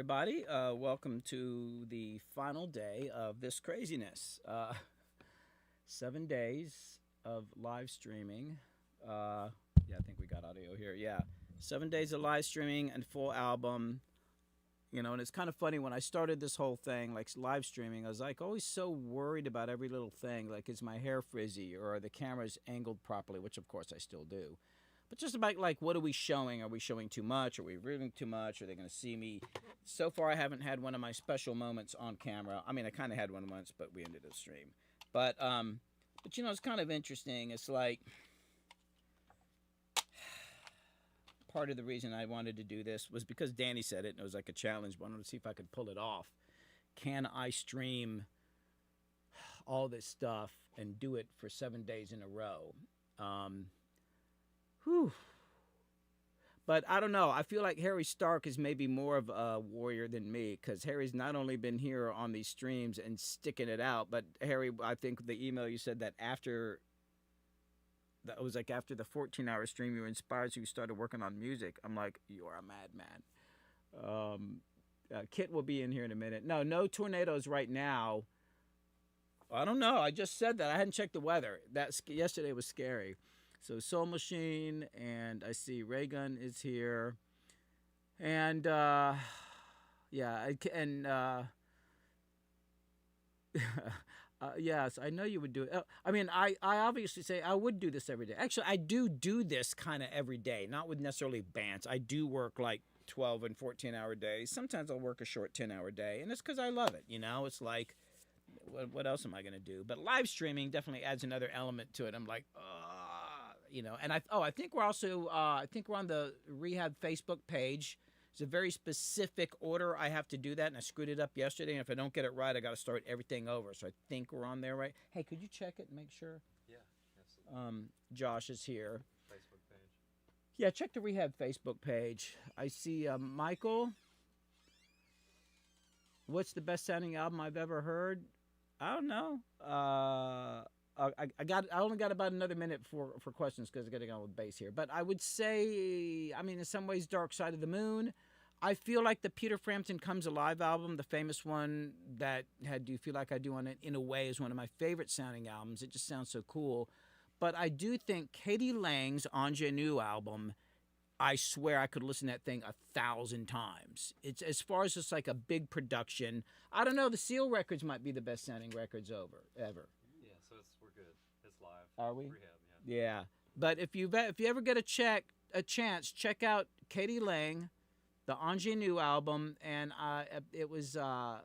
everybody. Welcome to the final day of this craziness. 7 days of live streaming. Yeah, I think we got audio here. Yeah. 7 days of live streaming and full album. And it's kind of funny when I started this whole thing, like live streaming, I was like always so worried about every little thing. Like, is my hair frizzy or are the cameras angled properly, which of course I still do. But just about like, what are we showing? Are we showing too much? Are we reading too much? Are they going to see me? So far, I haven't had one of my special moments on camera. I mean, I kind of had one once, but we ended the stream. But it's kind of interesting. It's like part of the reason I wanted to do this was because Danny said it, and it was like a challenge. But I wanted to see if I could pull it off. Can I stream all this stuff and do it for 7 days in a row? Whew. But I don't know. I feel like Harry Stark is maybe more of a warrior than me because Harry's not only been here on these streams and sticking it out, but Harry, I think the email you said that that was like after the 14-hour stream, you were inspired, so you started working on music. I'm like, you are a madman. Kit will be in here in a minute. No tornadoes right now. I don't know. I just said that. I hadn't checked the weather. Yesterday was scary. So Soul Machine, and I see Raygun is here, and yes, I know you would do it. I mean, I obviously say I would do this every day. Actually, I do this kind of every day, not with necessarily bands. I do work like 12 and 14-hour days. Sometimes I'll work a short 10-hour day, and it's because I love it. It's like, what else am I going to do? But live streaming definitely adds another element to it. I'm like, and I think we're also I think we're on the Rehab Facebook page. It's a very specific order I have to do that, and I screwed it up yesterday. And if I don't get it right, I got to start everything over. So I think we're on there right. Hey, could you check it and make sure? Yeah, absolutely. Josh is here. Facebook page. Yeah, check the Rehab Facebook page. I see Michael. What's the best sounding album I've ever heard? I don't know. I only got about another minute for questions because I got to go with bass here. But I would say, I mean, in some ways, Dark Side of the Moon. I feel like the Peter Frampton Comes Alive album, the famous one that had Do You Feel Like I Do on it, in a way, is one of my favorite sounding albums. It just sounds so cool. But I do think Katie Lang's Ingenue album, I swear I could listen to that thing 1,000 times. It's as far as just like a big production. I don't know. The Seal records might be the best sounding records ever. Yeah, so we're good. It's live. Are we? Rehab, Yeah. But if you ever get a chance, check out Katie Lang, the Ingenue album, and it was the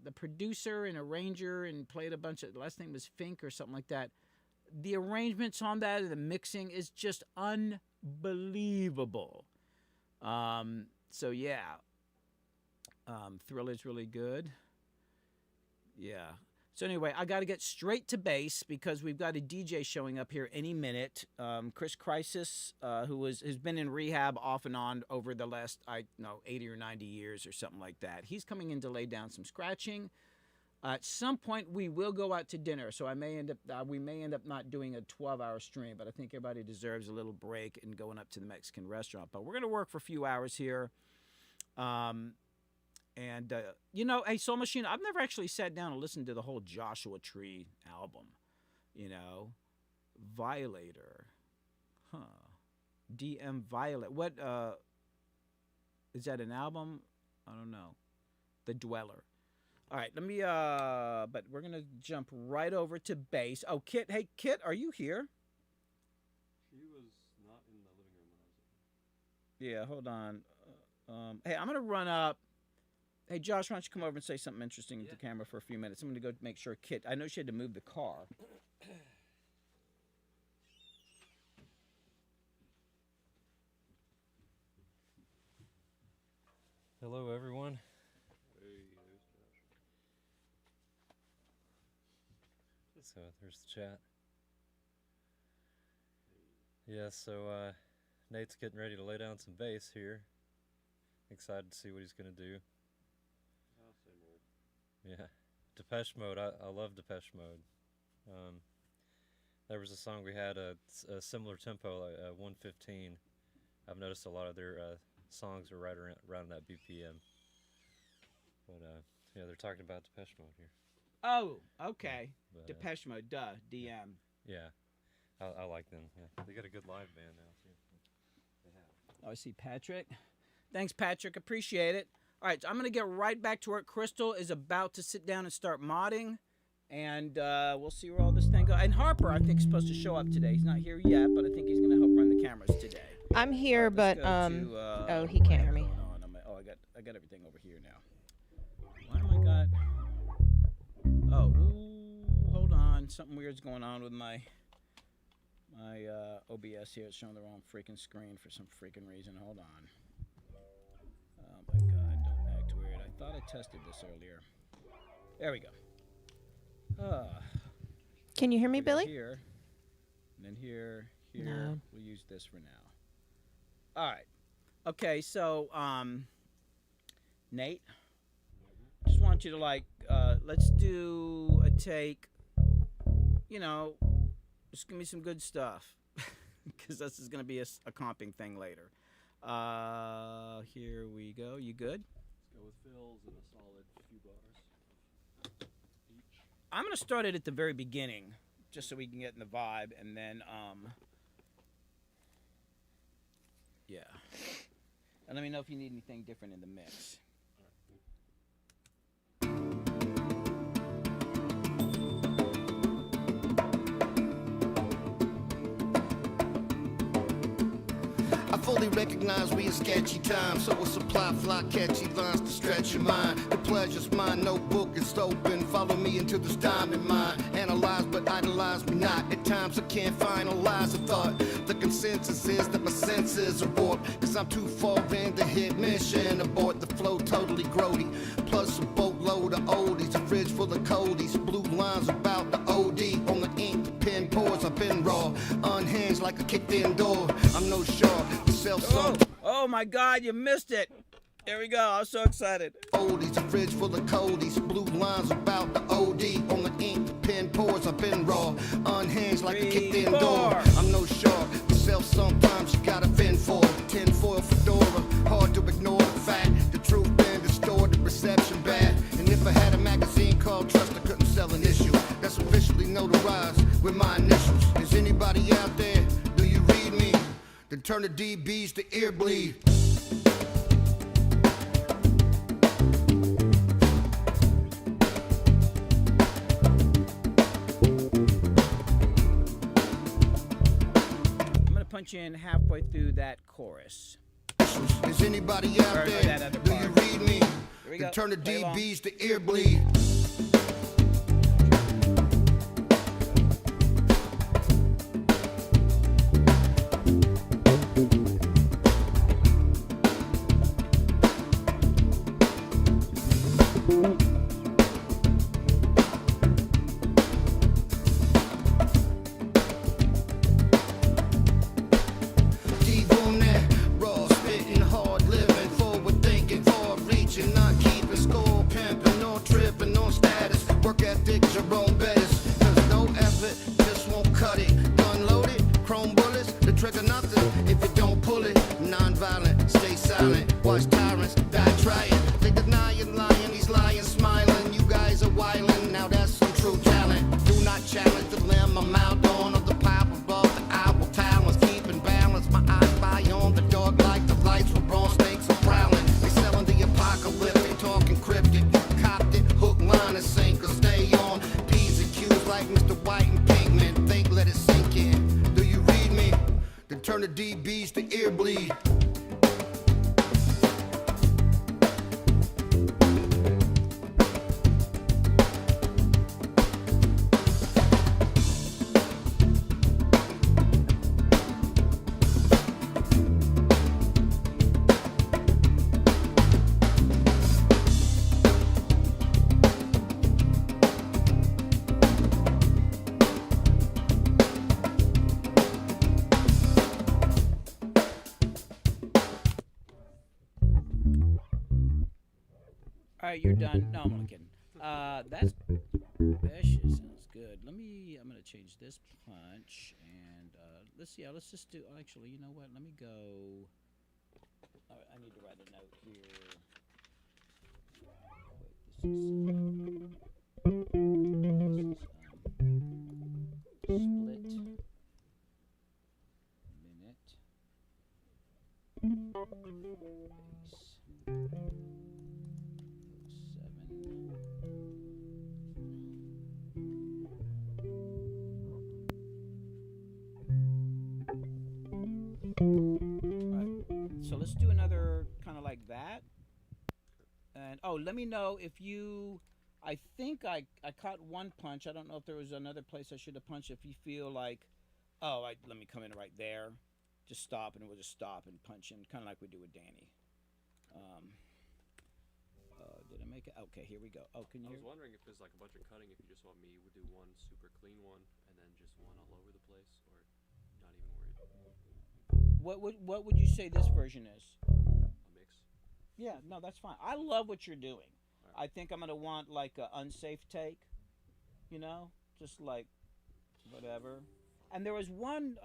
the producer and arranger and played a bunch of, the last name was Fink or something like that. The arrangements on that and the mixing is just unbelievable. So yeah, Thriller's really good. Yeah. So anyway, I got to get straight to bass because we've got a DJ showing up here any minute. Chris Crisis, who's been in rehab off and on over the last 80 or 90 years or something like that. He's coming in to lay down some scratching. At some point, we will go out to dinner, so we may end up not doing a 12-hour stream, but I think everybody deserves a little break and going up to the Mexican restaurant. But we're going to work for a few hours here. Hey, Soul Machine, I've never actually sat down and listened to the whole Joshua Tree album. Violator. Huh. DM Violet. What, is that an album? I don't know. The Dweller. All right, but we're going to jump right over to bass. Oh, Kit, hey, Kit, are you here? She was not in the living room when I was in. Yeah, hold on. Hey, I'm going to run up. Hey, Josh, why don't you come over and say something interesting to the camera for a few minutes? I'm going to go make sure Kit, I know she had to move the car. Hello, everyone. So there's the chat. Yeah, so Nate's getting ready to lay down some bass here. Excited to see what he's going to do. I'll say more. Yeah. Depeche Mode. I love Depeche Mode. There was a song we had a similar tempo, 115. I've noticed a lot of their songs are right around that BPM. But yeah, they're talking about Depeche Mode here. Oh, okay. But, Depeche Mode, duh, DM. Yeah, I like them. Yeah. They got a good live band now too. They have. Oh, I see Patrick. Thanks, Patrick. Appreciate it. All right, so I'm going to get right back to work. Crystal is about to sit down and start modding, and we'll see where all this thing goes. And Harper, I think, is supposed to show up today. He's not here yet, but I think he's going to help run the cameras today. I'm here, Right, but oh, he can't hear me. Oh, I got everything over here now. Why am I got? Oh, ooh, hold on. Something weird's going on with my OBS here. It's showing the wrong freaking screen for some freaking reason. Hold on. Oh my God! Don't act weird. I thought I tested this earlier. There we go. Can you hear me, Billy? Here, and then here. No. We'll use this for now. All right. Okay, so Nate, just want you to let's do a take. You know, just give me some good stuff, because this is gonna be a comping thing later. Here we go. You good? Let's go with fills and a solid few bars each. I'm gonna start it at the very beginning, just so we can get in the vibe, and then yeah. And let me know if you need anything different in the mix. I fully recognize we in sketchy times, so we'll supply fly catchy lines to stretch your mind. The pleasure's mine, no book is open. Follow me into this diamond mine. Analyze but idolize me not. At times I can't finalize a thought. The consensus is that my senses are warped, cause I'm too far in the hit mission. Abort the flow totally grody. Plus a boatload of oldies, a fridge full of coldies. Blue lines about the OD. On the ink, the pen pours, I've been raw. Unhinged like a kicked in door. I'm no shark. Oh my God, you missed it. Here we go. I was so excited. Oldies, a fridge full of coldies. Blue lines about the OD. On the ink, the pen pours. I've been raw. Unhinged like a kicked in door. I'm no shark. Myself sometimes you gotta fend for. Tinfoil fedora. Hard to ignore the fact. The truth been distorted. Reception bad. And if I had a magazine called Trust, I couldn't sell an issue. That's officially notarized with my initials. Is anybody out there? Do you read me? Then turn the DBs to ear bleed. I'm gonna punch you in halfway through that chorus. Is anybody out there? Do you read me? Then turn the DBs to ear bleed. Turn the DBs to ear bleed. All right, you're done. No, I'm only kidding. That's sounds good. I'm gonna change this punch, and let's just do. Actually, you know what? Let me go. I need to write a note here. Wait, this is split minute base 07. Alright, so let's do another kind of like that. And oh, let me know if you. I think I caught one punch. I don't know if there was another place I should have punched. If you feel like, oh, let me come in right there, just stop, and we'll just stop and punch in, kind of like we do with Danny. Did I make it? Okay, here we go. Oh, can you hear? I was wondering if there's like a bunch of cutting. If you just want me to do one super clean one and then just one all over the place, or not even worried. What would you say this version is? A mix. Yeah, no, that's fine. I love what you're doing. Right. I think I'm gonna want like an unsafe take, you know, just like whatever. And there was one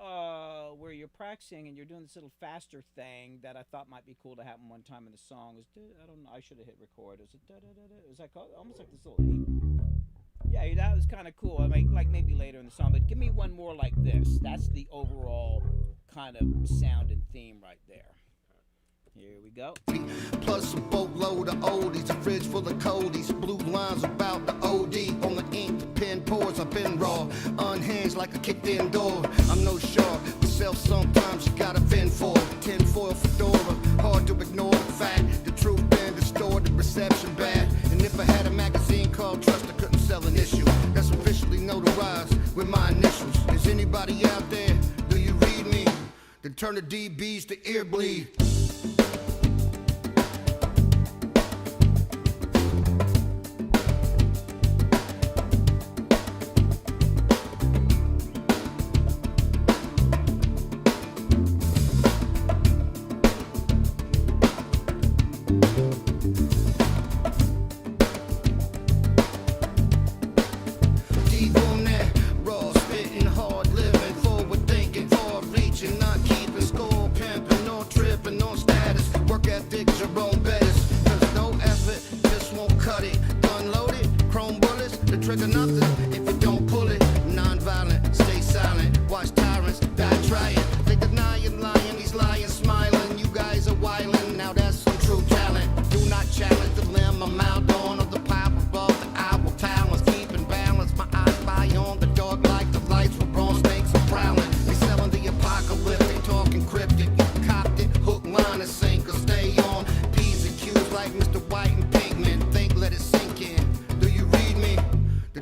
where you're practicing and you're doing this little faster thing that I thought might be cool to happen one time in the song. I don't know. I should have hit record. Is it da da da da? It was like almost like this little. Yeah, that was kind of cool. I mean, like maybe later in the song, but give me one more like this. That's the overall kind of sound and theme right there. Here we go. Plus a boatload of oldies, a fridge full of coldies, blue lines about the OD. On the ink, the pen pours, I've been raw, unhinged like a kicked-in door. I'm no shark, myself sometimes you gotta fend for. Tinfoil fedora, hard to ignore the fact. The truth been distorted, reception bad. And if I had a magazine called Trust, I couldn't sell an issue. That's officially notarized with my initials. Is anybody out there? Do you read me? Then turn the DBs to ear bleed.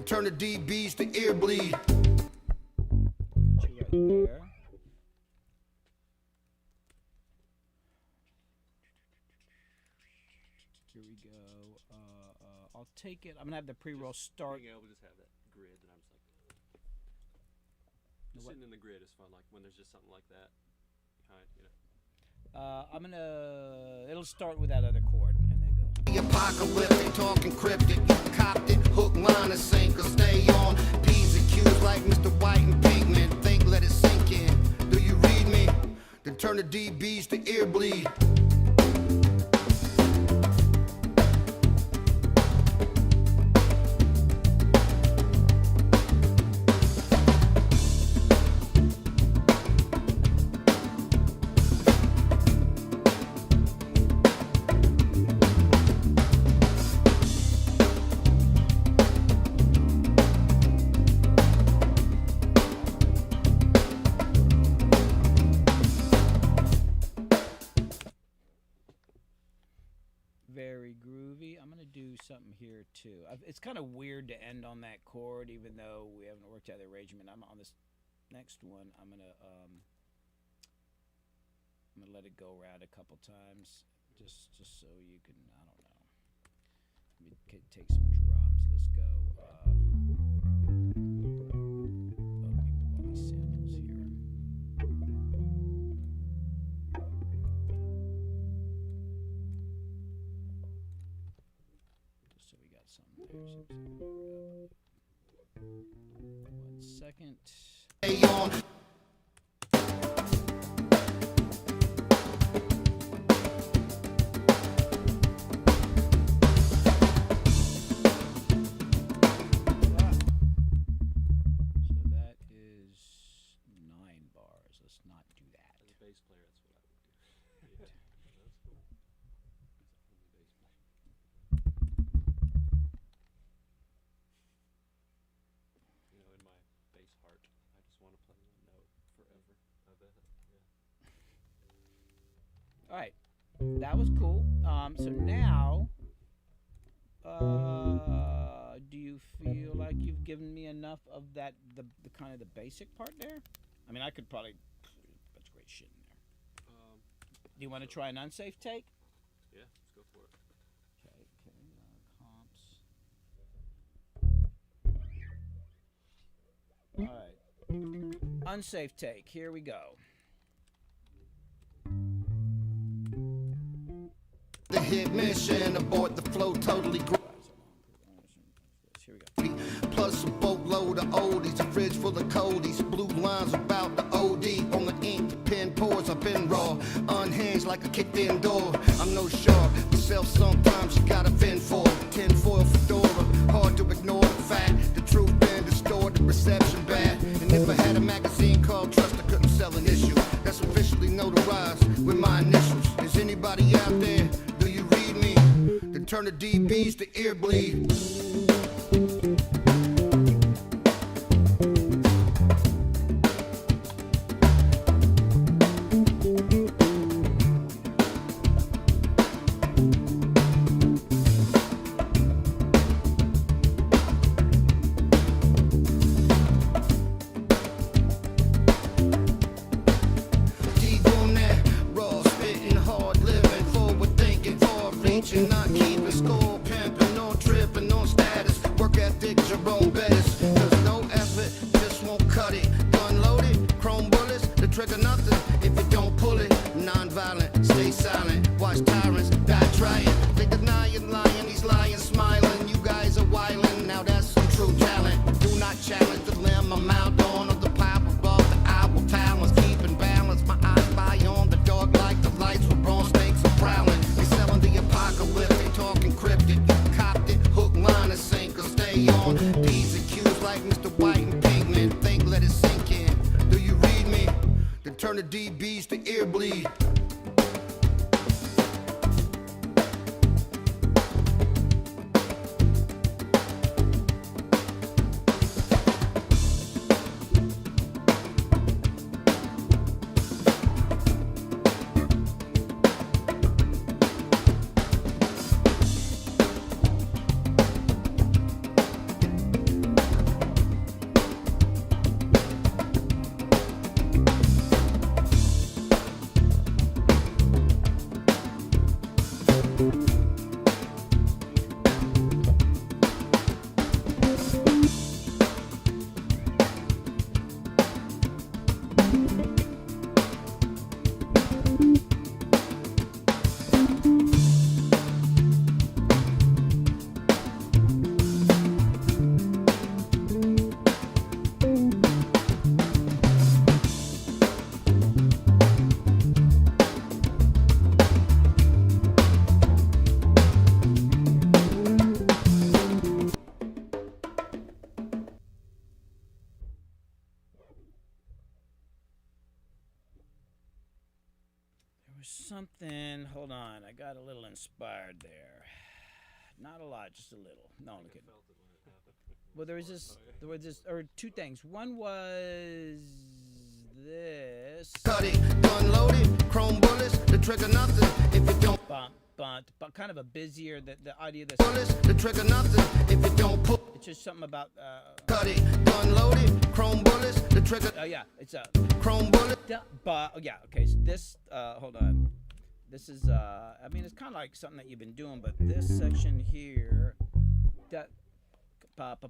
Turn the DBs to ear bleed. Right there. Here we go. I'll take it. I'm gonna have the pre-roll start. Yeah, we'll just have that grid, and I'm just like, just sitting in the grid is fun. Like when there's just something like that behind, you know. I'm gonna. It'll start with that other chord and then go. The apocalyptic, talking cryptic, copped it, hook, line, and sinker, stay on. P's and Q's like Mr. White and Pigment. Think, let it sink in. Do you read me? Then turn the DBs to ear bleed. Very groovy. I'm gonna do something here too. It's kind of weird to end on that chord, even though we haven't worked out the arrangement. I'm on this next one. I'm gonna let it go around a couple times, just so you can. I don't know. Let me take some drums. Let's go. Let me pull all these samples here. Just so we got some there. 1 second. Stay on. just not do that. As a bass player, that's what I would do. Yeah. That's cool. As a bass player. You know, in my bass heart, I just want to play one note forever. I bet. Yeah. All right, that was cool. So now, do you feel like you've given me enough of that, the kind of the basic part there? I mean, I could probably, that's great shit in there. Do you want to try an unsafe take? Yeah, let's go for it. Okay, comps. All right, unsafe take. Here we go. The hit mission aboard the flow totally great. Here we go. Plus a boatload of oldies, a fridge full of coldies, blue lines about the OD on the ink, the pen pours. I've been raw, unhinged like a kicked-in door. I'm no shark, myself sometimes you gotta fend for. Tinfoil fedora, hard to ignore the fact the truth been distorted, reception bad. And if I had a magazine called Trust, I couldn't sell an issue that's officially notarized with my initials. Is anybody out there? Do you read me? Then turn the DBs to ear bleed. Not keeping score, pimping, no tripping, no status. Work ethic, your own best. There's no effort, just won't cut it. Gun loaded, chrome bullets, the trigger nothing if you don't pull it. Non-violent, stay silent, watch tyrants die trying. They deny you're lying, he's lying, smiling. You guys are wildin', now that's some true talent. Do not challenge the limb I'm out on, or the pipe above the owl talons. Keeping balance, my eyes spy on the dog like the lights with bronze snakes are prowling. Apocalyptic, talking cryptic, copped it, hook, line, and sinker, stay on. P's and Q's like Mr. White and Pinkman, think, let it sink in. Do you read me? Then turn the DBs to ear bleed. Something, hold on, I got a little inspired there. Not a lot, just a little. No, I'm kidding. Well, there were just, or two things. One was this. Cut it, gun loaded, chrome bullets, the trigger nothing if you don't. But kind of a busier, the audio this. Bullets, the trigger nothing if you don't put. It's just something about, Cut it, gun loaded, chrome bullets, the trigger. Oh yeah, it's a chrome bullet. But oh yeah, okay. So this, hold on. This is, I mean, it's kind of like something that you've been doing, but this section here, that, pop.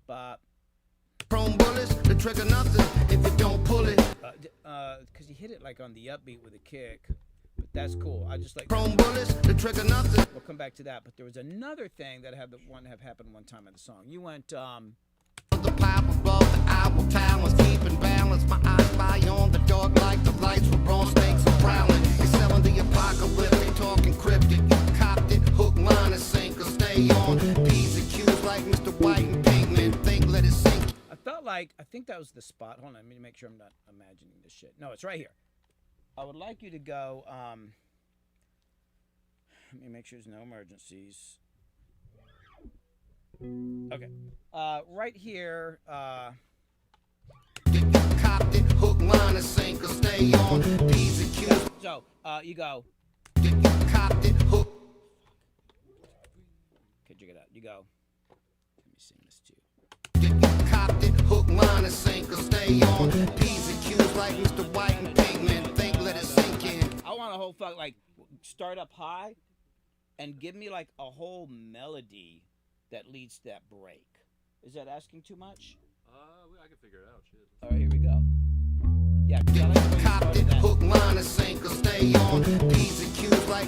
Chrome bullets, the trigger nothing if you don't pull it. Cause you hit it like on the upbeat with a kick, but that's cool. I just like chrome bullets, the trigger nothing. We'll come back to that, but there was another thing that have happened one time in the song. You went, The pipe above the owl talons, keeping balance. My eyes spy on the dog like the lights with bronze snakes are prowling. You're selling the apocalypse, they talking cryptic. You copped it, hook, line, and sinker, stay on. P's and Q's like Mr. White and Pinkman, think, let it sink. I think that was the spot. Hold on, let me make sure I'm not imagining this shit. No, it's right here. I would like you to go. Let me make sure there's no emergencies. Okay. Right here. Copped it, hook, line, and sinker, stay on P's and Q's. So, you go. Copped it, hook. Okay, check it out. You go. Let me sing this too. Copped it, hook, line, and sinker, stay on P's and Q's like Mr. White and Pigment. Think, let it sink in. I want a whole like start up high, and give me like a whole melody that leads to that break. Is that asking too much? I can figure it out. Shit. All right, here we go. Yeah, 'cause I like the way you Copped it, started that. hook, line, and sinker, stay on P's and Q's like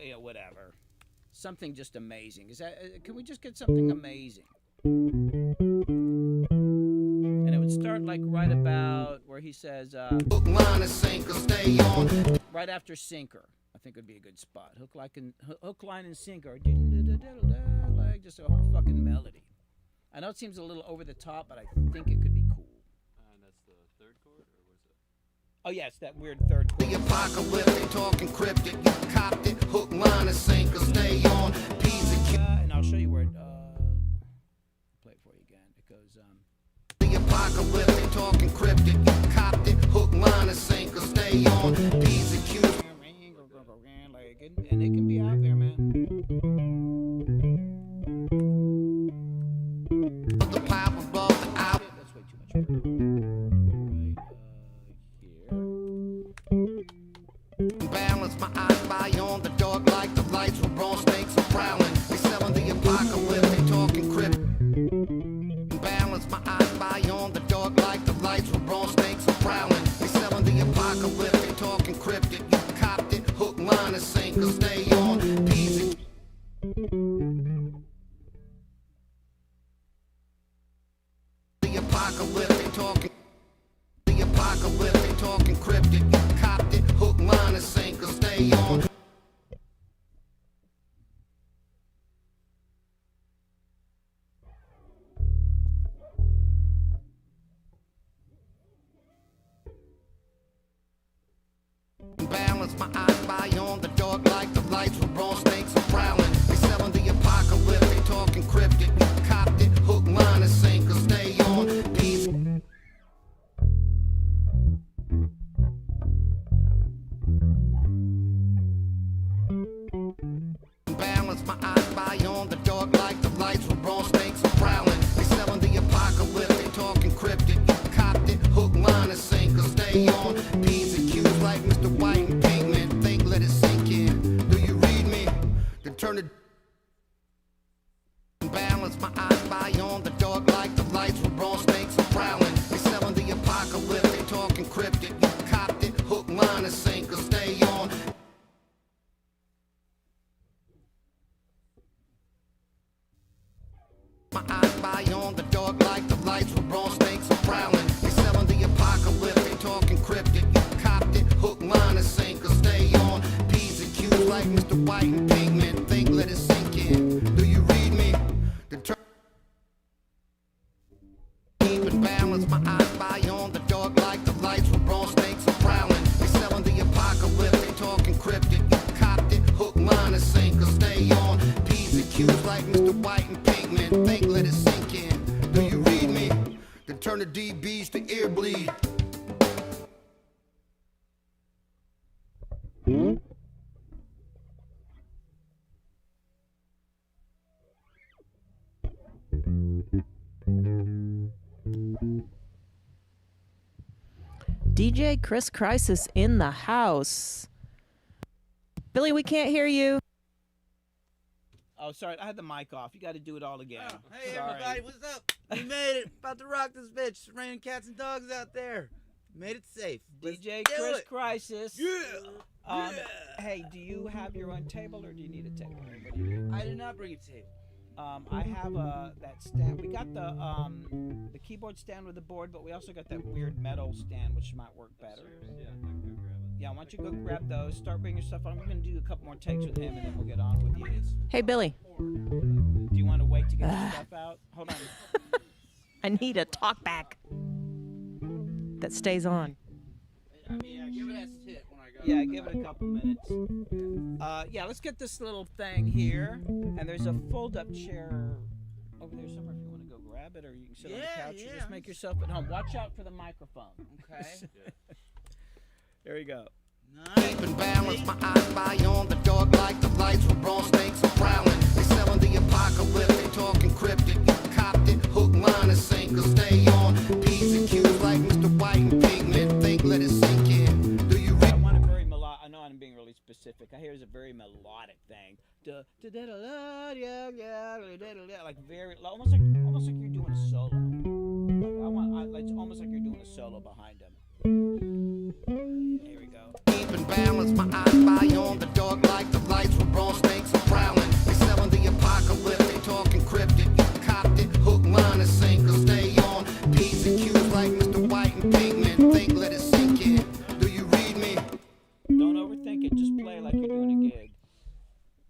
Yeah, whatever. Something just amazing. Is that? Can we just get something amazing? And it would start like right about where he says, hook, line, and sinker, stay on. right after sinker. I think would be a good spot. Hook, line, and sinker. Like just a whole fucking melody. I know it seems a little over the top, but I think it could be cool. And that's the third chord, or what is it? Oh yeah, it's that weird third chord. The apocalyptic, talking cryptic. You copped it, hook, line, and sinker, stay on P's and Q's. And I'll show you where it. Play it for you again. It goes. The apocalyptic, talking cryptic. You copped it, hook, line, and sinker, stay on P's and Q's. And it can be out there, man. The pipe above the out. That's way too much. Right here. Balance my eyes by on the dark like the lights were on snakes are prowling. They selling the apocalyptic, talking cryptic. Balance my eyes by on the dark like the lights were on snakes are prowling. They selling the apocalyptic, talking cryptic. You copped it, hook, line, and sinker, stay on P's and the apocalyptic, talking. The apocalyptic, talking cryptic. You copped it, hook, line, and sinker, stay on. Balance my eyes by on the dark like the lights were on snakes are prowling. They selling the apocalyptic, talking cryptic. You copped it, hook, line, and sinker, stay on P's. Balance my eyes by on the dark like the lights were on snakes are prowling. They selling the apocalyptic, talking cryptic. You copped it, hook, line, and sinker, stay on P's and Q's like Mr. White and Pigment. Think, let it sink in. Do you read me? Then turn the balance my eyes by on the dark like the lights were on snakes are prowling. They selling the apocalyptic, talking cryptic. You copped it, hook, line, and sinker, stay on. My eyes by on the dark like the lights were on snakes are prowling. They selling the apocalyptic, talking cryptic. You copped it, hook, line, and sinker, stay on P's and Q's like Mr. White and Pigment. Think, let it sink in. Do you read me? Then turn. Keep it balanced. My eyes by on the dark like the lights were on snakes are prowling. They selling the apocalyptic, talking cryptic. You copped it, hook, line, and sinker, stay on P's and Q's like Mr. White and Pigment. Think, let it sink in. Do you read me? Then turn the DBs to ear bleed. DJ Chris Crisis in the house. Billy, we can't hear you. Oh, sorry, I had the mic off. You got to do it all again. Oh, hey Sorry. everybody, what's up? We made it. About to rock this bitch. It's raining cats and dogs out there. Made it safe. Let's DJ do Chris it. Crisis. Yeah. Yeah. Yeah. Hey, do you have your own table or do you need a table? What do you do? I did not bring a table. I have that stand. We got the keyboard stand with the board, but we also got that weird metal stand, which might work better. Yeah, I can go grab it. Yeah, why don't you go grab those? Start bringing your stuff on. We're gonna do a couple more takes with him, and then we'll get on with you. Hey, Billy. Do you want to wait to get your stuff out? Hold on. I need a talk back that stays on. I mean, yeah, give it a tip when I go. Yeah, give it a couple minutes. Yeah, let's get this little thing here. And there's a fold-up chair over there somewhere if you want to go grab it, or you can sit on the couch or just make yourself at home. Watch out for the microphone. Okay. There you go. Keeping balance, my eyes spy on the dog like the lights with raw snakes are prowling. They selling the apocalypse, they talking cryptic. You copped it, hook, line, and sinker. Stay on P's and Q's like Mr. White and Pigment. Think, let it sink in. Do you I want a very melodic. I know I'm being really specific. I hear it's a very melodic thing. Like very, almost like you're doing a solo. Like it's almost like you're doing a solo behind him. Here we go. Keeping balance, my eyes spy on the dog like the lights with raw snakes are prowling. They selling the apocalypse, they talking cryptic. You copped it, hook, line, and sinker. Stay on P's and Q's like Mr. White and Pigment. Think, let it sink in. Do you read me? Don't overthink it. Just play like you're doing a gig.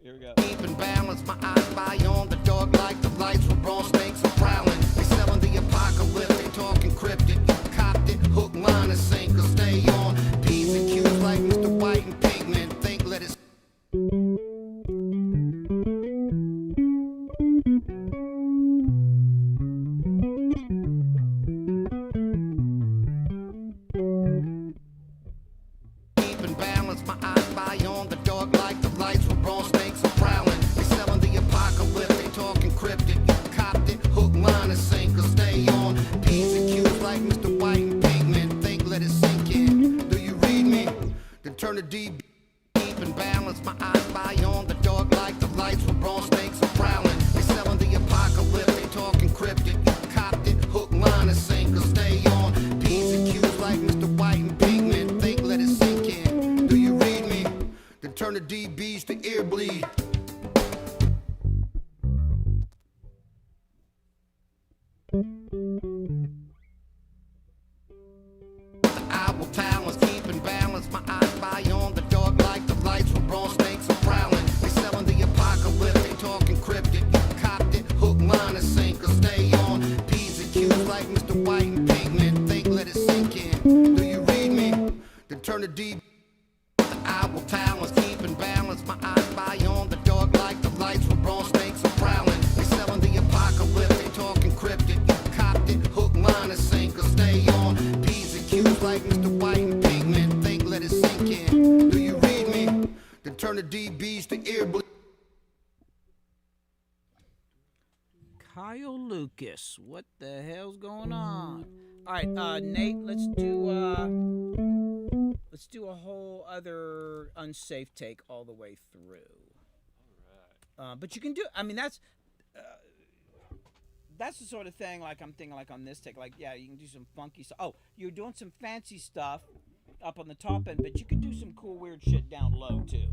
Here we go. Keeping balance, my eyes spy on the dog like the lights with raw snakes are prowling. They selling the apocalypse, they talking cryptic. You copped it, hook, line, and sinker. Stay on P's and Q's like Mr. White and Pigment. Think, let it keeping balance, my eyes spy on the dog like the lights with raw snakes are prowling. They selling the apocalypse, they talking cryptic. You copped it, hook, line, and sinker. Stay on P's and Q's like Mr. White and Pigment. Think, let it sink in. Do you read me? Then turn the DB. Keeping balance, my eyes spy on the dog like the lights with raw snakes are prowling. They selling the apocalypse, they talking cryptic. You copped it, hook, line, and sinker. Stay on P's and Q's like Mr. White and Pigment. Think, let it sink in. Do you read me? Then turn the DBs to ear bleed. Owl talents, keeping balance. My eyes spy on the dog like the lights with raw snakes are prowling. They selling the apocalypse, they talking cryptic. You copped it, hook, line, and sinker. Stay on P's and Q's like Mr. White and Pigment. Think, let it sink in. Do you read me? Then turn the D. Owl talents, keeping balance. My eyes spy on the dog like the lights with raw snakes are prowling. They selling the apocalypse, they talking cryptic. You copped it, hook, line, and sinker. Stay on P's and Q's like Mr. White and Pigment. Think, let it sink in. Do you read me? Then turn the DBs to ear bleed. Kyle Lucas, what the hell's going on? All right, Nate, let's do a whole other unsafe take all the way through. All right. But you can do. I mean, that's the sort of thing. Like I'm thinking, like on this take, like yeah, you can do some funky stuff. Oh, you're doing some fancy stuff up on the top end, but you can do some cool, weird shit down low too.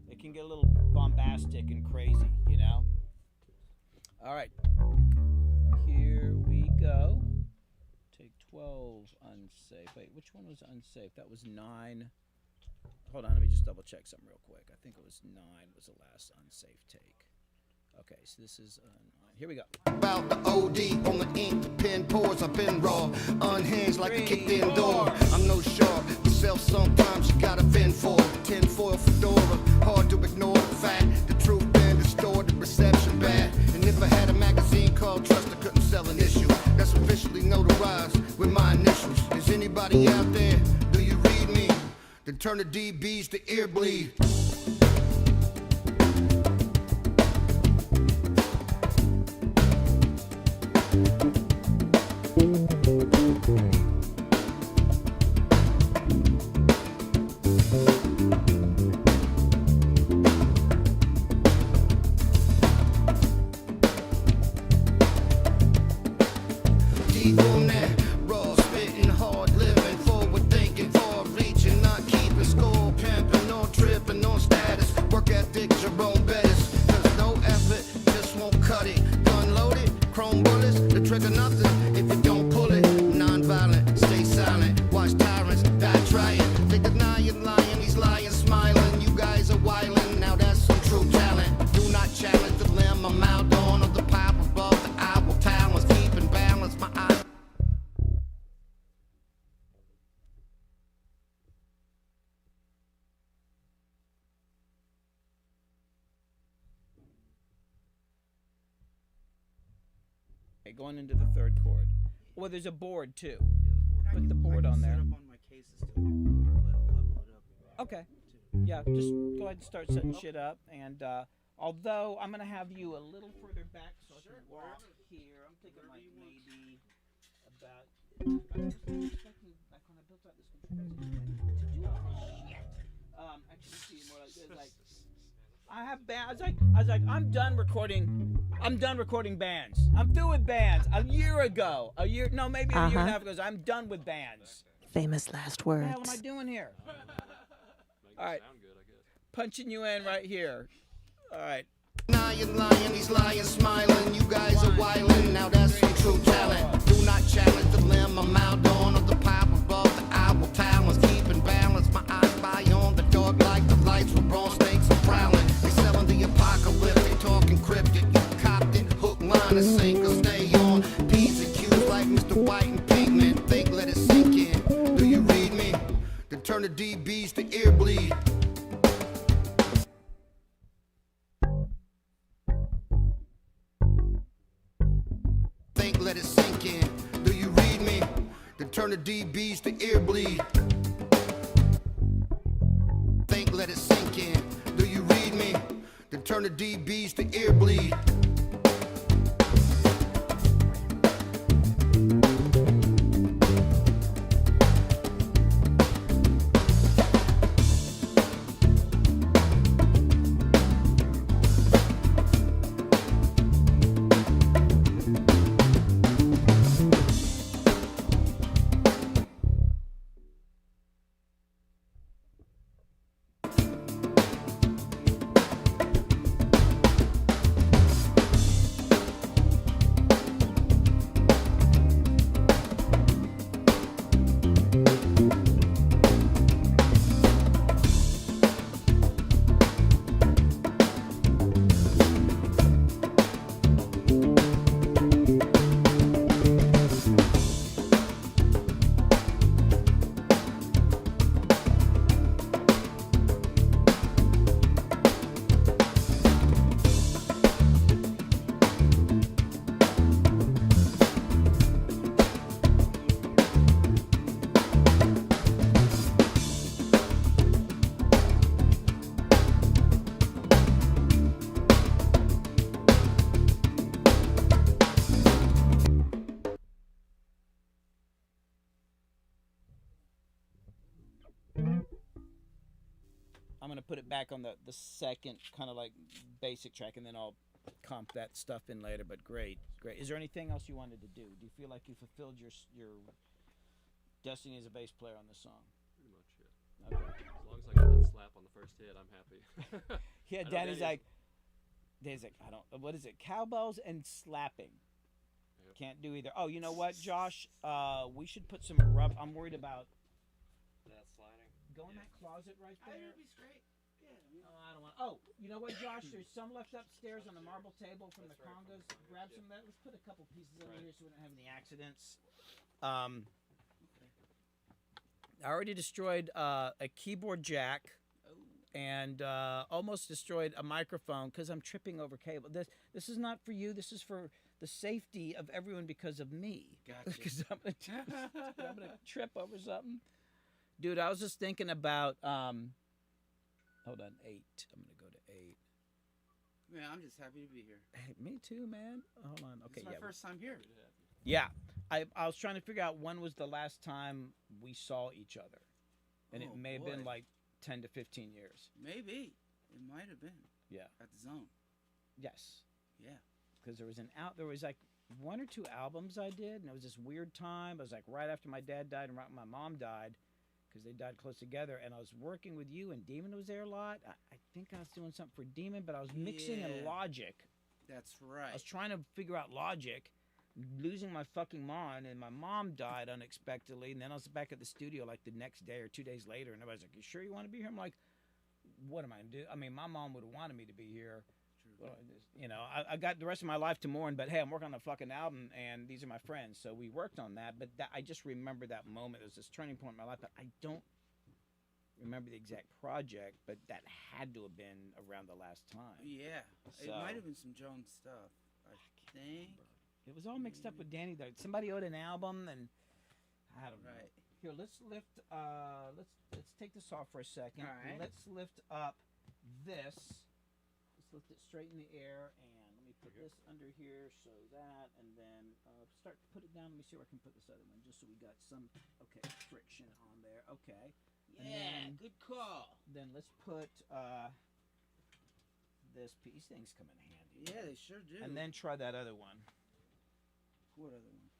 It can get a little bombastic and crazy, you know. All right, here we go. Take 12 unsafe. Wait, which one was unsafe? That was 9. Hold on, let me just double check something real quick. I think it was 9 was the last unsafe take. Okay, so this is 9. Here we go. About the OD on the ink, the pen pours. I've been raw, unhinged like a kicked in door. I'm no shark, myself sometimes you gotta fend for. Tinfoil fedora, hard to ignore the fact. The truth been distorted, perception bad. And if I had a magazine called Trust, I couldn't sell an issue. That's officially notarized with my initials. Is anybody out there? Do you read me? Then turn the DBs to ear bleed. Deep on that, raw spitting, hard living, forward thinking, far reaching, not keeping score, pimping, on tripping, on status, work ethic, Jerome Bettis. There's no effort, just won't cut it. Gun loaded, chrome bullets, the trigger nothing if you don't pull it. Non-violent, stay silent, watch tyrants die trying. They deny you lying, he's lying, smiling. You guys are wildin', now that's some true talent. Do not challenge the limb, I'm out on of the pipe above the owl talents, keeping balance, my eyes. Okay, going into the third chord. Well, there's a board too. And I Put can- the board I can on set there. up on my cases to level it up. Okay. Yeah, just go ahead and start setting shit up. And although I'm gonna have you a little further back so I can walk here. I'm thinking like maybe about. I was expecting like when I built out this control to do all this shit. Actually, see more like this. Like I have bands. I was like, I'm done recording. I'm done recording bands. I'm through with bands. A year ago, no, maybe a year and a half ago. I'm done with bands. Famous last What the hell am I words. doing here? Make All right. sound good, I guess. Punching you in right here. All right. Lying, he's lying, smiling. You guys are wildin', now that's some true talent. Do not challenge the limb, I'm out on of the pipe above the owl talons. Keeping balance, my eyes spy on the dog like the lights with bronze snakes and prowling. They selling the apocalypse, they talking cryptic. You copped it, hook, line, and sinker. Stay on P's and Q's like Mr. White and Pinkman. Think, let it sink in. Do you read me? To turn the DBs to ear bleed. Think, let it sink in. Do you read me? To turn the DBs to ear bleed. Think, let it sink in. Do you read me? To turn the DBs to ear bleed. I'm gonna put it back on the second kind of like basic track, and then I'll comp that stuff in later. But great. Is there anything else you wanted to do? Do you feel like you fulfilled your destiny as a bass player on this song? Pretty much, yeah. Okay. As long as I got that slap on the first hit, I'm happy. Yeah, I know Danny's Danny's- like, I don't. What is it? Cowbells and slapping. Yep. Can't do either. Oh, you know what, Josh? We should put some rub. I'm worried about. That sliding. Go in that closet right I think there. it'll be straight. Yeah. Oh, I don't want. Oh, you know what, Josh? There's some left upstairs on the marble table from the congas. Grab some of that. Let's put a couple pieces over here so we don't have any accidents. I already destroyed a keyboard jack, and almost destroyed a microphone because I'm tripping over cable. This is not for you. This is for the safety of everyone because of me. Gotcha. Because I'm gonna trip over something. Dude, I was just thinking about hold on, 8. I'm gonna go to 8. Man, I'm just happy to be here. Hey, me too, man. Hold on. This Okay, is my yeah. first time here. Yeah. I was trying to figure out when was the last time we saw each other. And it Oh, may have been boy. like 10 to 15 years. Maybe. It might have been. Yeah. At the Zone. Yes. Yeah. Because there was like 1 or 2 albums I did, and it was this weird time. It was like right after my dad died and right when my mom died, because they died close together. And I was working with you, and Demon was there a lot. I think I was doing something for Demon, but I was mixing in Yeah. Logic. That's right. I was trying to figure out Logic, losing my fucking mind, and my mom died unexpectedly. And then I was back at the studio like the next day or 2 days later, and everybody's like, "You sure you want to be here?" I'm like, "What am I gonna do?" I mean, my mom would have wanted me to be here. Well, you know, I got the rest of my life to mourn, but hey, I'm working on a fucking album, and these are my friends, so we worked on that. But I just remember that moment. It was this turning point in my life, but I don't remember the exact project, but that had to have been around the last time. Yeah. It So- might have been some Jones stuff. I think. It was all mixed up with Danny though. Somebody owed an album, and I don't know. Right. Here, let's lift. Let's take this off for a second. All right. Let's lift up this. Let's lift it straight in the air, and let me put this under here, so that, and then put it down. Let me see where I can put this other one, just so we got some friction on there. Okay. And Yeah, then, good call. Then let's put this piece. These things come in handy. Yeah, they sure do. And then try that other one. What other one?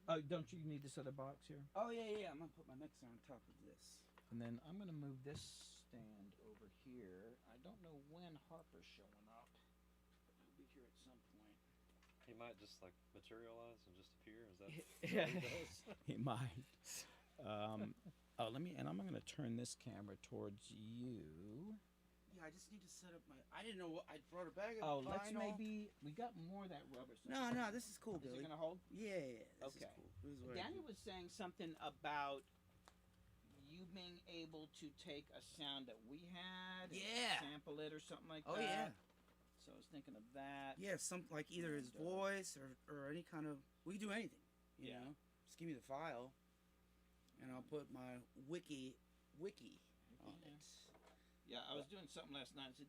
Oh, don't you need this other box here? Oh, yeah. I'm going to put my mixer on top of this. And then I'm going to move this stand over here. I don't know when Harper's showing up, but he'll be here at some point. He might just like materialize and just appear. Is that what he does? He might. I'm going to turn this camera towards you. Yeah, I just need to set up my... I didn't know what... I brought a bag of Let's vinyl. we got more of that rubber stuff. No, this is cool, Is Billy. it going to hold? Yeah. This Okay. is cool. This is what I Danny do. was saying something about you being able to take a sound that we had Yeah. and sample it or something like Oh, that. yeah. So I was thinking of that. Yeah, something like either his And, voice or any kind of... We can do anything, you Yeah. know? Just give me the file, and I'll put my wiki on Yeah. it. Yeah, I was doing something last night. I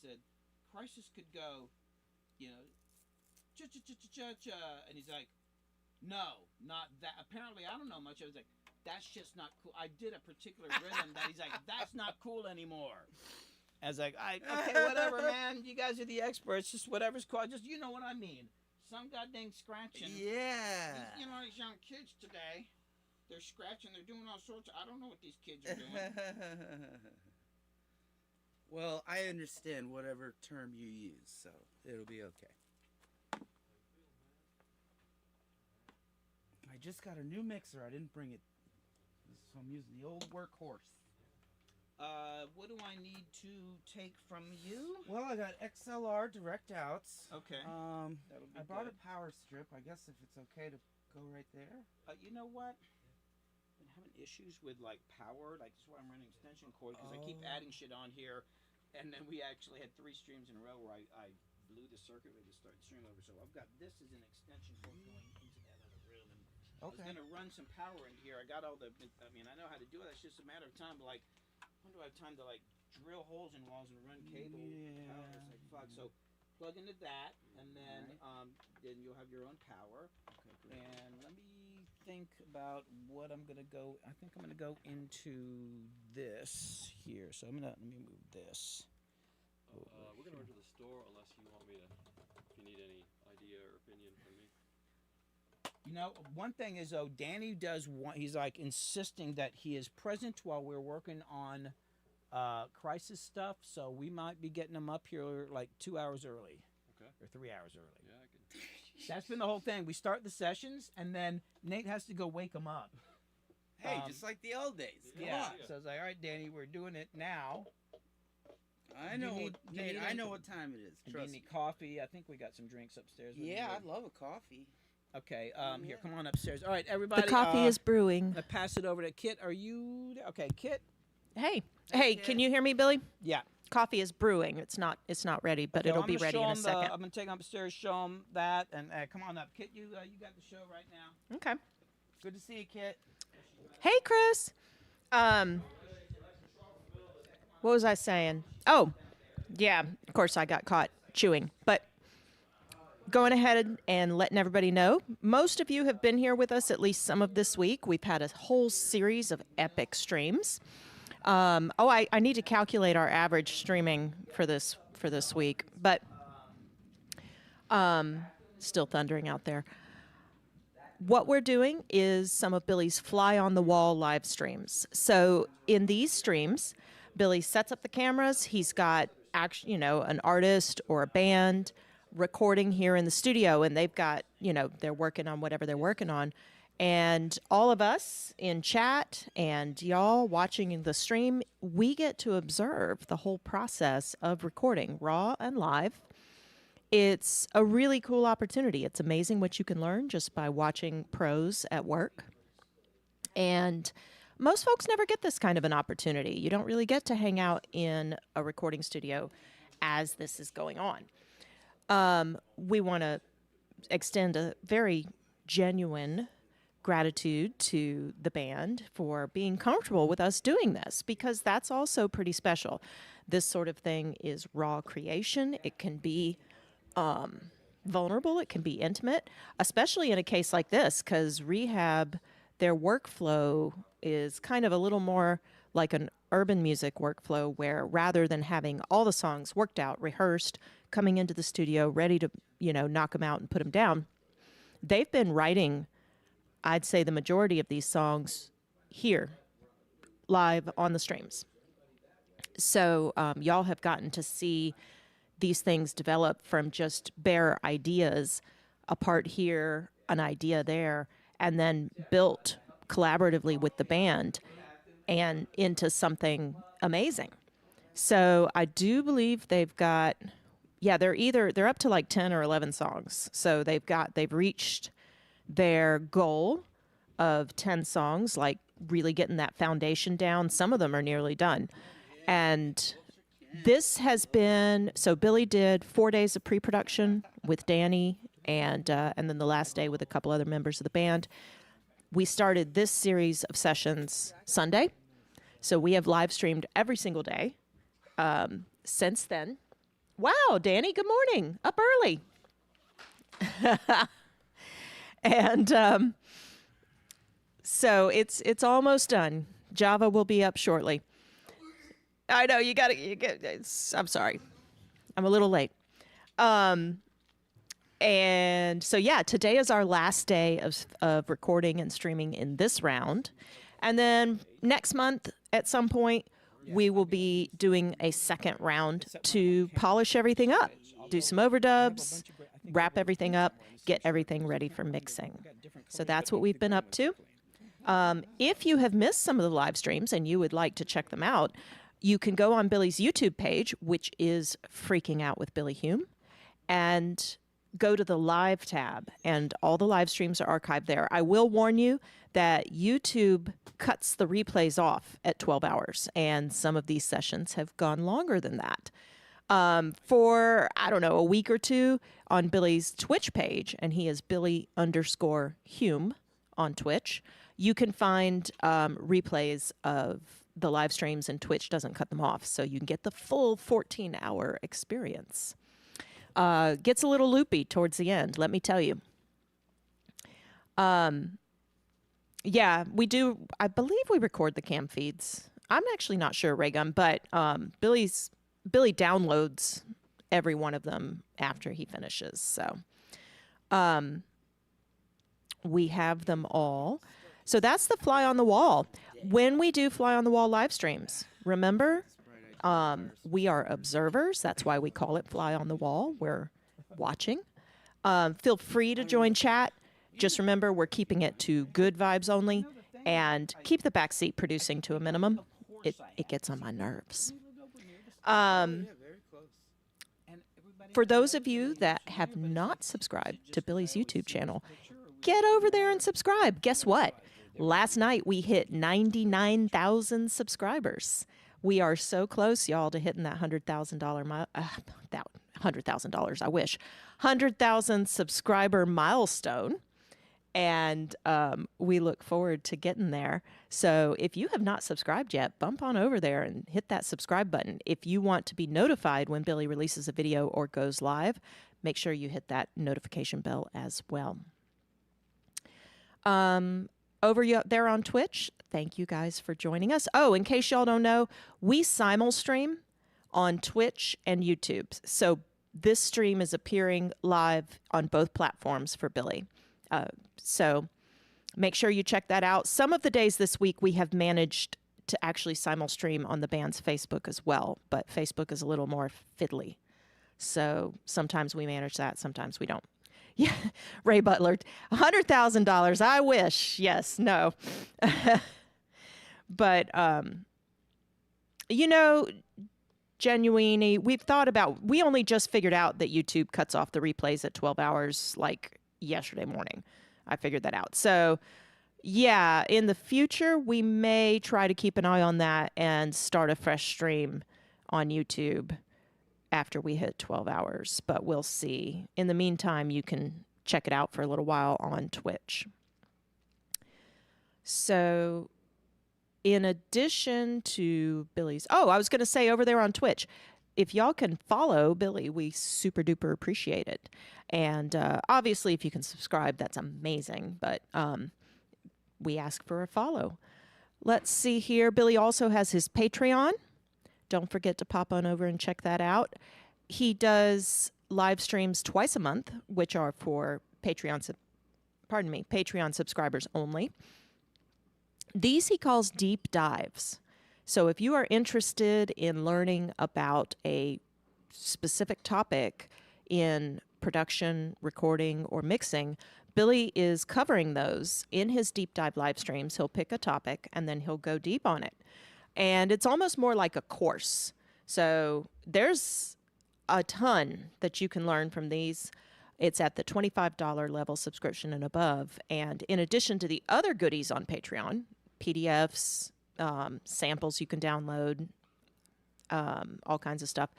said, Crisis could go, cha-cha-cha-cha-cha, and he's like, no, not that. Apparently, I don't know much. I was like, that's just not cool. I did a particular rhythm that he's like, that's not cool anymore. I was like, okay, whatever, man. You guys are the experts. Just whatever's cool. Just, you know what I mean. Some goddamn scratching. Yeah. These young kids today, they're scratching. They're doing all sorts of, I don't know what these kids are doing. Well, I understand whatever term you use, so it'll be okay. I just got a new mixer. I didn't bring it, so I'm using the old workhorse. What do I need to take from you? Well, I got XLR direct outs. Okay. That'll be I brought good. a power strip. I guess if it's okay to go right there. You know what? I've been having issues with like power. Like that's why I'm running extension cord because I keep Oh. adding shit on here, and then we actually had 3 streams in a row where I blew the circuit with to start the stream over. So I've got this as an extension cord going into that other room, and I was Okay. gonna run some power into here. I got all the. I mean, I know how to do it. It's just a matter of time. But like, when do I have time to like drill holes in walls and run cable? Yeah. Power? It's like fuck. So plug into that, and then then you'll have your own power. Okay, great. And let me think about what I'm gonna go. I think I'm gonna go into this here. So let me move this. We're gonna run to the store unless you want me to. If you need any idea or opinion from me. You know, one thing is though, Danny does want. He's like insisting that he is present while we're working on crisis stuff. So we might be getting him up here like 2 hours early. Okay. Or 3 hours early. Yeah, I can. That's been the whole thing. We start the sessions, and then Nate has to go wake him up. Hey, just like the old days. Come Yeah. on. So I was like, all right, Danny, we're doing it now. I Do you know. need- do you Nate, need I know anything? what time it is. And do you Trust need me. coffee? I think we got some drinks upstairs. we can Yeah, go- I'd love a coffee. Okay, Yeah. here, come on upstairs. All right, everybody. The coffee is brewing. I'm gonna pass it over to Kit. Are you there? Okay, Kit? Hey, Hey, can kid. you hear me, Billy? Yeah. Coffee is brewing. It's not ready, but So it'll I'm be gonna ready show in a 'em second. I'm going to take them upstairs, show them that, and come on up. Kit, you got the show right now. Okay. Good to see you, Kit. Hey, Chris. What was I saying? Oh, yeah. Of course, I got caught chewing, but going ahead and letting everybody know, most of you have been here with us at least some of this week. We've had a whole series of epic streams. I need to calculate our average streaming for this week, but still thundering out there. What we're doing is some of Billy's fly on the wall live streams. So in these streams, Billy sets up the cameras. He's got an artist or a band recording here in the studio, and they've got, they're working on whatever they're working on. And all of us in chat and y'all watching the stream, we get to observe the whole process of recording raw and live. It's a really cool opportunity. It's amazing what you can learn just by watching pros at work. And most folks never get this kind of an opportunity. You don't really get to hang out in a recording studio as this is going on. We want to extend a very genuine gratitude to the band for being comfortable with us doing this, because that's also pretty special. This sort of thing is raw creation. It can be vulnerable, it can be intimate, especially in a case like this, because Rehab, their workflow is kind of a little more like an urban music workflow, where rather than having all the songs worked out, rehearsed, coming into the studio, ready to, knock them out and put them down, they've been writing, I'd say, the majority of these songs here, live on the streams. So y'all have gotten to see these things develop from just bare ideas, a part here, an idea there, and then built collaboratively with the band and into something amazing. So I do believe they've got, they're up to like 10 or 11 songs. So they've reached their goal of 10 songs, like really getting that foundation down. Some of them are nearly done. And this has been, so Billy did 4 days of pre-production with Danny and then the last day with a couple other members of the band. We started this series of sessions Sunday. So we have live streamed every single day since then. Wow, Danny, good morning. Up early. And so it's almost done. Java will be up shortly. I know I'm sorry. I'm a little late. And so, today is our last day of recording and streaming in this round. And then next month, at some point, we will be doing a second round to polish everything up, do some overdubs, wrap everything up, get everything ready for mixing. So that's what we've been up to. If you have missed some of the live streams and you would like to check them out, you can go on Billy's YouTube page, which is Freaking Out with Billy Hume, and go to the live tab, and all the live streams are archived there. I will warn you that YouTube cuts the replays off at 12 hours, and some of these sessions have gone longer than that. For, a week or two on Billy's Twitch page, and he is Billy_Hume on Twitch, you can find replays of the live streams, and Twitch doesn't cut them off, so you can get the full 14-hour experience. Gets a little loopy towards the end, let me tell you. We do, I believe we record the cam feeds. I'm actually not sure, Raygun, but Billy downloads every one of them after he finishes, so we have them all. So that's the Fly on the Wall. When we do Fly on the Wall live streams, remember, we are observers. That's why we call it Fly on the Wall. We're watching. Feel free to join chat. Just remember, we're keeping it to good vibes only, and keep the backseat producing to a minimum. It gets on my nerves. For those of you that have not subscribed to Billy's YouTube channel, get over there and subscribe. Guess what? Last night we hit 99,000 subscribers. We are so close, y'all, to hitting that $100,000 that $100,000. I wish 100,000 subscriber milestone, and we look forward to getting there. So if you have not subscribed yet, bump on over there and hit that subscribe button. If you want to be notified when Billy releases a video or goes live, make sure you hit that notification bell as well. Over there on Twitch, thank you guys for joining us. Oh, in case y'all don't know, we simul-stream on Twitch and YouTube. So this stream is appearing live on both platforms for Billy. So make sure you check that out. Some of the days this week we have managed to actually simul-stream on the band's Facebook as well, but Facebook is a little more fiddly. So sometimes we manage that, sometimes we don't. Yeah, Ray Butler, $100,000. I wish. Yes, no. But, genuinely, we only just figured out that YouTube cuts off the replays at 12 hours like yesterday morning. I figured that out. So, yeah, in the future, we may try to keep an eye on that and start a fresh stream on YouTube after we hit 12 hours, but we'll see. In the meantime, you can check it out for a little while on Twitch. So, in addition to Billy's, I was going to say over there on Twitch, if y'all can follow Billy, we super duper appreciate it. And obviously, if you can subscribe, that's amazing. But we ask for a follow. Let's see here. Billy also has his Patreon. Don't forget to pop on over and check that out. He does live streams twice a month, which are for Patreon subscribers only. These he calls deep dives. So if you are interested in learning about a specific topic in production, recording, or mixing, Billy is covering those in his deep dive live streams. He'll pick a topic and then he'll go deep on it. And it's almost more like a course. So there's a ton that you can learn from these. It's at the $25 level subscription and above. And in addition to the other goodies on Patreon, PDFs, samples you can download, all kinds of stuff,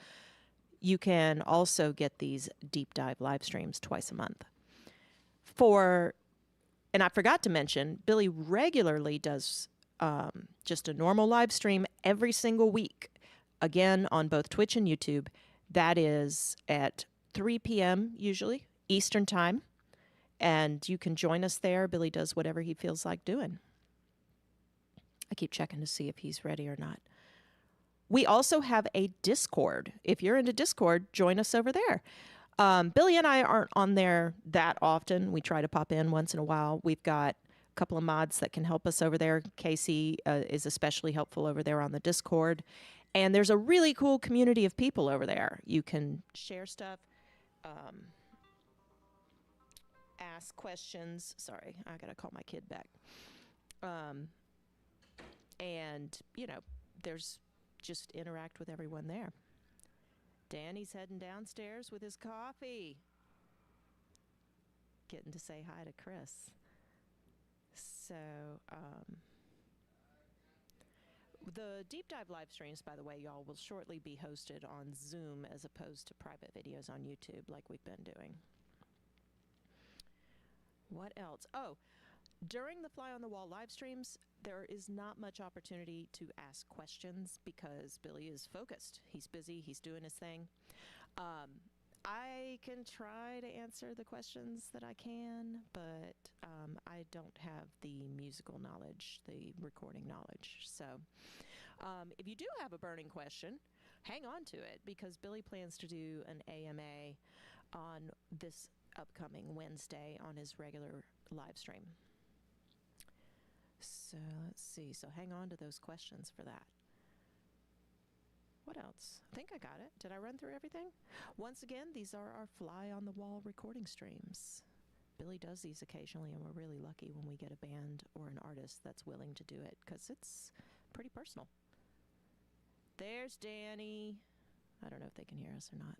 you can also get these deep dive live streams twice a month. And I forgot to mention, Billy regularly does just a normal live stream every single week, again on both Twitch and YouTube. That is at 3 p.m. usually, Eastern Time. And you can join us there. Billy does whatever he feels like doing. I keep checking to see if he's ready or not. We also have a Discord. If you're into Discord, join us over there. Billy and I aren't on there that often. We try to pop in once in a while. We've got a couple of mods that can help us over there. Casey is especially helpful over there on the Discord. And there's a really cool community of people over there. You can share stuff, ask questions. Sorry, I got to call my kid back. And, there's just interact with everyone there. Danny's heading downstairs with his coffee. Getting to say hi to Chris. So, the deep dive live streams, by the way, y'all, will shortly be hosted on Zoom as opposed to private videos on YouTube like we've been doing. What else? During the Fly on the Wall live streams, there is not much opportunity to ask questions because Billy is focused. He's busy. He's doing his thing. I can try to answer the questions that I can, but I don't have the musical knowledge, the recording knowledge. So if you do have a burning question, hang on to it because Billy plans to do an AMA on this upcoming Wednesday on his regular live stream. So let's see. So hang on to those questions for that. What else? I think I got it. Did I run through everything? Once again, these are our Fly on the Wall recording streams. Billy does these occasionally, and we're really lucky when we get a band or an artist that's willing to do it because it's pretty personal. There's Danny. I don't know if they can hear us or not.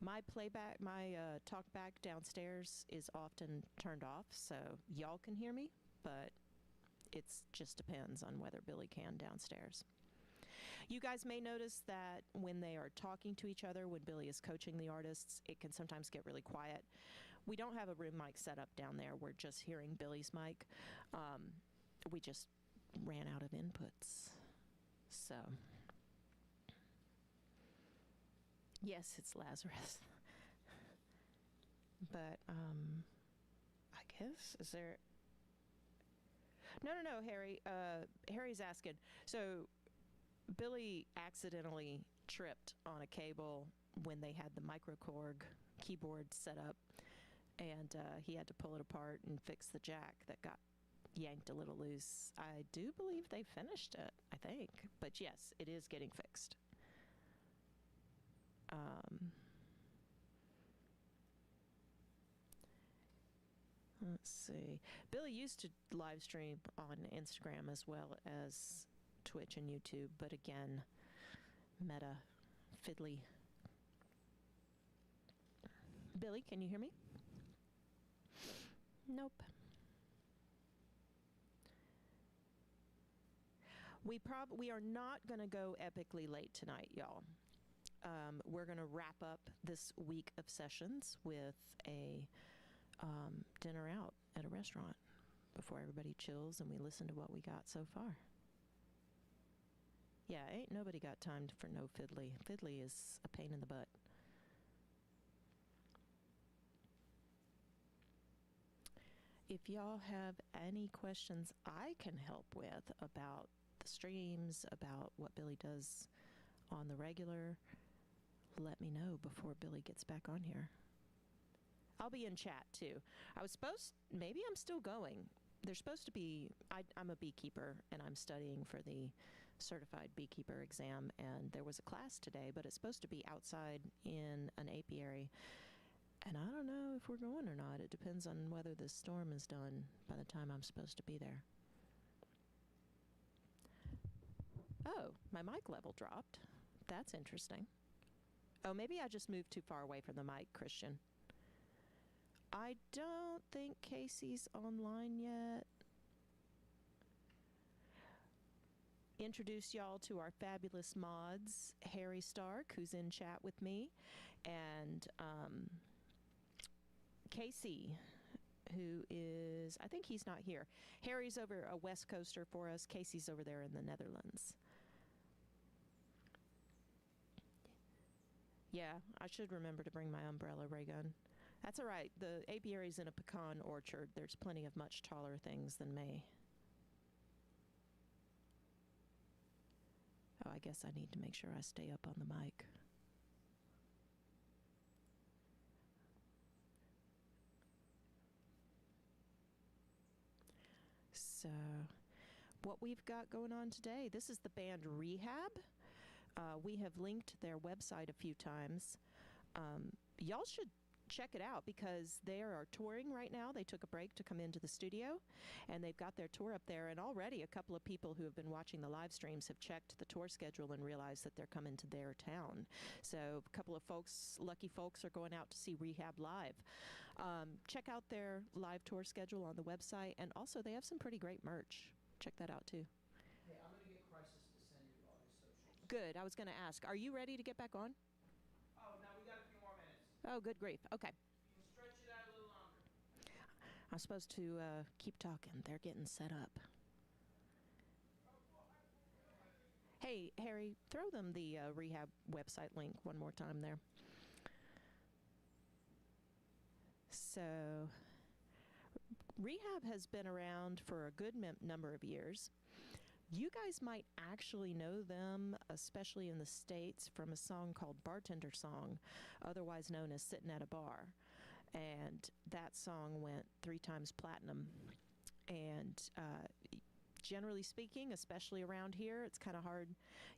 My talkback downstairs is often turned off, so y'all can hear me, but it just depends on whether Billy can downstairs. You guys may notice that when they are talking to each other, when Billy is coaching the artists, it can sometimes get really quiet. We don't have a room mic set up down there. We're just hearing Billy's mic. We just ran out of inputs. So... yes, it's Lazarus. But, I guess, is there... No, Harry. Harry's asking. So, Billy accidentally tripped on a cable when they had the microKORG keyboard set up, and he had to pull it apart and fix the jack that got yanked a little loose. I do believe they finished it, I think. But yes, it is getting fixed. Let's see. Billy used to live stream on Instagram as well as Twitch and YouTube, but again, meta, fiddly. Billy, can you hear me? Nope. We are not going to go epically late tonight, y'all. we're going to wrap up this week of sessions with a dinner out at a restaurant before everybody chills and we listen to what we got so far. Yeah, ain't nobody got time for no fiddly. Fiddly is a pain in the butt. If y'all have any questions I can help with about the streams, about what Billy does on the regular, let me know before Billy gets back on here. I'll be in chat too. Maybe I'm still going. There's supposed to be, I'm a beekeeper and I'm studying for the certified beekeeper exam, and there was a class today, but it's supposed to be outside in an apiary. And I don't know if we're going or not. It depends on whether the storm is done by the time I'm supposed to be there. Oh, my mic level dropped. That's interesting. Oh, maybe I just moved too far away from the mic, Christian. I don't think Casey's online yet. Introduce y'all to our fabulous mods, Harry Stark, who's in chat with me, and Casey, who is, I think he's not here. Harry's over a West Coaster for us. Casey's over there in the Netherlands. Yeah, I should remember to bring my umbrella, ray gun. That's all right. The apiary's in a pecan orchard. There's plenty of much taller things than me. Oh, I guess I need to make sure I stay up on the mic. So, what we've got going on today, this is the band Rehab. We have linked their website a few times. Y'all should check it out because they are touring right now. They took a break to come into the studio, and they've got their tour up there. And already a couple of people who have been watching the live streams have checked the tour schedule and realized that they're coming to their town. So a couple of lucky folks are going out to see Rehab live. Check out their live tour schedule on the website, and also they have some pretty great merch. Check that out too. Hey, I'm going to get Crisis to send you all his socials. Good. I was going to ask, are you ready to get back on? Oh, no, we got a few more minutes. Oh, good grief. Okay. You can stretch it out a little longer. I'm supposed to keep talking. They're getting set up. Hey, Harry, throw them the Rehab website link one more time there. So, Rehab has been around for a good number of years. You guys might actually know them, especially in the States, from a song called Bartender Song, otherwise known as Sittin' at a Bar. And that song went 3 times platinum. And generally speaking, especially around here, it's kind of hard.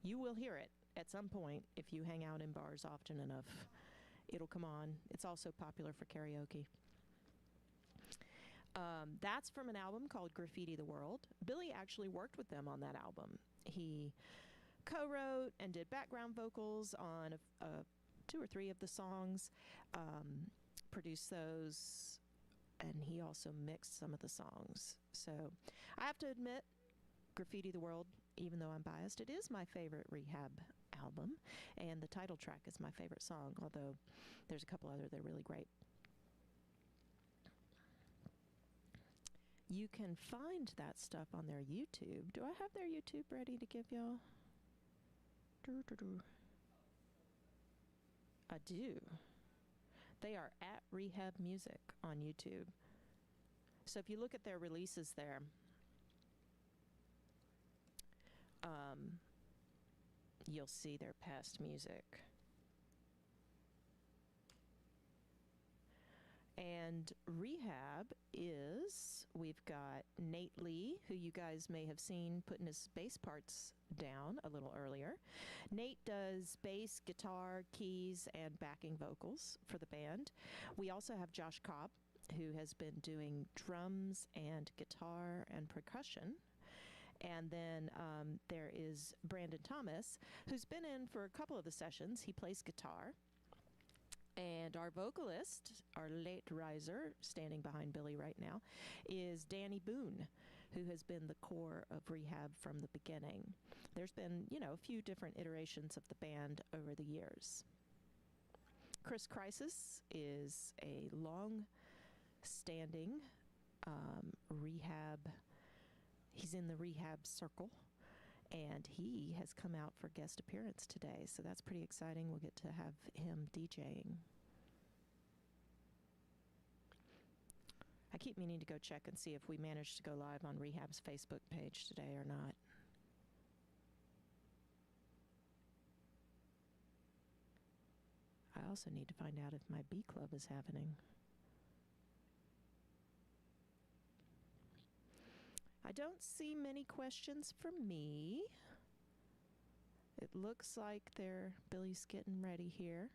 You will hear it at some point if you hang out in bars often enough. It'll come on. It's also popular for karaoke. That's from an album called Graffiti the World. Billy actually worked with them on that album. He co-wrote and did background vocals on 2 or 3 of the songs, produced those, and he also mixed some of the songs. So I have to admit, Graffiti the World, even though I'm biased, it is my favorite Rehab album, and the title track is my favorite song, although there's a couple other that are really great. You can find that stuff on their YouTube. Do I have their YouTube ready to give y'all? I do. They are at Rehab Music on YouTube. So if you look at their releases there, you'll see their past music. And Rehab is, we've got Nate Lee, who you guys may have seen putting his bass parts down a little earlier. Nate does bass, guitar, keys, and backing vocals for the band. We also have Josh Cobb, who has been doing drums and guitar and percussion. And then there is Brandon Thomas, who's been in for a couple of the sessions. He plays guitar. And our vocalist, our late riser, standing behind Billy right now, is Danny Boone, who has been the core of Rehab from the beginning. There's been, a few different iterations of the band over the years. Chris Crisis is a long-standing Rehab. He's in the Rehab circle, and he has come out for guest appearance today, so that's pretty exciting. We'll get to have him DJing. I keep meaning to go check and see if we managed to go live on Rehab's Facebook page today or not. I also need to find out if my bee club is happening. I don't see many questions for me. It looks like Billy's getting ready here.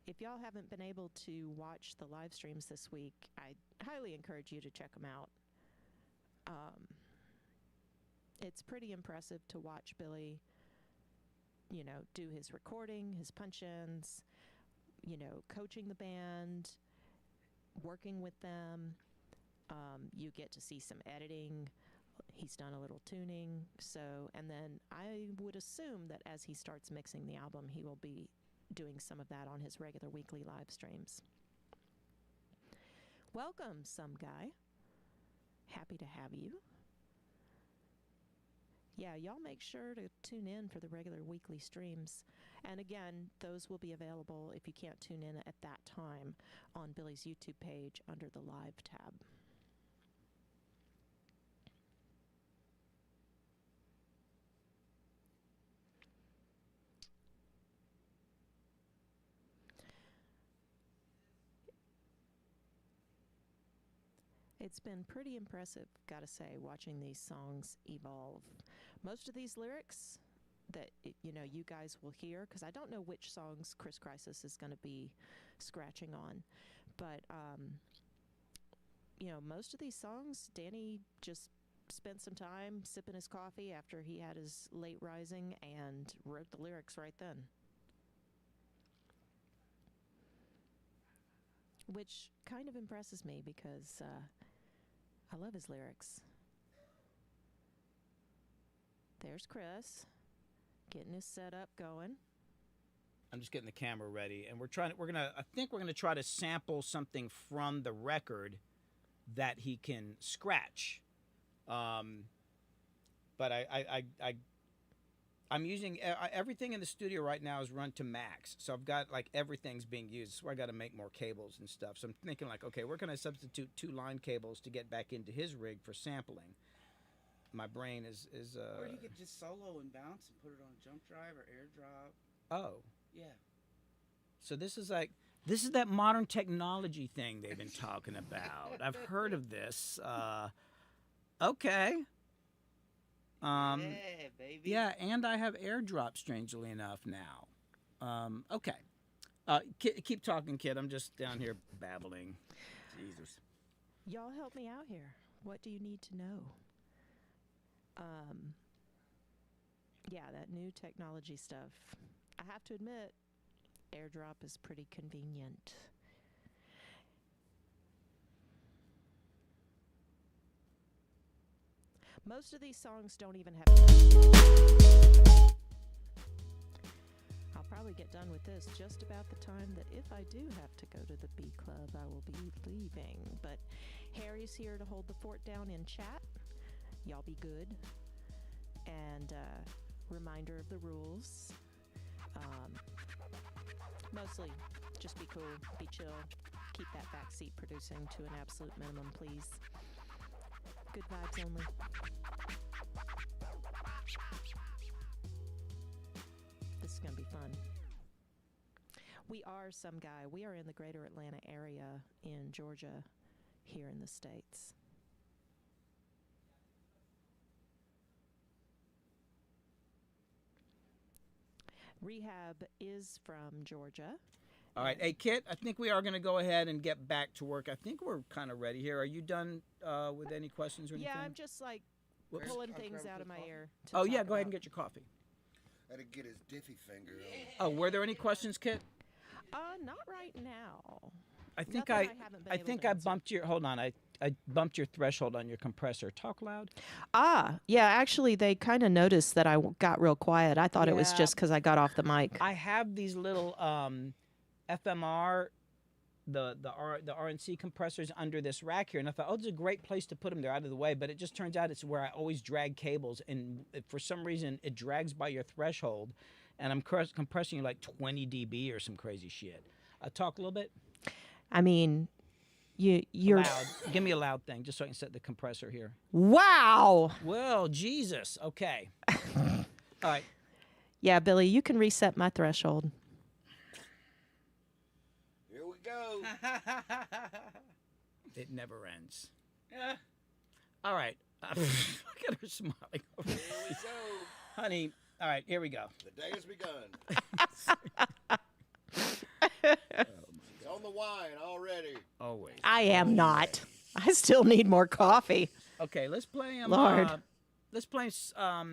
If y'all haven't been able to watch the live streams this week, I highly encourage you to check them out. It's pretty impressive to watch Billy, do his recording, his punch-ins, coaching the band, working with them. You get to see some editing. He's done a little tuning. And then I would assume that as he starts mixing the album, he will be doing some of that on his regular weekly live streams. Welcome, some guy. Happy to have you. Yeah, y'all make sure to tune in for the regular weekly streams. And again, those will be available if you can't tune in at that time on Billy's YouTube page under the Live tab. It's been pretty impressive, gotta say, watching these songs evolve. Most of these lyrics that, you guys will hear, because I don't know which songs Chris Crisis is going to be scratching on, but, most of these songs, Danny just spent some time sipping his coffee after he had his late rising and wrote the lyrics right then. Which kind of impresses me because, I love his lyrics. There's Chris getting his setup going. I'm just getting the camera ready, and I think we're gonna try to sample something from the record that he can scratch. But I'm using everything in the studio right now is run to max, so I've got everything's being used. So I got to make more cables and stuff. So I'm thinking okay, where can I substitute 2 line cables to get back into his rig for sampling? My brain is. Or you could just solo and bounce and put it on a jump drive or airdrop. Oh. Yeah. So this is that modern technology thing they've been talking about. I've heard of this. Okay. Yeah, baby. Yeah, and I have airdrop, strangely enough, now. Okay. Keep talking, kid. I'm just down here babbling. Jesus. Y'all help me out here. What do you need to know? Yeah, that new technology stuff. I have to admit, airdrop is pretty convenient. Most of these songs don't even have... I'll probably get done with this just about the time that if I do have to go to the B Club, I will be leaving. But Harry's here to hold the fort down in chat. Y'all be good. And reminder of the rules. Mostly just be cool, be chill, keep that backseat producing to an absolute minimum, please. Good vibes only. This is going to be fun. We are some guy. We are in the greater Atlanta area in Georgia, here in the States. Rehab is from Georgia. All right. Hey, Kit, I think we are going to go ahead and get back to work. I think we're kind of ready here. Are you done with any questions or anything? Yeah, I'm just Whoops. pulling things out of my ear. Oh, yeah, go ahead and get your coffee. Had to get his diffy finger on. Oh, were there any questions, Kit? Not right now. I think Nothing I haven't been able to I answer. bumped your. Hold on, I I bumped your threshold on your compressor. Talk loud. Yeah, actually, they kind of noticed that I got real quiet. I thought it was Yeah. just because I got off the mic. I have these little FMR, the RNC compressors under this rack here, and I thought, oh, it's a great place to put them. They're out of the way, but it just turns out it's where I always drag cables, and for some reason it drags by your threshold, and I'm compressing like 20 dB or some crazy shit. Talk a little bit. I mean, you're loud. Give me a loud thing, just so I can set the compressor here. Wow. Well, Jesus. Okay. All right. Yeah, Billy, you can reset my threshold. Here we go. It never ends. All right. Look at her smiling. Here we go. Honey, all right, here we go. The day has begun. It's on the wine already. Always. I am not. I still need more coffee. Okay, let's play him. Lord. Let's play. Well,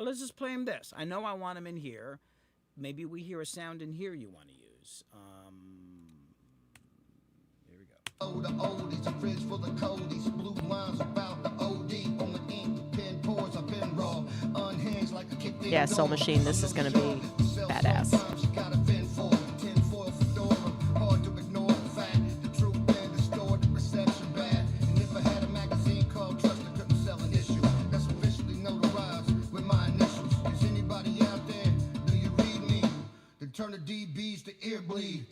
let's just play him this. I know I want him in here. Maybe we hear a sound in here you want to use. Here we go. Oh, the oldies, a fridge full of coldies, blue lines about the OD on the ink, pen pours, I've been raw, unhinged like a kicked in Yeah, Soul door. Machine, this is gonna be badass. She got a fin for, tinfoil fedora, hard to ignore the fact, the truth been distorted, reception bad, and if I had a magazine called Trust, I couldn't sell an issue, that's officially notarized with my initials. Is anybody out there, do you read me? Then turn the DBs to ear bleed.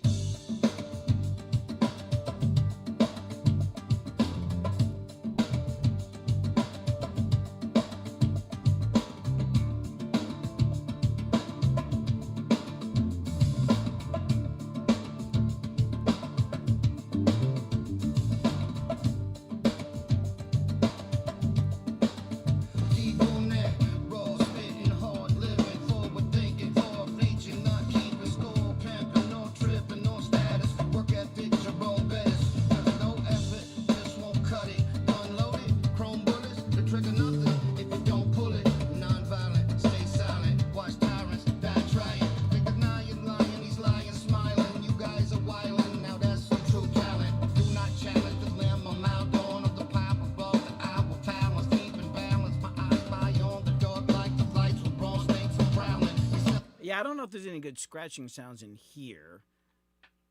Yeah, I don't know if there's any good scratching sounds in here.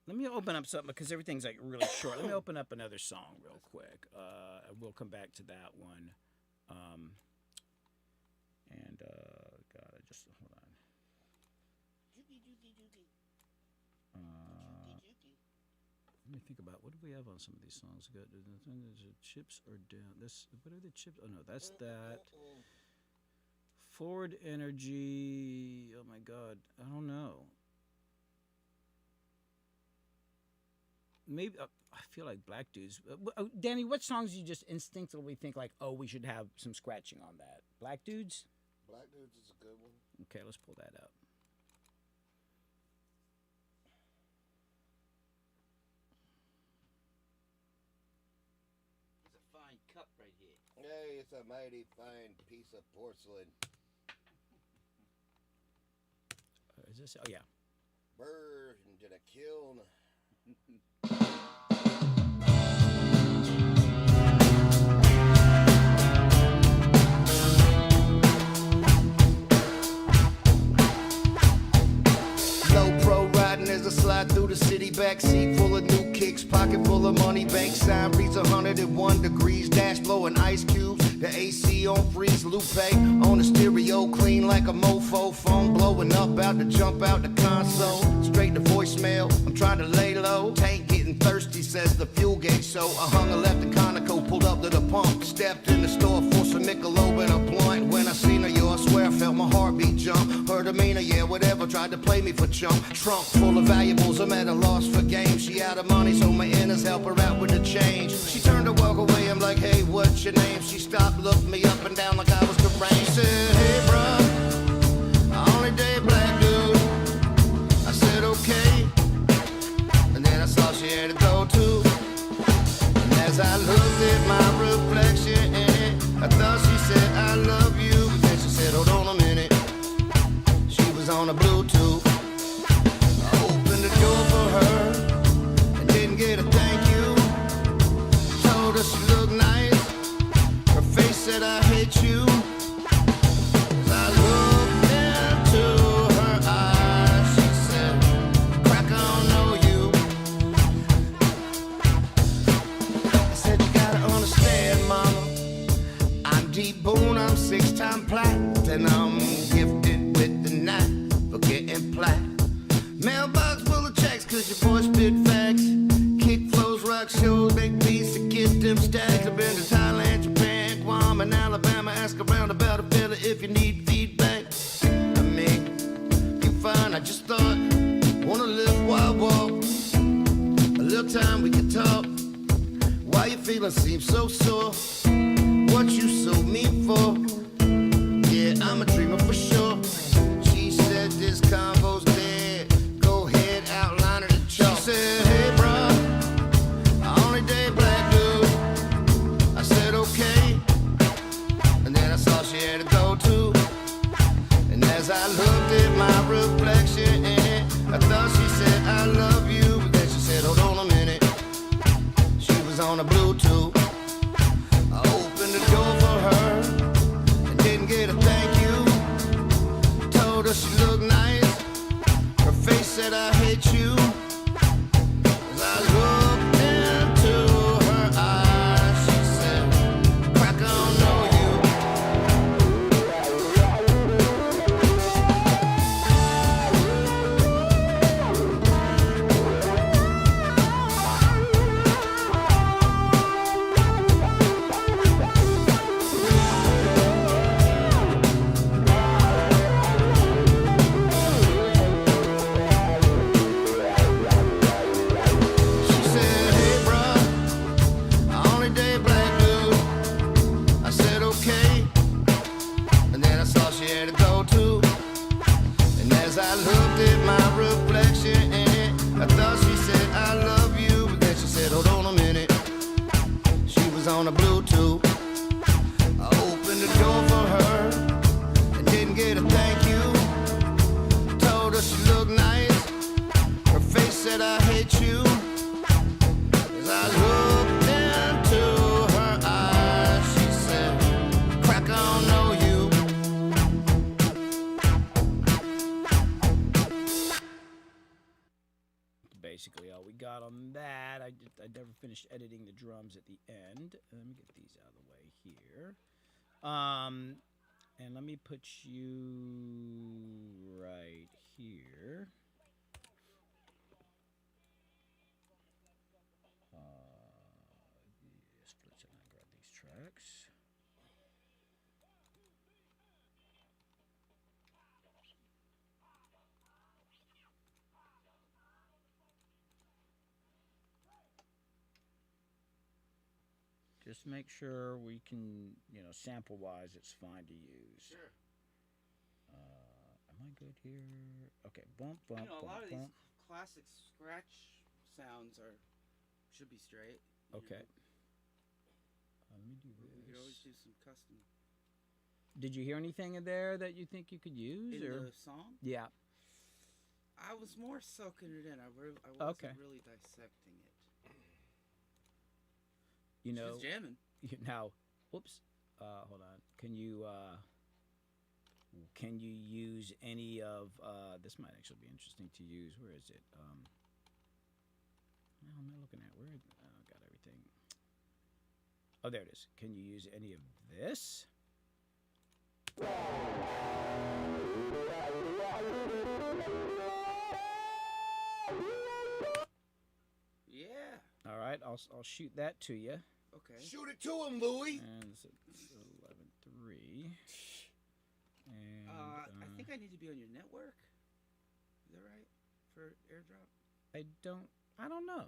Let me open up something because everything's like really short. Let me open up another song real quick. We'll come back to that one. God, I just hold on. Let me think about what do we have on some of these songs. Got chips are down. This what are the chips? Oh no, that's that. Forward energy. Oh my God, I don't know. Maybe I feel like Black Dudes. Danny, what songs you just instinctively think like, oh, we should have some scratching on that? Black Dudes. Black Dudes is a good one. Okay, let's pull that up. It's a fine cup right here. Hey, it's a mighty fine piece of porcelain. Is this? Oh yeah. Burned in a kiln. Low pro riding as I slide through the city, backseat full of new kicks, pocket full of money, bank sign reads 101 degrees, dash blowing ice cubes, the AC on freeze, Lupe on the stereo, clean like a mofo, phone blowing up, about to jump out the console, straight to voicemail, I'm trying to lay low, tank getting thirsty, says the fuel gauge, so I hung a left in Conoco, pulled up to the pump, stepped in the store for some Michelob and a blunt, when I seen her, yo, I swear I felt my heartbeat jump, her demeanor, yeah, whatever, tried to play me for chump, trunk full of valuables, I'm at a loss for game, she out of money, so my inners help her out with the change, she turned to walk away, I'm like, hey, what's your name, she stopped, looked me up and down like I was deranged, she said, hey, bruh, I only date black dude, I said, okay, and then I saw she had to go too, and as I looked at my reflection in it, I thought she said, I love you, but then she said, hold on a minute, she was on a Bluetooth, I opened the door for her, and didn't get a thank you, told her hate you. As I looked into her eyes, she said, crack on, know you. I said, you gotta understand, mama, I'm T-Bone, I'm 6-time platinum, I'm gifted with the knife for getting plat. Mailbox full of checks, cause your boy spit facts. Kick flows, rock shows, make beats to get them stacks. I've been to Thailand, Japan, Guam, and Alabama. Ask around about a fella if you need feedback. I mean, you fine, I just thought, wanna live while walk. A little time we could talk. Why you feeling seems so sore? What you sold me for? Yeah, I'm a dreamer for sure. She said this convo's dead. Go ahead, outline of the chalk. She said, hey, bro, I only date black dude. I said, okay. And then I saw she had to go too. And as I looked at my reflection in it, I thought she said, I love you. But then she said, hold on a minute. She was on a Bluetooth. I opened the door for her and didn't get a thank you. Told her she looked nice. Her face said, I hate you. As I looked into her eyes, she said, crack on, know you. She said, hey, bro, I only date black dude. I said, okay. And then I saw she had to go too. And as I looked at my reflection in it, I thought she said, I love you. But then she said, hold on a minute. She was on a Bluetooth. I opened the door for her and didn't get a thank you. Told her she looked nice. Her face said, I hate you. As I looked into her eyes, she said, crack on, know you. Basically all we got on that. I never finished editing the drums at the end. Let me get these out of the way here. And let me put you right here. Yes, let's grab these tracks. Just make sure we can, sample wise, it's fine to use. Sure. Am I good here? Okay, bump, bump, You know, a bump, lot of bump. these classic scratch sounds should be straight. you Okay. know. Let me do We could always this. do some custom Did you hear anything in there that you think you could use? in or the song. yeah. I was more soaking it in. I wasn't Okay. really dissecting it. You She know, was jamming. now, whoops. Hold on. Can you use any of this might actually be interesting to use. Where is it? Well, I'm not looking at where I got everything. Oh, there it is. Can you use any of this? Yeah. All right, I'll shoot that to you. Okay. Shoot it to him, Louie. And it's 11.3. And I think I need to be on your network. Is that right? For airdrop? I don't know.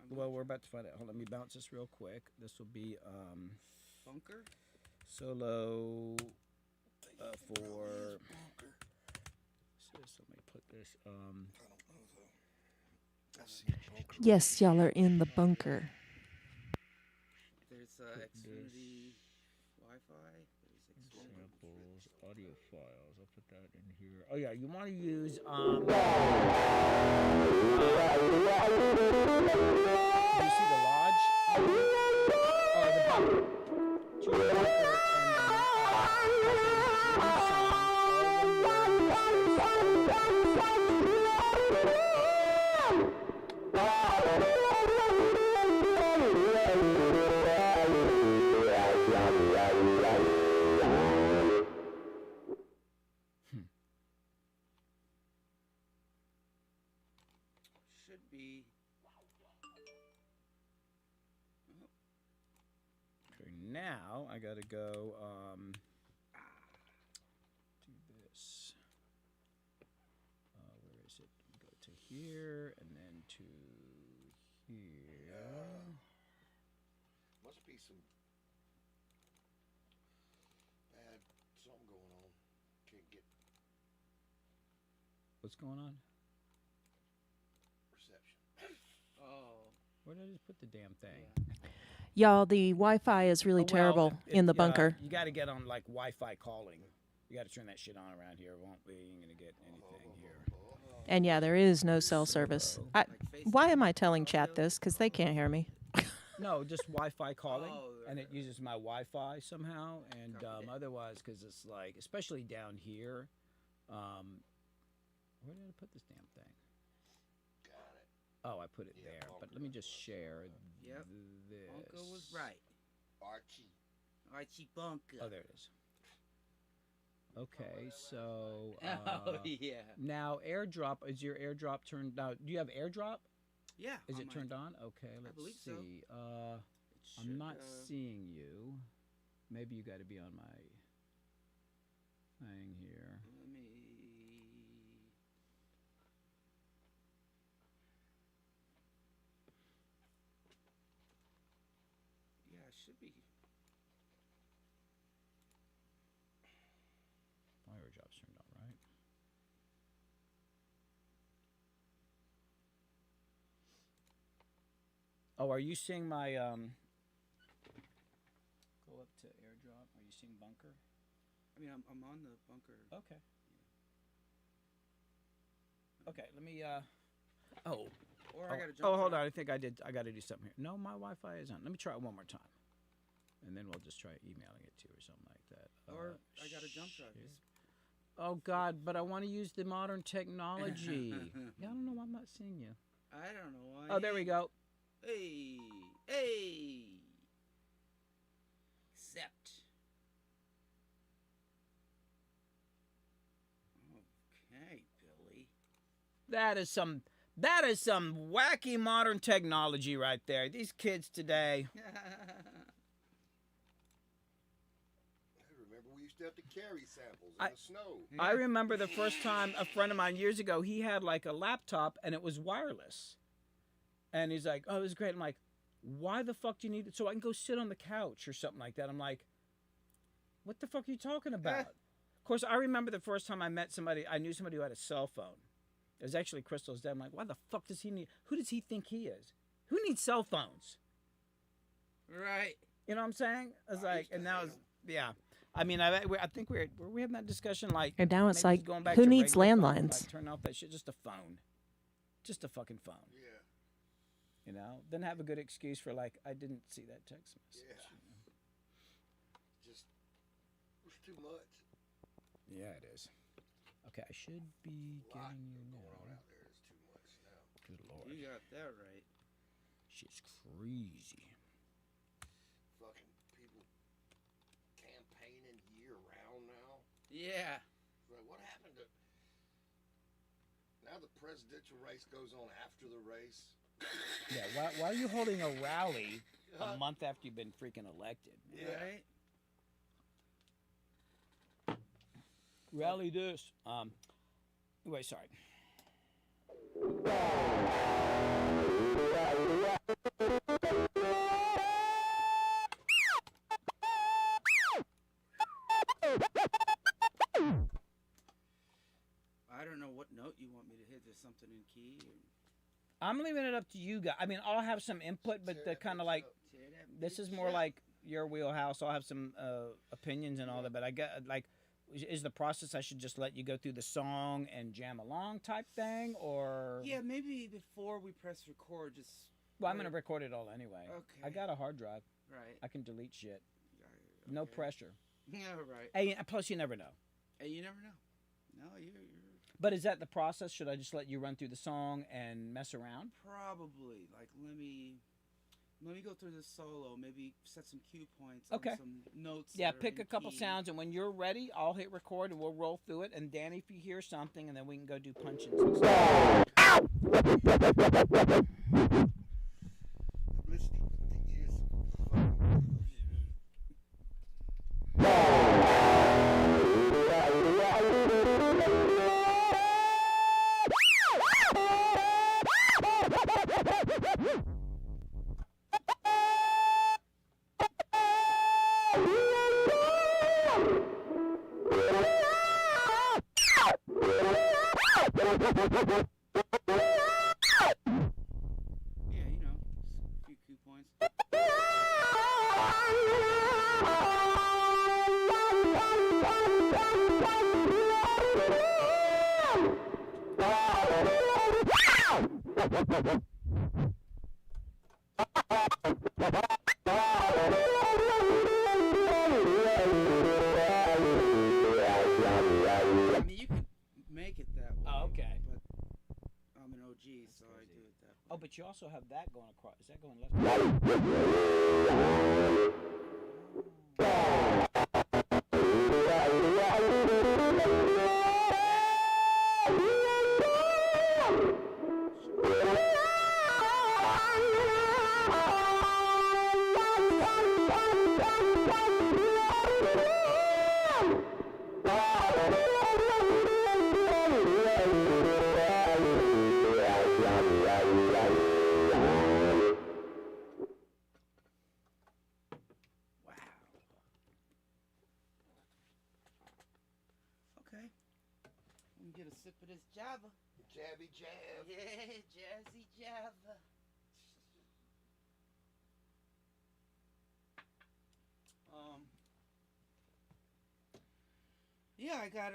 I'm Well, we're about to find out. Hold on, let me bounce this real quick. This will be Bunker? solo for. So let me put this. Yes, y'all are in the bunker. There's Xfinity Wi-Fi. There's Samples, audio files. I'll put that in here. Oh yeah, you want to use do you see the lodge? Or the choose a bunker, and Should be. okay, now I gotta go do this. Where is it? Go to here and then to here. Must be some bad something going on. Can't get What's going on? reception. Oh. Where did I just put the damn thing? Y'all, the Wi-Fi is really terrible in the bunker. You got to get on like Wi-Fi calling. You got to turn that shit on around here. Won't be. You ain't gonna get anything here. And yeah, there is no cell service. Why am I telling chat this? Because they can't hear me. No, just Wi-Fi calling, Oh, and it uses my Wi-Fi somehow. And Copy that. otherwise, because it's like, especially down here. Where did I put this damn thing? Got it. Oh, I put it Yeah, there. But bunker. let me just share Yep. this. Bunker was right. Archie. Archie Bunker. Oh, there it is. Okay, so Oh, yeah. now AirDrop, is your AirDrop turned on? Do you have AirDrop? Yeah. Is on it my- turned on? Okay, let's believe so. see. it I'm should, not seeing you. Maybe you got to be on my thing here. Let me. Yeah, it should be. My AirDrop's turned on, right? Oh, are you seeing my Go up to AirDrop. Are you seeing Bunker? I mean, I'm on the bunker. Okay. Okay, let me oh. Or Oh, I gotta jump. oh, hold drop. on. I think I did. I got to do something here. No, my Wi-Fi is on. Let me try it one more time, and then we'll just try emailing it to you or something like that. Or I gotta jump drive. shit. Oh God! But I want to use the modern technology. Yeah, I don't know why I'm not seeing you. I don't know why. Oh, there we go. Hey, hey. Accept. Okay, Billy. That is some wacky modern technology right there. These kids today. I remember we used to have to carry samples in the snow. I remember the first time a friend of mine years ago, he had like a laptop and it was wireless. And he's like, oh, it was great. I'm like, why the fuck do you need it? So I can go sit on the couch or something like that. I'm like, what the fuck are you talking about? Of course, I remember the first time I met somebody, I knew somebody who had a cell phone. It was actually Crystal's dad. I'm like, why the fuck does he need, who does he think he is? Who needs cell phones? Right. You know what I'm saying? I was I like, used to and now hate it's, yeah. I mean, I think were we having that discussion like, And now it's maybe like, going back who to needs regular phones, landlines? like, turn off that shit, just a phone. Just a fucking phone. Yeah. You know, then have a good excuse for like, I didn't see that text message. Yeah. Just it was too much. Yeah, it is. Okay, I should be A lot getting you going on now. out there. It's too much now. Good lord, You got that right. shit's crazy. Fucking people campaigning year round now. Yeah. It's like, what happened to? Now the presidential race goes on after the race. Yeah, why are you holding a rally a month after you've been freaking elected? Yeah. Right. Rally this. Wait, sorry. I don't know what note you want me to hit. There's something in key. Or... I'm leaving it up to you guys. I mean, I'll have some input, but the kind of like, Tear that this is bitch more up. like your wheelhouse. I'll have some opinions and all that, but I get like, is the process I should just let you go through the song and jam along type thing, or Yeah, maybe before we press record, just. well, I'm gonna record it all anyway. Okay. I got a hard drive. Right. I can delete shit. Yeah, No okay. pressure. Yeah, right. Hey, plus you never know. Hey, you never know. No, you're But is that the process? Should I just let you run through the song and mess around? probably like let me go through this solo. Maybe set some cue points. Okay. On some notes. Yeah, that are pick in a couple key. sounds, and when you're ready, I'll hit record and we'll roll through it. And Danny, if you hear something, and then we can go do punch-ins and stuff. Yeah, you know, a few cue points. I mean, you can make it that way. Oh, okay. But I'm an OG, so I do it that way. Oh, but you also have that going across. Is that going left? Wow. Okay. Let me get a sip of this Java. Jabby jab. Yeah, Jazzy Java. Yeah, I got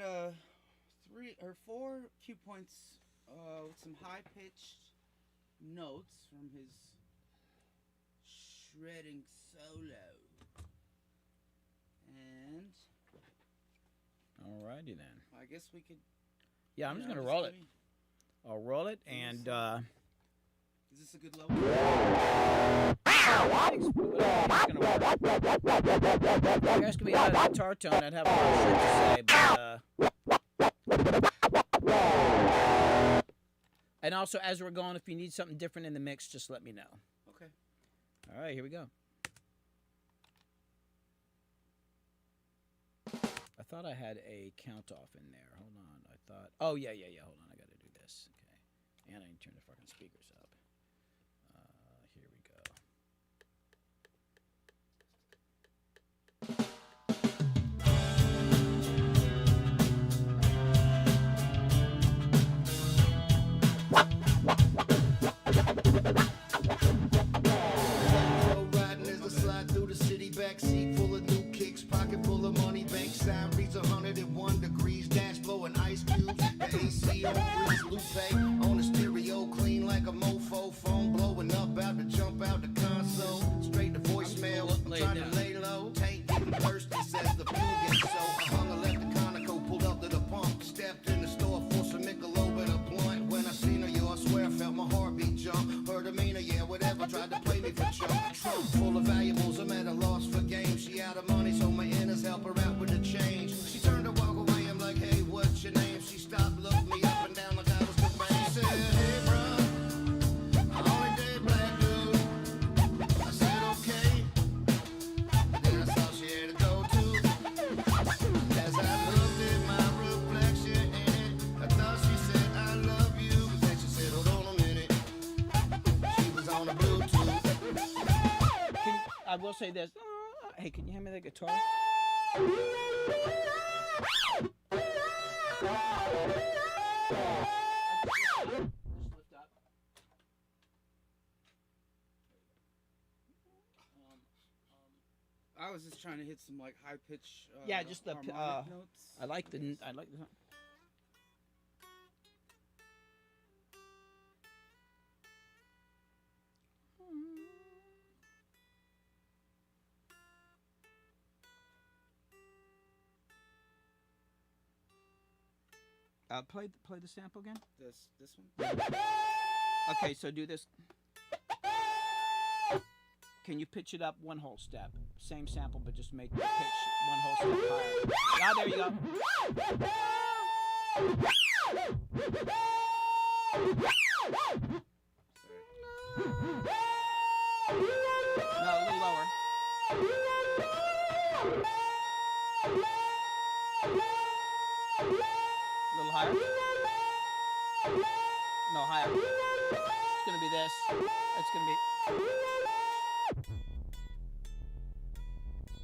3 or 4 cue points with some high pitched notes from his shredding solo. And Alrighty then. I guess we could. Yeah, I'm you just know, gonna roll it. give me- I'll roll it, and Is this a good level? thanks. It's gonna work. If you're asking me out of the guitar tone, I'd have a lot of shit to say, but and also as we're going, if you need something different in the mix, just let me know. Okay. All right, here we go. I thought I had a count off in there. Hold on. I thought. Oh yeah. Hold on. I got to do this. Okay. And I need to turn the fucking speakers up. Here we go. Road riding as I slide through the city, backseat full of new kicks, pocket full of money, bank sign reads 101 degrees, dash blowing ice cubes, the AC on freeze, Lupe on the stereo, clean like a mofo, phone blowing up, out to jump out the console, straight to voicemail, I'm trying to lay low, tank getting thirsty, says the fuel gets so, I hung a left the Conoco, pulled up to the pump, stepped in the store for some Michelob and a blunt, when I seen her, yo, I swear I felt my heartbeat jump, her demeanor, yeah, whatever, tried to play me for chump, trunk full of valuables, I'm at a loss for game, she out of money, so my inners help her out with the change, she turned to walk away, I'm like, hey, what's your name, she stopped, looked me up and down like I was the rain, said, hey, bruh, I only date black dude, I said, okay, then I saw she had to go too, as I looked at my reflection in it, I thought she said, I love you, but then she said, hold on a minute, she was on the Bluetooth. I will say this. Hey, can you hand me the guitar? Just lift up. I was just trying to hit some like high pitch. Yeah, just the harmonic notes. I like the. Play the sample again. This one. Okay, so do this. Can you pitch it up one whole step? Same sample, but just make the pitch one whole step higher. Ah, there you go. No, a little lower. A little higher. No, higher. It's gonna be this. It's gonna be.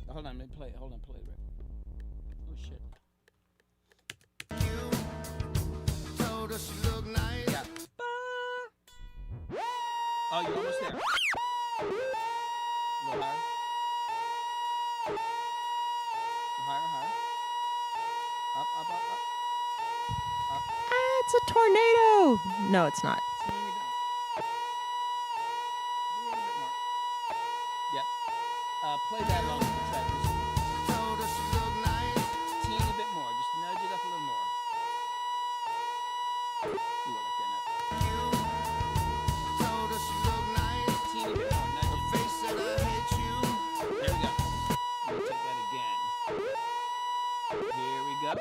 Hold on, let me play it. Hold on, play it. Oh shit. You told us you look nice. Yeah. Oh, you're almost there. A little higher. Higher. Up. Ah, it's a tornado. No, it's not. Teeny bit more. A little bit more. Yep. Play that along with the track. Told us you look nice. Teeny bit more. Just nudge it up a little more. You will like that note. You told us you look nice. Teeny bit more. Nudge The it. face said I hate you. There we go. We'll take that again. Here we go.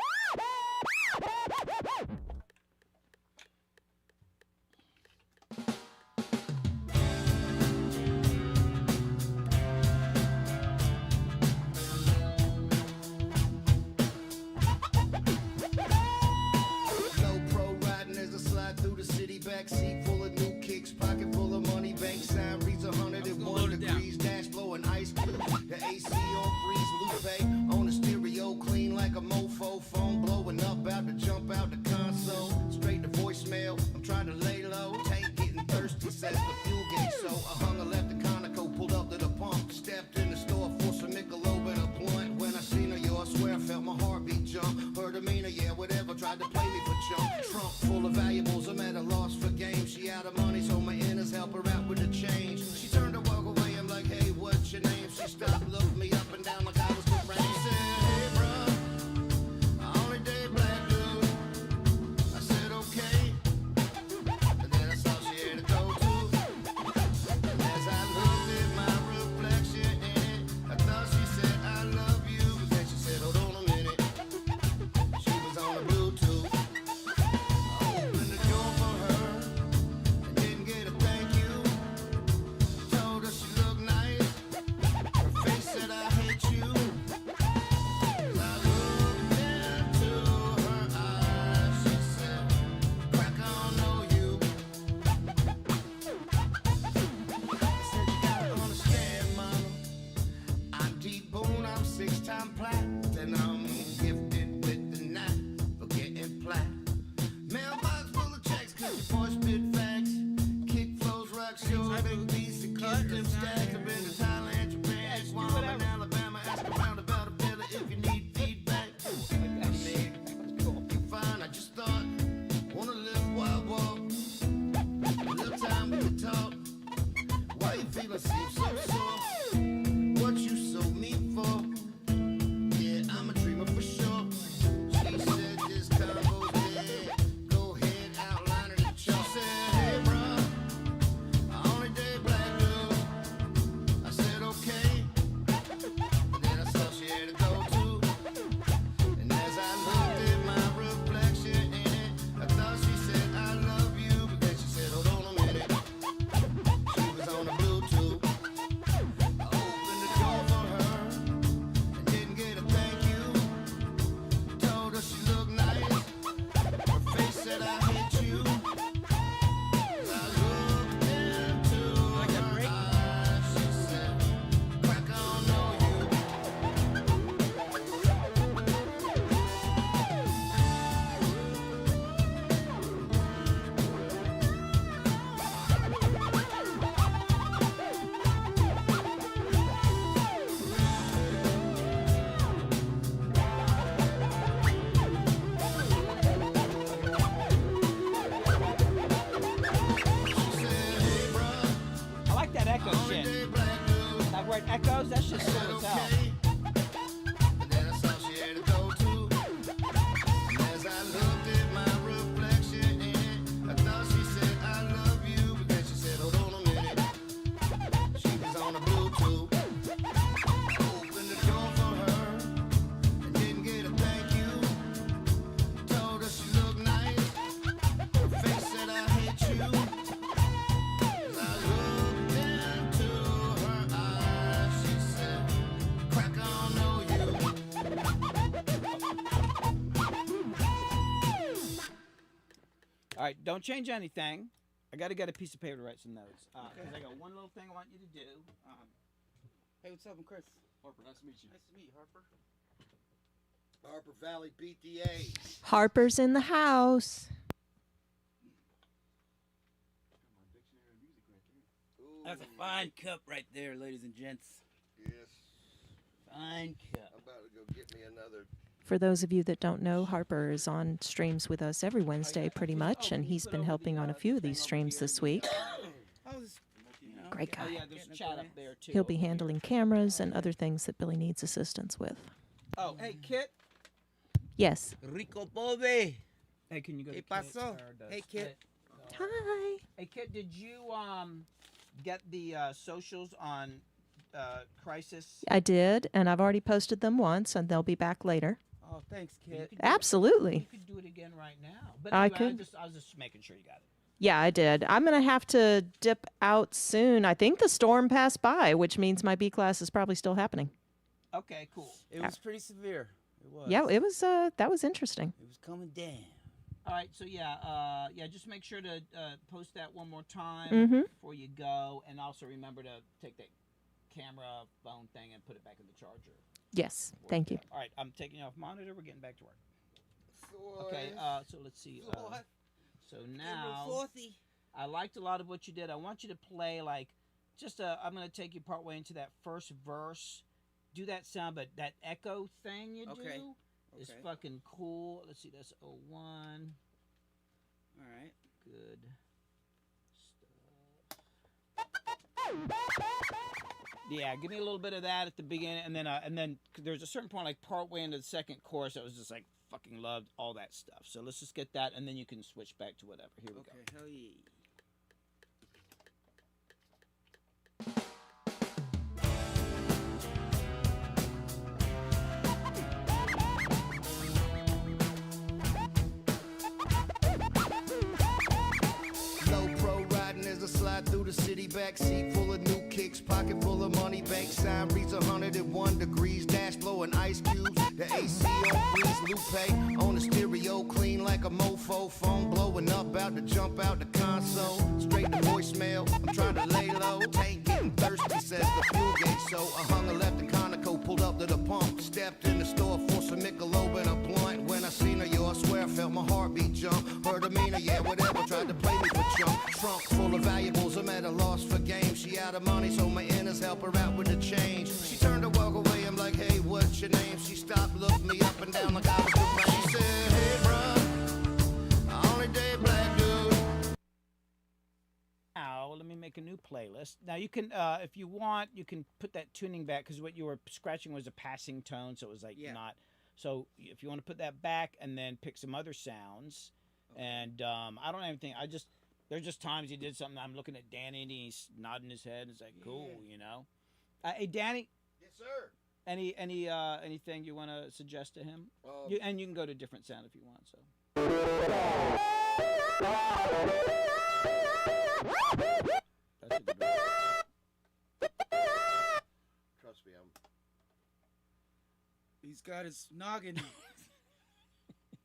Low pro riding as I slide through the city. Backseat full of new kicks, pocket full of money. Bank sign reads 101 degrees. Dash blowing ice. The AC on freeze. Lupe on the stereo, clean like a mofo. Phone blowing up, about to jump out the console. Straight to voicemail. I'm trying to lay low. Tank getting thirsty, says the fuel gauge. So I hung a left the Conoco, pulled up to the pump, stepped in the store for some Michelob and a blunt. When I seen her, yo, I swear I felt my heartbeat jump. Her demeanor, yeah, whatever, tried to play me for chump. Trunk full of valuables, I'm at a loss for games. She out of money, so my inners help her out with the change. She turned to walk away, I'm like, hey, what's your name? She stopped, looked me up and down like I was the rain. She said, hey, bruh, I only date black dude. I said, okay. And then I saw she had a go to. And as I looked at my reflection in it, I thought she said, I love you. But then she said, hold on a minute. She was on the Bluetooth. I opened the door for her and didn't get a thank you. Told her she looked nice. Her face said, I hate you. I looked into her eyes. She said, crack, I don't know you. I said, you gotta understand, mama. I'm T-Bone, I'm 6-time platinum. I'm gifted with the knife for getting plat. Mailbox full of checks, cause your boy spit facts. Kick flows, rock shows, big beats, and kiss them stacks. I've been to Thailand, Japan, Guam, and Alabama. Ask around about a fella if you need feedback. I mean, you fine, I just thought, wanna live wild walk. A little time we could talk. Why you feeling seem so sore? What you sold me for? Yeah, I'm a dreamer All right, don't change anything. I got to get a piece of paper to write some notes. Because I got one little thing I want you to do. Hey, what's up, I'm Chris? Harper, nice to meet you. Nice to meet you, Harper. Harper Valley BTA. Harper's in the house. That's a fine cup right there, ladies and gents. Yes. Fine cup. I'm about to go get me another. For those of you that don't know, Harper is on streams with us every Wednesday pretty much, and he's been helping on a few of these streams this week. Great Oh, guy. yeah, there's chat up there, too. He'll be handling cameras and other things that Billy needs assistance with. Oh, hey, Kit. Yes. Rico Pobe. Hey, can you go to Hey, Kit paso. or the Hey, Kit. split? Hi. Hey, Kit, did you get the socials on Crisis? I did, and I've already posted them once, and they'll be back later. Oh, thanks, You Kit. could do Absolutely. You could do it again right now. But I anyway, could. I was just making sure you got it. Yeah, I did. I'm going to have to dip out soon. I think the storm passed by, which means my B class is probably still happening. Okay, cool. It was pretty severe. It was. Yeah, it was that was interesting. It was coming down. All right, so yeah, just make sure to post that one more time Mhm. before you go, and also remember to take that camera phone thing and put it back in the charger. Yes, thank you. All right, I'm taking you off monitor. We're getting back to work. Soy. Okay, so let's see. So now, Frothy. I liked a lot of what you did. I want you to play like just I'm going to take you part way into that first verse. Do that sound, but that echo thing you Okay. do is Okay. fucking cool. Let's see, that's 01. All right. Good stuff. Yeah, give me a little bit of that at the beginning, and then there's a certain point, like part way into the second chorus, that was just like fucking loved all that stuff. So let's just get that, and then you can switch back to whatever. Here we Okay. go. Hell yeah. Low pro riding as I slide through the city, back seat full of new kicks, pocket full of money, bank sign reads 101 degrees, dash blowing ice cubes, the AC on freeze, Lupe on the stereo, clean like a mofo, phone blowing up, out to jump out the console, straight to voicemail, I'm trying to lay low, tank getting thirsty, says the fuel gauge, so I hung a left in Conoco, pulled up to the pump, stepped in the store for some Michelob and a blunt, when I seen her, yo, I swear I felt my heartbeat jump, her demeanor, yeah, whatever, tried to play me for chump, trunk full of valuables, I'm at a loss for game, she out of money, so my inners help her out with the change, she turned to walk away, I'm like, hey, what's your name, she stopped, looked me up and down like I was the rain, she said, hey, bruh, I only date black dudes. Now, let me make a new playlist. Now, you can, if you want, you can put that tuning back, because what you were scratching was a passing tone, so it was like Yeah. not. So if you want to put that back and then pick some other sounds, and I don't have anything. There's just times he did something. I'm looking at Danny and he's nodding his head. And it's like, cool, you know. Hey, Danny, Yes, sir. anything you want to suggest to him? And you can go to a different sound if you want. So. That's a good one. Trust me, I'm. He's got his noggin.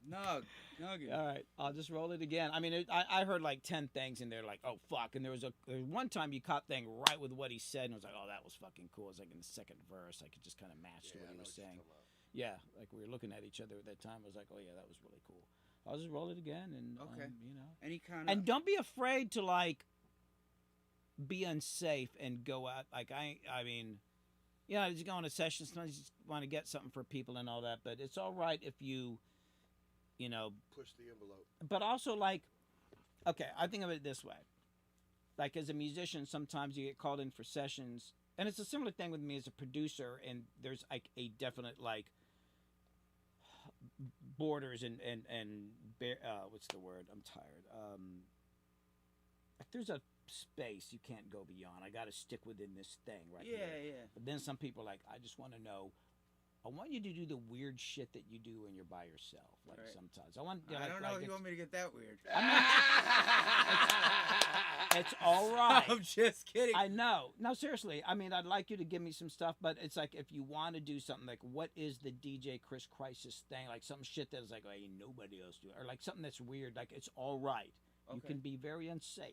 Noggin. All right, I'll just roll it again. I mean, I heard like 10 things in there, like, oh, fuck. And there was one time you caught thing right with what he said, and it was like, oh, that was fucking cool. It was like in the second verse, like it just kind of matched to what he was saying. Yeah, like we were looking at each other at that time. I was like, oh, yeah, that was really cool. I'll just roll it again, and, Okay. you know. Any kind of. And don't be afraid to, like, be unsafe and go out. Like, I mean, you know, just go on a session. Sometimes you just want to get something for people and all that, but it's all right if you know, Push the envelope. but also like, okay, I think of it this way. Like as a musician, sometimes you get called in for sessions, and it's a similar thing with me as a producer, and there's like a definite like borders and what's the word? I'm tired. Like there's a space you can't go beyond. I got to stick within this thing right Yeah, here. yeah. But then some people are like, I just want to know. I want you to do the weird shit that you do when you're by yourself. Like Right. sometimes I want. I don't know if you want me to get that weird. It's all right. I'm just kidding. I know. No, seriously. I mean, I'd like you to give me some stuff, but it's like if you want to do something like, what is the DJ Chris Crisis thing? Like some shit that is like, oh, ain't nobody else do it, or like something that's weird. Like it's all right. You Okay. can be very unsafe.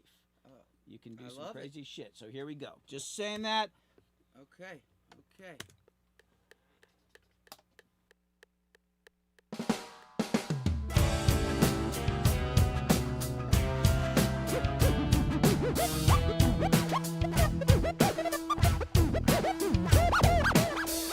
You can do I some love it. crazy shit. So here we go. Just saying that. Okay. Okay.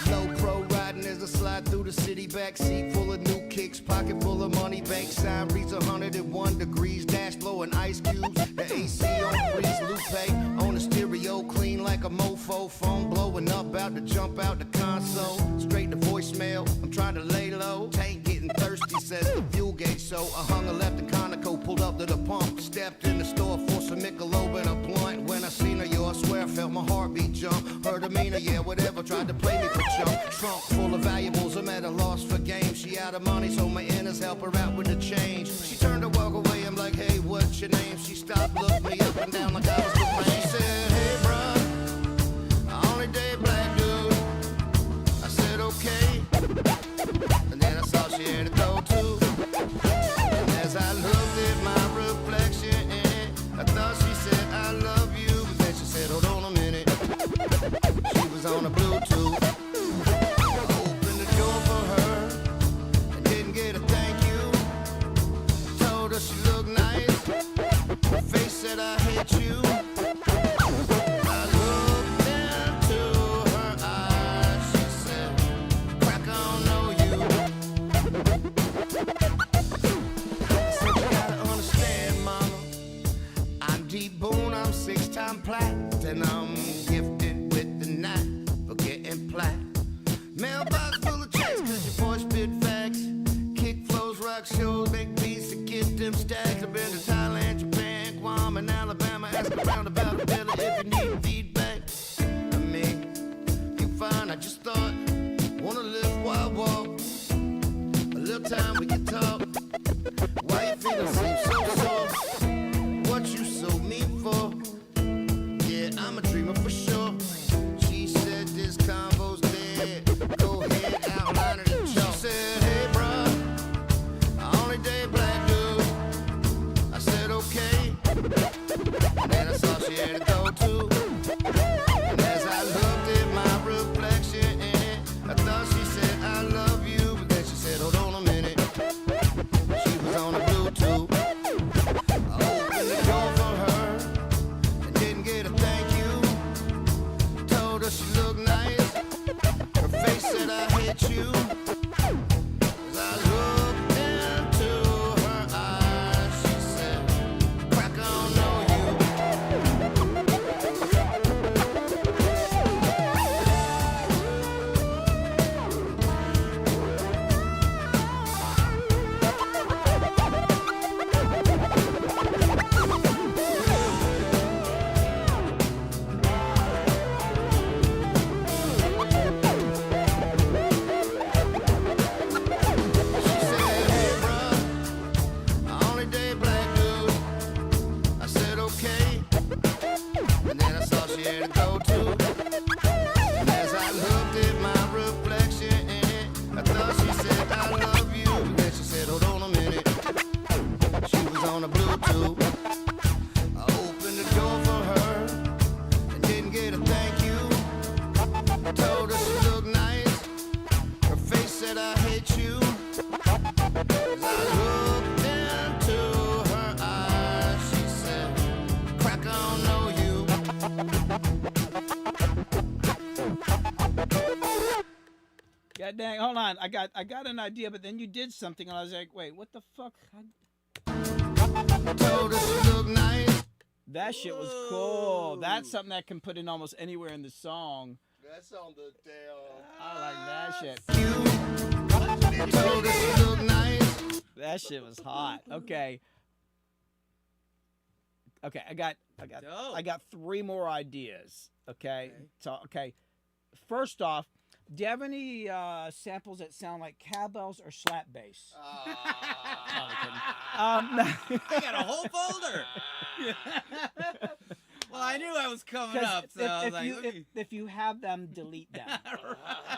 Low pro riding as I slide through the city, back seat full of new kicks, pocket full of money, bank sign reads 101 degrees, dash blowing ice cubes, the AC on freeze, Lupe on the stereo, clean like a mofo, phone blowing up, out to jump out the console, straight to voicemail, I'm trying to lay low, tank getting thirsty, says the fuel gauge, so I hung a left in Conoco, pulled up to the pump, stepped in the store for some Michelob and a blunt, when I seen her, yo, I swear I felt my heartbeat jump, her demeanor, yeah, whatever, tried to play me for chump, trunk full of valuables, I'm at a loss for game, she out of money, so my inners help her out with the change, she turned to walk away, I'm like, hey, what's your name, she stopped, looked me up and down like I was the man, she said, hey, bruh, I only date black dude, I said, okay, and then I saw she had a go-to, and as I looked at my reflection in it, I thought she said, I love you, but then she said, hold on a minute, she was on a Bluetooth, I opened the door for her, and didn't get a thank you, told her she looked nice, her face said I hate you, I looked into her eyes, she said, crack on, know you, I said, you gotta understand, mama, I'm deep boon, I'm 6-time platinum, I'm gifted with the knife for getting plat. Mailbox full of checks, cause your boy spit facts. Kick flows, rock shows, make beats to get them stacks. I've been to Thailand, Japan, Guam, and Alabama. Ask around about a bill if you need feedback. I mean, you fine, I just thought, wanna live while I walk. A little time we can talk. Why you feeling seem so soft? What you so mean for? Yeah, I'm a dreamer for sure. She said this convo's dead. Go ahead, outline it and chalk. She said, hey, bruh, I only date black dudes. I said, okay. And then I saw she had a go-to. And as I looked at my reflection in it, I thought she said, I love you. But then she said, hold on a minute. She was on a Bluetooth. I opened the door for her and didn't get a thank you. Told her she looked nice. Her face said I hate you. As I looked into her eyes, she said, crack on, know you. She said, hey, bruh, I only date black dudes. I said, okay. And then I saw she had a go-to. And as I looked at my reflection in it, I thought she said, I love you. And then she said, hold on a minute. She was on a Bluetooth. I opened the door for her and didn't get a thank you. Told her she looked nice. Her face said I hate you. As I looked into her eyes, she said, crack on, know you. God dang, hold on. I got an idea, but then you did something, and I was like, wait, what the fuck? Told her she looked nice. That shit was cool. That's something that can put in almost anywhere in the song. That's on the tail. I like that shit. You told her she looked nice. That shit was hot. Okay. Okay, I got Dope. 3 more ideas. Okay. Okay. So okay. First off, do you have any samples that sound like cowbells or slap bass? I got a whole folder. Well, I knew I was coming 'Cause up, so I was if, like, you, let if, me- if you have them, delete them.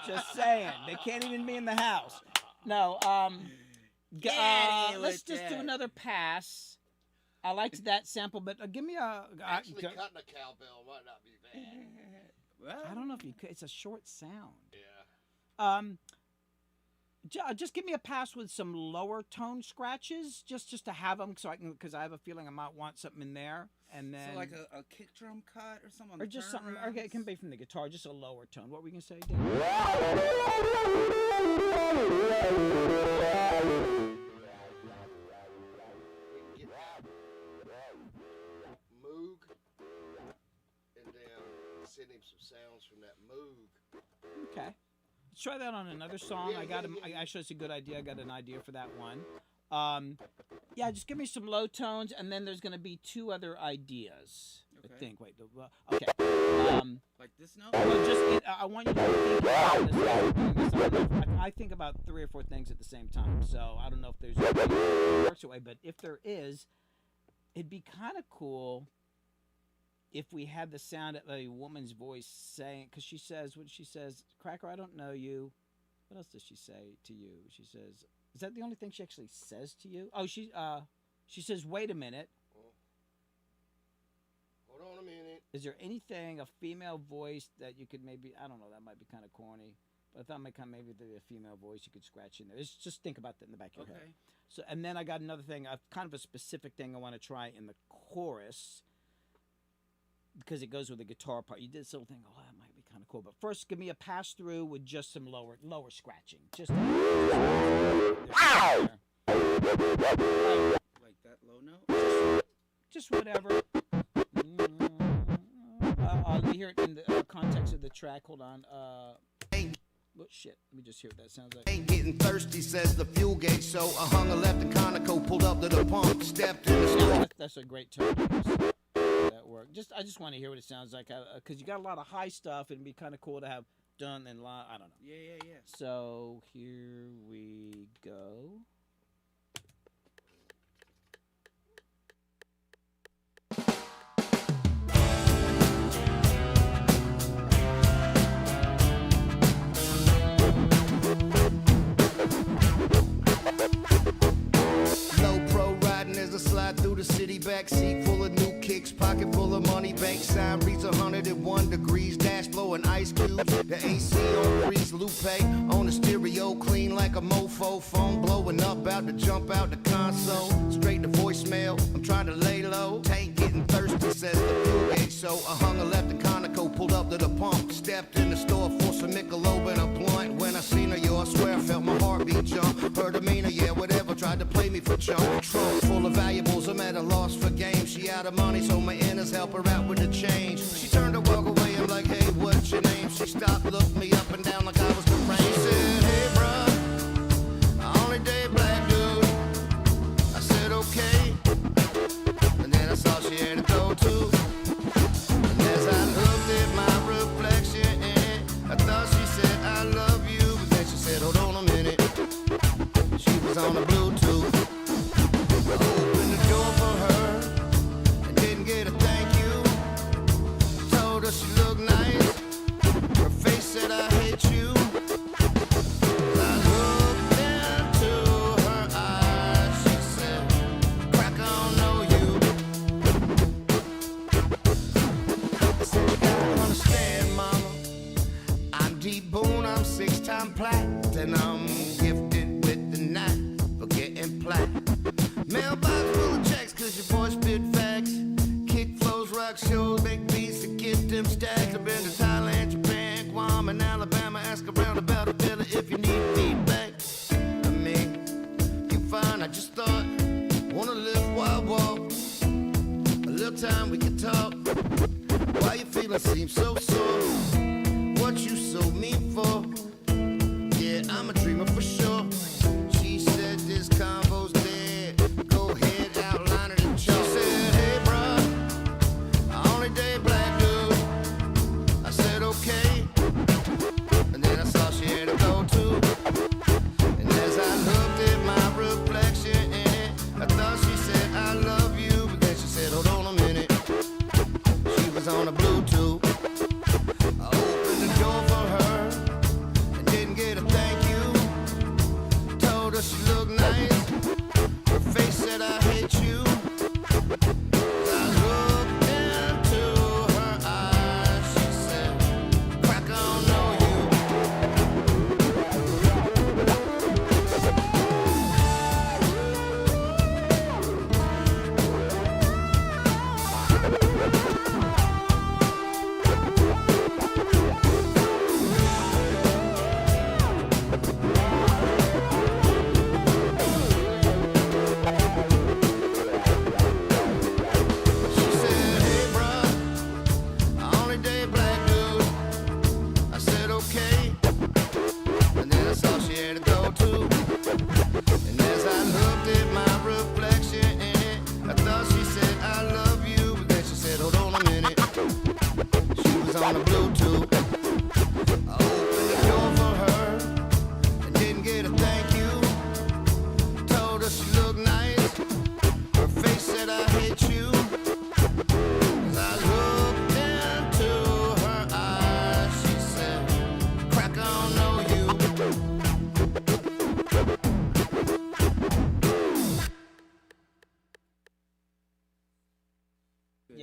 Just saying, they can't even be in the house. No. Get outta here Let's with just do that. another pass. I liked that sample, but give me a. Actually, cutting a cowbell might not be bad. Well, I don't know if you could. It's a short sound. Yeah. Just give me a pass with some lower tone scratches, just to have them, so I can, because I have a feeling I might want something in there, and then so like a kick drum cut or something. On or the just something. turnarounds? Okay, it can be from the guitar, just a lower tone. What were we gonna say, Dan? Get that Moog, and then send him some sounds from that Moog. Okay. Let's try that on another song. Yeah, I got yeah, him. yeah. Actually, it's a good idea. I got an idea for that one. Yeah, just give me some low tones, and then there's going to be two other ideas. Okay. I think. Wait. Okay. Like this note. Well, I want you to think about this. I think about 3 or 4 things at the same time. So I don't know if there's a way that works that way, but if there is, it'd be kind of cool if we had the sound of a woman's voice saying, because she says, when she says, Cracker, I don't know you. What else does she say to you? She says, is that the only thing she actually says to you? Oh, she says, wait a minute. Hold on a minute. Is there anything, a female voice that you could maybe, I don't know, that might be kind of corny, but I thought maybe there'd be a female voice you could scratch in there. Just think about that in the back of your head. Okay. So, and then I got another thing, kind of a specific thing I want to try in the chorus, because it goes with the guitar part. You did this little thing. Oh, that might be kind of cool. But first, give me a pass through with just some lower scratching. Just Like that low note. just whatever. You hear it in the context of the track. Hold on. What shit? Let me just hear what that sounds like. Ain't getting thirsty, says the fuel gauge. So I hung a left and Conoco, pulled up to the pump, stepped in the store. That's a great tone. That work. I just want to hear what it sounds like, because you got a lot of high stuff. It'd be kind of cool to have done and I don't know. Yeah. So here we go. Low pro riding as I slide through the city, back seat full of new kicks, pocket full of money, bank sign reads 101 degrees, dash blowing ice cubes, the AC on freeze, Lupe on the stereo, clean like a mofo, phone blowing up, out to jump out the console, straight to voicemail, I'm trying to lay low, tank getting thirsty, says the fuel gauge, so I hung a left and Conoco, pulled up to the pump, stepped in the store for some Michelob and a blunt, when I seen her, yo, I swear I felt my heartbeat jump, her demeanor, yeah, whatever, tried to play me for chump, trunk full of valuables, I'm at a loss for game, she out of money, so my inners help her out with the change, she turned to walk away, I'm like, hey, what's your name, she stopped, looked me up and down like I was the rain, she said, hey, bruh, I only date black dude, I said, okay, and then I saw she had to go too, and as I looked at my reflection in it, I thought she said, I love you, but then she said, hold on a minute, she was on the Bluetooth, I opened the door for her, and didn't get a thank you, told her she looked nice, her face said I hate you, I looked into her eyes, she said, Crack, I don't know you, I said, you gotta understand, mama, I'm deep bone, I'm 6-time plat, and I'm gifted with the knife for getting plat. Mailbox full of checks, cause your boy spit facts. Kick flows, rock shows, make beats to get them stacks. I've been to Thailand, Japan, Guam, and Alabama. Ask around about a fella if you need feedback. I mean, you fine, I just thought, wanna live while I walk. A little time we can talk. Why you feeling seem so sore? What you so mean for? Yeah, I'm a dreamer for sure. She said this convo's dead. Go ahead, outline it in chalk. She said, hey, bruh, I only date black dudes. I said, okay. And then I saw she had to go too. And as I looked at my reflection in it, I thought she said, I love you. But then she said, hold on a minute. She was on a Bluetooth.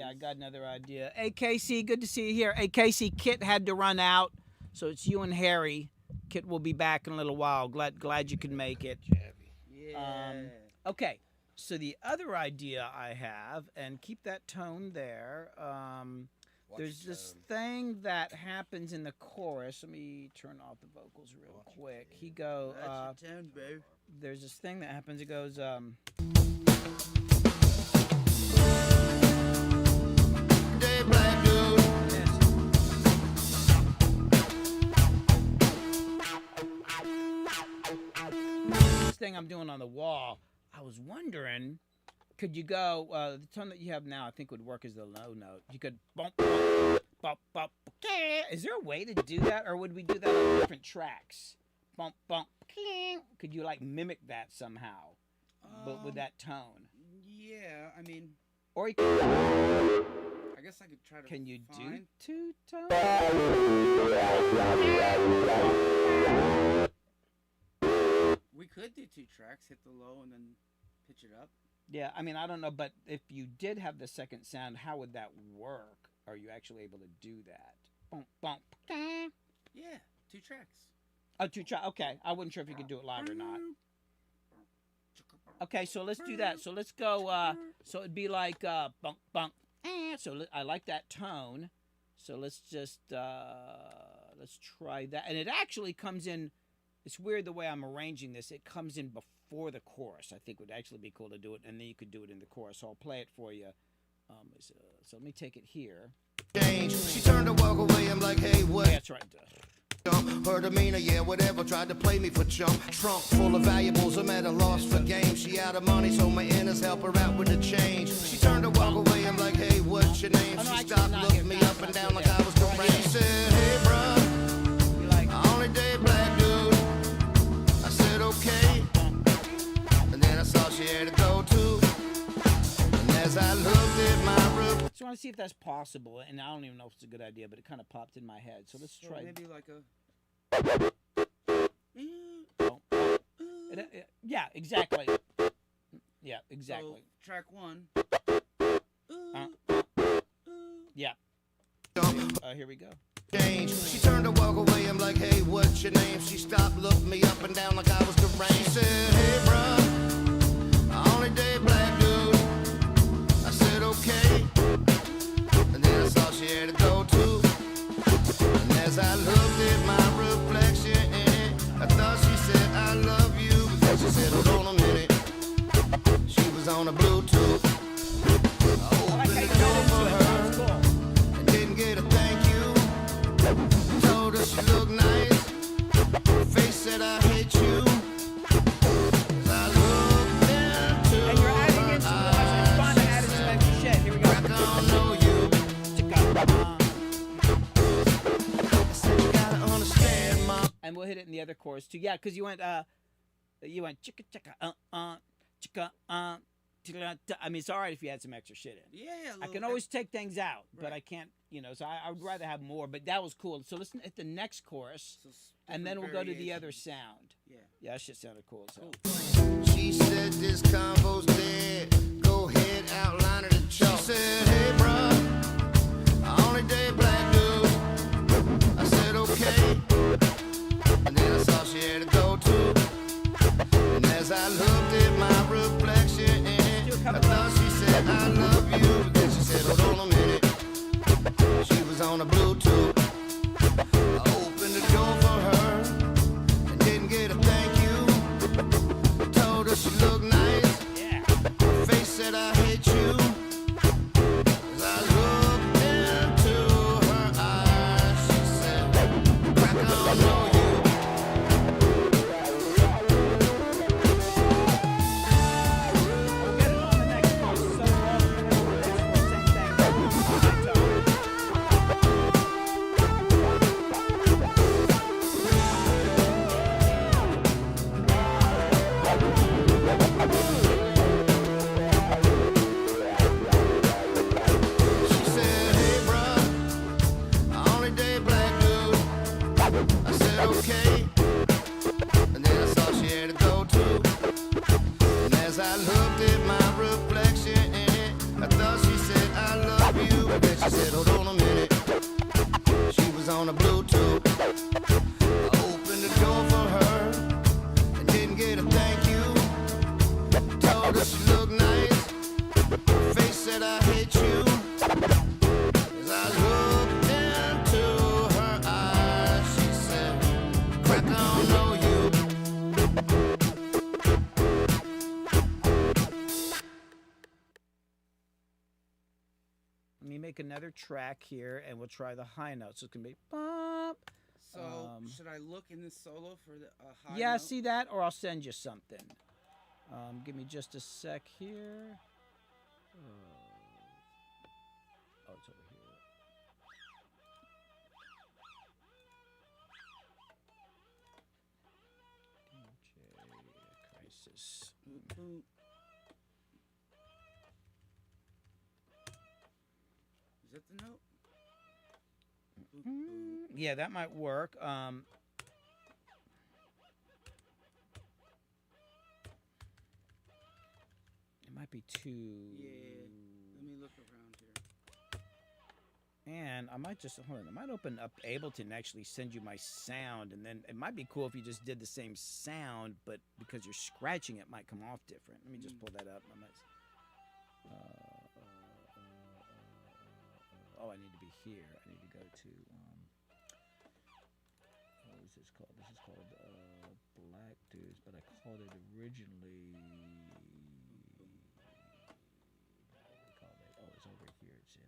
I got another idea. Hey, Casey, good to see you here. Hey, Casey, Kit had to run out, so it's you and Harry. Kit will be back in a little while. Glad you could make it. Yeah. Okay, so the other idea I have, and keep that tone there. There's this thing that happens in the chorus. Let me turn off the vocals real quick. He go. That's your tone, bro. There's this thing that happens. It goes. Day black dude. This thing I'm doing on the wall. I was wondering, could you go? The tone that you have now, I think, would work as the low note. You could bump, bump, bump, bump. Is there a way to do that, or would we do that on different tracks? Bump, bump. Could you like mimic that somehow, but with that tone? Yeah, I mean, Or you I guess I could try to. can you do find- two tones? We could do 2 tracks, hit the low and then pitch it up. Yeah, I mean, I don't know, but if you did have the second sound, how would that work? Are you actually able to do that? Bump, bump. Yeah, 2 tracks. Oh, two try. Okay, I wasn't sure if you could do it live or not. Okay, so let's do that. So let's go. So it'd be like bump, bump. So I like that tone. So let's just let's try that. And it actually comes in. It's weird the way I'm arranging this. It comes in before the chorus. I think would actually be cool to do it, and then you could do it in the chorus. So I'll play it for you. So let me take it here. Change. She turned to walk away. I'm like, hey, what? Yeah, that's right. Her demeanor, yeah, whatever. Tried to play me for chump. Trunk full of valuables. I'm at a loss for game. She out of money, so my inners help her out with the change. She turned to walk away. I'm like, hey, what's your name? She stopped, looked me up and down like I was deranged. She said, hey, bruh, You like? I only date black dude. I said, okay. And then I saw she had to go too. And as I looked at my room, So I want to see if that's possible, and I don't even know if it's a good idea, but it kind of popped in my head. So let's So try. maybe like a. Oh. Yeah, exactly. Yeah, exactly. So, track 1. Yeah. Here we go. change. She turned to walk away. I'm like, hey, what's your name? She stopped, looked me up and down like I was deranged. She said, hey, bruh, I only date black dude. I said, okay. And then I saw she had to go too. And as I looked at my reflection in it, I thought she said, I love you. But then she said, hold on a minute. She was on a Bluetooth. I opened the door for her and didn't get a thank you. Told her she looked nice. Her face said I hate you. As I looked into And you're adding in some her fun to add in some extra shit. Here we go. I don't know you. I said you gotta understand, Mom. And we'll hit it in the other chorus too. Yeah, because you went chicka chicka chicka I mean, it's all right if you had some extra shit in. Yeah, I can always take things out, but I can't, so I would rather have more, but that was cool. So listen at the next chorus, and then we'll go to the other sound. Yeah, that shit sounded cool as hell. She said this convo's dead. Go ahead, outline it and chalk. She said, hey, bruh, I only date black dudes. I said, okay. And then I saw she had to go too. And as I looked at my reflection in it, I thought she said, I love you. But then she said, hold on a minute. She was on a Bluetooth. I opened the door for her and didn't get a thank you. Told her she looked nice. Her face said I hate you. As I looked into her eyes, she said, crack on, know you. We'll get it on the next chorus. So we're all gonna do the next chorus, same thing. make another track here, and we'll try the high notes. So it's gonna be bump. So should I look in this solo for the high Yeah, note? see that, or I'll send you something. Give me just a sec here. Oh, it's over here. DJ Crisis. Boop. Is that the note? Boop, boop. Yeah, that might work. It might be too. Yeah. Let me look around here. And I might just hold on. I might open up Ableton and actually send you my sound, and then it might be cool if you just did the same sound, but because you're scratching, it might come off different. Let me just pull that up. I might. Oh, I need to be here. I need to go to. What is this called? This is called Black Dudes, but I called it originally. What do we call it? Oh, it's over here. It's in.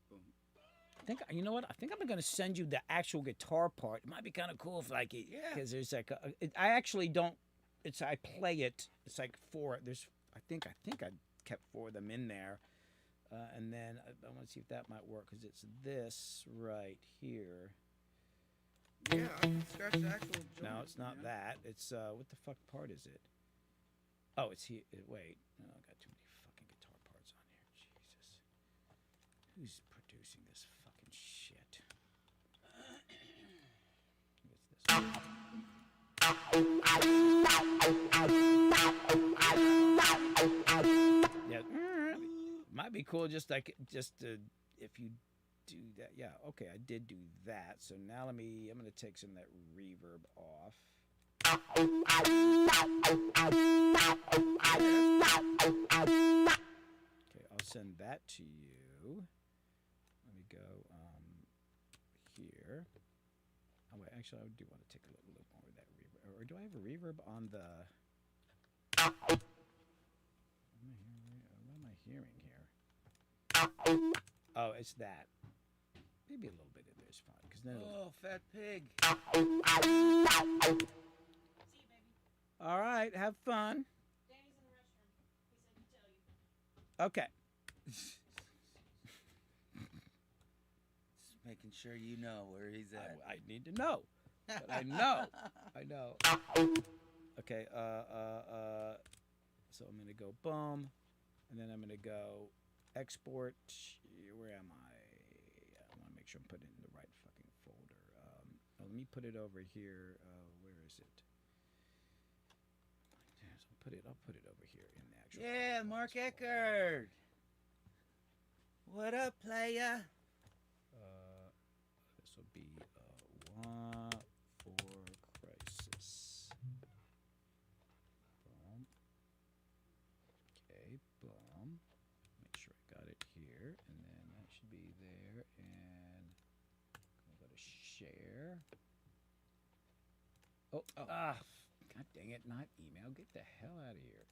Boom. I think you know what? I think I'm gonna send you the actual guitar part. It might be kind of cool if like it, Yeah. because there's like I actually don't. It's I play it. It's like four. There's I think I kept four of them in there, and then I want to see if that might work because it's this right here. Yeah, I can scratch the actual joint. No, it's not that. It's what the fuck part is it? Oh, it's here. Wait, no, I got too many fucking guitar parts on here. Jesus, who's producing this fucking shit? What's this? Yeah, might be cool. Just like if you do that. Yeah, okay, I did do that. So now I'm gonna take some of that reverb off. Okay, I'll send that to you. Let me go here. Oh wait, actually, I do want to take a little more of that reverb. Or do I have a reverb on the? What am I hearing here? Oh, it's that. Maybe a little bit of this fine, because then. Oh, fat pig. All right, have fun. Danny's in the restroom. He said to tell you. Okay. Just making sure you know where he's at. I need to know, but I know. I know. Okay. So I'm gonna go boom, and then I'm gonna go export. Where am I? I want to make sure I'm putting it in the right fucking folder. Let me put it over here. Where is it? I'll put it over here in the actual. Yeah, Mark Eckert. What up, playa? This will be one for crisis. Boom. Okay, boom. Make sure I got it here, and then that should be there. And I'm gonna go to share. Oh, God dang it! Not email. Get the hell out of here.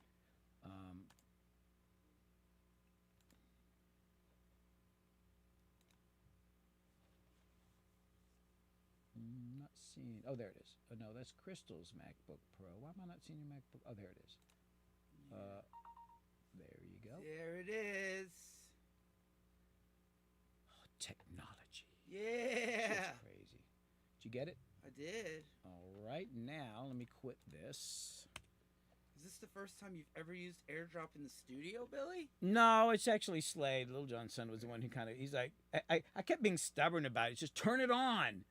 Not seeing. Oh, there it is. Oh no, that's Crystal's MacBook Pro. Why am I not seeing your MacBook? Oh, there it is. There you go. There it is. Oh, technology. Yeah. Shit's crazy. Did you get it? I did. All right, now let me quit this. Is this the first time you've ever used AirDrop in the studio, Billy? No, it's actually Slade. Little John's son was the one who he's like, I kept being stubborn about it. Just turn it on.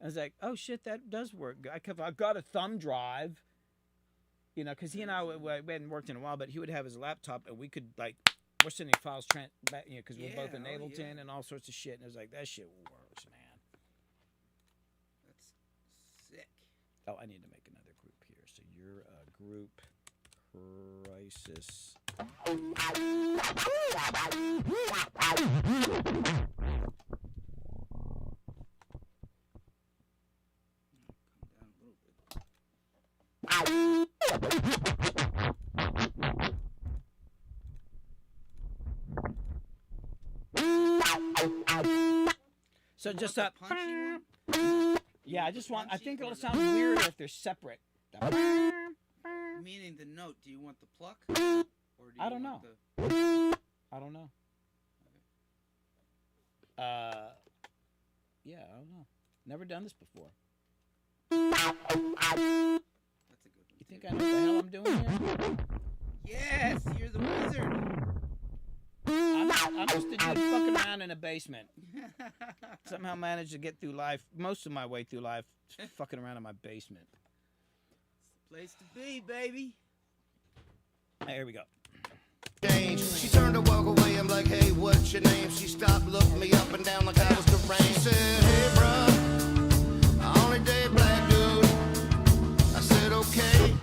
I was like, oh shit, that does work. I've got a thumb drive, you know, because he and we hadn't worked in a while, but he would have his laptop and we could we're sending files back, you know, because we're both in Ableton and all sorts of shit. And it was like, that shit works, man. That's sick. Oh, I need to make another group here. So you're a group crisis. So You just want a the punchy one? yeah. I just want. I punchy think or it'll the- sound weirder if they're separate. Meaning the note. Do you want the pluck? Or do you I don't want know. The... I don't know. Yeah, I don't know. Never done this before. That's a good one. You think I know what the hell I'm doing here? Yes, you're the wizard. I'm just a dude fucking around in a basement. Somehow managed to get through life, most of my way through life, fucking around in my basement. Place to be, baby. Here we go. She turned to walk away. I'm like, hey, what's your name? She stopped, looked me up and down like I was the rain. She said, hey, bruh, I only date black dude. I said, okay.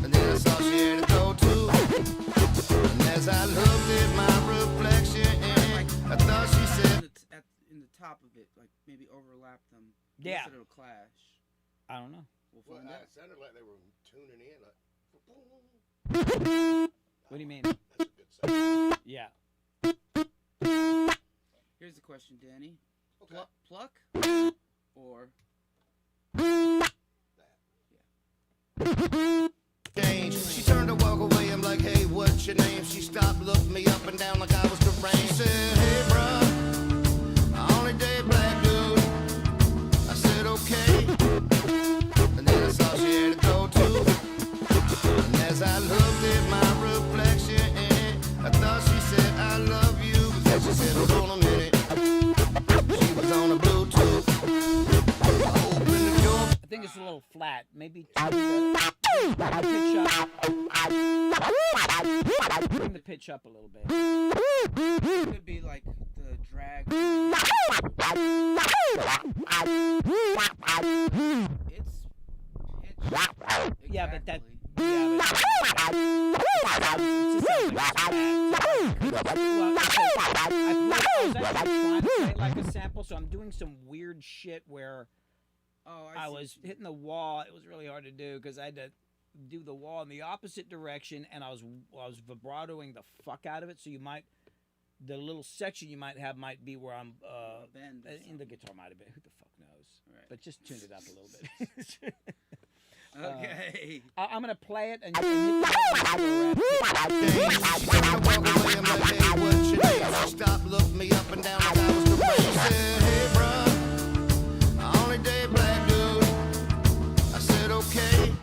And then I saw she had to go too. And as I looked at my reflection, I thought she said, In the top of it, like maybe overlap them. Yeah. Unless it'll clash. I don't know. We'll find out. it sounded like they were tuning in. Like, What do you mean? that's a good sound. Yeah. Here's the question, Danny. Okay. Pluck or She turned to walk away. I'm like, hey, what's your name? She stopped, looked me up and down like I was the rain. She said, hey, bruh, I only date black dude. I said, okay. And then I saw she had to go too. And as I looked at my reflection, I thought she said, I love you. Because she said, hold on a minute. She was on a Bluetooth. I opened the door. I think it's a little flat. Maybe turn the pitch up. Bring the pitch up a little bit. it could be like the drag. It's pitched. Yeah, but that. exactly. Yeah, but it just sounds like it's bad. Well, I was actually trying to play it like a sample, so I'm doing some weird shit where Oh, I see. was hitting the wall. It was really hard to do because I had to do the wall in the opposite direction, and I was vibratoing the fuck out of it. So you might, the little section you might have might be where I'm bend or in the guitar might have been. Who the fuck knows? Right. But just tune it up a little bit. Okay. I'm gonna play it and you can hit the She turned to walk away. I'm like, hey, what's your name? She stopped, looked me up and down like I was the rain. She said, hey, bruh, I only date black dude. I said, okay.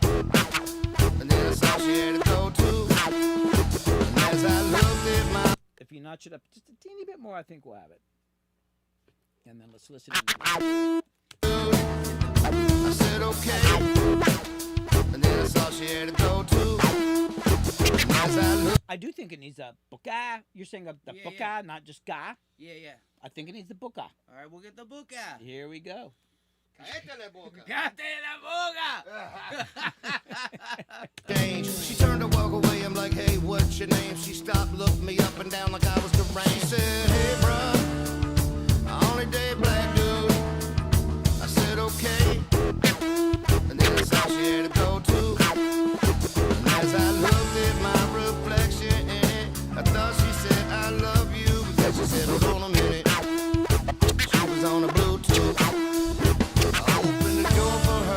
And then I saw she had to go too. And as I looked at my If you notch it up just a teeny bit more, I think we'll have it. And then let's listen. I said, okay. And then I saw she had to go too. And as I looked I do think it needs a buka. You're saying the Yeah, buka, yeah. not just ga. Yeah. I think it needs the buka. All right, we'll get the book out. Here we go. Cállate la boca. change. She turned to walk away. I'm like, hey, what's your name? She stopped, looked me up and down like I was the rain. She said, hey, bruh, I only date black dude. I said, okay. And then I saw she had to go too. And as I looked at my reflection in it, I thought she said, I love you. Because she said, hold on a minute. She was on a Bluetooth. I opened the door for her.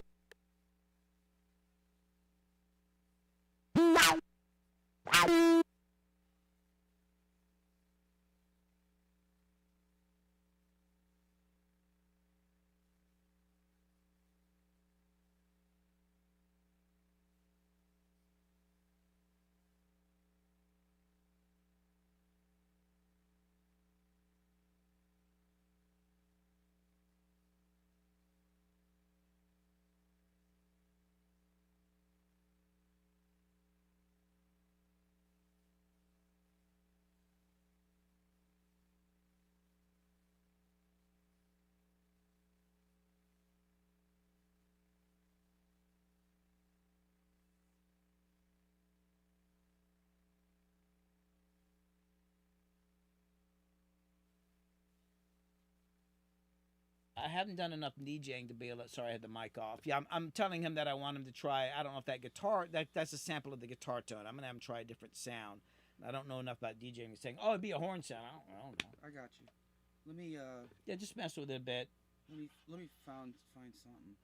I haven't done enough DJing to be able to. Sorry, I had the mic off. Yeah, I'm telling him that I want him to try. I don't know if that guitar. That's a sample of the guitar tone. I'm gonna have him try a different sound. I don't know enough about DJing. He's saying, "Oh, it'd be a horn sound." I don't know. I got you. Let me Yeah, just mess with it a bit. let me find something.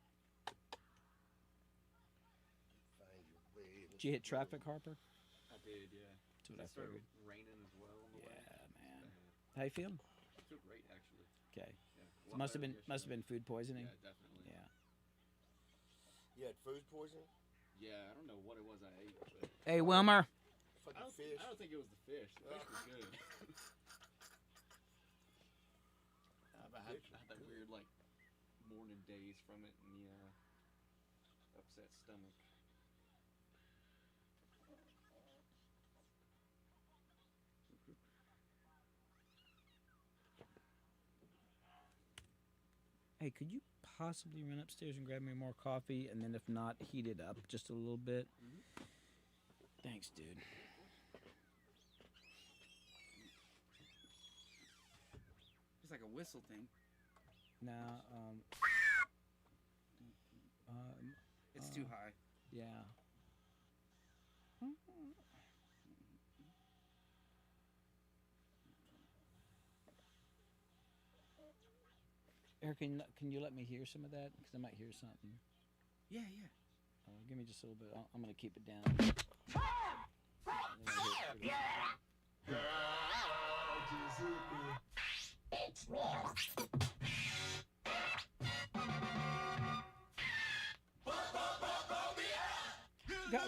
Did you hit traffic, Harper? I did, yeah. That's what I It started figured. raining as well on the way. Yeah, man. How you feeling? I feel great, actually. Okay. Yeah. a So lot must have better been than food poisoning. yesterday. Yeah, definitely. Yeah. You had food poisoning? Yeah, I don't know what it was I ate, but Hey, Wilmer. Fucking fish. I don't think it was the fish. The fish was good. I had that weird like morning daze from it and the upset stomach. Hey, could you possibly run upstairs and grab me more coffee, and then if not, heat it up just a little bit? Thanks, dude. It's like a whistle thing. Now, It's too high. yeah. Eric, can you let me hear some of that? Because I might hear something. Yeah, yeah. Give me just a little bit. I'm going to keep it down.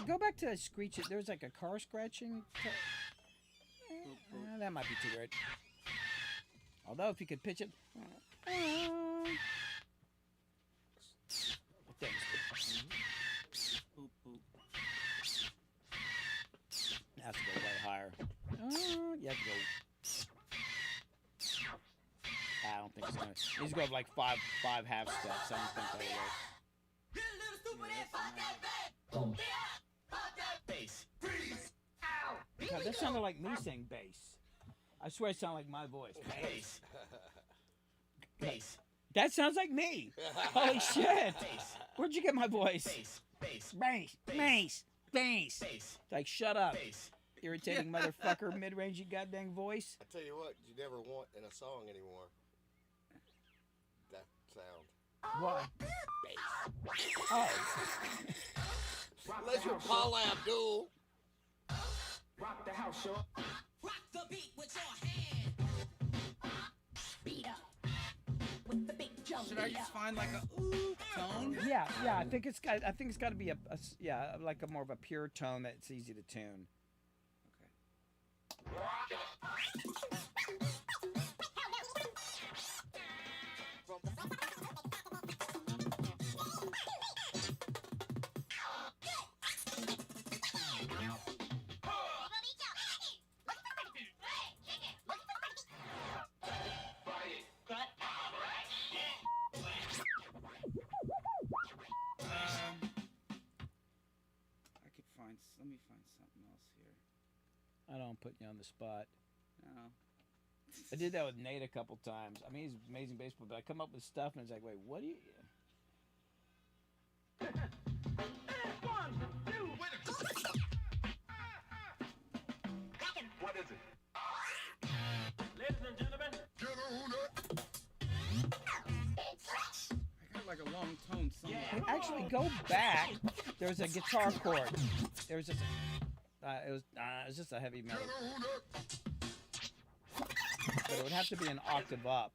Go back to that screech. There was like a car scratching. That might be too weird. Although if you could pitch it. Thanks. Boop, boop. Has to go way higher. You have to go. I don't think it's gonna. It needs to go up like five half steps. I don't think that'll work. God, that sounded like me saying bass. I swear it sounded like my voice. Bass. Bass. That sounds like me. Holy shit. Where'd you get my voice? Bass. Bass. Like, shut up. Irritating motherfucker, mid-rangey goddamn voice. I tell you what, you never want in a song anymore. That sound. What? Bass. Oh. Unless you're Paula Abdul. Rock the house, sure. Rock the beat with your hand. Beat up with the big jump. Should I just find like a ooh tone? Yeah. I think it's got to be like a more of a pure tone that's easy to tune. Let me find something else here. I don't put you on the spot. No. I did that with Nate a couple times. I mean, he's amazing baseball, but I come up with stuff and it's like, wait, what do you? What is it? Ladies and gentlemen, I got like a long tone somewhere. Actually, go back. There's a guitar chord. There was just it was just a heavy metal. But it would have to be an octave up.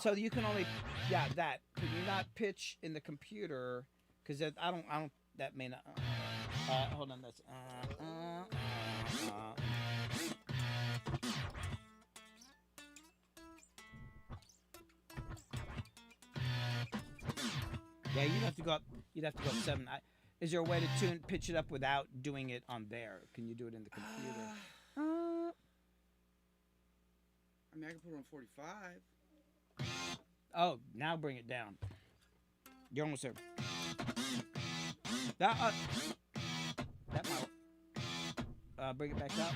So you can only, that. Can you not pitch in the computer? Because I don't, that may not, hold on, that's, yeah, you'd have to go up 7. Is there a way to pitch it up without doing it on there? Can you do it in the computer? I mean, I can put it on 45. Oh, now bring it down. You're almost there. That might. Bring it back up.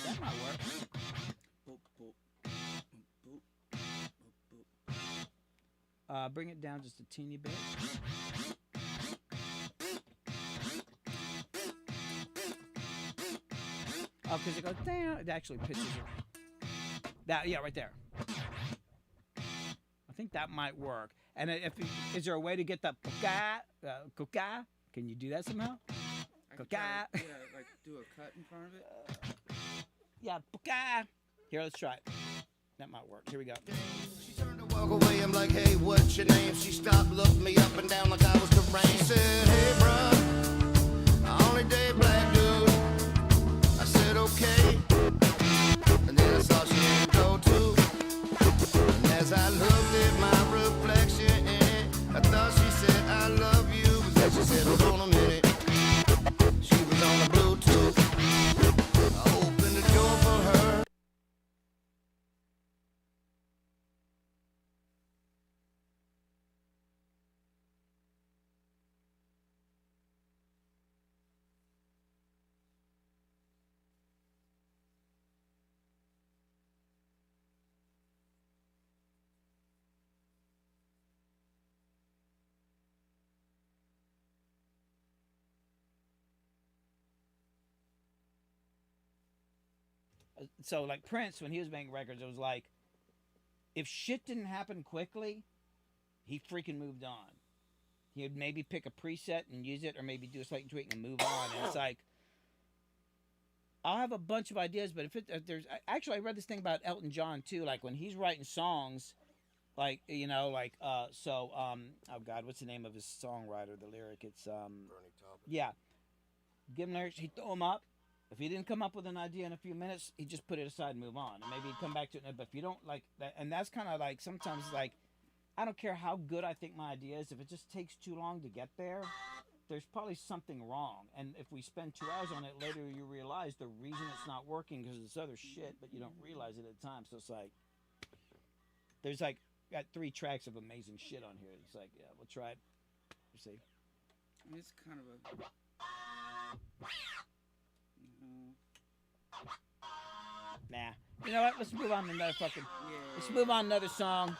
That might work. Boop, boop, boop, boop, boop. Bring it down just a teeny bit. Oh, because it goes down. It actually pitches it. That, yeah, right there. I think that might work. And is there a way to get the kuka? Can you do that somehow? I could Kuka. try to, like do a cut in front of it. Yeah, kuka. Here, let's try it. That might work. Here we go. She turned to walk away. I'm like, hey, what's your name? She stopped, looked me up and down like I was the rain. She said, hey, bruh, I only date black dude. I said, okay. And then I saw she didn't go to. And as I looked at my reflection in it, I thought she said, I love you. But then she said, hold on a minute. She was on the Bluetooth. I opened the door for her. So like Prince, when he was making records, it was like, if shit didn't happen quickly, he freaking moved on. He would maybe pick a preset and use it, or maybe do a slight tweak and move on. And it's like, I'll have a bunch of ideas, but if there's actually, I read this thing about Elton John too. Like when he's writing songs, like oh God, what's the name of his songwriter? The lyric, it's Bernie Taupin. yeah, give him lyrics, he'd throw them up. If he didn't come up with an idea in a few minutes, he'd just put it aside and move on. And maybe he'd come back to it. But if you don't like that, and that's kind of like sometimes like, I don't care how good I think my idea is. If it just takes too long to get there, there's probably something wrong. And if we spend 2 hours on it, later you realize the reason it's not working because it's other shit, but you don't realize it at the time. So it's like, there's like, got 3 tracks of amazing shit on here. It's like, yeah, we'll try it. We'll see. I mean, it's kind of a. Nah. You know what? Let's move on to another fucking. Yeah. Let's move on to another song.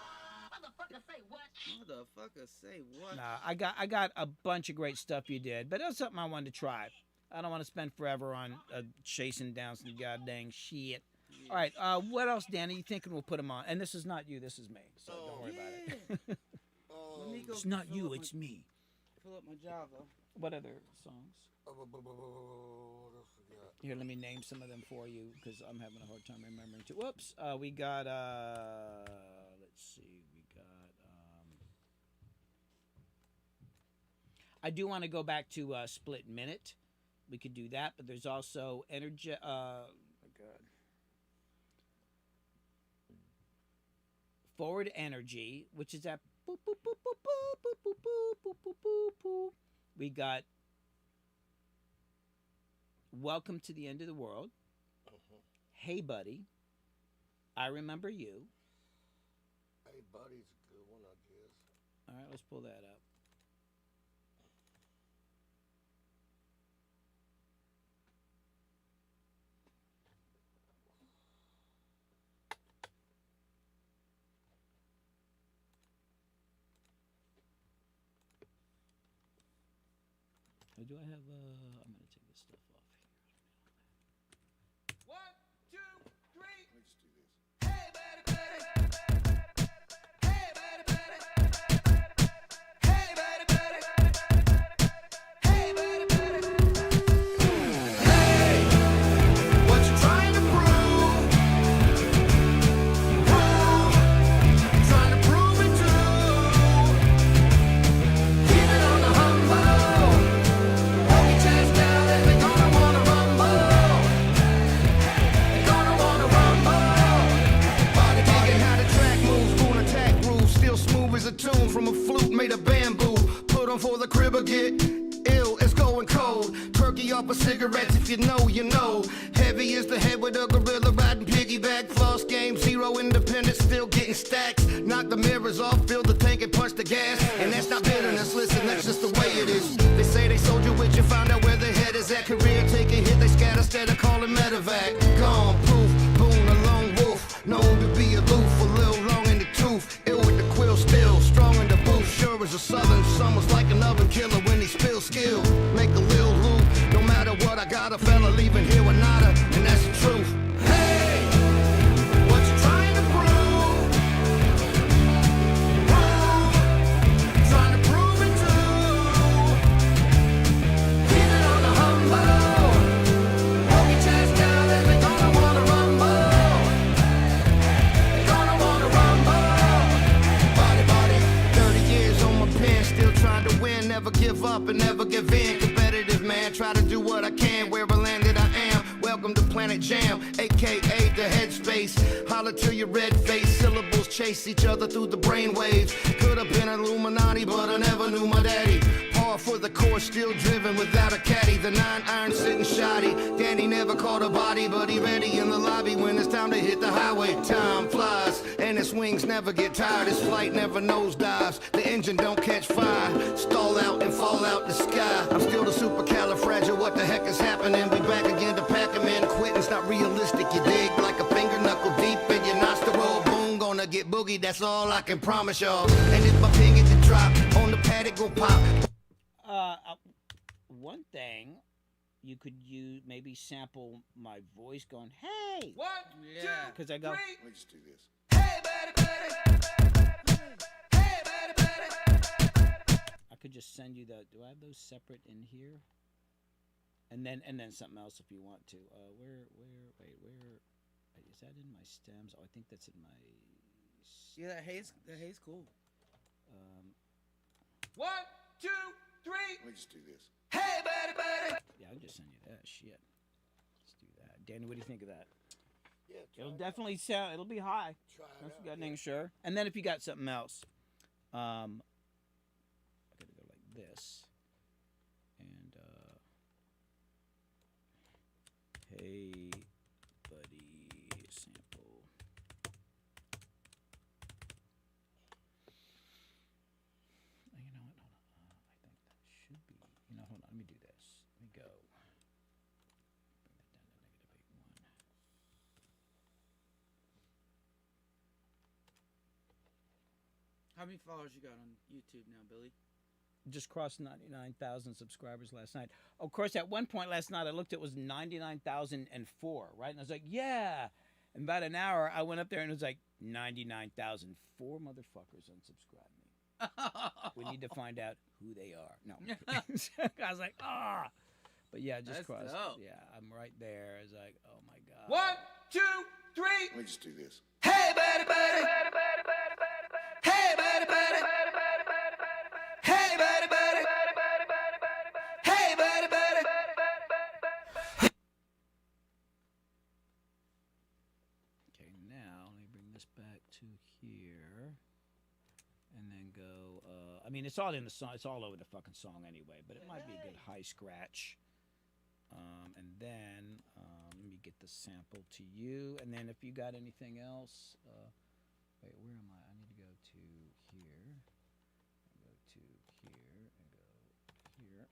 Motherfucker, say what? Nah, I got a bunch of great stuff you did, but it was something I wanted to try. I don't want to spend forever on chasing down some goddamn shit. Yeah. All right, what else, Danny? You thinking we'll put them on? And this is not you, this is me. So don't worry about it. Let me go It's not fill you, up it's me. Fill up my Java. What other songs? What else we got? Here, let me name some of them for you because I'm having a hard time remembering too. Whoops. We got let's see. We got I do want to go back to Split Minute. We could do that, but there's also Energy oh my God. Forward Energy, which is that boop boop boop boop boop boop boop boop boop boop boop. We got Welcome to the End of the World. Hey Buddy. I Remember You. Hey Buddy's a good one, I guess. All right, let's pull that up. Or do I have I'm gonna take this stuff off here. 1, 2, 3. Let's do this. Hey, buddy, buddy. Hey, buddy, buddy. Hey, buddy, buddy. Hey, buddy, buddy. Hey, what you trying to prove? Trying to prove it to. Keep it on the humble. Hold your chest down and they're gonna wanna rumble. They're gonna wanna rumble. Body digging how the track moves, doing attack grooves. Still smooth as a tune from a flute made of bamboo. Put on for the crib or get ill, it's going cold. Turkey off of cigarettes, if you know, you know. Heavy is the head with a gorilla riding piggyback. Floss game, 0 independence, still getting stacks. Knock the mirrors off, fill the tank and punch the gas. And that's not bitterness, listen, that's just the way it is. They say they sold you with you, found out where their head is at. Career take a hit, they scatter instead of calling medevac. Gone, poof, boom, a lone wolf. Known to be aloof, a little long in the tooth. Ill with the quill still, strong in the booth. Sure as a southern summer's like an oven killer when he spills skill. Make a little loop, no matter what, I got a fella leaving here with nada, and that's the truth. Hey, what you trying aka the headspace. Holler till your red face, syllables chase each other through the brainwaves. Could have been Illuminati, but I never knew my daddy. Par for the course, still driven without a caddy. The 9-iron sitting shoddy. Danny never caught a body, but he ready in the lobby when it's time to hit the highway. Time flies, and his wings never get tired. His flight never nosedives. The engine don't catch fire. Stall out and fall out the sky. I'm still the supercalifragile. What the heck is happening? We back again to pack him in. Quitting's not realistic, you dig? Like a finger knuckle deep in your nostril. Boom, gonna get boogie. That's all I can promise y'all. And if my finger to drop on the pad, it go pop. One thing you could use, maybe sample my voice going, "Hey!" One, Yeah. Because I go, Let me just do this. Hey, buddy, buddy. Hey, buddy, buddy. I could just send you the. Do I have those separate in here? And then something else if you want to. Where? Wait, is that in my stems? Oh, I think that's in my. Yeah, that hay's cool. one, two, three. Let me just do this. Hey, buddy, buddy. Yeah, I'll just send you that. Shit. Let's do that. Danny, what do you think of that? Yeah, It'll definitely sound. It'll be high. try That's it got out. anything, sure. And then if you got something else, I gotta go like this, and hey, buddy, sample. You know what? Hold on. I think that should be. You know, hold on. Let me do this. Let me go. Bring that down to -8.1. How many followers you got on YouTube now, Billy? Just crossed 99,000 subscribers last night. Of course, at one point last night, I looked, it was 99,004, right? And I was like, yeah. In about an hour, I went up there and it was like 99,004 motherfuckers unsubscribed me. We need to find out who they are. No. I was like, ah. But yeah, just That's crossed. dope. Yeah, I'm right there. It's like, oh my God. One, two, three. Let me just do this. Hey, buddy, buddy. Hey, buddy, buddy. Hey, buddy, buddy. Hey, buddy, buddy. Okay, now let me bring this back to here, and then go. I mean, it's all in the song. It's all over the fucking song anyway. But it might be a good high scratch. And then let me get the sample to you, and then if you got anything else, wait, where am I? I need to go to here, and go to here, and go here.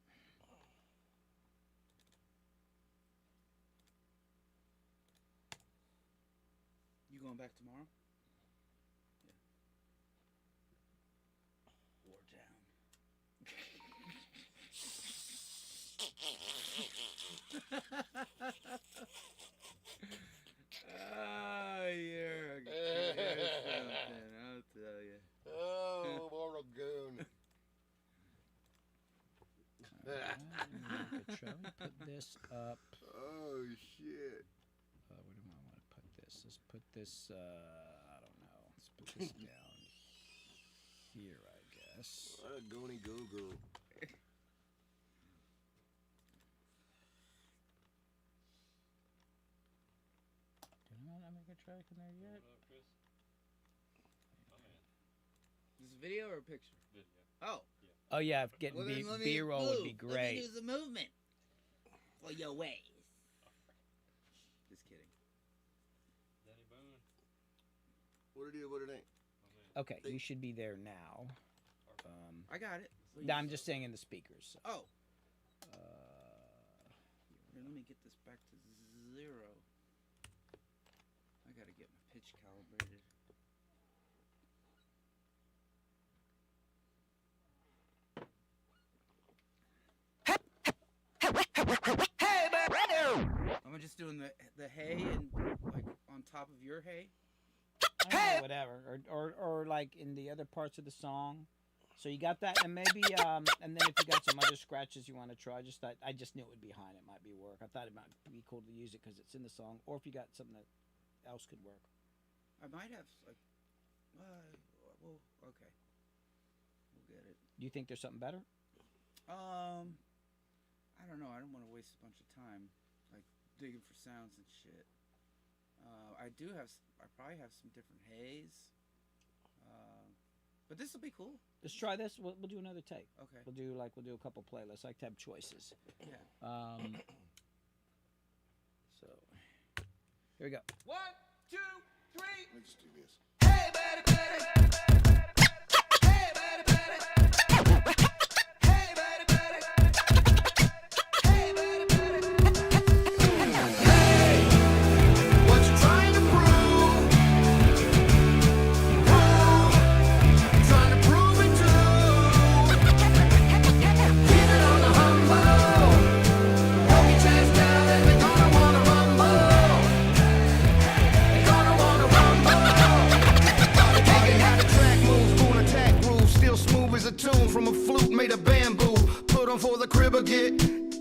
You going back tomorrow? Yeah. War down. Oh, you're something, I'll tell you. Oh, Morrigan. Shall we put this up? Oh, shit. Where do I want to put this? Let's put this. I don't know. Let's put this down here, I guess. What a goony goo-goo. Did I not make a track in there yet? Is this a video or a picture? Video. Oh. Oh yeah, getting Well, then let me B-roll would be move. Let great. me do the movement for your ways. Just kidding. Danny Boone. What it is, what it ain't. Okay, you should be there now. I got it. No, I'm just saying in the speakers. So. Oh. Here, let me get this back to 0. I gotta get my pitch calibrated. I'm just doing the hay and like on top of your hay. I don't know, whatever, or like in the other parts of the song. So you got that, and maybe, and then if you got some other scratches you want to try, I just knew it would be high and it might be work. I thought it might be cool to use it because it's in the song, or if you got something that else could work. I might have like, well, okay, we'll get it. Do you think there's something better? I don't know. I don't want to waste a bunch of time like digging for sounds and shit. I do have. I probably have some different haze. But this will be cool. Let's try this. We'll do another take. Okay. We'll do a couple playlists. I like to have choices. Yeah. So here we go. 1, 2, 3. Let me just do this. From a flute made of bamboo, put on for the crib or get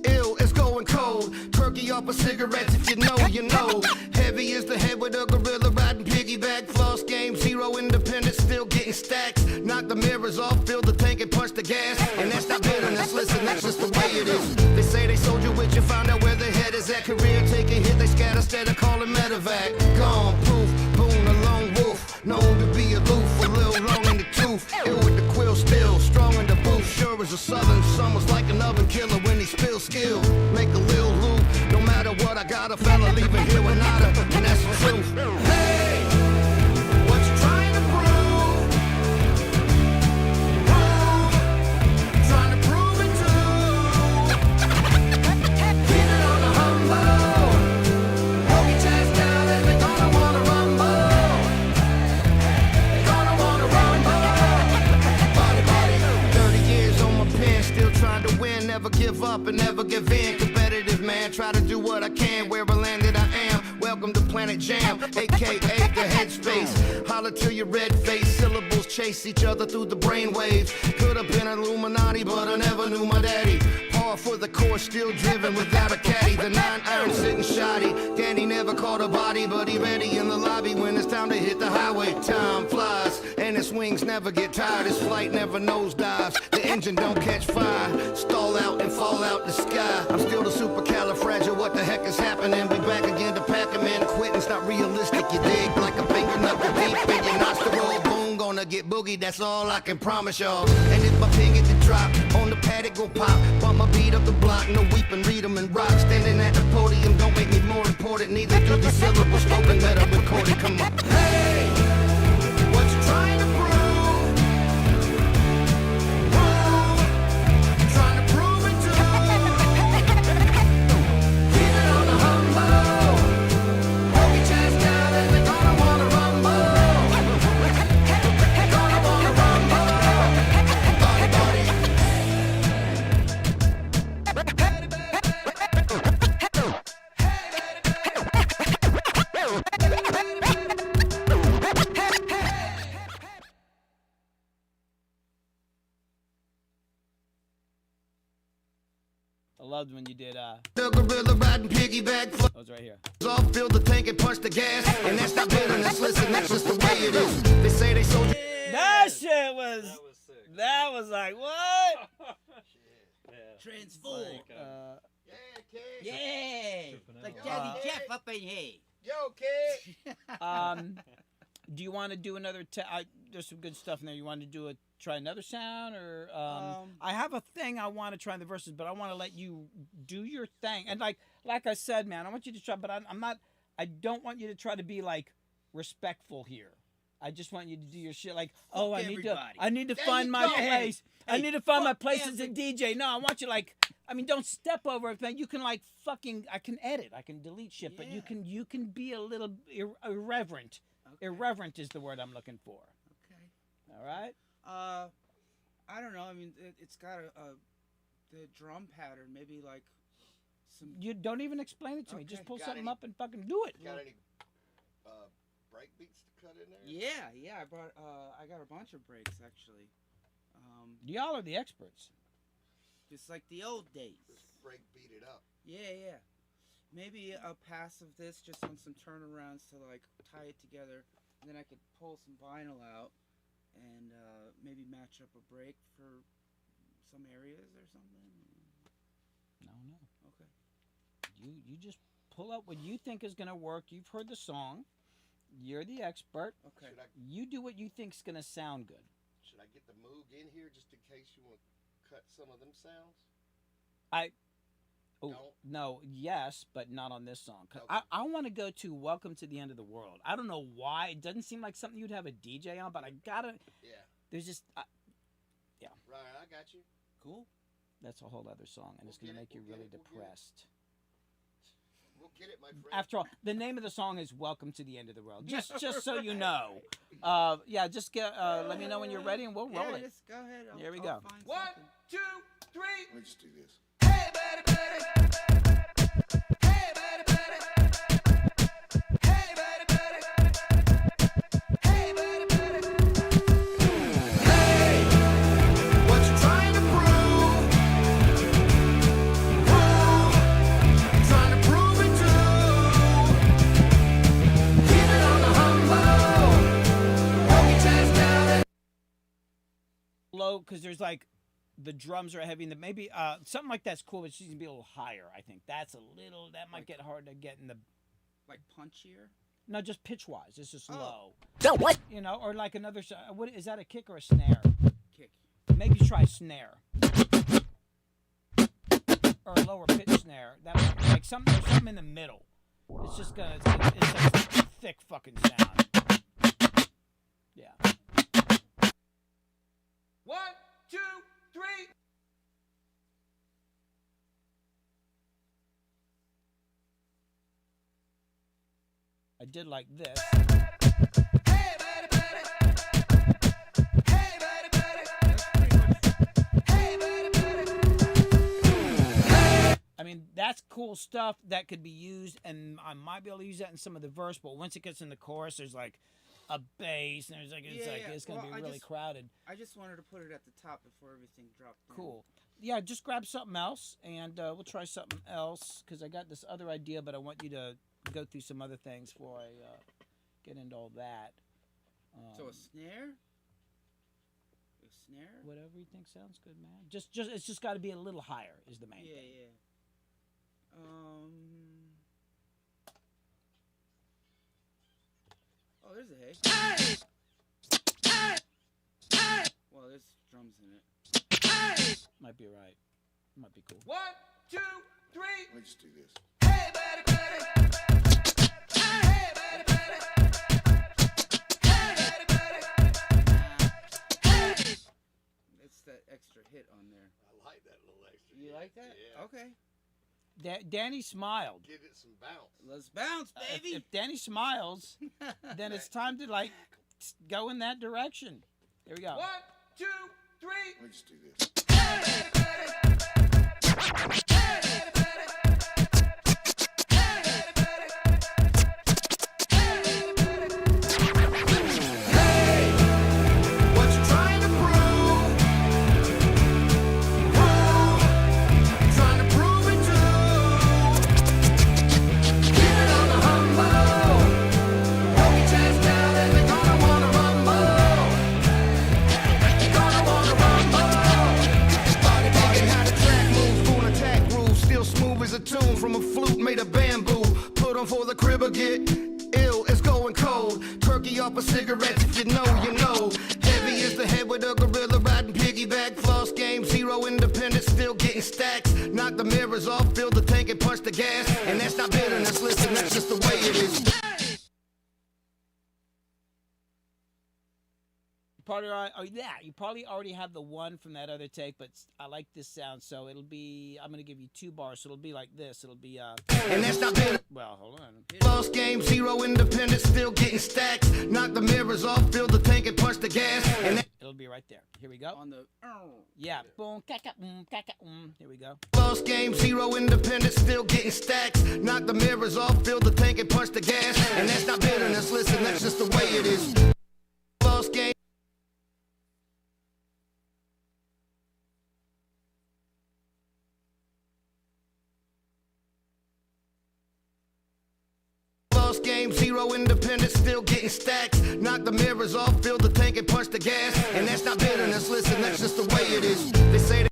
ill. It's going cold. Turkey off of cigarettes, if you know, you know. Heavy is the head with a gorilla riding piggyback. Floss game, zero independence, still getting stacks. Knock the mirrors off, fill the tank and punch the gas. And that's not bitterness, listen, that's just the way it is. They say they sold you with you, found out where their head is at. Career taking hit, they scatter instead of calling medevac. Gone, poof, boom, a lone wolf. Known to be aloof, a little long in the tooth. Ill with the quill still, strong in the booth. Sure as a southern summer's like an oven killer when he spills skill. Make a little loop, no matter what, I got a fella leaving here with nada, and that's the truth. Hey, what you trying to prove? Trying to prove it to. Keep it on the humble. Hold your chest down and they gonna wanna rumble. They gonna wanna rumble. Body, body. 30 years on my pen, still trying to win. Never give up and never give in. Competitive man, try to do what I can. Where I landed I am. Welcome to Planet Jam, aka the headspace. Holler till your red face. Syllables chase each other through the brainwaves. Could have been Illuminati, but I never knew my daddy. Par for the course, still driven without a caddy. The 9-iron sitting shoddy. Danny never caught a body, but he ready in the lobby when it's time to hit the highway. Time flies, and his wings never get tired. His flight never nosedives. The engine don't catch fire. Stall out and fall out the sky. I'm still the supercalifragile. What the heck is happening? We back again to pack him in. Quitting's not realistic, you dig? Like a finger knuckle deep in your nostril. Boom, gonna get boogie, that's all I can promise y'all. And if my ping get the drop, on the pad it go pop. Bump my beat up the block, no weeping, read 'em and rock. Standing at the podium don't make me more important. Neither do the syllables spoken that I recorded. Come on. Hey, what you trying to prove? Trying to prove it to. Keep it on the humble. Hold your chest down and they gonna wanna rumble. They gonna wanna rumble. Body, body. I loved when you did The gorilla riding piggyback. those right here. Off, fill the tank and punch the gas. And that's not bitterness, listen, that's just the way it is. They say they sold you. That shit was. That was sick. That was like what? Yeah. Transform. Like, Yeah, kid. Yeah. Tripping Like out. Jazzy Jeff up in here. Yo, kid. Do you want to do another? There's some good stuff in there. You want to try another sound, or I have a thing I want to try in the verses, but I want to let you do your thing. And like I said, man, I want you to try, but I'm not. I don't want you to try to be like respectful here. I just want you to do your shit. Like, oh, I need to There find you my go. place. I Hey, need to find my fuck place as a every- DJ. No, I want you like. I mean, don't step over everything. You can like fucking. I can edit. I can delete shit, but Yeah. you can be a little irreverent. Okay. Irreverent is the word I'm looking for. Okay. All right. I don't know. I mean, it's got the drum pattern. Maybe like some. You don't even explain it to me. Just Okay. pull Got something any- up and fucking do it. Got any break beats to cut in there? Yeah. I brought. I got a bunch of breaks actually. Y'all are the experts. Just like the old days. Just break beat it up. Yeah. Maybe a pass of this just on some turnarounds to like tie it together, and then I could pull some vinyl out and maybe match up a break for some areas or something. No. Okay. You just pull up what you think is gonna work. You've heard the song. You're the expert. Okay. You do what you think's gonna sound good. Should I get the Moog in here just in case you want to cut some of them sounds? Oh, Don't? no, yes, but not on this song. 'Cause Okay. I want to go to Welcome to the End of the World. I don't know why. It doesn't seem like something you'd have a DJ on, but I gotta. Yeah. There's just. Right, I got you. Cool. That's a whole other song, and it's We'll gonna get make it, you we'll really get it, we'll get it. depressed. We'll get it, my friend. After all, the name of the song is "Welcome to the End of the World." Just so you know. Yeah, just get. Let me know when you're ready, and we'll roll Yeah, it. just go ahead. Here we I'll go. find 1, something. 2, 3. Let me just do this. Hey, buddy, buddy. Hey, buddy, buddy. Hey, buddy, buddy. Hey, buddy, buddy. Hey, what you trying to prove? Trying to prove it to. Keep it on the humble. Hold your chest down. Low, because there's like. The drums are heavy, and maybe something like that's cool, but she's gonna be a little higher. I think that's a little. That might get hard to get in the. Like punchier. No, just pitch wise. It's just low. So what? You know, or like another. What is that? A kick or a snare? Kick. Maybe try snare. Or a lower pitch snare. That might, like something in the middle. It's just gonna. It's a thick fucking sound. Yeah. 1, 2, 3. I did like this. Hey, buddy, buddy. Hey, buddy, buddy. Hey, buddy, buddy. I mean, that's cool stuff that could be used, and I might be able to use that in some of the verse. But once it gets in the chorus, there's like a bass, and there's like it's gonna Well, be really crowded. I just wanted to put it at the top before everything dropped down. Cool. Yeah, just grab something else, and we'll try something else because I got this other idea, but I want you to go through some other things before I get into all that. So a snare? A snare? Whatever you think sounds good, man. Just it's just got to be a little higher is the main Yeah, thing. yeah. Oh, there's a hay. Well, there's drums in it. Might be right. Might be cool. 1, 2, 3. Let me just do this. Hey, buddy, buddy. Hey, buddy, buddy. Hey, buddy, buddy. It's that extra hit on there. I like that little extra. You like that? Yeah. Okay. Danny smiled. Give it some bounce. Let's bounce, If, baby. if Danny smiles, then it's time to like go in that direction. Here we go. 1, 2, 3. Let me just do this. What you trying to prove? Trying to prove it to. Keep it on the humble. Hold your chest down and they're gonna wanna rumble. They're gonna wanna rumble. Body talking how the track moves, full attack groove, still smooth as a tune from a flute made of bamboo. Put on for the crib or get ill, it's going cold. Turkey off a cigarette, if you know, you know. Heavy is the head with a gorilla riding piggyback. Floss game, zero independence, still getting stacks. Knock the mirrors off, fill the tank and punch the gas. And that's not bitterness, listen, that's just the way it is. You probably already have the one from that other take, but I like this sound, so it'll be. I'm gonna give you 2 bars, so it'll be like this. It'll be And that's not bitter. well, hold on. Floss game, zero independence, still getting stacks. Knock the mirrors off, fill the tank and punch the gas. And that It'll be right there. Here we go. On the. Yeah. Boom. Kaka. Kaka. Here we go. floss game, zero independence, still getting stacks. Knock the mirrors off, fill the tank and punch the gas. And that's not bitterness, listen, that's just the way it is. Floss game. Floss game, zero independence, still getting stacks. Knock the mirrors off, fill the tank and punch the gas. And that's not bitterness, listen, that's just the way it is. They say that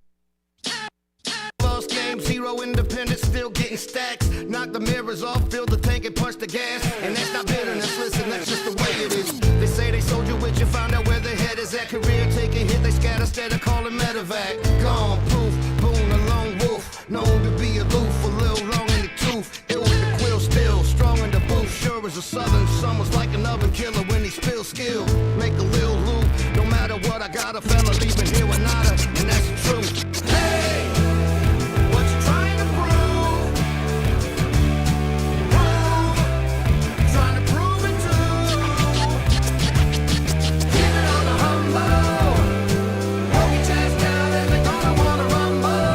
floss game, zero independence, still getting stacks. Knock the mirrors off, fill the tank and punch the gas. And that's not bitterness, listen, that's just Winters are southern, summer's like an oven killer when he spills skill. Make a lil loop, no matter what, I got a fella leaving here with nada, and that's the truth. Hey, what you trying to prove? Trying to prove it to. Keep it on the humble. Hold your chest down and they're gonna wanna rumble.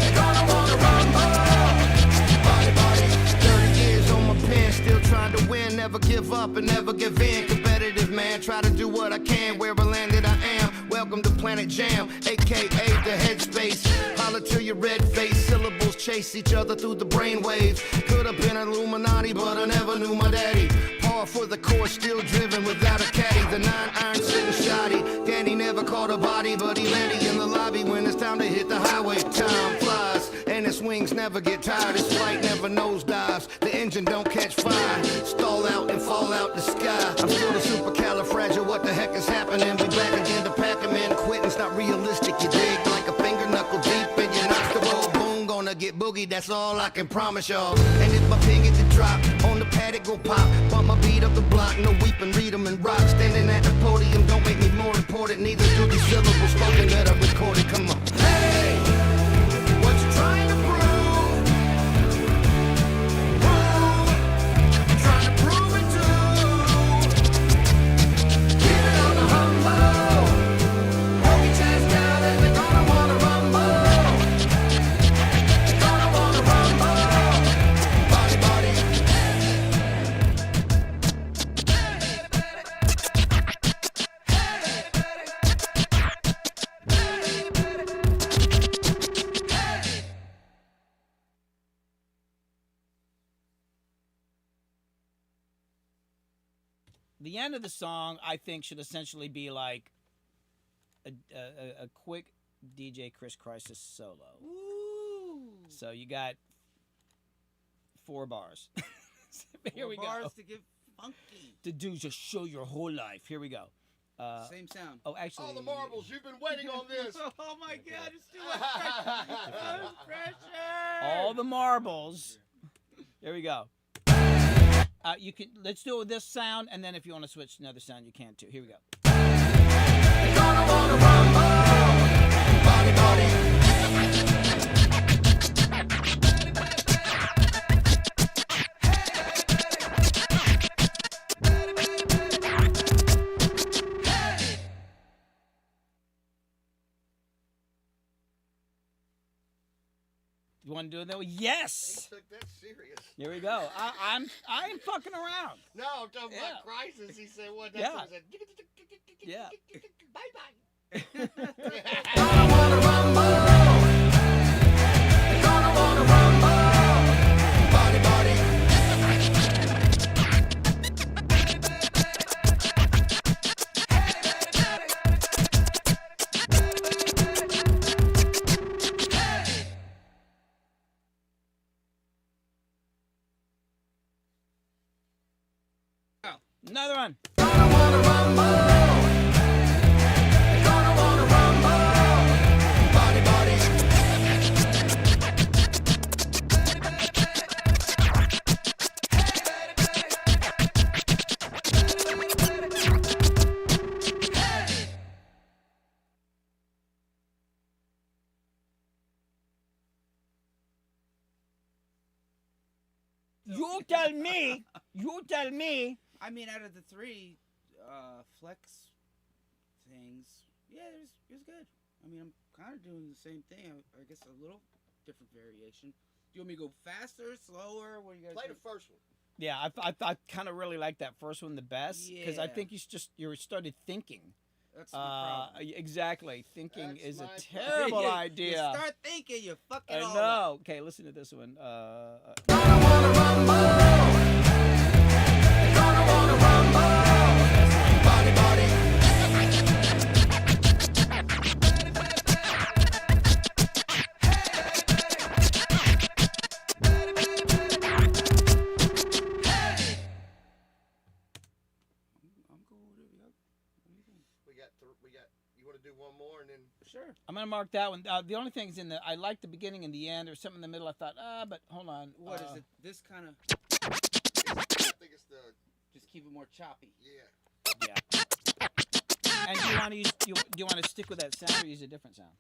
They're gonna wanna rumble. Body, 30 years on my pen, still trying to win. Never give up and never give in. Competitive man, try to do what I can where I landed I am. Welcome to Planet Jam, aka the headspace. Holler till your red face, syllables chase each other through the brainwaves. Could have been Illuminati, but I never knew my daddy. Par for the course, still driven without a caddy. The 9-iron sitting shoddy. Danny never caught a body, but he landed in the lobby when it's time to hit the highway. Time flies, and its wings never get tired. His flight never nosedives. The engine don't catch fire. Stall out and fall out the sky. I'm still the supercalifragile. What the heck is happening? We back again to pack 'em in. Quitting's not realistic. You dig like a finger knuckle deep in your nostril. Boom, gonna get boogie. That's all I can promise y'all. And if my pin gets a drop, on the pad it go pop. Bump my beat up the block. No weeping, read 'em and rock. Standing at the podium don't make me more important. Neither do these syllables spoken that I recorded. Come on. Hey, what you trying to prove? Trying to prove it to. Keep it on the humble. Hold your chest down and they're gonna wanna rumble. They're gonna wanna rumble. Body. The end of the song, I think, should essentially be like a quick DJ Chris Crisis solo. Ooh. So you got 4 bars. Here we Bars go. to get funky. To do just show your whole life. Here we go. Same sound. Oh, actually. All the marbles, you've been waiting on this. Oh my God, it's too much pressure. Too much pressure. All the marbles. Here we go. You can let's do it with this sound, and then if you want to switch to another sound, you can too. Here we go. They're gonna wanna rumble. Body. You want to do it though? Yes. He took that serious. Here we go. I ain't fucking around. No, I'm talking Yeah. about crisis. He said what? Yeah. That's what he said. Yeah. Bye bye. Gonna wanna rumble. Gonna wanna rumble. Body. Another one. Gonna wanna rumble. Gonna wanna rumble. Body. You tell me. You tell me. I mean, out of the 3 flex things, yeah, it was good. I mean, I'm kind of doing the same thing. I guess a little different variation. Do you want me to go faster, slower? What do you guys Play think? the first one. Yeah, I kind of really like that first one the best because I Yeah. think you started thinking. That's my problem. Exactly. Thinking That's is a my problem. terrible You idea. start thinking, you fuck it I all up. know. Okay, listen to this one. Gonna wanna rumble. Gonna wanna rumble. Body. I'm cool with it. Yep. What do you think? We got. You want to do one more and then? Sure. I'm gonna mark that one. The only thing is I like the beginning and the end, or something in the middle. I thought, but hold on. What is it? This kind of. keep it more choppy. Yeah. Yeah. And do you want to use? Do you want to stick with that sound or use a different sound?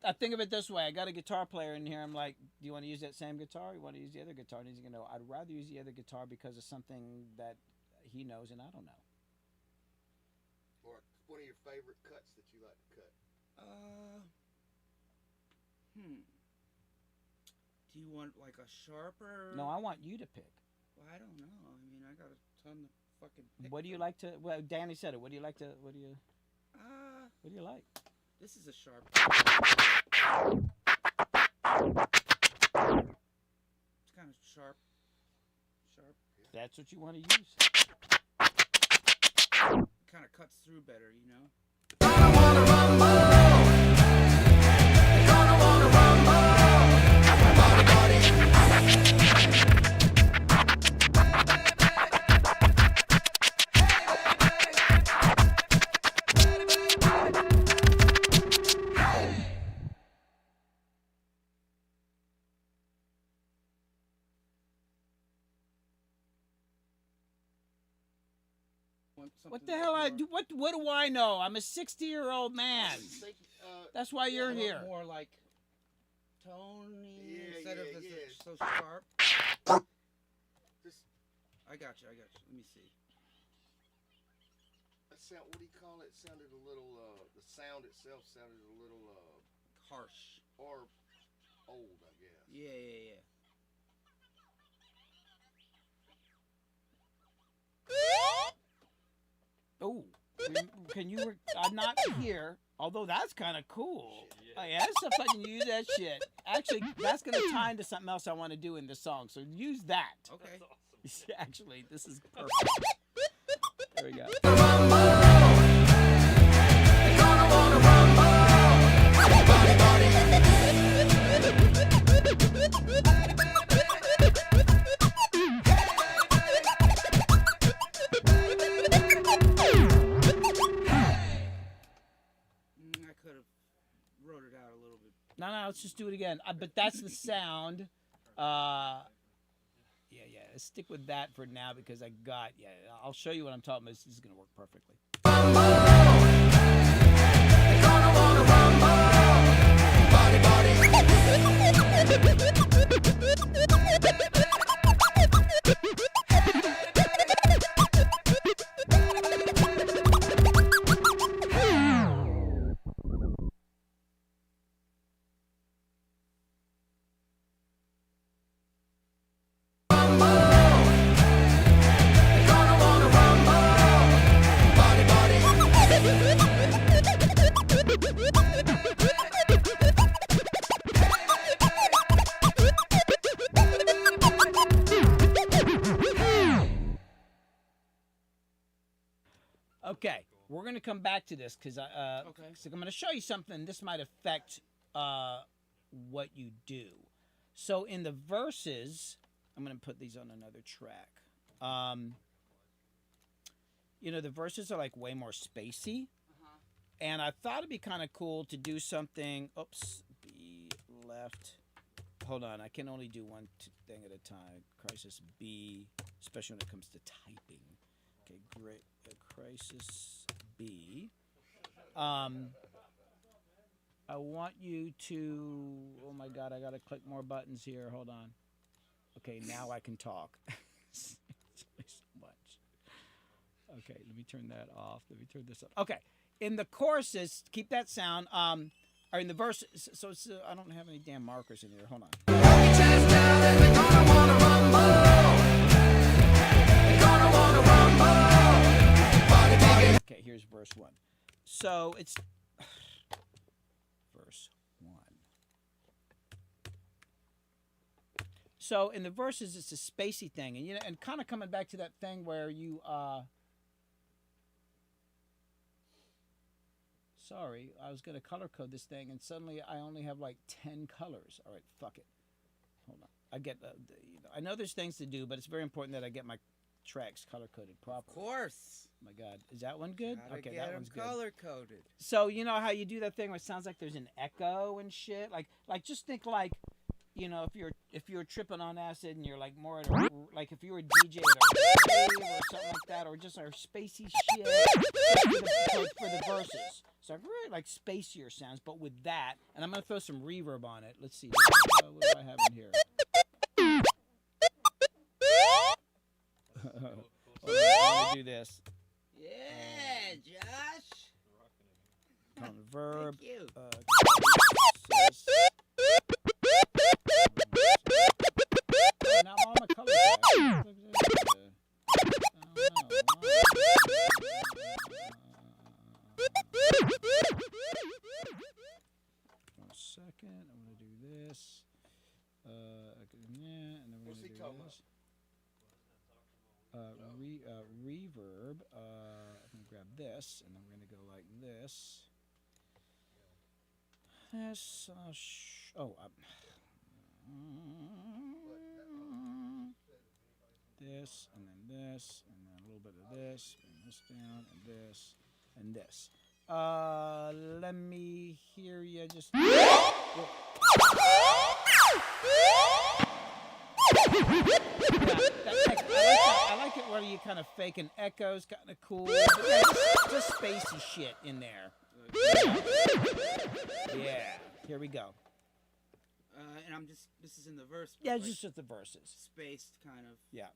I think of it this way. I got a guitar player in here. I'm like, do you want to use that same guitar? Or you want to use the other guitar? And he's gonna know. I'd rather use the other guitar because of something that he knows and I don't know. Or one of your favorite cuts that you like to cut. Do you want like a sharper? No, I want you to pick. Well, I don't know. I mean, I got a ton to fucking pick. What do you like to? Well, Danny said it. What do you like to? What do you like? This is a sharp. It's kind of sharp. Sharp. That's what you want to use. Kind of cuts through better, you know. What the hell? I do? What do I know? I'm a 60-year-old man. That's why you're here. More like Tony instead of yeah. so sharp. Just I got you. Let me see. that sound. What do you call it? It sounded a little. The sound itself sounded a little Harsh. or old, I guess. Yeah. Oh, can you? I'm not here. Although that's kind of cool. Oh, yeah, that's stuff I can use that shit. Actually, that's gonna tie into something else I want to do in the song. So use that. Okay. Actually, this is perfect. There we go. I could have wrote it out a little bit. No, let's just do it again. But that's the sound. Yeah. Let's stick with that for now because I'll show you what I'm talking about. This is gonna work perfectly. Okay, we're going to come back to this because I'm going to show you something. This might affect what you do. So in the verses, I'm going to put these on another track. The verses are like way more spacey. And I thought it'd be kind of cool to do something. Oops, B left. Hold on, I can only do one thing at a time. Crisis B, especially when it comes to typing. Okay, great. Crisis B. I want you to. Oh my God, I gotta click more buttons here. Hold on. Okay, now I can talk. so much. Okay, let me turn that off. Let me turn this up. Okay, in the choruses, keep that sound. Or in the verses. So I don't have any damn markers in here. Hold on. Okay, here's verse 1. So it's verse 1. So in the verses, it's a spacey thing, and and kind of coming back to that thing where you sorry, I was gonna color code this thing, and suddenly I only have like 10 colors. All right, fuck it. Hold on. I get I know there's things to do, but it's very important that I get my tracks color coded properly. Of course. Oh my God, is that one good? Gotta Okay, get that 'em one's good. color coded. So you know how you do that thing where it sounds like there's an echo and shit, like just think like you know, if you're tripping on acid and you're like more at a, like if you were a DJ at a rave or something like that, or just our spacey shit for the verses. So I really like spacier sounds, but with that, and I'm gonna throw some reverb on it. Let's see, what do I have in here? I'm gonna do this. Yeah, Josh. On the verb. Thank you. Now all my colors back. Look at this. One second. I'm gonna do this. Yeah, and then we're gonna do this. Reverb. I'm gonna grab this, and then we're gonna go like this. This. This, and then this, and then a little bit of this, bring this down, and this, and this. Let me hear you just. I like it where you kind of fake an echoes, kind of cool. But yeah, just spacey shit in there. Yeah, here we go. And this is in the verse. Yeah, like, just the verses. spaced kind of. Yeah.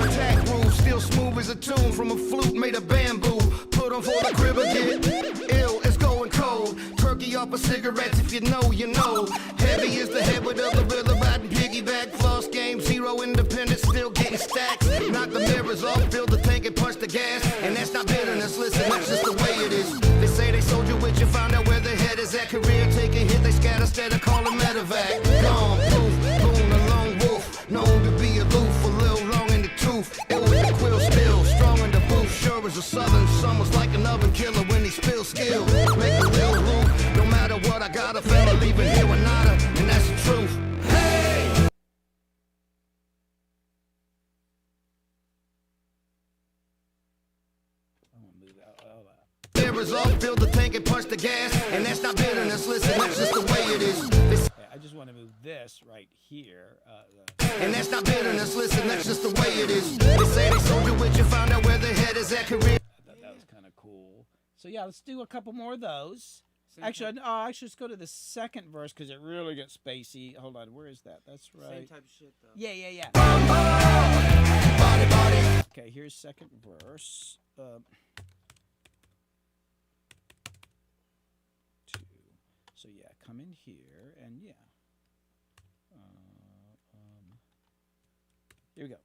Attack groove, still smooth as a tune from a flute made of bamboo. Put on for the crib again. Ill, it's going cold. Turkey off of cigarettes, if you know, you know. Heavy is the head with a gorilla riding piggyback. Floss game, zero independence, still getting stacks. Knock the mirrors off, fill the tank and punch the gas. And that's not bitterness, listen, that's just the way it is. They say they sold you with you, found out where their head is at. Career taking hit, they scatter instead of calling medevac. Gone, poof, boom, a lone wolf. Known to be aloof, a little long in the tooth. It was the quill still, strong in the booth. Sure as a southern summer's like an oven killer when he spills skill. Make a real room, no matter what I got a fella leaving here with nada, and that's the truth. Hey! Mirrors off, fill the tank and punch the gas, and that's not bitterness, listen, that's just the way it is. I just want to move this right here. And that's not bitterness, listen, that's just the way it is. They say they sold you with you, found out where their head is at. Career. I thought that was kind of cool. So yeah, let's do a couple more of those. Actually, let's go to the second verse because it really gets spacey. Hold on, where is that? That's right. Same type of shit though. Yeah. Okay, here's second verse. Two. So yeah, come in here and yeah. Here we go.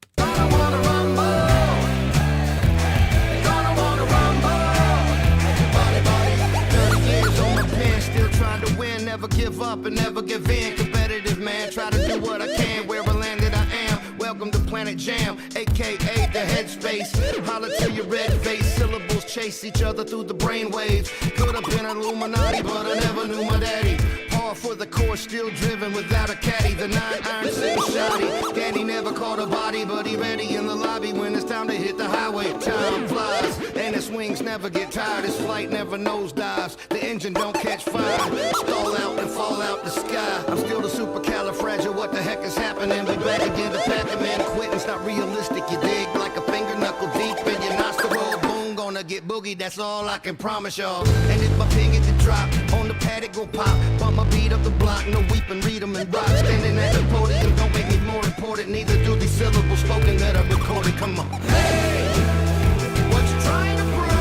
Still trying to win, never give up and never give in. Competitive man, try to do what I can where I landed I am. Welcome to Planet Jam, aka the headspace. Holler to your red face, syllables chase each other through the brainwaves. Could have been Illuminati, but I never knew my daddy. Par for the course, still driven without a caddy. The 9-iron sitting shoddy. Daddy never caught a body, but he ready in the lobby when it's time to hit the highway. Time flies, and his wings never get tired. His flight never nosedives. The engine don't catch fire. Stall out and fall out the sky. I'm still the supercalifragile. What the heck is happening? Be back again to pack him in. Quitting's not realistic. You dig like a finger knuckle deep in your nostril. Boom, gonna get boogie. That's all I can promise y'all. And if my pin gets to drop on the pad, it go pop. Bump my beat up the block. No weeping, read 'em and rock. Standing at the podium don't make me more important. Neither do these syllables spoken that I recorded. Come on. Hey, what you trying to prove?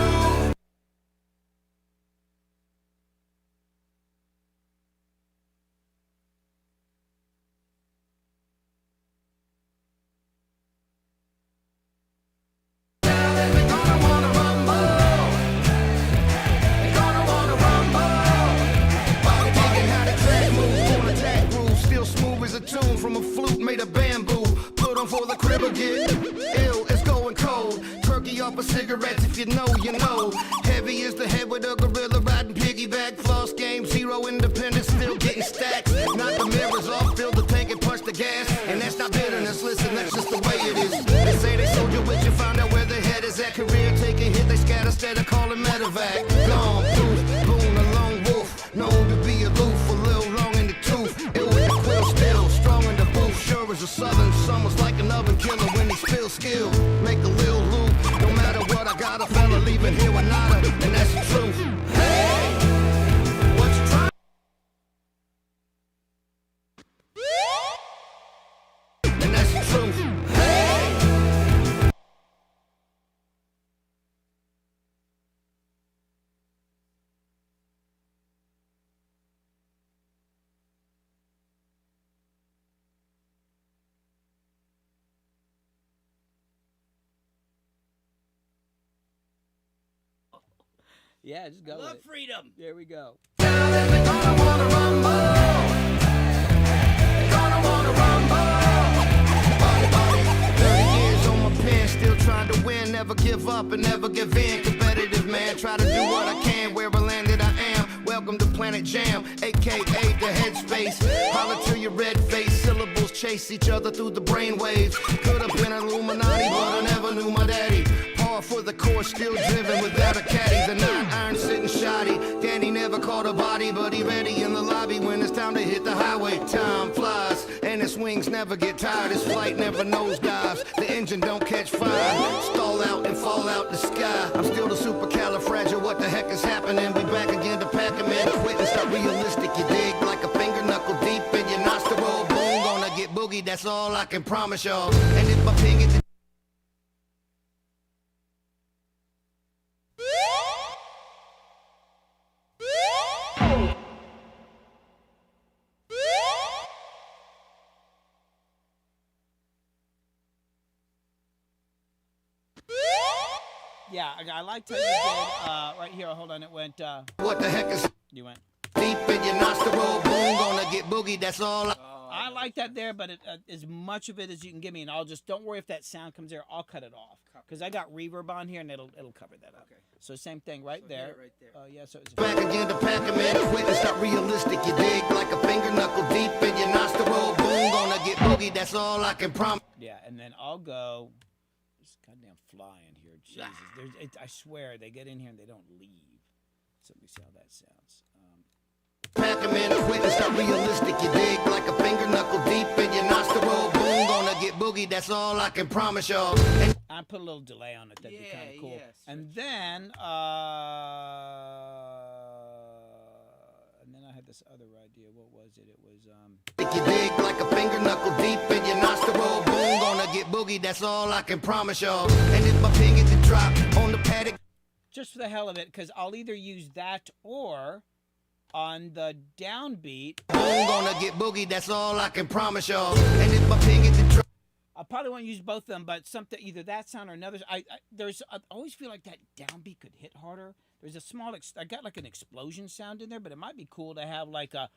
Tune from a flute made of bamboo. Put on for the crib again. Ill, it's going cold. Turkey off of cigarettes, if you know, you know. Heavy is the head with a gorilla riding piggyback. Floss game, zero independence, still getting stacks. Knock the mirrors off, fill the tank and punch the gas. And that's not bitterness, listen, that's just the way it is. They say they sold you with you, found out where their head is at. Career taking hit, they scatter instead of calling medevac. Gone, Yeah, just go. Love with it. freedom. There we go. Still trying to win, never give up and never give in. Competitive man, try to do what I can where I landed I am. Welcome to Planet Jam, aka the headspace. Holler till your red face, syllables chase each other through the brainwaves. Could have been Illuminati, but I never knew my daddy. Par for the course, still driven without a caddy. The 9-iron sitting shoddy. Danny never caught a body, but he ready in the lobby when it's time to hit the highway. Time flies, and his wings never get tired. His flight never nosedives. The engine don't catch fire. Stall out and fall out the sky. I'm still the supercalifragil. What the heck is happening? We back again to pack 'em in. Quit and start realistic. You dig like a finger knuckle deep in your nostril. Boom, gonna get boogie. That's all I can promise y'all. And if I ping it. Yeah, I liked how you did right here. Hold on, it went. What the heck is You went. deep in your nostril? Boom, gonna get boogie. That's all. I like that there, but as much of it as you can give me, and I'll just don't worry if that sound comes there. I'll cut it off because I got reverb on here, and it'll cover that up. Okay. So same thing right So hit there. it right there. Yeah, so it's Back again to pack 'em in. Quit and start realistic. You dig like a finger knuckle deep in your nostril. Boom, gonna get boogie. That's all I can promise. yeah, and then I'll go. This goddamn fly in here, Jesus! I swear they get in here and they don't leave. So let me see how that sounds. Pack 'em in, quit and start realistic. You dig like a finger knuckle deep in your nostril. Boom, gonna get boogie. That's all I can promise y'all. And I put a little delay on it. That'd be kind of cool. Yeah, And then I had this other idea. What was it? It was you dig like a finger knuckle deep in your nostril. Boom, gonna get boogie. That's all I can promise y'all. And if my ping it to drop on the paddock. just for the hell of it, because I'll either use that or on the downbeat. Boom, gonna get boogie. That's all I can promise y'all. And if my ping it to drop. I probably won't use both of them, but something either that sound or another. I always feel like that downbeat could hit harder. There's a small. I got like an explosion sound in there, but it might be cool to have like a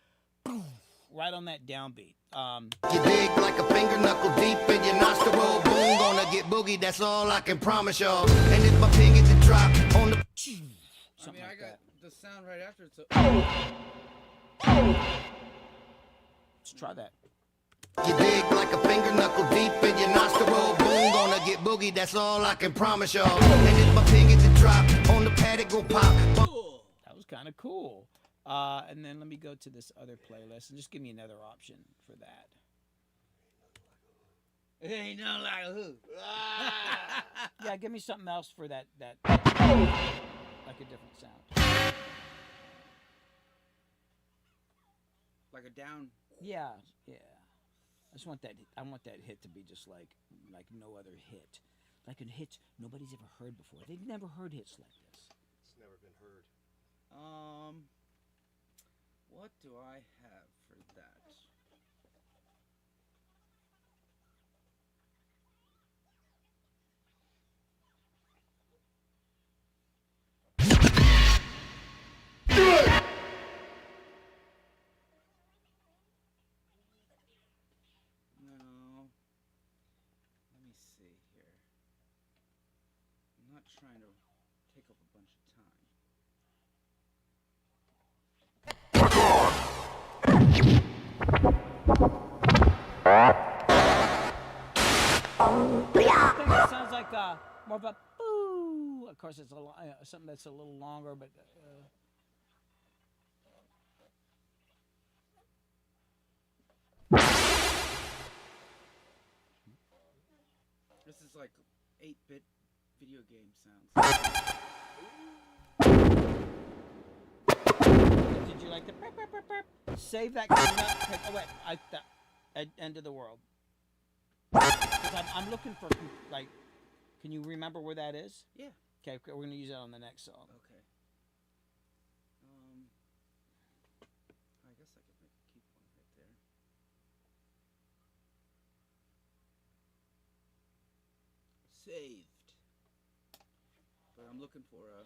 right on that downbeat. You dig like a finger knuckle deep in your nostril. Boom, gonna get boogie. That's all I can promise y'all. And if my ping it to drop on the. Something I like got that. the sound right after it. So. Let's try that. You dig like a finger knuckle deep in your nostril. Boom, gonna get boogie. That's all I can promise y'all. And if my ping it to drop on the paddock, go pop. That was kind of cool. And then let me go to this other playlist and just give me another option for that. It ain't nothing like a who. Yeah, give me something else for that like a different sound. Like a down. Yeah. I just want that. I want that hit to be just like no other hit, like a hit nobody's ever heard before. They've never heard hits like this. It's never been heard. What do I have for that? No. Let me see here. I'm not trying to take up a bunch of time. I think it sounds like more of a boo. Of course, it's something that's a little longer, but. This is like 8-bit video game sounds. Did you like the burp, burp, burp, burp? Save that coming up. Oh wait, end of the world. 'Cause I'm looking for like. Can you remember where that is? Yeah. Okay, we're gonna use that on the next song. Okay. I guess I could keep one right there. Saved. But I'm looking for a.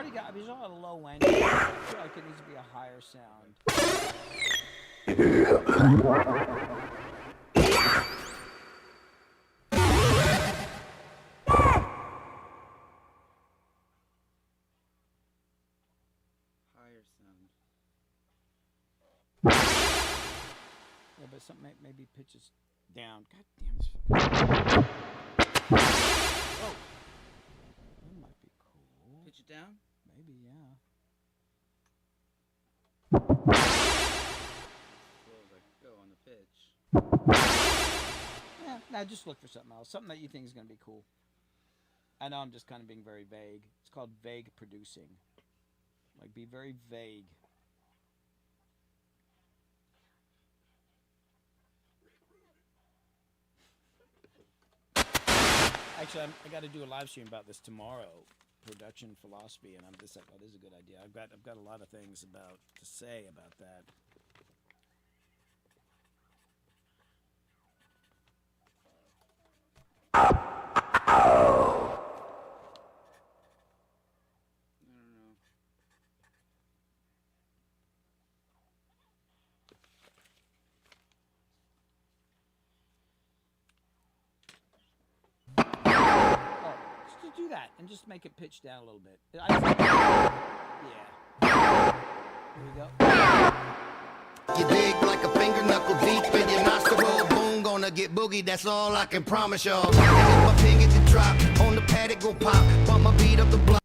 already got. He's all at a low end. I feel like it needs to be a higher sound. Higher sound. Yeah, but something maybe pitches down. God damn this. Whoa. That might be cool. Pitch it down. Maybe, yeah. Slow as I go on the pitch. Yeah, now just look for something else. Something that you think is going to be cool. I know I'm just kind of being very vague. It's called vague producing. Like, be very vague. Actually, I got to do a live stream about this tomorrow, production philosophy, and I'm just like, oh, this is a good idea. I've got a lot of things to say about that. I don't know. Oh, just do that and just make it pitch down a little bit. Yeah. Here we go. You dig like a finger knuckle deep in your nostril. Boom, gonna get boogie, that's all I can promise y'all. And if my pin gets to drop, on the paddock go pop, bump my beat up the block.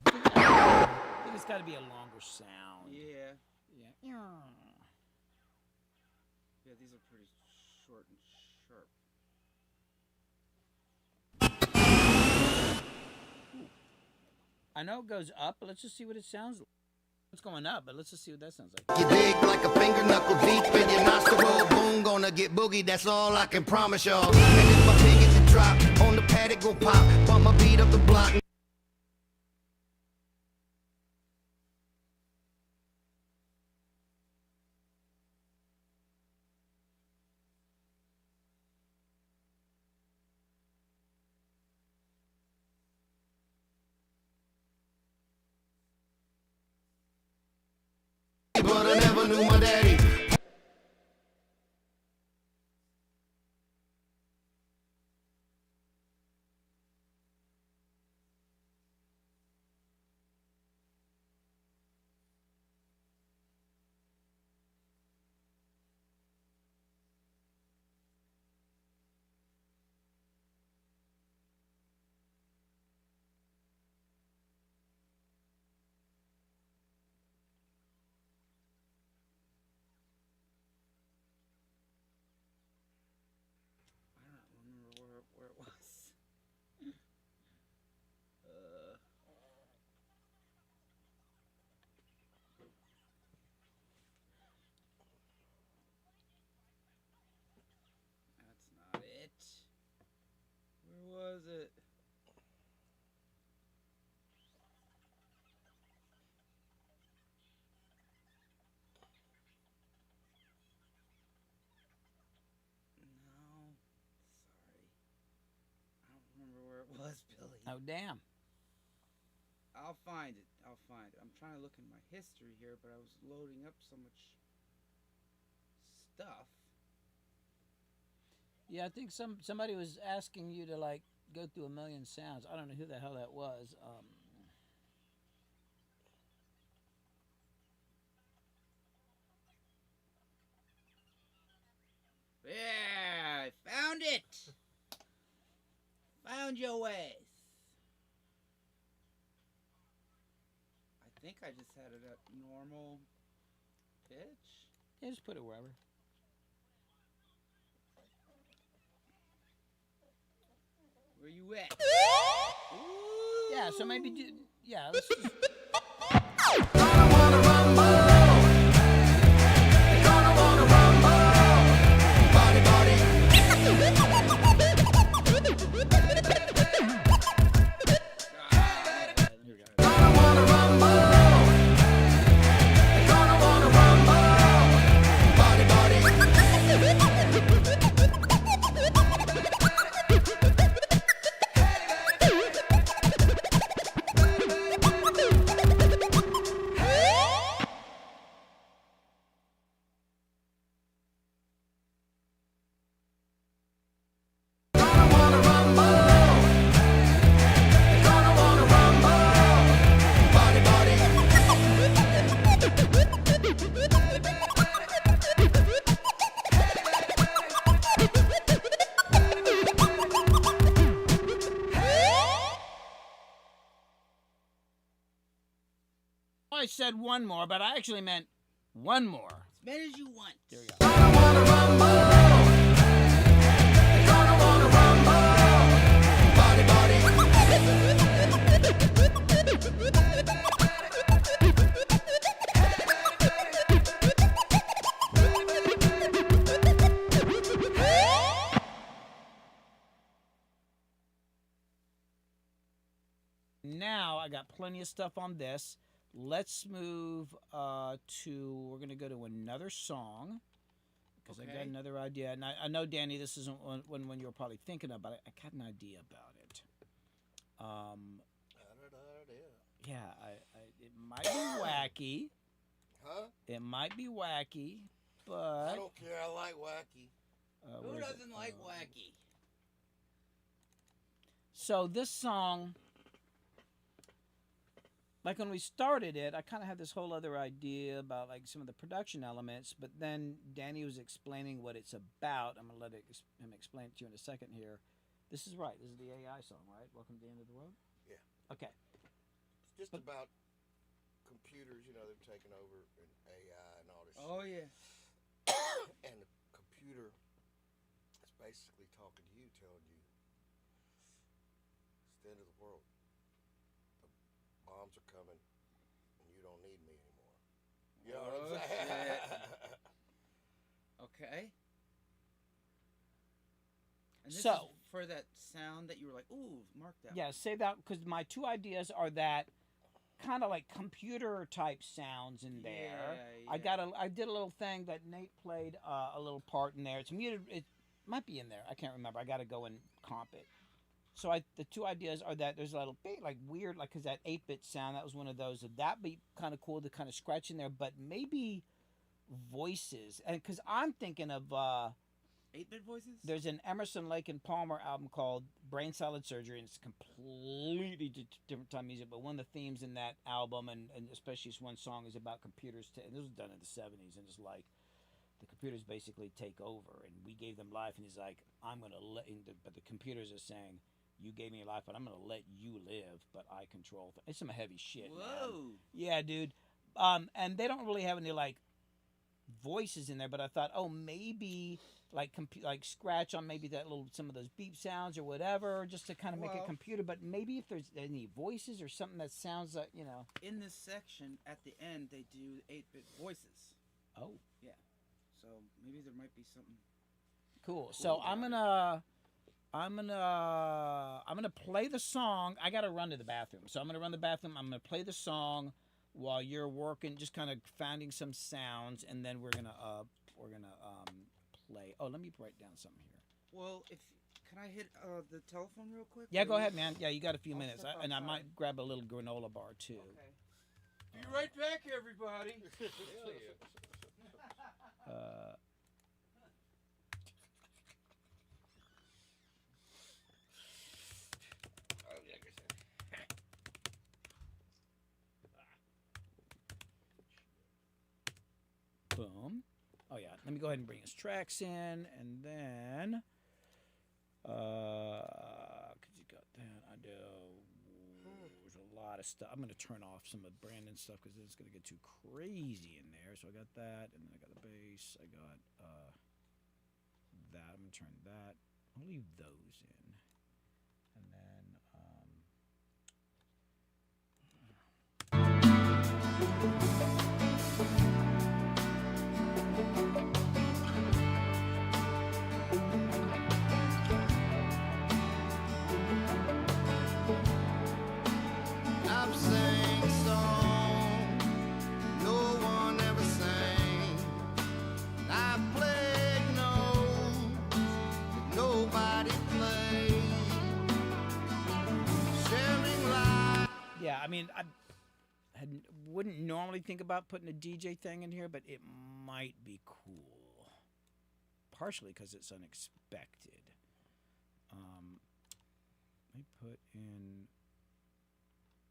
I think it's got to be a longer sound. Yeah. Yeah. Yeah, these are pretty short and sharp. I know it goes up, but let's just see what it sounds like. It's going up, but let's just see what that sounds like. You dig like a finger knuckle deep in your nostril. Boom, gonna get boogie, that's all I can promise y'all. And if my pin gets to drop, on the paddock go pop, bump my beat up the block. But I never knew my daddy. I don't remember where it was. That's not it. Where was it? No. Sorry. I don't remember where it was, Billy. Oh, damn. I'll find it. I'm trying to look in my history here, but I was loading up so much stuff. Yeah, I think somebody was asking you to, like, go through a million sounds. I don't know who the hell that was. Yeah, I found it. Found your ways. I think I just had it at normal pitch. Yeah, just put it wherever. Where you at? Yeah, so maybe yeah, let's just... I said one more, but I actually meant one more. As many as you want. There we go. Now I got plenty of stuff on this. Let's move to. We're gonna go to another song because I got Okay. another idea, and I know Danny, this isn't one you were probably thinking of, but I got an idea about it. Yeah, it might be wacky. Huh? It might be wacky, I but don't care. I like wacky. Who where is it? doesn't like wacky? So this song, like when we started it, I kind of had this whole other idea about like some of the production elements, but then Danny was explaining what it's about. I'm gonna let him explain it to you in a second here. This is right. This is the AI song, right? Welcome to the End of the World. Yeah. Okay. It's just about computers, you know, they're taking over and AI and all this Oh yeah. shit. And the computer is basically talking to you, telling you it's the end of the world. The bombs are coming and you don't need me anymore. You know what I'm Oh, saying? Okay. And this So- is for that sound that you were like, ooh, mark that. Yeah, say that because my two ideas are that kind of like computer type sounds in there. Yeah, I did a little thing that Nate played a little part in there. It's muted. It might be in there. I can't remember. I got to go and comp it. So the two ideas are that there's a little bit like weird, like because that 8-bit sound, that was one of those. That'd be kind of cool to kind of scratch in there, but maybe voices. And because I'm thinking of 8-bit voices? there's an Emerson, Lake and Palmer album called Brain Salad Surgery, and it's completely different time music. But one of the themes in that album, and especially this one song, is about computers. And this was done in the 70s, and it's like the computers basically take over, and we gave them life. And he's like, I'm going to let, but the computers are saying, you gave me life, but I'm going to let you live, but I control. It's some heavy shit, man. Whoa. Yeah, dude. And they don't really have any like voices in there, but I thought, oh, maybe like like scratch on maybe that little some of those beep sounds or whatever, just to kind of make a Well- computer. But maybe if there's any voices or something that sounds like, you know. In this section, at the end, they do 8-bit voices. Oh, So maybe there might be something. cool. So I'm gonna play the song. I gotta run to the bathroom, so I'm gonna run to the bathroom. I'm gonna play the song while you're working, just kind of finding some sounds, and then we're gonna play. Oh, let me write down something here. Well, can I hit the telephone real quick? Yeah, Or go you- ahead, man. Yeah, you got a few I'll minutes, step and I outside. might grab a little granola bar too. Okay. Be right back, everybody. Uh, boom. Oh yeah. Let me go ahead and bring his tracks in, and then, cause you got that. I do. There's a lot of stuff. I'm gonna turn off some of Brandon's stuff because it's gonna get too crazy in there. So I got that, and then I got the bass. I got that. I'm gonna turn that. I'll leave those in, and then I've sang songs no one ever sang. I've played notes that nobody played. Sharing life. yeah. I mean, wouldn't normally think about putting a DJ thing in here, but it might be cool. Partially because it's unexpected. Let me put in.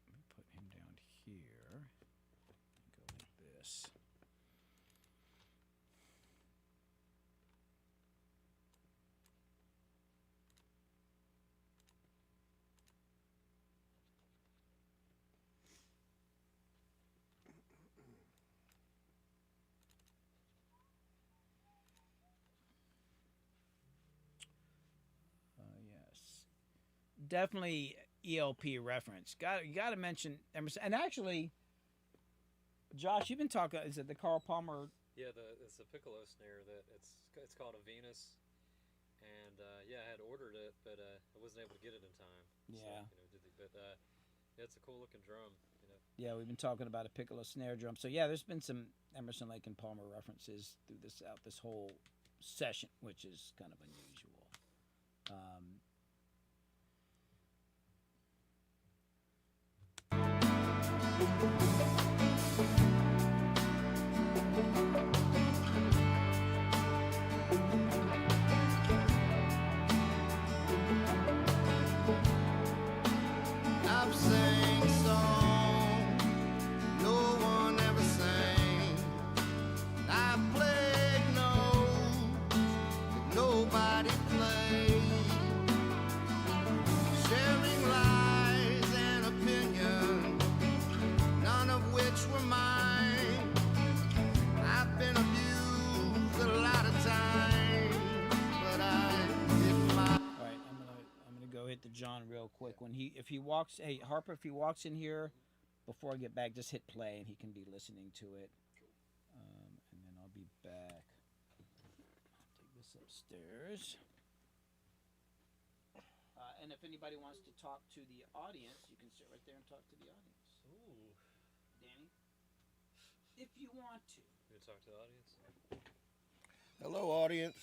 Let me put him down here. Go like this. definitely ELP reference. You got to mention Emerson. And actually, Josh, you've been talking. Is it the Carl Palmer? Yeah, it's a piccolo snare that it's called a Venus, and yeah, I had ordered it, but I wasn't able to get it in time. Yeah. So, yeah, it's a cool looking drum. Yeah, we've been talking about a piccolo snare drum. So yeah, there's been some Emerson, Lake and Palmer references through this whole session, which is kind of unusual. I've sang songs no one ever sang. I played notes that nobody played. Sharing lies and opinions, none of which were mine. I've been abused a lot of times, but I did my. All right, I'm gonna go hit the John real quick. If he walks, hey Harper, if he walks in here before I get back, just hit play and he can be listening to it. And then I'll be back. I'll take this upstairs. And if anybody wants to talk to the audience, you can sit right there and talk to the audience. Ooh. Danny, if you want to. You gonna talk to the audience? Hello, audience.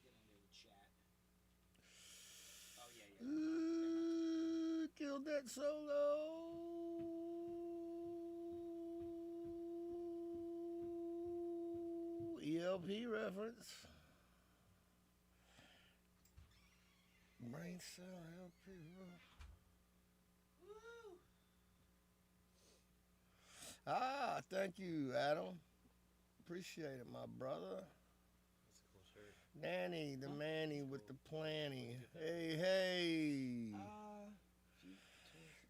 Get into the chat. Oh yeah. Killed that solo. ELP reference. Brain cell LP. Ah, thank you, Adam. Appreciate it, my brother. That's a cool shirt. Nanny, the Manny with the planny. Hey, hey.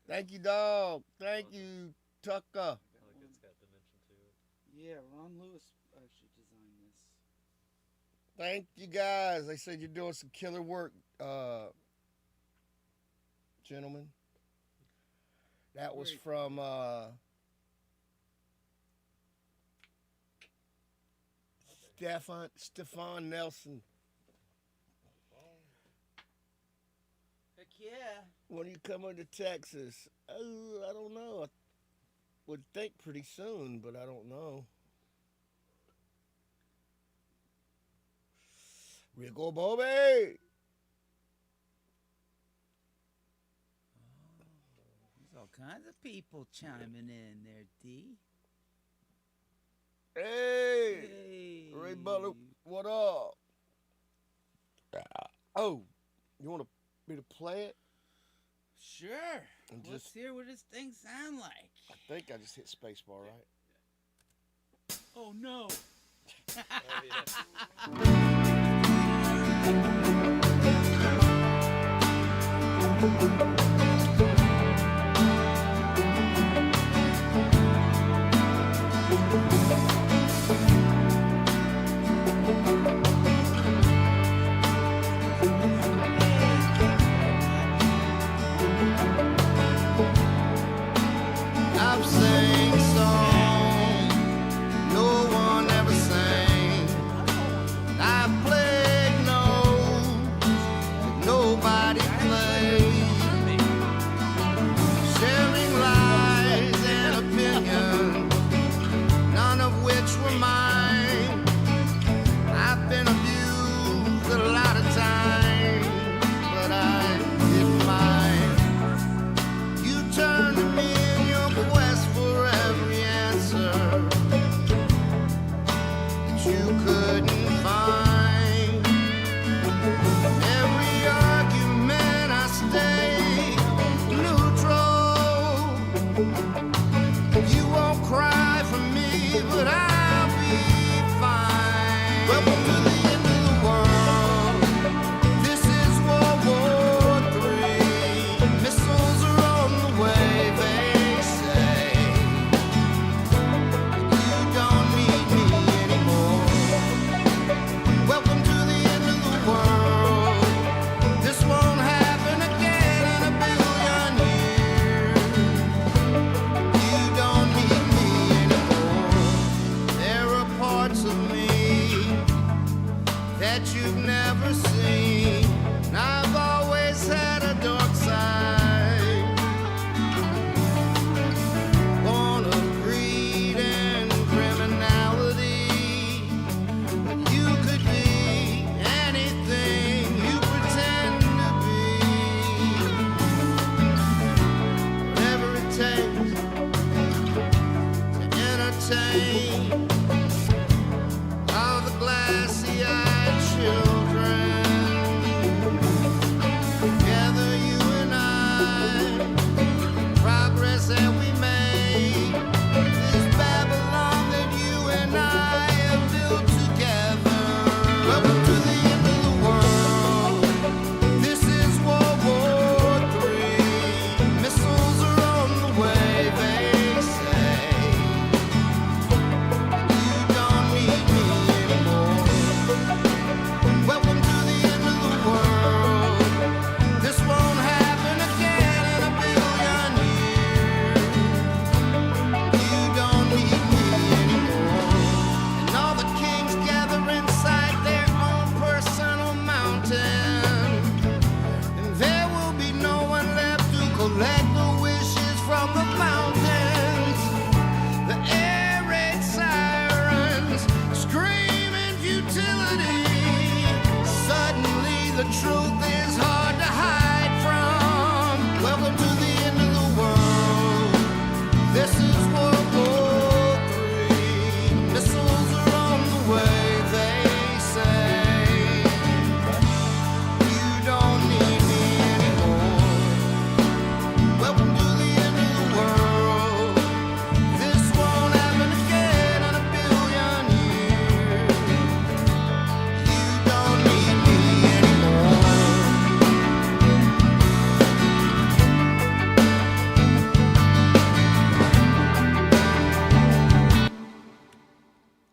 Thank you, dog. Thank you, Tucker. I like it's got dimension to it. Yeah, Ron Lewis actually designed this. Thank you, guys. They said you're doing some killer work, gentlemen. That was from Stefan Nelson. Heck yeah. When are you coming to Texas? Oh, I don't know. I would think pretty soon, but I don't know. Rico Bobby! There's all kinds of people chiming in there, D. Hey! Hey. Ray Butler, what up? Oh, you want me to play it? Sure. And Let's just- hear what this thing sound like. I think I just hit spacebar, right? Oh no. Oh yeah. I've sang songs no one ever sang. I've played notes that nobody played.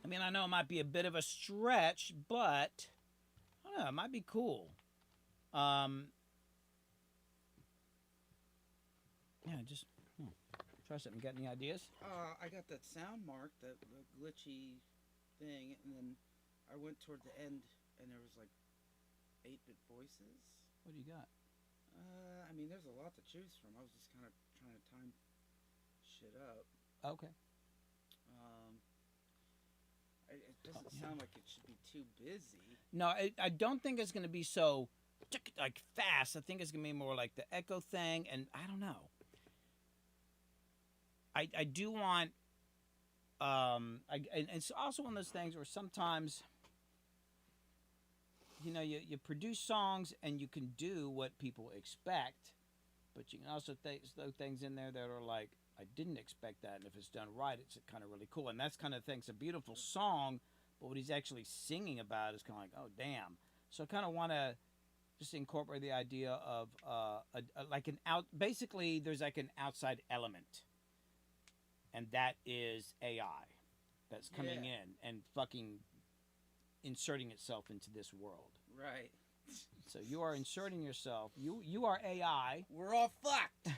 mean, I know it might be a bit of a stretch, but I don't know, it might be cool. Yeah, just try something. Got any ideas? I got that sound mark, that the glitchy thing, and then I went toward the end, and there was like 8-bit voices. What do you got? I mean, there's a lot to choose from. I was just kind of trying to time shit up. Okay. It doesn't sound like it should be too busy. No, I don't think it's going to be so like fast. I think it's going to be more like the echo thing, and I don't know. I do want, and it's also one of those things where sometimes, you know, you produce songs and you can do what people expect, but you can also throw things in there that are like, I didn't expect that, and if it's done right, it's kind of really cool. And that's kind of thing. It's a beautiful song, but what he's actually singing about is kind of like, oh, damn. So I kind of want to just incorporate the idea of basically there's like an outside element, and that is AI that's coming in and fucking inserting itself into this world. Right. So you are inserting yourself. You are AI. We're all fucked.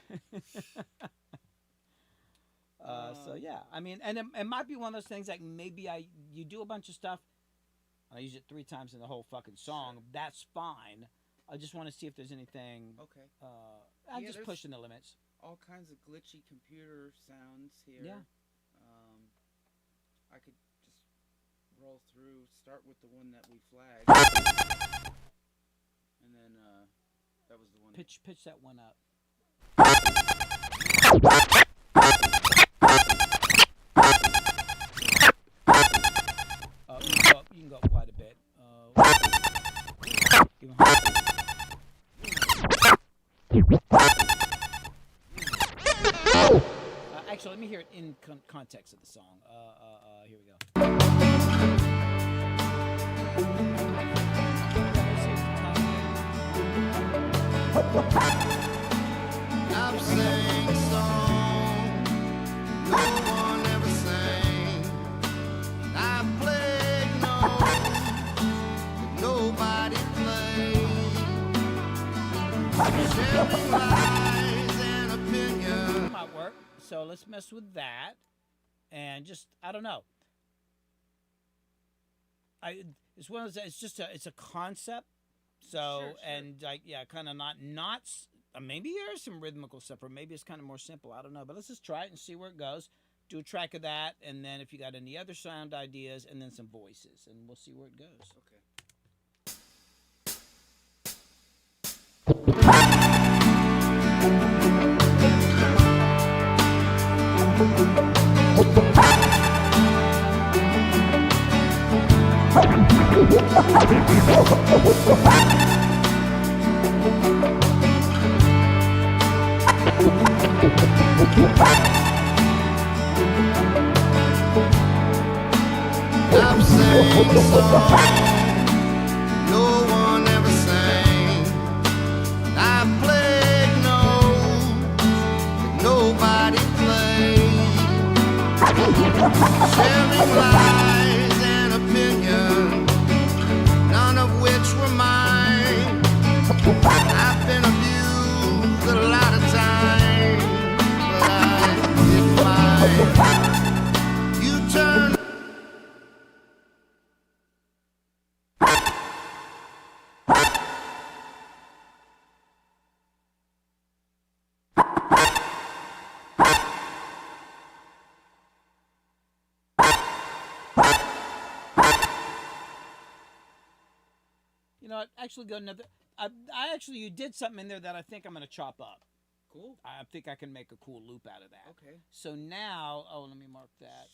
So yeah, I mean, and it might be one of those things like maybe you do a bunch of stuff, and I use it 3 times in the whole fucking song. Sure. That's fine. I just want to see if there's anything. Okay. I'm just pushing the limits. All kinds of glitchy computer sounds here. Yeah. I could just roll through. Start with the one that we flagged, and then that was the one. Pitch that one up. You can go up quite a bit. Actually, let me hear it in context of the song. Here we go. I've sang songs no one ever sang. I played notes that nobody played. Sharing lies and opinions. That might work. So let's mess with that, and just I don't know. It's one of those. It's a concept. So Sure. And like kind of not maybe there's some rhythmical stuff, or maybe it's kind of more simple. I don't know, but let's just try it and see where it goes. Do a track of that, and then if you got any other sound ideas, and then some voices, and we'll see where it goes. Okay. I've sang songs no one ever sang. I played notes that nobody played. Sharing lies and opinions, none of which were mine. I've been abused a lot of times, but I did mine. You turn. You know, actually go another. You did something in there that I think I'm gonna chop up. Cool. I think I can make a cool loop out of that. Okay. So now, let me mark that.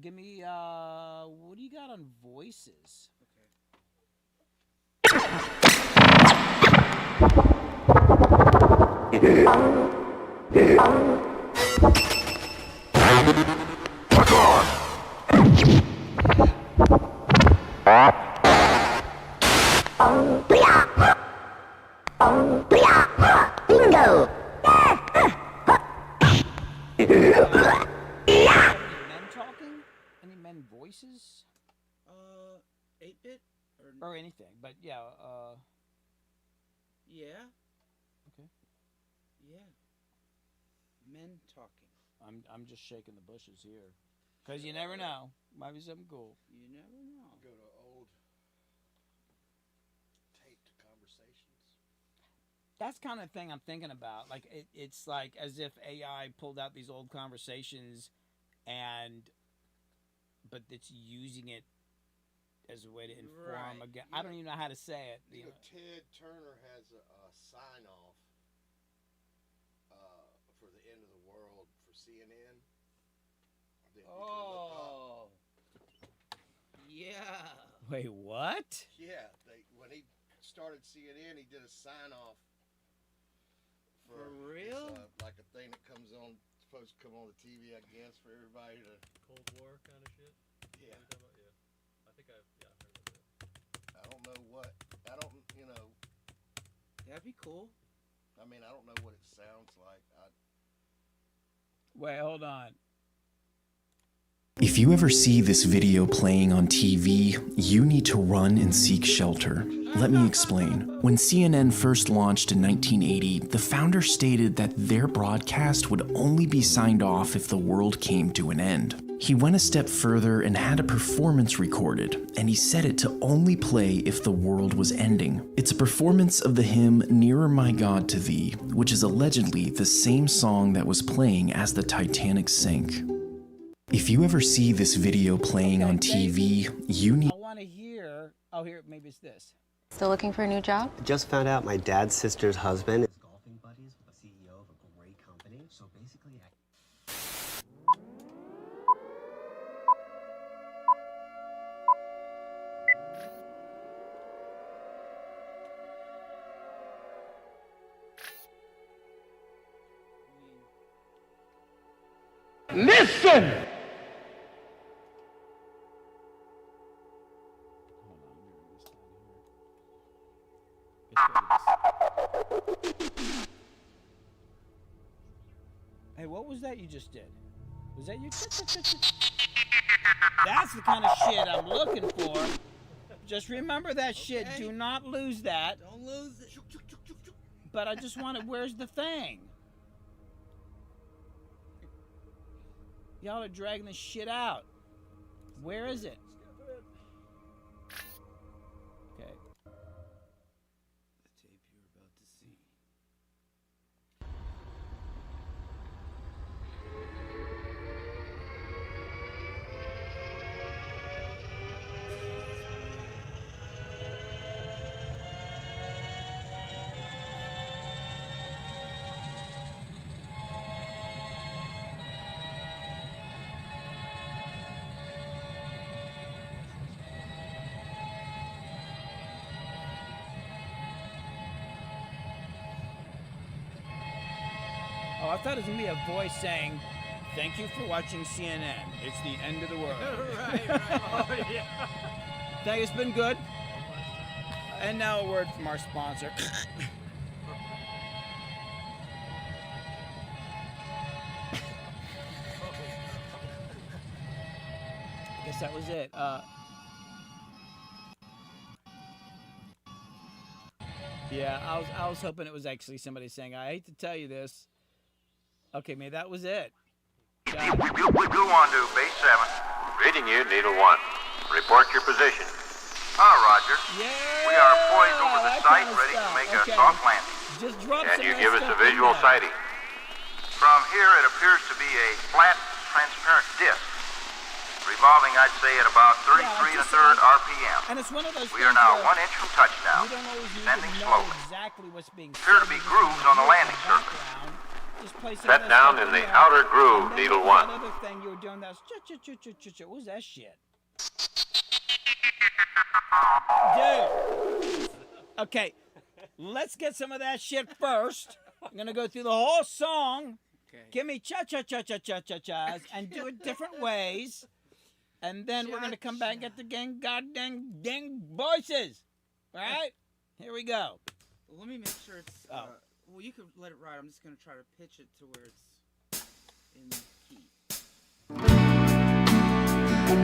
Give me, what do you got on voices? Bingo! Men talking? any men voices 8-bit or anything? But yeah. Yeah. Okay. Yeah. Men talking. I'm just shaking the bushes here, cause you never know. Might be something cool. You never know. Go to old taped conversations. That's kind of thing I'm thinking about. Like it's like as if AI pulled out these old conversations, but it's using it as a way to inform Right. again. I don't even know how to say it. You know, Ted Turner has a sign off for the end of the world for CNN. That you can look up. Oh. Yeah. Wait, what? Yeah, when he started CNN, he did a sign off For real? It's, like a thing that comes on, supposed to come on the TV, I guess, for everybody to. Cold War kind of shit. Yeah. Yeah. I think I've heard about that. I don't know what. I don't. You know. That'd be cool. I mean, I don't know what it sounds like. Wait, hold on. If you ever see this video playing on TV, you need to run and seek shelter. Let me explain. When CNN first launched in 1980, the founder stated that their broadcast would only be signed off if the world came to an end. He went a step further and had a performance recorded, and he set it to only play if the world was ending. It's a performance of the hymn Nearer My God to Thee, which is allegedly the same song that was playing as the Titanic sank. If you ever see this video playing on TV, you need... I want to hear... Oh, here, maybe it's this. Still looking for a new job? Just found out my dad's sister's husband is golfing buddies with the CEO of a great company. So basically, Listen! Hey, what was that you just did? Was that you? That's the kind of shit I'm looking for. Just remember that shit. Do not lose that. Don't lose it. But I just want it. Where's the thing? Y'all are dragging this shit out. Where is it? Okay. The tape you're about to see. Oh, I thought it was going to be a voice saying, "Thank you for watching CNN. It's the end of the world." Right. Oh, yeah. Thank you, it's been good. And now a word from our sponsor. Guess that was it. Yeah, I was hoping it was actually somebody saying, "I hate to tell you this." Okay, maybe that was it. Got it. Go on to base 7. Reading you, Needle 1. Report your position. Roger. Yeah, We are poised over the that site, kind of ready to stuff. make Okay. a soft landing. Just drop Can some you of give that us a stuff in visual there. sighting? From here, it appears to be a flat, transparent disc, revolving, I'd say, at about 33 and a third RPM. And it's one of those We are things now where 1 inch from touchdown. you don't always need Descending to know slowly. exactly what's being Appear to said. be You just grooves need on the to landing hear it in surface. background. Just place some Set of that down stuff in the there. outer groove, And then Needle there's 1. that other thing you were doing, that's what was that shit? Dude. Okay, let's get some of that shit first. I'm gonna go through the whole song. Okay. Give me cha-cha-cha-cha-cha-cha-chas and do it different ways. And then we're gonna come back and get the goddamn voices. All right? Here we go. Well, let me make sure it's. Oh. Well, you could let it ride. I'm just gonna try to pitch it to where it's in key. I've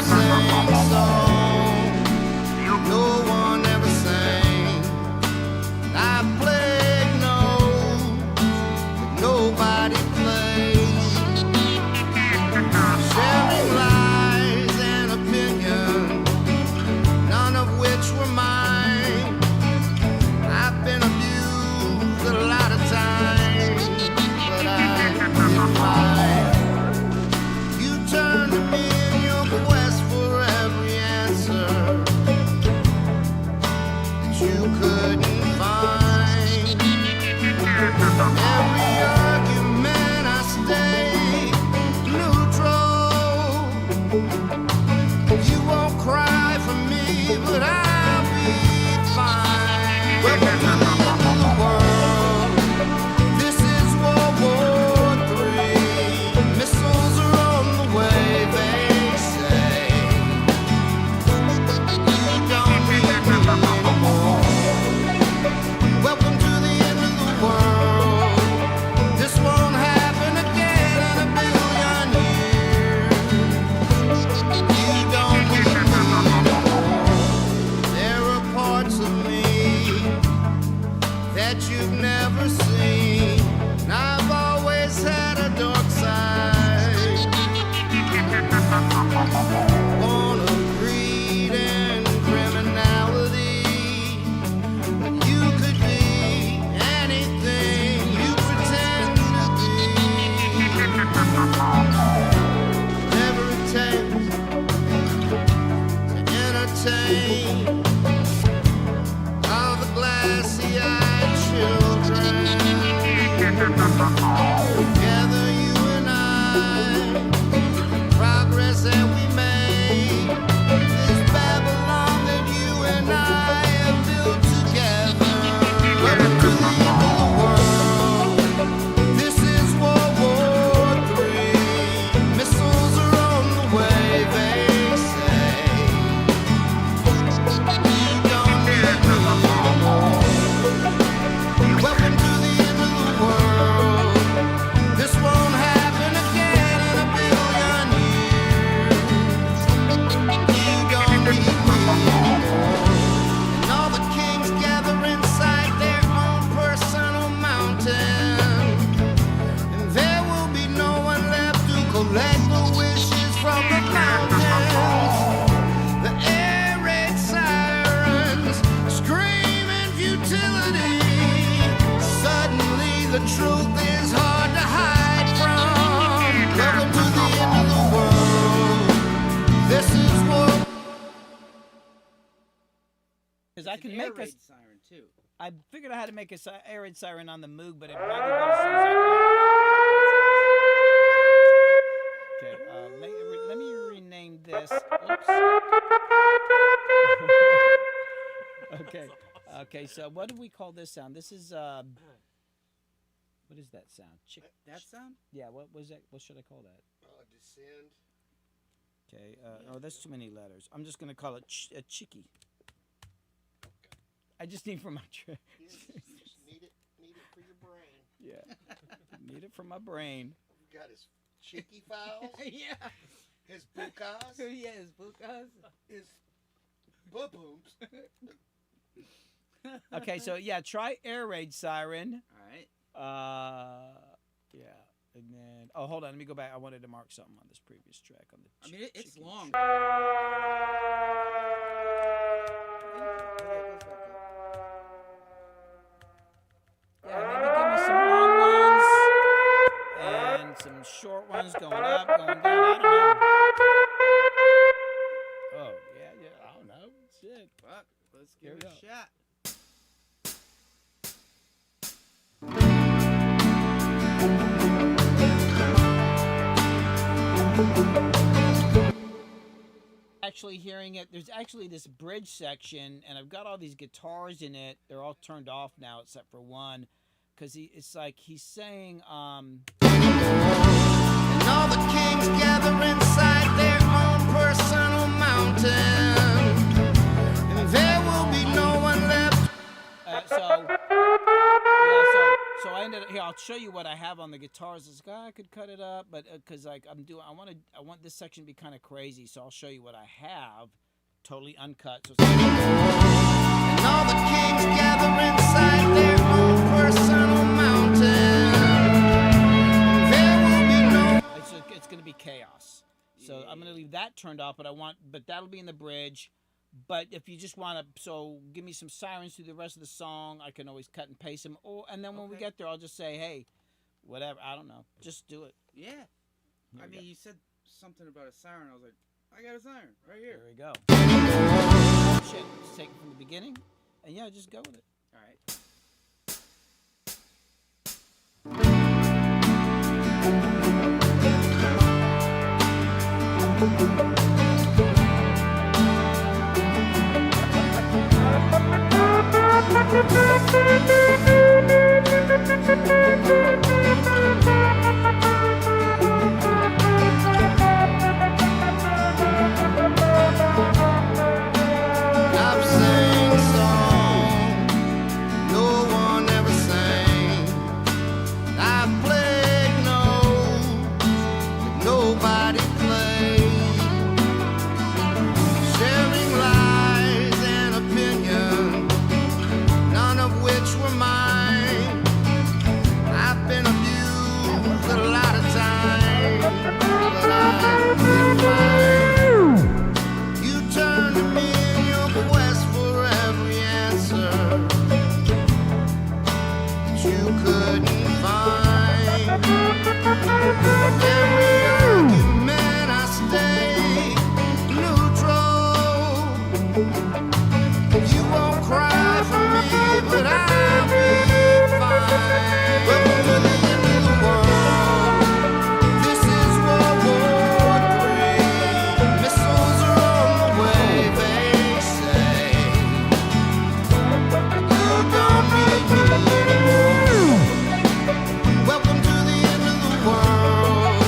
sang songs no one ever sang. I've played notes that nobody played. Sharing lies and opinions, none of which were mine. I've been abused a lot of times, but I did fine. You turned to me in your quest for every answer that you couldn't find. Every argument I stayed neutral. You won't cry for me, but I'll be fine. Welcome to the end of the world. This is World War III. Missiles are on the way, they say. You don't need me anymore. Welcome to the end of the world. This won't happen again in a billion years. You don't need me anymore. There are parts of me that you've never seen. And I've always had a dark side. Born of greed and criminality. You could be anything you pretend to be. Whatever it takes to entertain all the glassy-eyed children. Together, you and I, progress that we made, this Babylon that you and I have built together. Welcome to the end of the world. This is World War III. Missiles are on the way, they say. You don't need me anymore. Welcome to the end of the world. This won't happen again in a billion years. You don't need me anymore. And all the kings gather inside their own personal mountain. And there will be no one left to collect the wishes from the mountains. The air raid sirens screaming futility. Suddenly the truth is hard to hide from. Welcome to the end of the world. This is war. Because I It's can an air make raid a. siren too. I figured out how to make a air raid siren on the Moog, but it probably goes okay, let me rename this. Oops. Okay. Okay, so what do we call this sound? This is what is that sound? That sound? Yeah, what was that? What should I call that? Descend. Okay, oh, that's too many letters. I'm just going to call it a chicky. I just need for my trip. Just need it for your brain. Yeah. Need it for my brain. You got his chicky files. Yeah. His bukas. Yeah, his bukas. His bubooms. Okay, so yeah, try air raid siren. All right. Yeah, and then hold on, let me go back. I wanted to mark something on this previous track on the. I mean, it's chicken long. track. Yeah, maybe give me some long ones and some short ones going up, going down. I don't know. Oh yeah, I don't know. Shit. Fuck. Let's Here give we it a go. shot. Actually hearing it, there's actually this bridge section, and I've got all these guitars in it. They're all turned off now except for one, because it's like he's saying. And all the kings gather inside their own personal mountain, and there will be no one left. So I ended up here. I'll show you what I have on the guitars. This guy, I could cut it up, but because like I want this section to be kind of crazy. So I'll show you what I have, totally uncut. So and all the kings gather inside their own personal mountain. There will be no. It's going to be chaos. So I'm going to leave that turned off, but that'll be in the bridge. But if you just want to, so give me some sirens through the rest of the song, I can always cut and paste them. And then when we get there, I'll just say, hey, whatever. I don't know. Just do it. Yeah. I mean, you said something about a siren. I was like, I got a siren right here. There we go. Shit. Just take it from the beginning. And yeah, just go with it. All right. I've sang songs no one ever sang. I've played notes that nobody played, sharing lies and opinions, none of which were mine. I've been abused a lot of times, but I didn't mind. You turn to me in your quest for every answer that you couldn't find. Every argument I stay neutral. You won't cry for me, but I'll be fine. Welcome to the end of the world. This is World War III. Missiles are on the way, they say. You don't need me anymore. Welcome to the end of the world.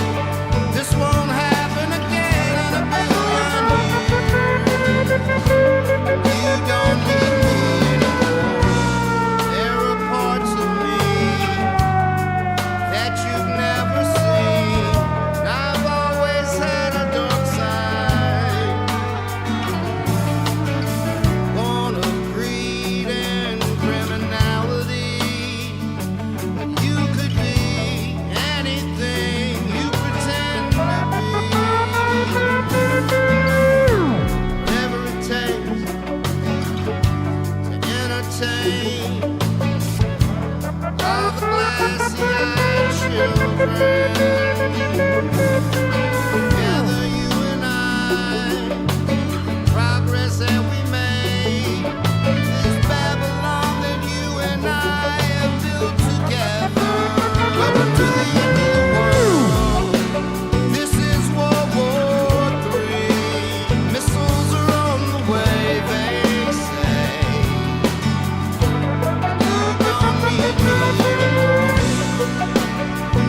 This won't happen again in a billion years. You don't need me anymore. There are parts of me that you've never seen. I've always had a dark side, born of greed and criminality. You could be anything you pretend to be. Whatever it takes to entertain all the glassy-eyed children. Together, you and I, progress that we made, this Babylon that you and I have built together. Welcome to the end of the world. This is World War III. Missiles are on the way, they say. You don't need me anymore.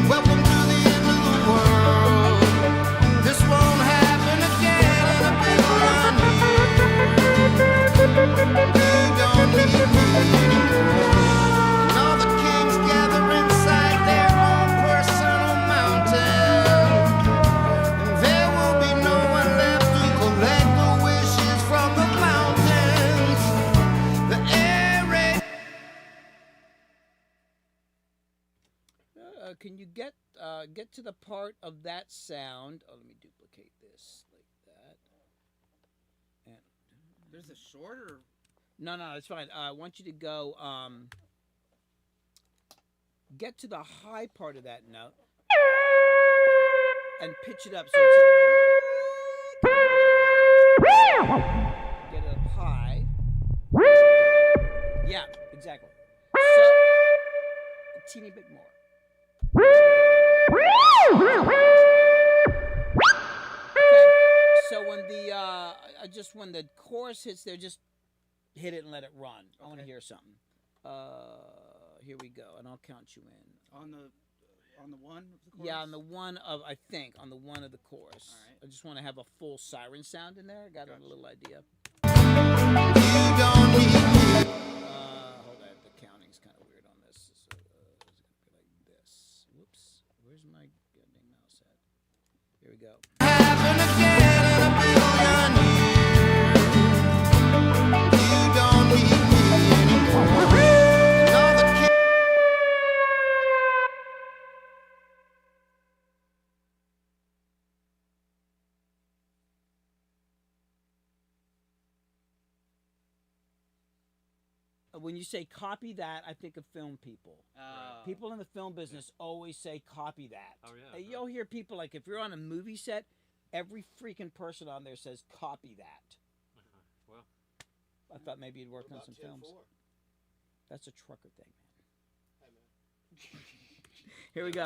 Welcome to the end of the world. This won't happen again in a billion years. You don't need me anymore. And all the kings gather inside their own personal mountain, and there will be no one left to collect the wishes from the mountains. The air raid. Can you get to the part of that sound? Oh, let me duplicate this like that. And There's a shorter. no, it's fine. I want you to go get to the high part of that note and pitch it up so it's get it up high. Yeah, exactly. So a teeny bit more. Okay, so when the chorus hits there, just hit it and let it run. I want to hear something. here we go, and I'll count you in. On the one of the chorus? Yeah, on the one of on the one of the chorus. All right. I just want to have a full siren sound in there. I got a little idea. Hold on, the counting's kind of weird on this. So, it's gonna be like this. Whoops, where's my goddamn mouse at? Here we go. When you say copy that, I think of film people. People in the film business always say copy that. Oh, yeah. You'll hear people like if you're on a movie set, every freaking person on there says copy that. Well, I thought maybe you'd work on some films. That's a trucker thing, man. Here we go.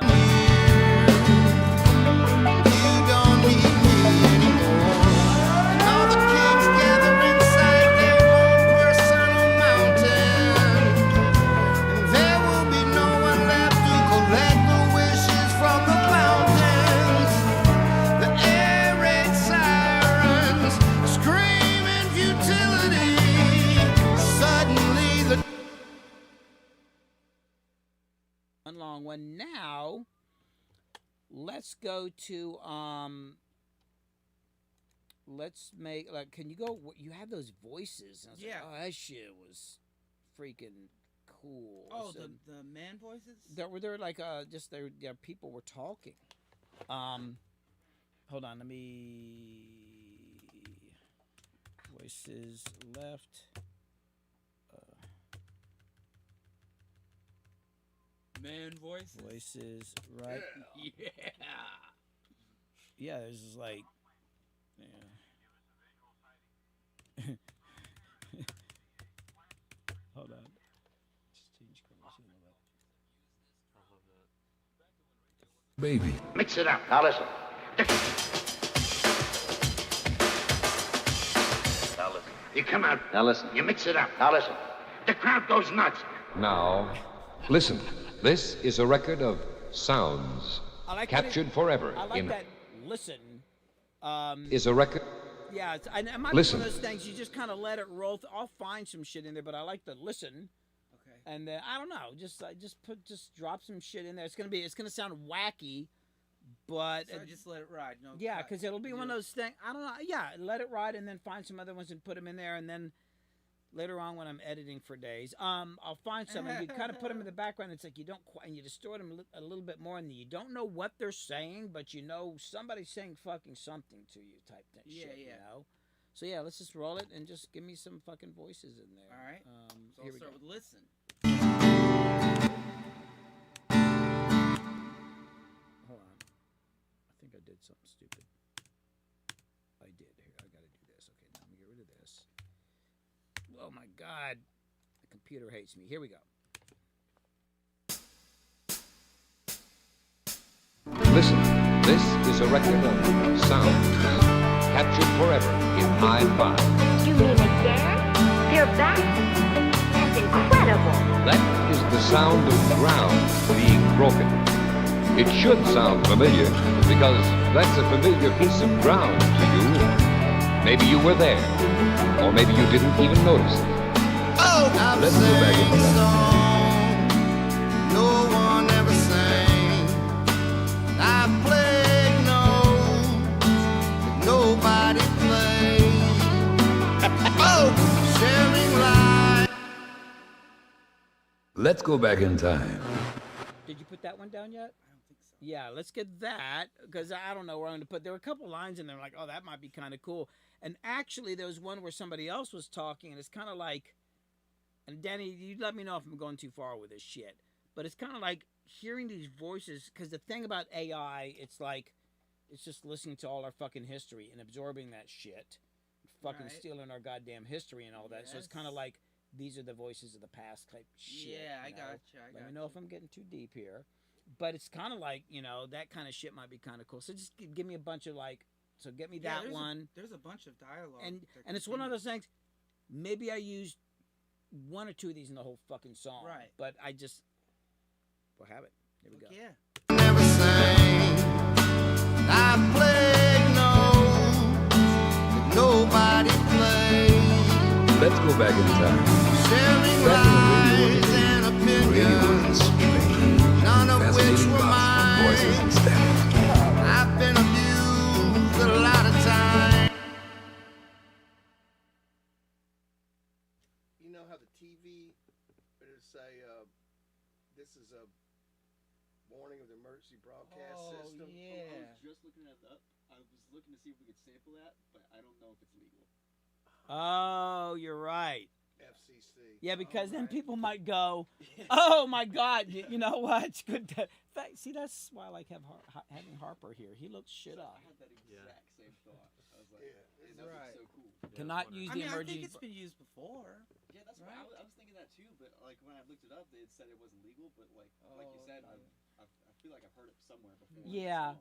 All the kings gather inside their own personal mountain, and there will be no one left to collect the wishes from the mountains. The air raid sirens screaming futility. Suddenly the One long one. Now, let's go to let's make like. Can you go? You have those voices. I was like, oh, that shit was freaking cool. Oh, So the man voices? they're like just their people were talking. Hold on, let me voices left. Man voices? Voices right. Yeah. Yeah, this is like. Yeah. Hold on. Just change colors a little bit. Baby. Mix it up. Now listen. Now listen. You come out. Now listen. You mix it up. Now listen. The crowd goes nuts. Now, listen. This is a record of sounds captured forever. I like that. Listen. Is a record. Yeah, I might Listen. be one of those things you just kind of let it roll. I'll find some shit in there, but I like to listen. Okay. And I don't know, just drop some shit in there. It's gonna sound wacky, but So just let it ride. No. yeah, cut. because it'll be one of those things. I don't know. Yeah, let it ride, and then find some other ones and put them in there, and then later on when I'm editing for days, I'll find some and you kind of put them in the background. It's like you don't quite, and you distort them a little bit more, and you don't know what they're saying, but you know somebody's saying fucking something to you, type thing. Yeah, shit, yeah. You know. So yeah, let's just roll it and just give me some fucking voices in there. All right. So here I'll we start go. with listen. Hold on. I think I did something stupid. I did. Here, I gotta do this. Okay, now let me get rid of this. Oh my God. The computer hates me. Here we go. Listen. This is a record of sounds captured forever in high five. You mean again? They're back? That's incredible. That is the sound of ground being broken. It should sound familiar because that's a familiar piece of ground to you. Maybe you were there, or maybe you didn't even notice it. Oh, Let's go back in time. No one ever sang. I played notes that nobody played. Oh, sharing life. Let's go back in time. Did you put that one down yet? I don't think so. Yeah, let's get that, because I don't know where I'm going to put. There were a couple lines in there like, oh, that might be kind of cool. And actually, there was one where somebody else was talking, and it's kind of like, and Danny, you let me know if I'm going too far with this shit, but it's kind of like hearing these voices, because the thing about AI, it's like, it's just listening to all our fucking history and absorbing that shit, fucking stealing our goddamn history and all that. So it's kind of like, these are the voices of the past type shit. Yeah, I you know? gotcha. Let me know if I'm getting too deep here. But it's kind of like, you know, that kind of shit might be kind of cool. So just give me a bunch of like, so get me that one. There's a bunch of dialogue. And it's one of those things, maybe I used one or two of these in the whole fucking song. Right. But I just, We'll have it. Here we go. Yeah. Never sang. I played notes that nobody played. Let's go back in time. Sharing lies and opinions, none of which were mine. Voices and static. I've been abused a lot of times. You know how the TV would say, this is a warning of the emergency broadcast system? Yeah. I was just looking at that. I was looking to see if we could sample that, but I don't know if it's legal. Oh, you're right. FCC. Yeah, because then people might go, "Oh my God, you know what? It's good to see." That's why I like having Harper here. He looks shit up. I had that exact same thought. I was like, that right. looks so cool. Cannot use I the mean, I emergency. think it's been used before. Yeah, that's right. I was thinking that too, but like when I looked it up, it said it wasn't legal. But like you said, I feel like I've heard it somewhere before. Yeah.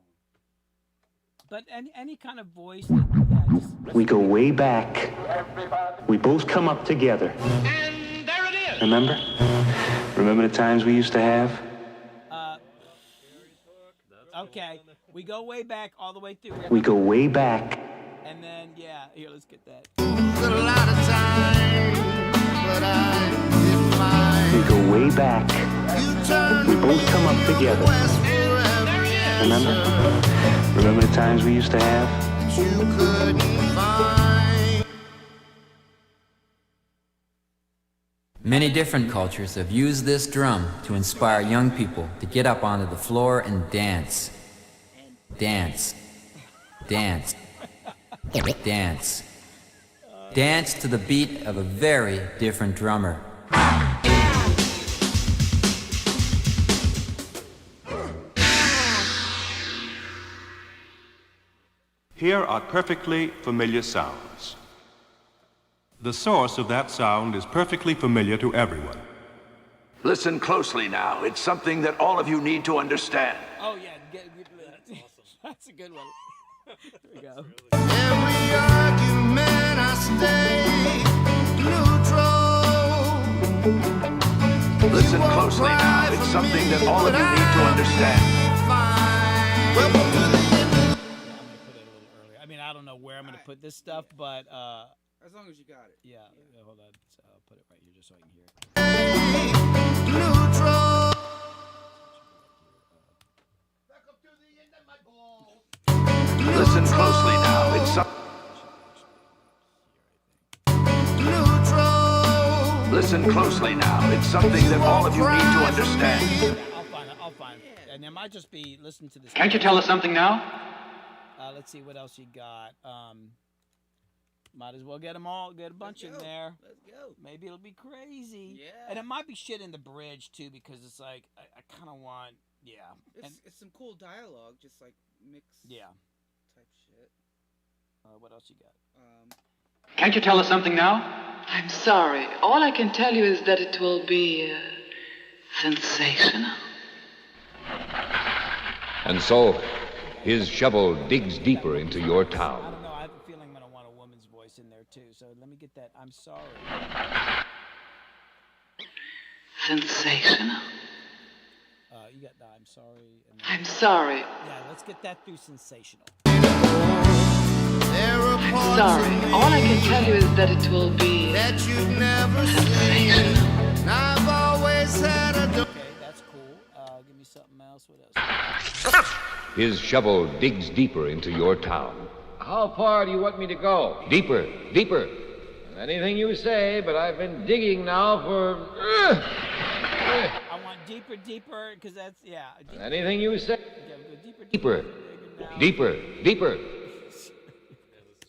But any kind of voice. We go way back. We both come up together. And there it is. Remember? Remember the times we used to have? Okay, we go way back all the way through. We go way back. And then, yeah, here, let's get that. A lot of time, but I didn't mind. We go way back. We both come up together. Remember? Remember the times we used to have? You couldn't find. Many different cultures have used this drum to inspire young people to get up onto the floor and dance. Dance. Dance. Dance. Dance to the beat of a very different drummer. Here are perfectly familiar sounds. The source of that sound is perfectly familiar to everyone. Listen closely now. It's something that all of you need to understand. Oh, yeah. That's awesome. That's a good one. Here we go. Every argument I stay neutral. Listen closely now. It's something that all of you need to understand. I mean, I don't know where I'm going to put this stuff, but as long as you got it. Yeah. Hold on. I'll put it right here just so I can hear it. Neutral. Listen closely now. It's neutral. Listen closely now. It's something that all of you need to understand. I'll find it. And it might just be listen to this. Can't you tell us something now? Let's see what else you got. Might as well get them all. Get a bunch in there. Let's go. Maybe it'll be crazy. Yeah. And it might be shit in the bridge too, because it's like I kind of want. Yeah. It's some cool dialogue, just like mix. Yeah. Type shit. What else you got? Can't you tell us something now? I'm sorry. All I can tell you is that it will be sensational. And so, his shovel digs deeper into your I town. don't know. I have a feeling I'm gonna want a woman's voice in there too. So let me get that. I'm sorry. Sensational. You got the I'm sorry. And I'm sorry. Yeah, let's get that through sensational. I'm sorry. All I can tell you is that it will be that you've never seen. I've always had a. Okay, that's cool. Give me something else. What else? His shovel digs deeper into your town. How far do you want me to go? Deeper, deeper. Anything you say, but I've been digging now for... I want deeper, deeper, because that's, yeah. Deeper. Anything you say. Yeah, go deeper, Deeper, deeper, deeper.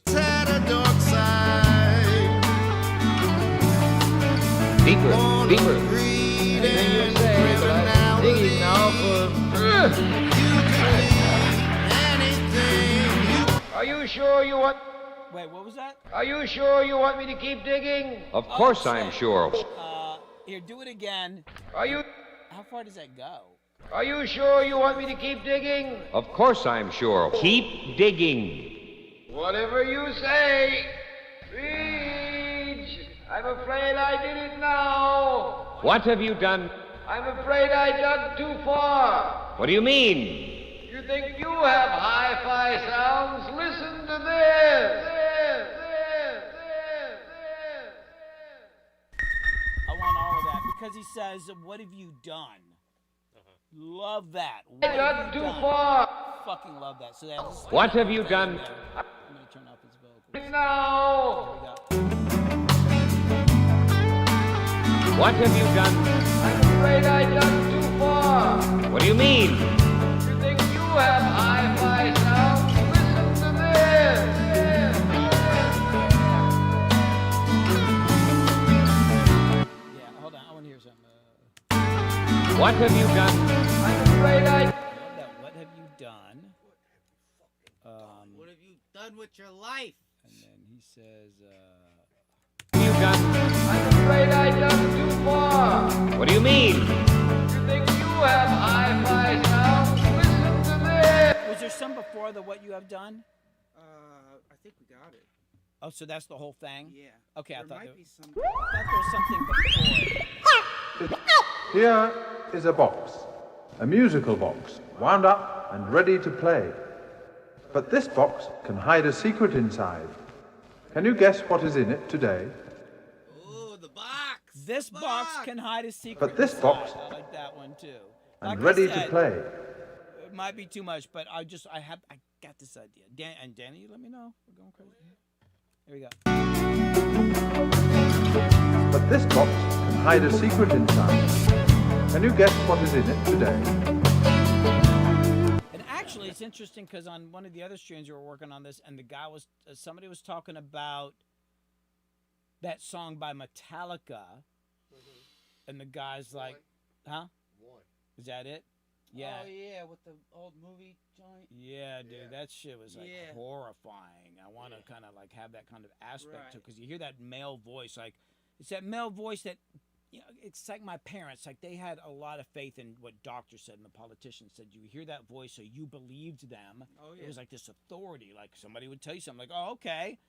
Had a dark side. Deeper, deeper. Anything you say, but I've been digging now for... Are you sure you want... Wait, what was that? Are you sure you want me to keep digging? Of course I'm sure. Here, do it again. Are you... How far does that go? Are you sure you want me to keep digging? Of course I'm sure. Keep digging. Whatever you say. Reach. I'm afraid I did it now. What have you done? I'm afraid I dug too far. What do you mean? You think you have hi-fi sounds? Listen to this. I want all of that because he says, "What have you done?" Love that. What I have dug you too done? far. Fucking love that. So that's What have you done? I'm gonna turn off his vocals. Now. What have you done? I'm afraid I dug too far. What do you mean? You think you have hi-fi sounds? Listen to this. Yeah, hold on. I want to hear something. What have you done? I'm afraid I. Love that. What have you done? What have you done with your life? And then he says, You done? I'm afraid I dug too far. What do you mean? You think you have hi-fi sounds? Listen to this. Was there some before the what you have done? I think we got it. Oh, so that's the whole thing? Yeah. Okay, There I thought might there, be some. I thought there was something before. Here is a box, a musical box, wound up and ready to play. But this box can hide a secret inside. Can you guess what is in it today? Oh, the box. This box can hide a secret. But this inside. box I like that one too. and Like I ready to said, play. It might be too much, but I got this idea. Danny, you let me know. We're going crazy. Here we go. But this box can hide a secret inside. Can you guess what is in it today? And actually, it's interesting because on one of the other streams we were working on this, and the guy was somebody was talking about that song by Metallica, and the guy's like, "Huh? Is that it?" Yeah. Oh yeah, with the old movie joint. Yeah, dude, that shit was like horrifying. I want to kind of like have that kind of aspect too, because you hear that male voice, like it's that male voice that, you know, it's like my parents, like they had a lot of faith in what doctors said and the politicians said. You hear that voice, so you believed them. Oh, yeah. It was like this authority, like somebody would tell you something, like, "Oh, okay."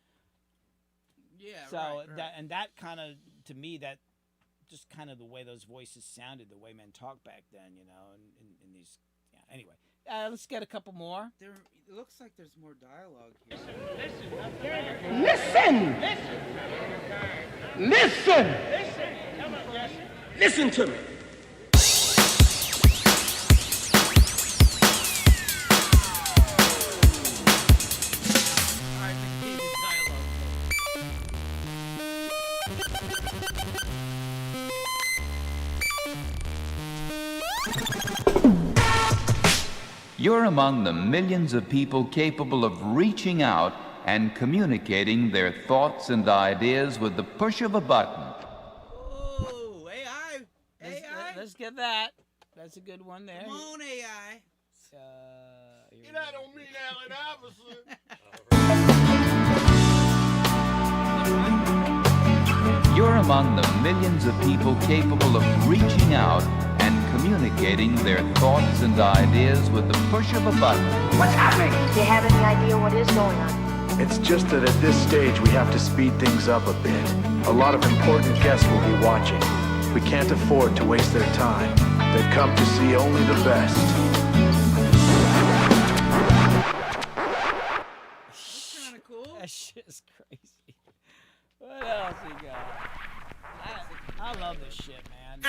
Yeah. So right. that kind of, to me, that just kind of the way those voices sounded, the way men talked back then, you know, in these. Yeah. Anyway, let's get a couple more. It looks like there's more dialogue here. Listen! Listen! Listen to me. You're among the millions of people capable of reaching out and communicating their thoughts and ideas with the push of a button. Oh, AI. Let's get that. That's a good one there. Come on, AI. Get out on me, Allen Iverson. You're among the millions of people capable of reaching out and communicating their thoughts and ideas with the push of a button. What's happening? Do you have any idea what is going on? It's just that at this stage we have to speed things up a bit. A lot of important guests will be watching. We can't afford to waste their time. They've come to see only the best. That's kind of cool. That shit is crazy. What else we got? I love this shit, man.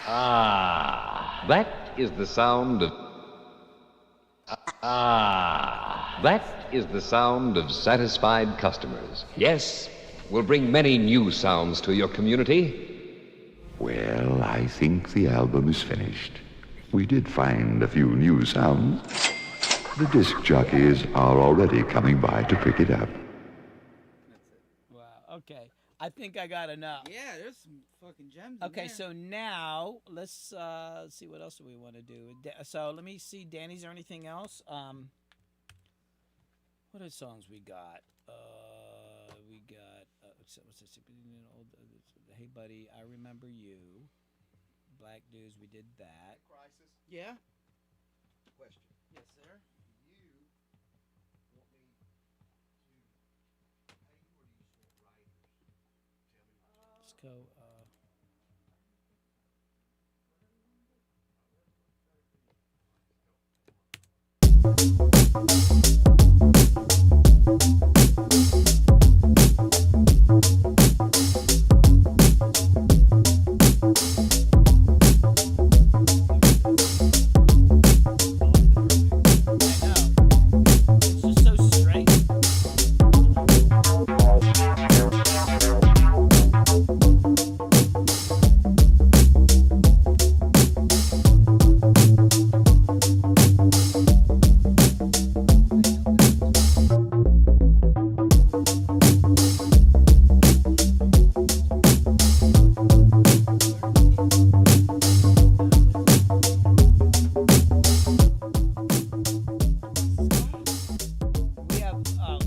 Ah, that is the sound of. Ah, that is the sound of satisfied customers. Yes, we'll bring many new sounds to your community. Well, I think the album is finished. We did find a few new sounds. The disc jockeys are already coming by to pick it up. Wow. Okay. I think I got enough. Yeah, there's some fucking gems. Okay, in there. so now let's see what else do we want to do. So let me see, Danny, is there anything else? What are songs we got? We got what's this? Hey Buddy, I Remember You. Black Dudes, we did that. Crisis. Yeah. Question. Yes, sir. Let's go.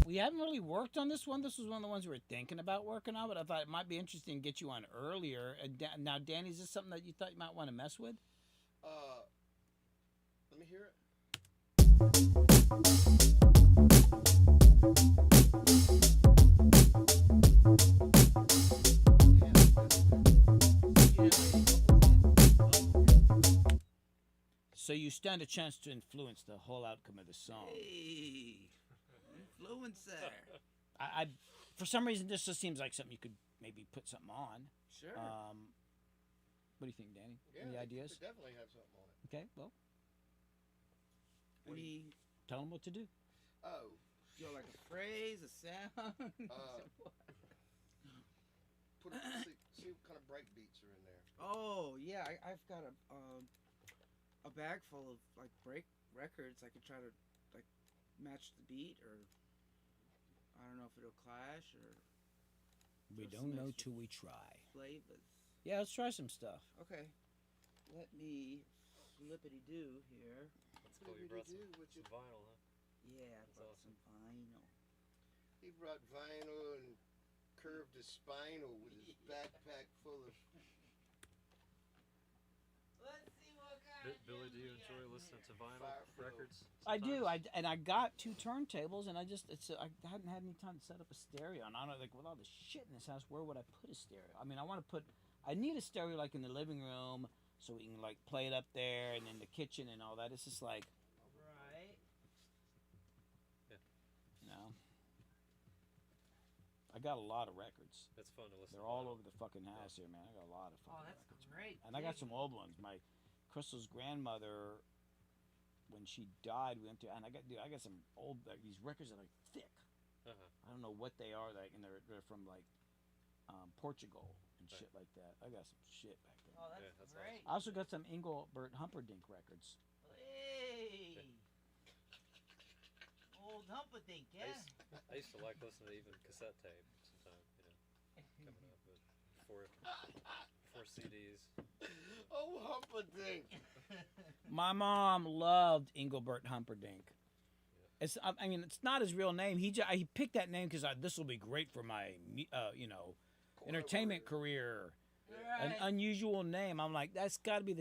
We haven't really worked on this one. This was one of the ones we were thinking about working on, but I thought it might be interesting to get you on earlier. Now, Danny, is this something that you thought you might want to mess with? Let me hear it. So you stand a chance to influence the whole outcome of the song. Hey, influencer. I for some reason, this just seems like something you could maybe put something on. Sure. What do you think, Danny? Yeah, Any ideas? We definitely have something on it. Okay, well, Any? tell them what to do. Oh. Do you like a phrase, a sound? Put see what kind of break beats are in there. Oh yeah, I've got a bag full of like break records. I could try to like match the beat, or I don't know if it'll clash or. We don't know till we try. Flavors. Yeah, let's try some stuff. Okay, let me flippity do here. That's cool. You brought some vinyl, huh? Yeah, I brought some vinyl. He brought vinyl and curved his spinal with his backpack full of. Let's see what kind of Billy, do you enjoy listening to vinyl records? I do. I got 2 turntables, and I hadn't had any time to set up a stereo. And I don't like with all the shit in this house. Where would I put a stereo? I mean, I need a stereo like in the living room so we can like play it up there, and in the kitchen and all that. It's just like, right. You know, I got a lot of records. It's fun to listen. They're all over the fucking house here, man. I got a lot of fucking that's records. great. And I got some old ones. My Crystal's grandmother, when she died, we went to, and I got some old these records that are like thick. Uh-huh. I don't know what they are, like, and they're from like Portugal and shit like that. I got some shit back there. Oh, that's great. I also got some Engelbert Humperdinck records. Hey. Old Humperdinck, yeah. I used to like listening to even cassette tape sometimes, coming up with before CDs. Oh, Humperdinck. My mom loved Engelbert Humperdinck. It's, I mean, it's not his real name. He picked that name because this will be great for my, entertainment career. Right. An unusual name. I'm like, that's got to be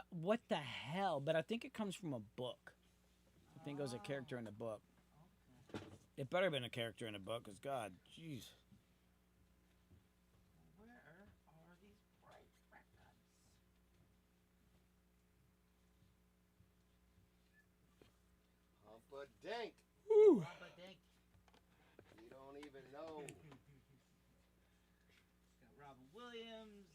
what the hell? But I think it comes from a book. I think it was a character in a book. It better have been a character in a book, because God, jeez. Where are these bright records? Humperdinck. Woo. Humperdinck. You don't even know. Got Robin Williams.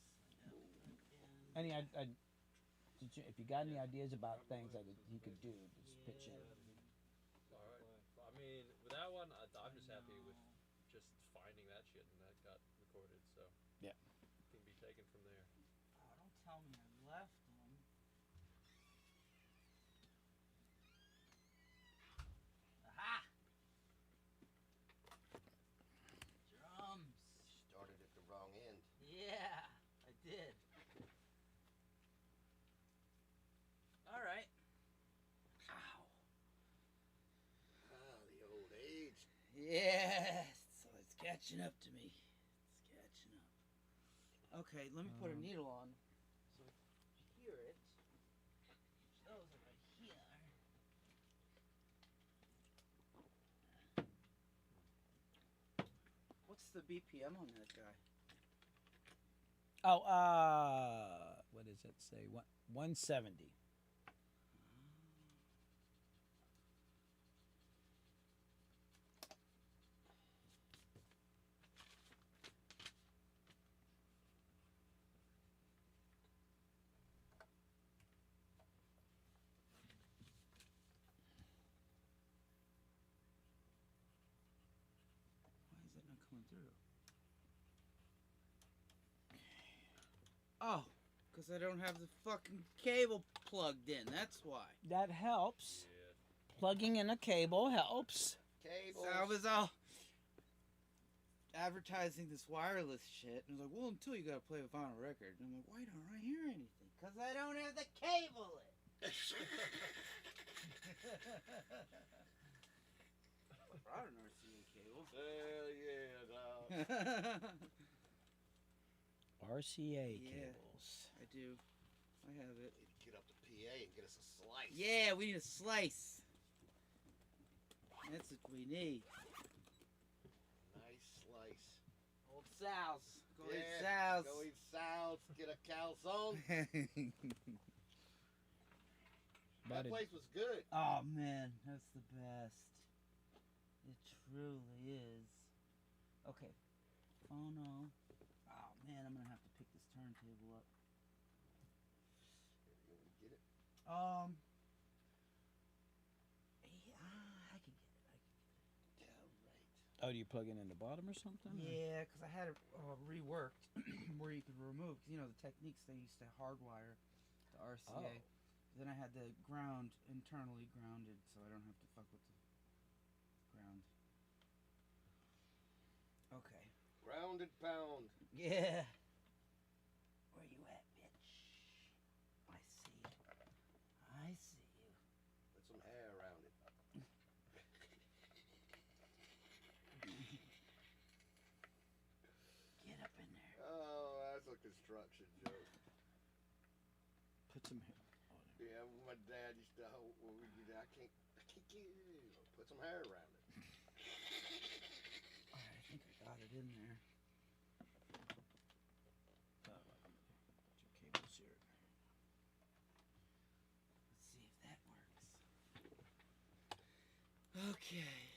If you got any ideas about things that he could do, just pitch in. All right. I mean, with that one, I'm just happy with just finding that shit and that got recorded. So yeah, it can be taken from there. Oh, don't tell me I left them. Aha! Drums. Started at the wrong end. Yeah, I did. All right. Ow. Ah, the old age. Yeah, so it's catching up to me. It's catching up. Okay, let me put a needle on. So if you hear it, those are right here. What's the BPM on that guy? Oh, what does it say? 170. Oh, because I don't have the fucking cable plugged in. That's why. That helps. Plugging in a cable helps. So I was all advertising this wireless shit, and I was like, well, until you gotta play a vinyl record. And I'm like, why don't I hear anything? Because I don't have the cable in. I brought an RCA cable. Hell yeah, dog. RCA Yeah, cables. I do. I have it. We need to get up to PA and get us a slice. Yeah, we need a slice. That's what we need. Nice slice. Old Sal's. Go eat Yeah, Sal's. Go eat Sal's. Get a calzone. That place was good. Oh man, that's the best. It truly is. Okay. Oh no. Oh man, I'm gonna have to pick this turntable up. You want to get it? Yeah, I could get it. Yeah, right. Oh, do you plug it in the bottom or something? Yeah, because I had it reworked where you could remove. You know the techniques they used to hardwire the RCA. Oh. Then I had the ground internally grounded, so I don't have to fuck with the ground. Okay. Ground and pound. Yeah. Where you at, bitch? I see you. I see you. Put some hair around it. Get up in there. Oh, that's a construction joke. Put some hair. Yeah, my dad used to. I can't get it. Put some hair around it. Alright, I think I got it in there. Put your cables here. Let's see if that works. Okay.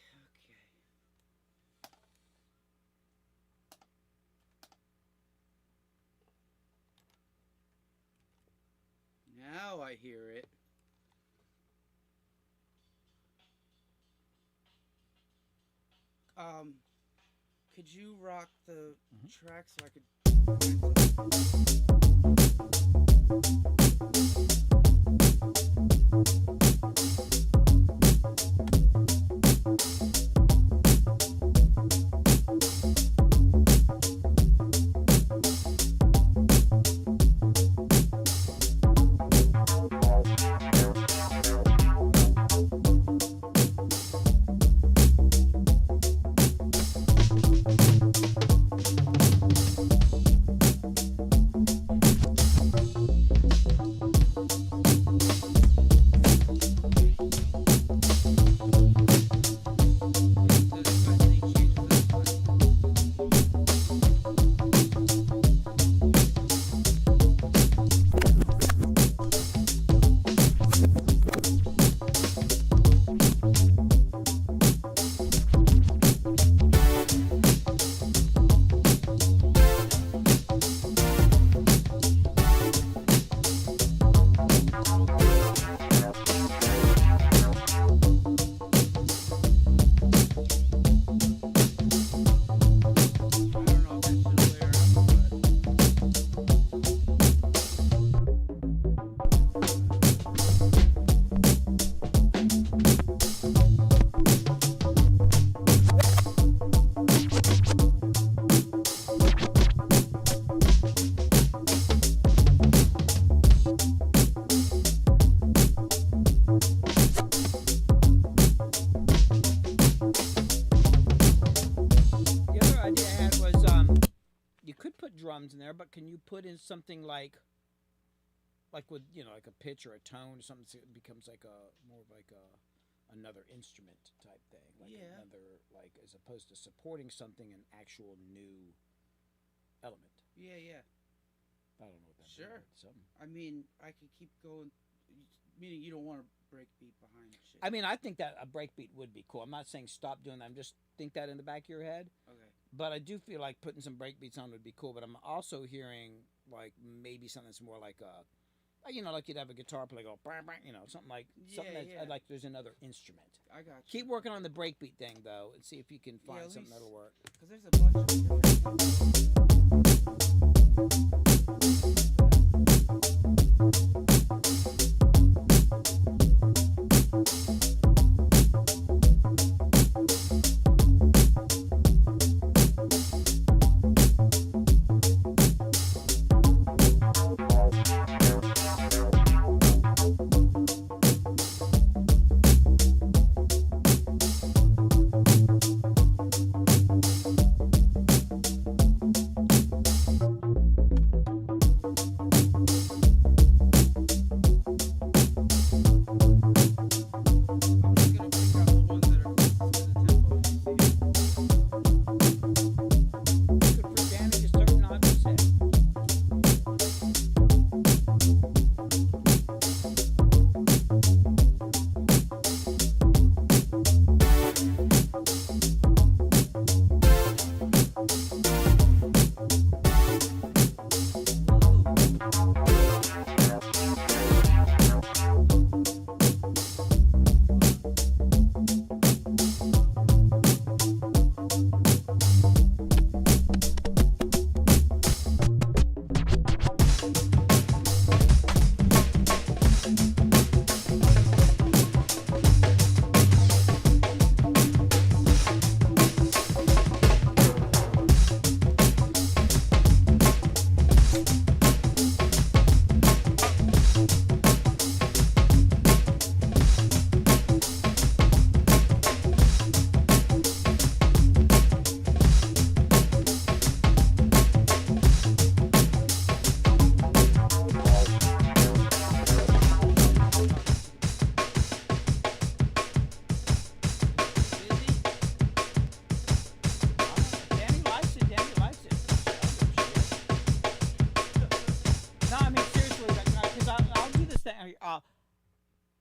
Now I hear it. Could you rock the track so I could... drums in there, but can you put in something like with like a pitch or a tone or something, so it becomes like a more of like another instrument type thing, like another, like, as opposed to supporting something, an actual new element. Yeah. I don't know what that means. Sure. Something. I mean, I could keep going. Meaning you don't want a breakbeat behind shit. I mean, I think that a breakbeat would be cool. I'm not saying stop doing that. I'm just think that in the back of your head. Okay. But I do feel like putting some breakbeats on would be cool. But I'm also hearing like maybe something that's more like You know, like you'd have a guitar player go, bang, bang, you know, something like like there's another instrument. I got you. Keep working on the breakbeat thing though, and see if you can find something that'll work. Because there's a bunch of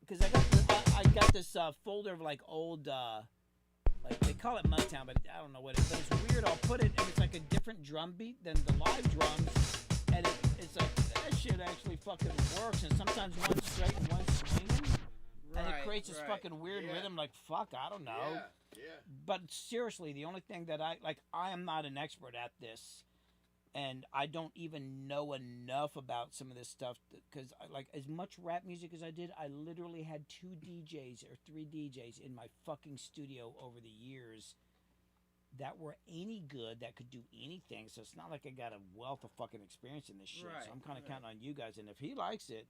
because I got this folder of like old like they call it Mudtown, but I don't know what it is. But it's weird. I'll put it and it's like a different drum beat than the live drums, and it's like that shit actually fucking works. And sometimes one's straight and one's swinging, and it creates this fucking weird rhythm. Like fuck, I don't know. Yeah. But seriously, the only thing that I am not an expert at this. And I don't even know enough about some of this stuff because, like, as much rap music as I did, I literally had 2 DJs or 3 DJs in my fucking studio over the years that were any good, that could do anything. So it's not like I got a wealth of fucking experience in this shit. Right, so I'm kind of counting on you guys. And if he likes it,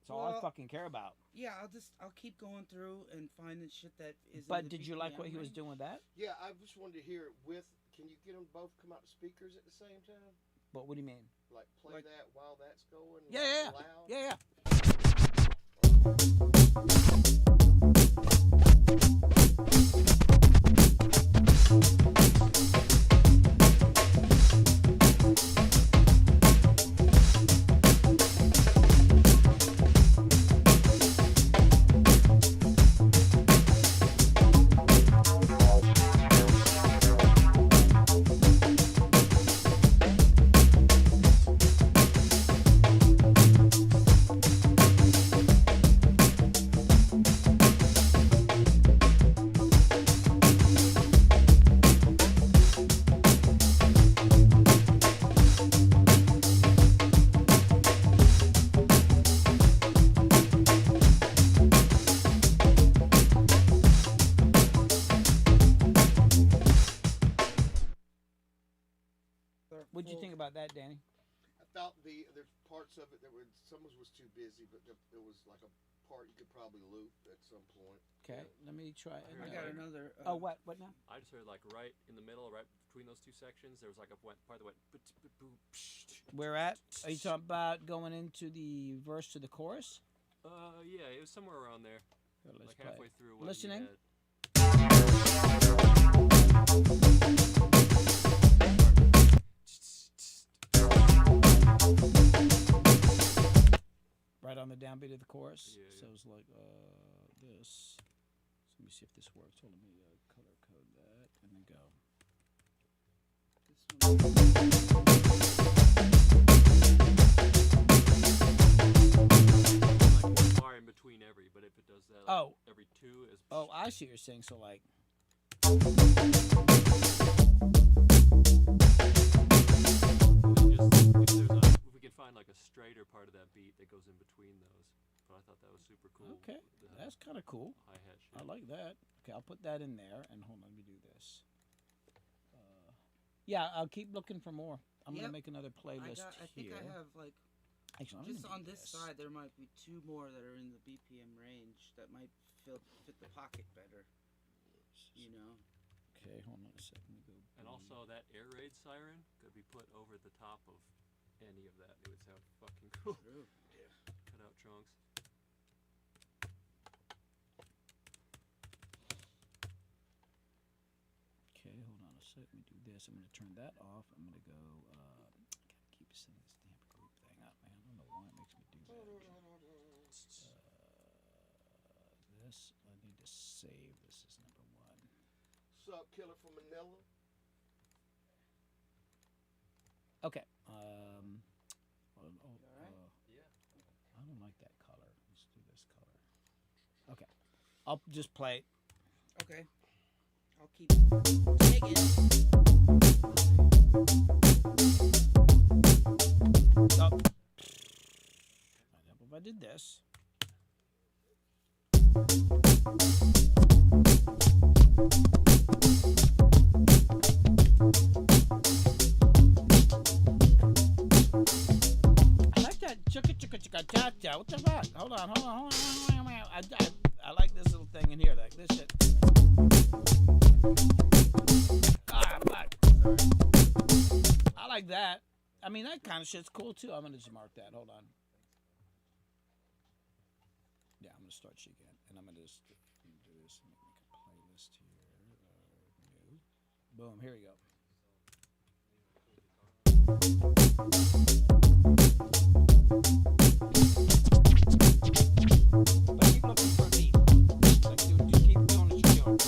it's all I fucking care about. Yeah, I'll keep going through and finding shit that is. But did you like what he was doing with that? Yeah, I just wanted to hear it with. Can you get them both come out to speakers at the same time? But what do you mean? Like play that while that's going? Yeah, loud? yeah. What'd you think about that, Danny? I thought there's parts of it that were some was too busy, but it was like a part you could probably loop at some point. Okay, let me try. I got another. What now? I just heard like right in the middle, right between those 2 sections, there was like a part that went. Where at? Are you talking about going into the verse to the chorus? Yeah, it was somewhere around there. Let's like play. halfway through. What Listening. Right on the downbeat of the chorus. Yeah, so it's like this. So let me see if this works. Hold on, let me color code that and then go. This one. between every, but if it does that every two is. Oh, I see what you're saying. So like. If we could find like a straighter part of that beat that goes in between those, but I thought that was super cool. Okay, that's kind of cool. Hi-hat shit. I like that. Okay, I'll put that in there, and hold on, let me do this. Yeah, I'll keep looking for more. I'm gonna make another playlist I think I have like. Actually, just on this side, there might be 2 more that are in the BPM range that might fit the pocket better. You know. Okay, hold on a second. And also, that air raid siren could be put over the top of any of that. It would sound fucking cool. True. Yeah. Cut out chunks. Okay, hold on a sec. Let me do this. I'm gonna turn that off. I'm gonna go. Gotta keep setting this damn group thing up, man. I don't know why it makes me do that. This I need to save. This is number 1. Sup, killer from Manila? Okay. Yeah. I don't like that color. Let's do this color. Okay. I'll just play. Okay. I'll keep digging. Oh. If I did this. I like that chicka chicka chicka cha cha. What the fuck? Hold on. I like this little thing in here, like this shit. Fuck. I like that. I mean, that kind of shit's cool too. I'm gonna just mark that. Hold on. Yeah, I'm gonna start shit again, and I'm gonna just do this. Make a playlist here. New. Boom. Here we go. But keep looking for a beat. Like, dude, keep doing what you're doing.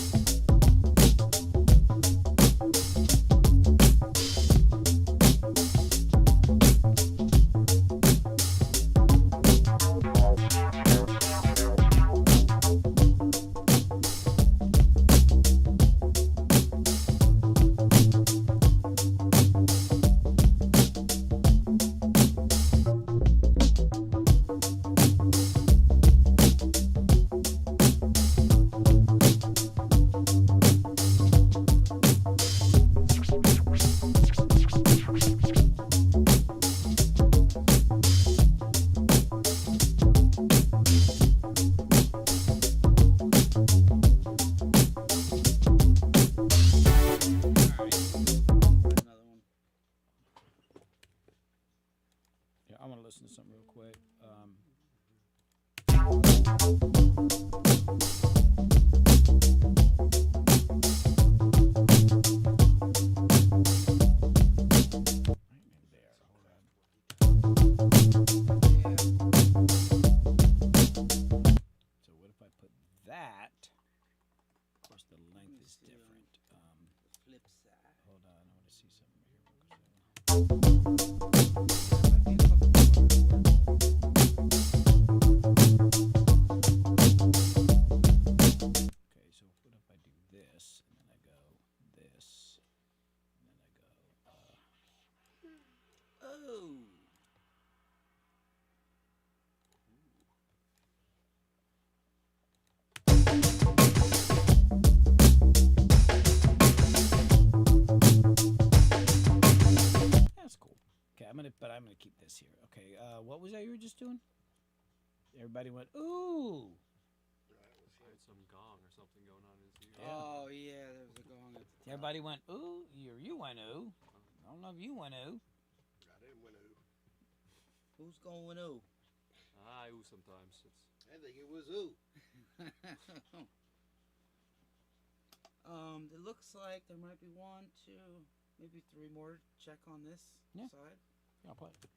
I'm gonna listen to something real quick. So what if I put that? Of course, the length is different. Flip side. Hold on, I want to see something here. Okay, so what if I do this, and then I go this, and then I go, Oh. That's cool. Okay, I'm gonna keep this here. Okay, what was that you were just doing? Everybody went, ooh. I had some gong or something going on in his ear. Oh yeah, there was a gong at the top. Everybody went, ooh. You went, ooh. I don't know if you went, ooh. I didn't win ooh. Who's going ooh? I ooh sometimes. I think it was ooh. It looks like there might be 1, 2, maybe 3 more. Check on this side. Yeah, I'll play it.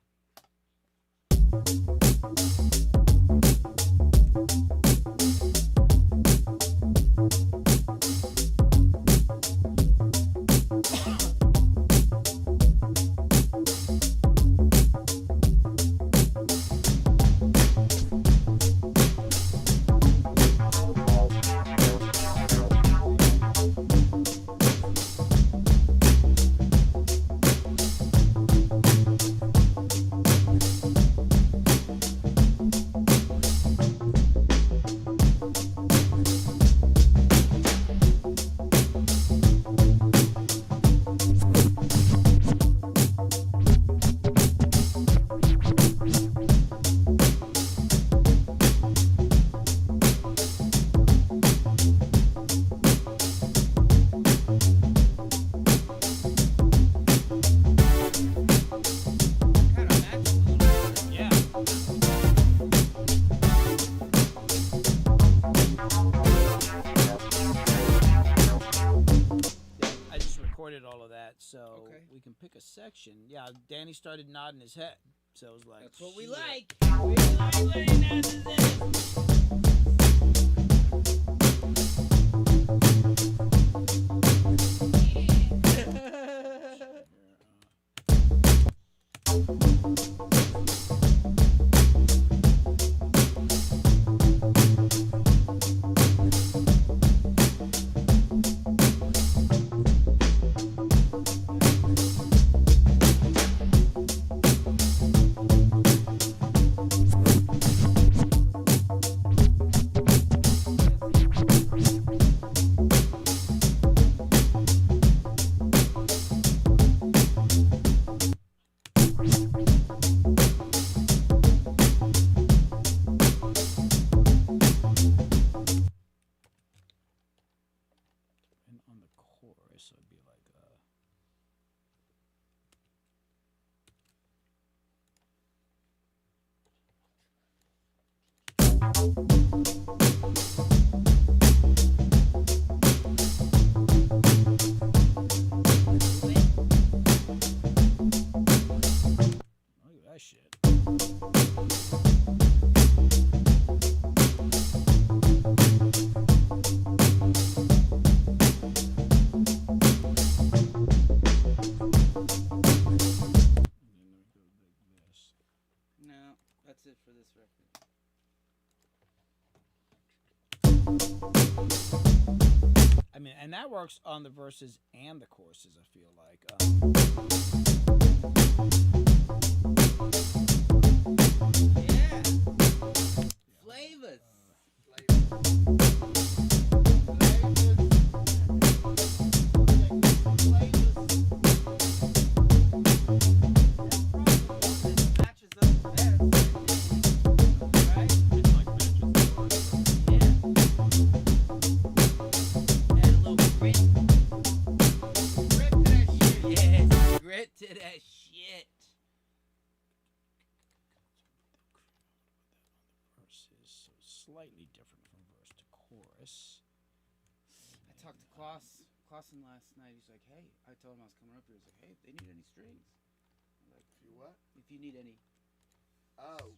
all of that, so Okay. we can pick a section. Yeah, Danny started nodding his head, so I was like, That's what we shit. like. We like when he nods his head. And on the chorus, it'd be like, look at that shit. No, that's it for this record. I mean, and that works on the verses and the choruses, I feel like. Yeah. Flavors. Matches up best, right? Yeah. Add a little grit. Grit to that shit. Yes, grit to that shit. Verses, so slightly different from verse to chorus. I talked to Clausen last night. He's like, hey, I told him I was coming up here. He's like, hey, if they need any strings. I'm like, If you what? if you need any strings. Oh,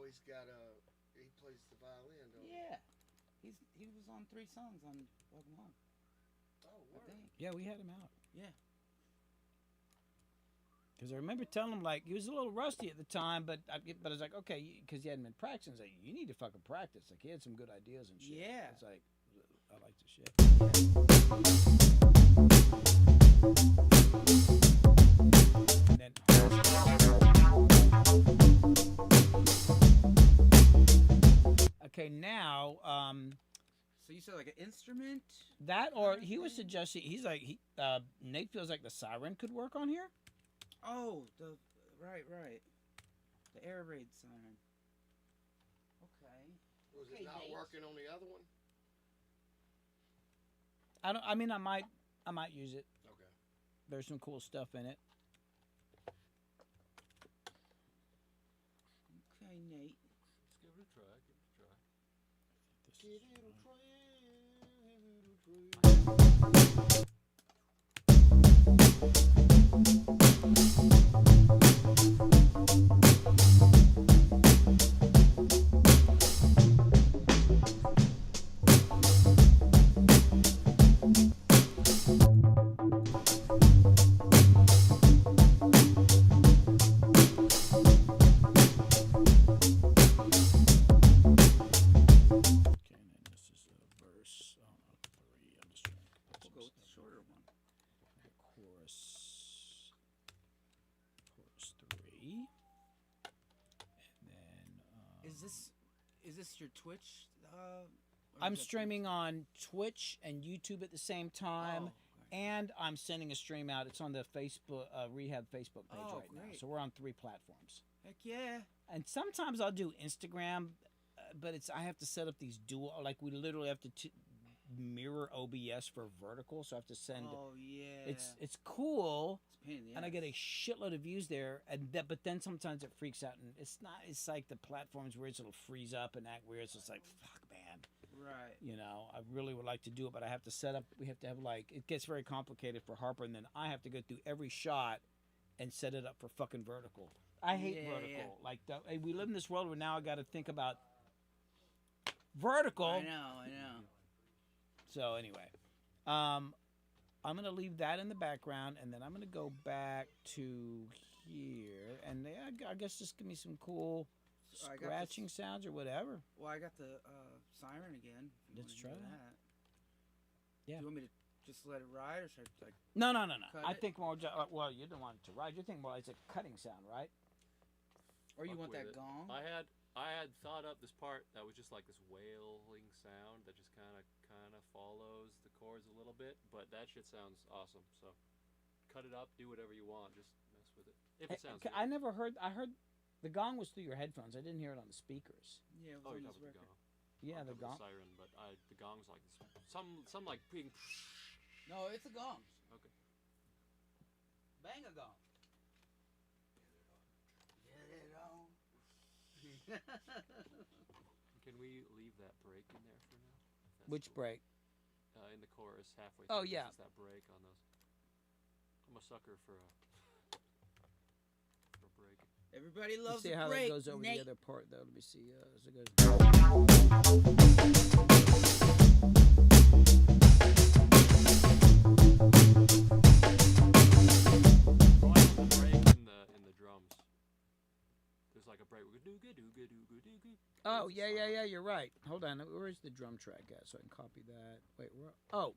he's got he plays the violin, don't he? Yeah. He was on 3 songs on Welcome Home. Oh, I think. Yeah, we had him out. Yeah. Because I remember telling him, like, he was a little rusty at the time, but I was like, okay, because he hadn't been practicing. I was like, you need to fucking practice. Like, he had some good ideas and shit. Yeah. It's like, I like the shit. And then, okay, now, So you said like an instrument? that or he was suggesting, he's like, Nate feels like the siren could work on here. Oh, right. The air raid siren. Okay. Was Okay, it not Nate. working on the other one? I mean, I might use it. Okay. There's some cool stuff in it. Okay, Nate. Let's give it a try. Give it a try. Give it a try. Give it a try. Okay, and then this is a verse. Oh, no, 3. I'm just trying to put We'll some go with the stuff. shorter one. Chorus 3. And then Is this your Twitch? Or I'm is that streaming on Twitch and YouTube at the same time, and I'm sending a stream out. It's on the Facebook Rehab Facebook page Oh, right now. great. So we're on 3 platforms. Heck yeah. And sometimes I'll do Instagram, but I have to set up these dual. Like we literally have to mirror OBS for vertical, so I have to send. Oh yeah. It's cool. It's a pain in the And I ass. get a shitload of views there, but then sometimes it freaks out, and it's not. It's like the platforms where it'll freeze up and act weird. So it's like, fuck, man. Right. You know, I really would like to do it, but I have to set up. We have to have it gets very complicated for Harper, and then I have to go through every shot and set it up for fucking vertical. I hate vertical. Like we live in this world where now I got to think about vertical. I know. So anyway, I'm gonna leave that in the background, and then I'm gonna go back to here, and I guess just give me some cool scratching sounds or whatever. Well, I got the siren again. Let's try that. Yeah. Do you want me to just let it ride, or should I like? No. I think more. Well, you don't want it to ride. You think more it's a cutting sound, right? Or you want that gong? I had thought up this part that was just like this wailing sound that just kind of follows the chords a little bit, but that shit sounds awesome. So cut it up, do whatever you want, just mess with it. If it sounds good. I never heard. I heard the gong was through your headphones. I didn't hear it on the speakers. Yeah, it was on this record. Yeah, the gong. Siren, but the gong's like some like being. No, it's a gong. Okay. Bang a gong. Get it on. Can we leave that break in there for now? Which break? In the chorus, halfway. Oh, through, yeah. Just that break on those. I'm a sucker for a break. Everybody loves see a how break. that goes over Nate. the other part, though. Let me see. As it goes. In the drums. There's like a break. Oh, yeah, you're right. Hold on. Where's the drum track at? So I can copy that. Wait, where? Oh,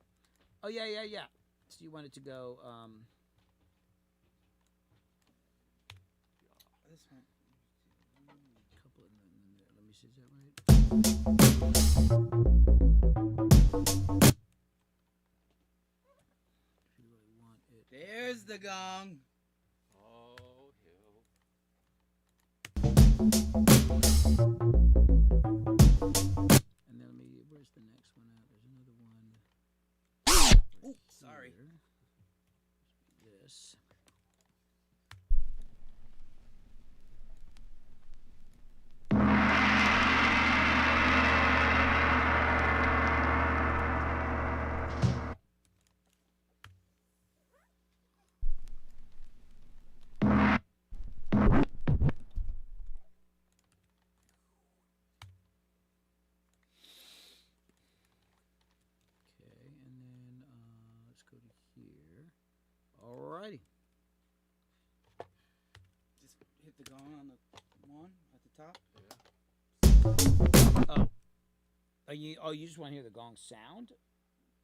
yeah. So you want it to go, This one. couple of them in there. Let me see, is that right? If you really want it. There's the gong. Oh, hell. And then where's the next one at? There's another one. Ooh, sorry. Here. This. Okay, and then let's go to here. Alrighty. Just hit the gong on the one at the top. Oh, you just want to hear the gong sound,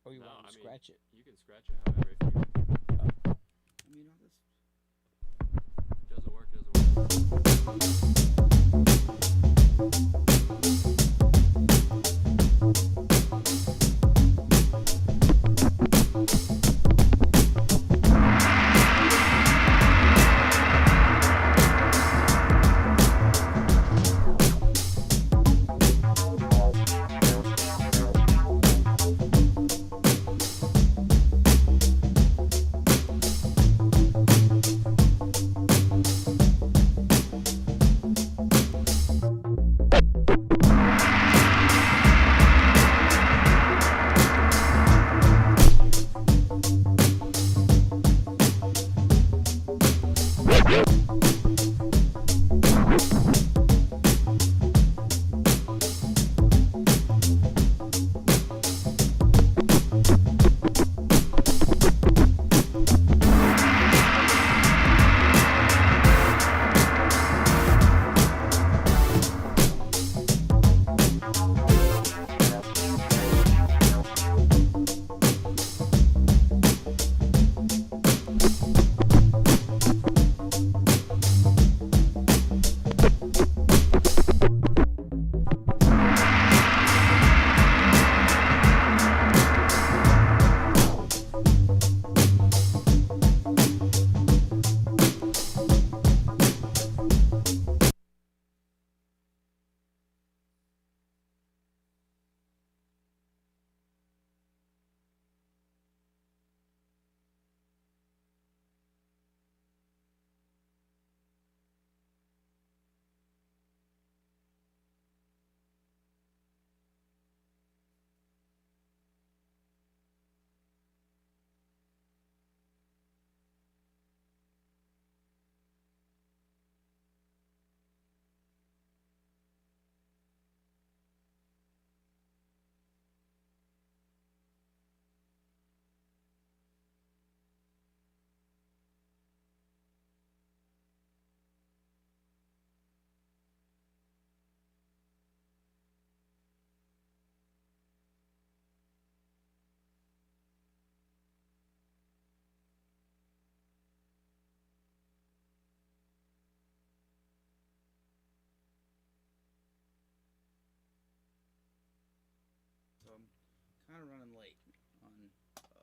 or you want to scratch it? You can scratch it however if you. I mean, all this. Doesn't work.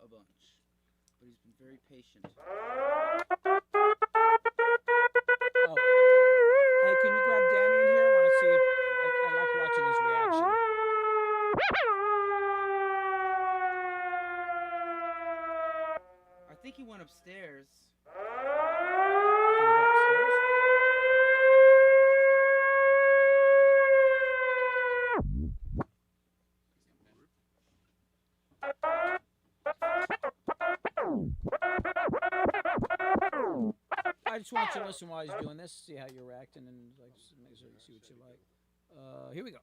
a bunch, but he's been very patient. Oh. Hey, can you grab Danny in here? I want to see if I like watching his reaction. I think he went upstairs. I just want you to listen while he's doing this, see how you're reacting, and like make sure you see what you like. Here we go.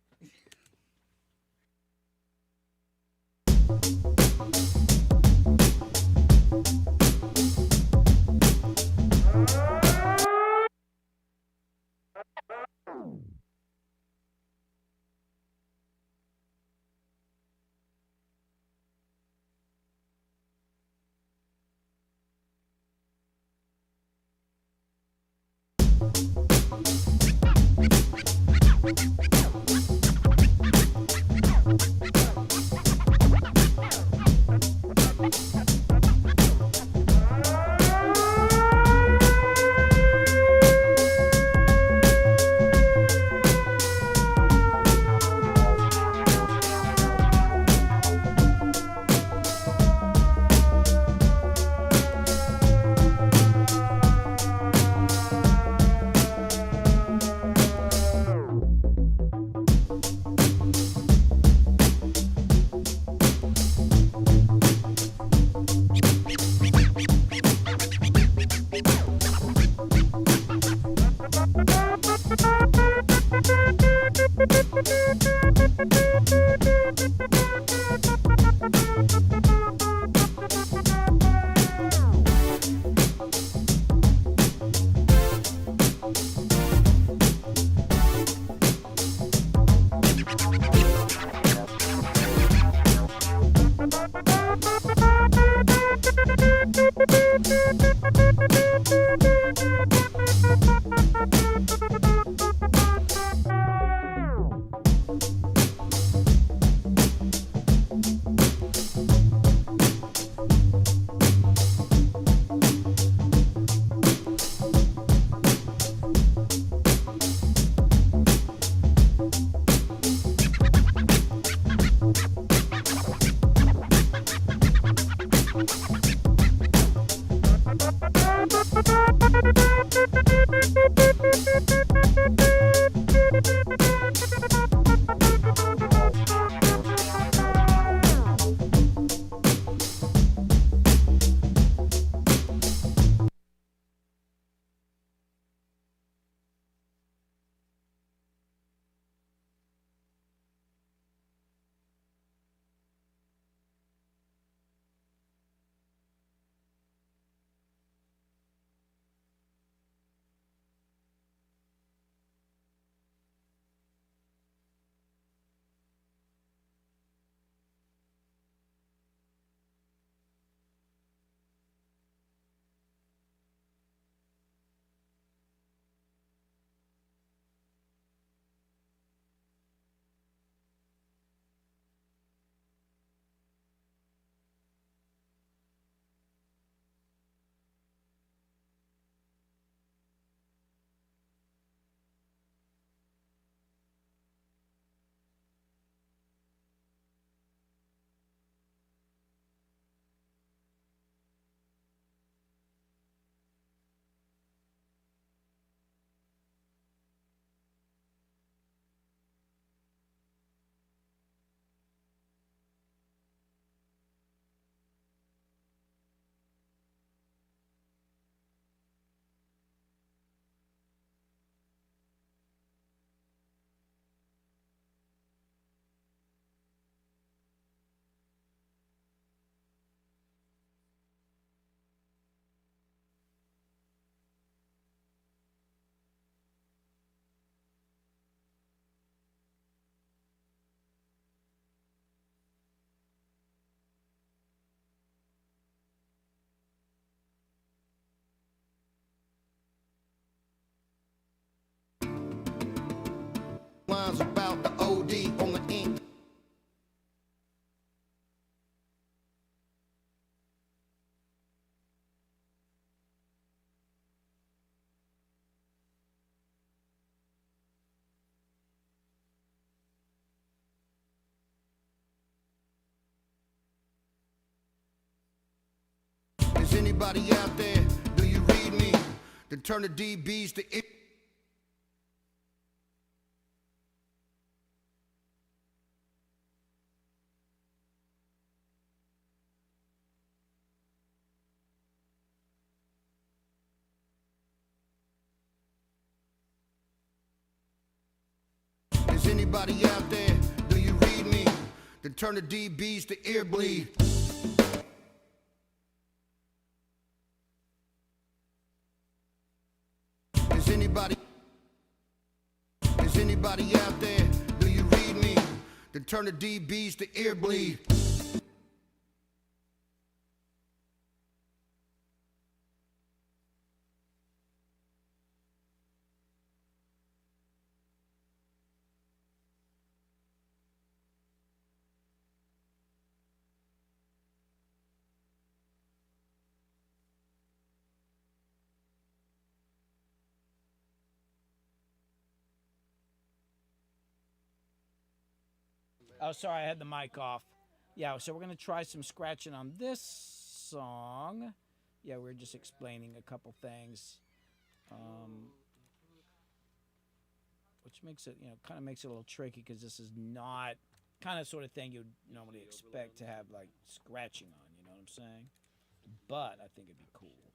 Lines about the OD on the ink. anybody out there? Do you read me? Then turn the DBs to ear. Is anybody out there? Do you read me? Then turn the DBs to ear bleed. Is anybody out there? Do you read me? Then turn the DBs to ear bleed. Oh, sorry, I had the mic off. Yeah, so we're going to try some scratching on this song. Yeah, we're just explaining a couple things. Which makes it, kind of makes it a little tricky because this is not kind of sort of thing you'd normally expect to have, like, scratching on, you know what I'm saying? But I think it'd be cool.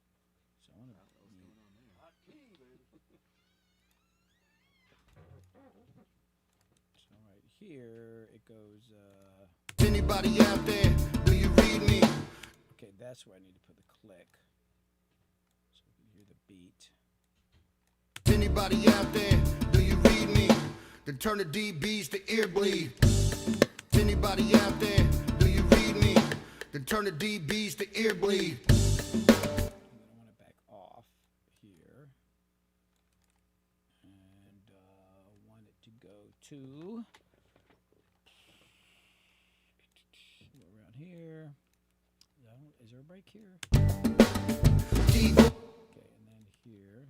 So I want to... So right here, it goes... Anybody out there? Do you read me? Okay, that's where I need to put the click. So we can hear the beat. Anybody out there? Do you read me? Then turn the DBs to ear bleed. Anybody out there? Do you read me? Then turn the DBs to ear bleed. And then I want to back off here. And want it to go to... around here. Is there a break here? Okay, and then here.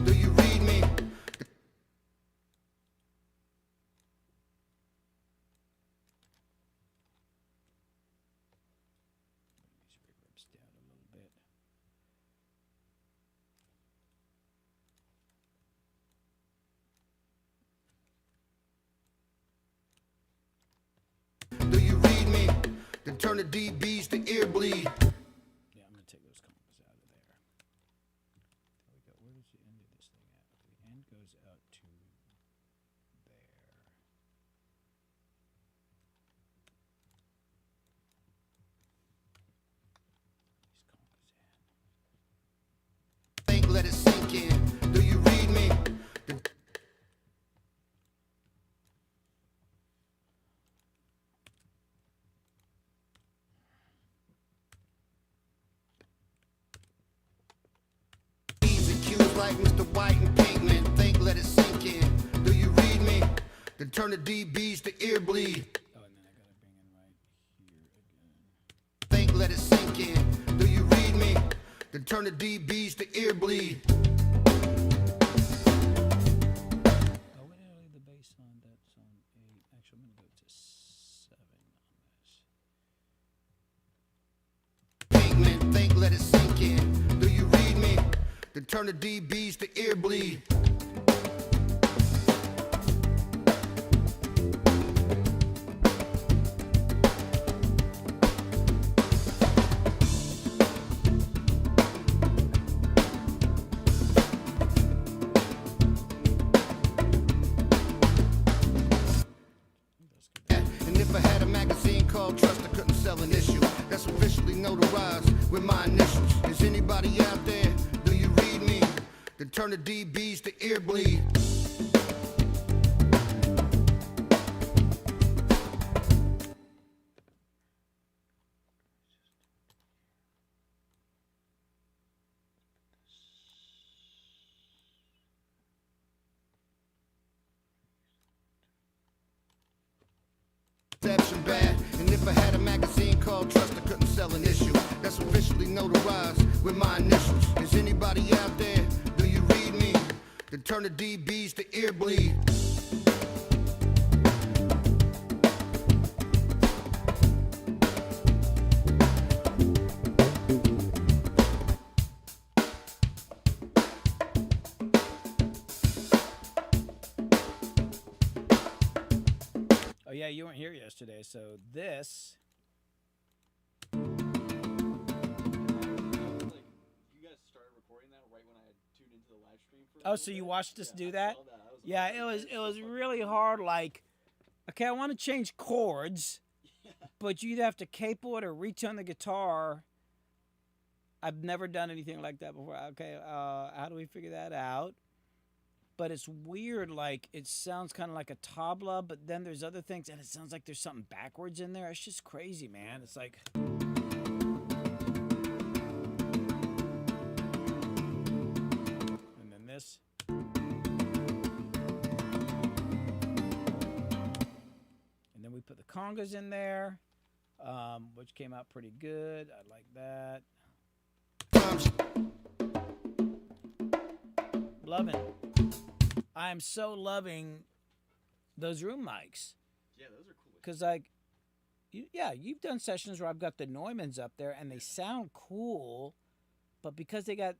Do you read me? These reverbs down a little bit. Do you read me? Then turn the DBs to ear bleed. Yeah, I'm going to take those commas out of there. There we go. Where does the end of this thing at? The end goes out to there. These congas in. Think, let it sink in. Do you read me? Then like Mr. White and Pinkman, think, let it sink in. Do you read me? Then turn the DBs to ear bleed. Oh, and then I gotta bring in right here again. Think, let it sink in. Do you read me? Then turn the DBs to ear bleed. Oh, where did I leave the bass on? That's on 8. Actually, I'm gonna go to 7 on this. Pinkman, think, let it sink in. Do you read me? Then turn the DBs to ear bleed. And if I had a magazine called Trust, I couldn't sell an issue that's officially notarized with my initials. Is anybody out there? Do you read me? Then turn the DBs to ear bleed. Perception bad. And if I had a magazine called Trust, I couldn't sell an issue that's officially notarized with my initials. Is anybody out there? Do you read me? Then turn the DBs to ear bleed. yesterday. So this. You guys started recording that right when I had tuned into the live stream for. Oh, so you watched us do that? I saw that. I was Yeah, it was really hard. Like, okay, I want to change chords, but you'd have to capo it or retune the guitar. I've never done anything like that before. Okay, how do we figure that out? But it's weird. Like, it sounds kind of like a tabla, but then there's other things, and it sounds like there's something backwards in there. It's just crazy, man. It's like. And then this. And then we put the congas in there, which came out pretty good. I like that. Loving. I am so loving those room mics. Yeah, those are cool. Cause like, you've done sessions where I've got the Neumanns up there and they sound cool, but because they got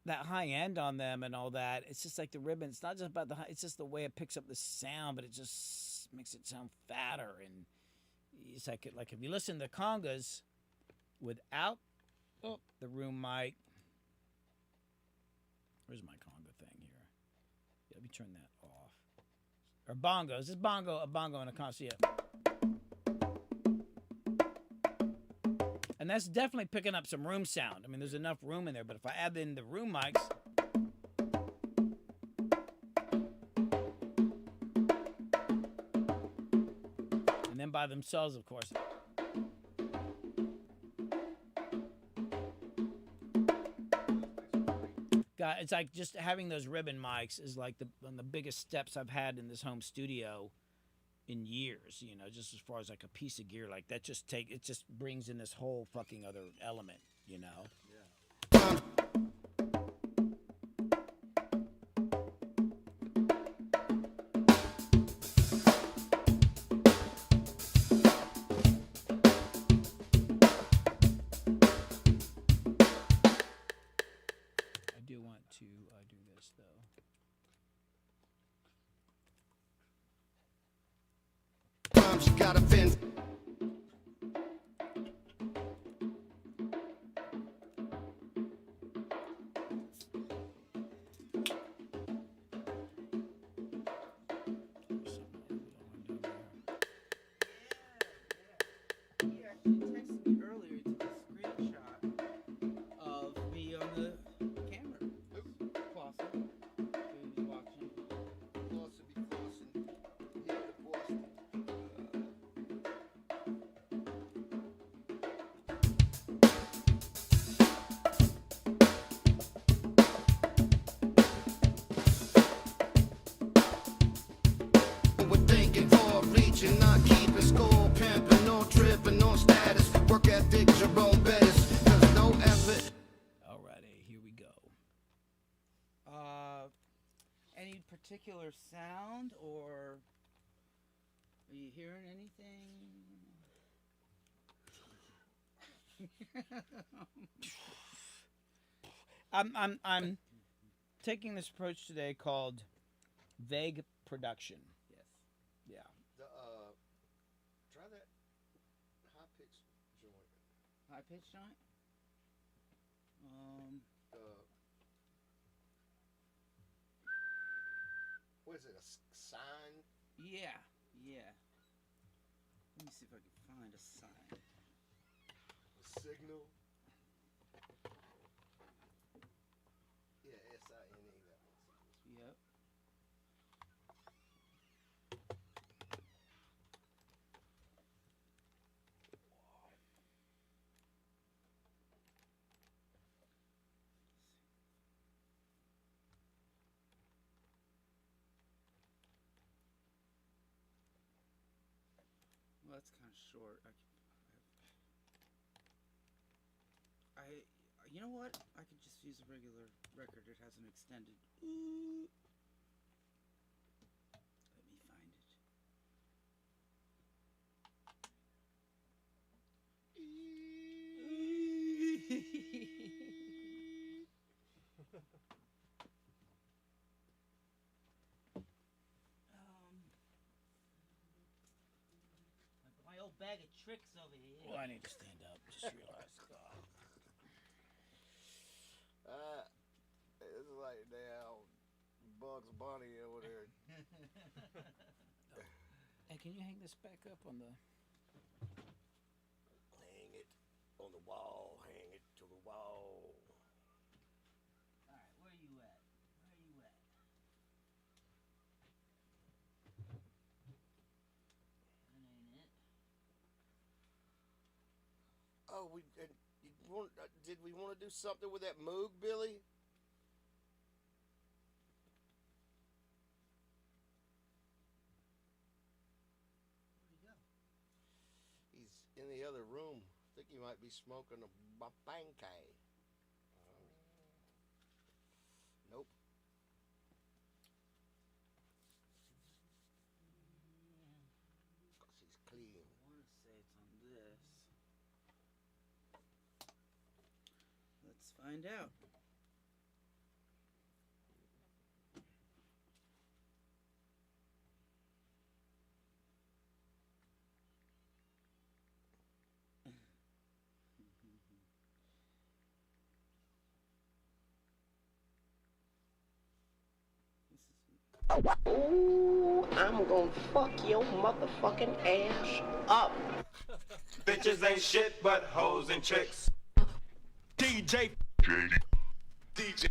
that high end on them and all that, it's just like the ribbon. It's not just about the high, it's just the way it picks up the sound, but it just makes it sound fatter. And it's like if you listen to congas without the room mic. Where's my conga thing here? Yeah, let me turn that off. Or bongos. This bongo, a bongo and a conga. Yeah. And that's definitely picking up some room sound. I mean, there's enough room in there, but if I add in the room mics. And then by themselves, of course. God, it's like just having those ribbon mics is like one of the biggest steps I've had in this home studio in years, you know, just as far as like a piece of gear like that just brings in this whole fucking other element, you know. Yeah. To do this though. Times you gotta fend. Not keeping score, pimping, no tripping, no status. Work ethic, your own best. There's no effort. Alrighty, here we go. Any particular sound, or are you hearing anything? I'm taking this approach today called vague production. Yes. Yeah. Try that high pitch joint. High pitch joint. What is it? A sign? Yeah. Let me see if I can find a sign. A signal. Yeah, S-I-N-E. That one. Yep. Well, that's kind of short. You know what? I could just use a regular record. It has an extended. Ooh. Let me find it. bag of tricks over here. Oh, I need to stand up. Just realized. It's like now Bugs Bunny over there. Hey, can you hang this back up on the... Hang it on the wall. Hang it to the wall. Alright, where are you at? Where are you at? That ain't it. Oh, did we want to do something with that Moog, Billy? Where'd he go? He's in the other room. I think he might be smoking a bapankay. Nope. Because he's clean. I want to say it's on this. Let's find out. Ooh, I'm gonna fuck your motherfucking ass up. Bitches ain't shit but hoes and tricks. DJ. DJ.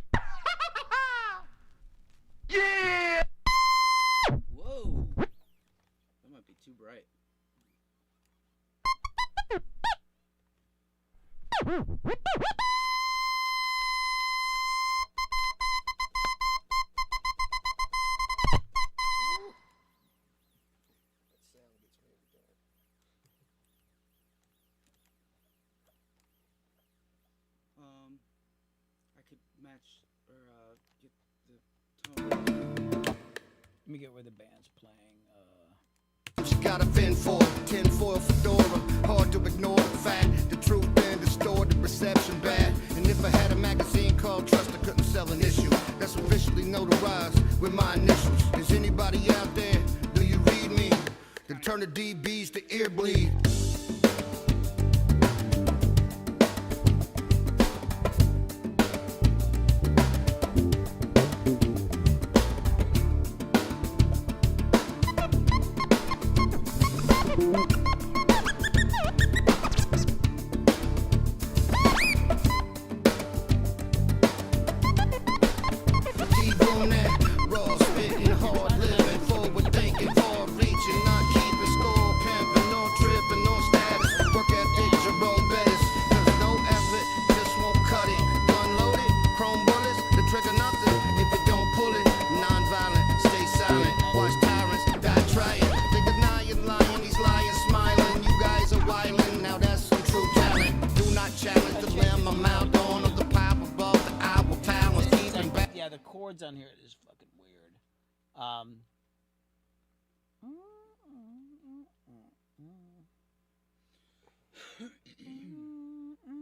Yeah! Whoa! That might be too bright. That sound gets me every time. I could match or get the tone. Let me get where the band's playing. She got a fin for tinfoil fedora. Hard to ignore the fact, the truth and distorted perception bad. And if I had a magazine called Trust, I couldn't sell an issue that's officially notarized with my initials. Is anybody out there? Do you read me? To turn the DBs to ear bleed. On here it is fucking weird.